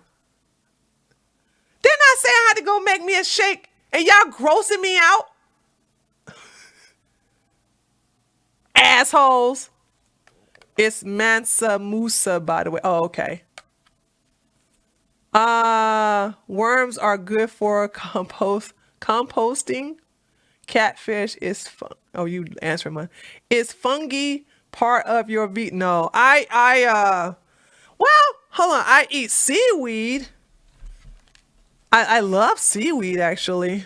Didn't I say I had to go make me a shake and y'all grossing me out? Assholes. It's Mansa Musa, by the way. Oh, okay. Worms are good for composting. Catfish is fun. Oh, you answering mine. Is fungi part of your No, well, hold on. I eat seaweed. I love seaweed actually.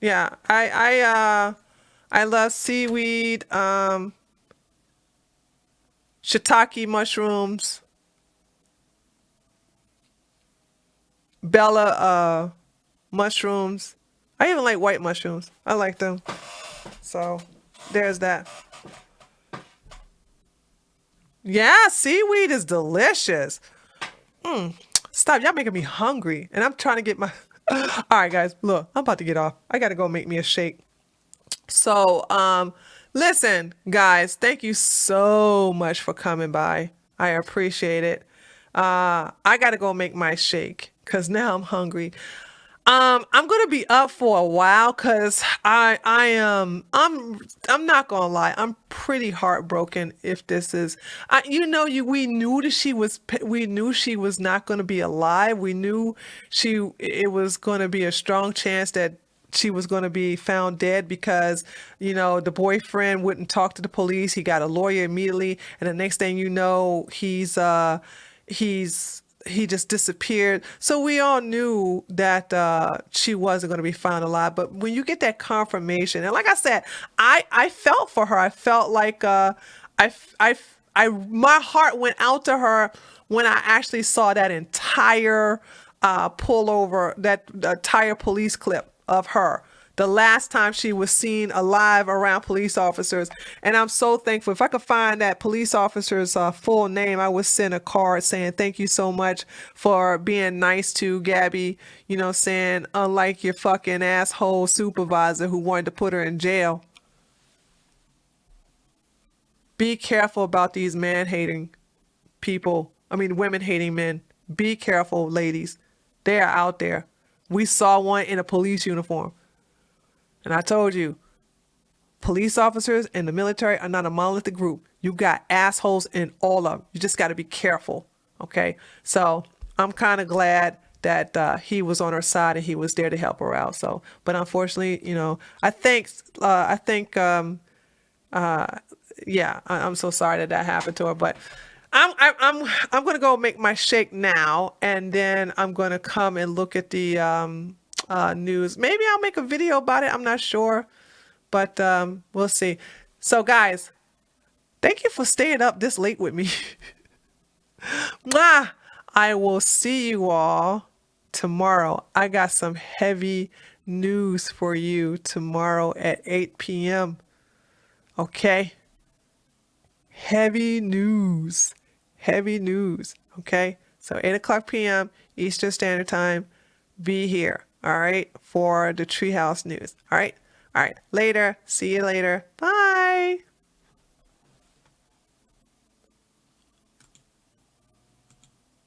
Yeah, I love seaweed, shiitake mushrooms, Bella mushrooms. I even like white mushrooms. I like them. So there's that. Yeah, seaweed is delicious. Stop, y'all making me hungry. And I'm trying to get my all right, guys, look, I'm about to get off. I gotta go make me a shake. So, listen, guys, thank you so much for coming by. I appreciate it. I gotta go make my shake because now I'm hungry. I'm gonna be up for a while because I'm not gonna lie, I'm pretty heartbroken if this is we knew that we knew she was not gonna be alive. We knew it was gonna be a strong chance that she was going to be found dead because the boyfriend wouldn't talk to the police. He got a lawyer immediately, and the next thing you know, he just disappeared. So we all knew that she wasn't going to be found alive. But when you get that confirmation, and like I said, I felt for her. I felt like my heart went out to her when I actually saw that entire pullover, that entire police clip of her. The last time she was seen alive around police officers. And I'm so thankful. If I could find that police officer's full name, I would send a card saying, thank you so much for being nice to Gabby, saying, unlike your fucking asshole supervisor who wanted to put her in jail. Be careful about these man-hating people. Women-hating men. Be careful, ladies. They are out there. We saw one in a police uniform. And I told you, police officers and the military are not a monolithic group. You got assholes in all of them. You just got to be careful. Okay? So I'm kind of glad that he was on her side and he was there to help her out. So, but unfortunately, I'm so sorry that happened to her. But I'm gonna go make my shake now, and then I'm gonna come and look at the news. Maybe I'll make a video about it. I'm not sure, but we'll see. So guys, Thank you for staying up this late with me. Mwah! I will see you all tomorrow. I got some heavy news for you tomorrow at 8 p.m. Okay? Heavy news. Heavy news. Okay? So 8 o'clock p.m. Eastern Standard Time. Be here. All right? For the Treehouse news. All right? All right. Later. See you later. Bye.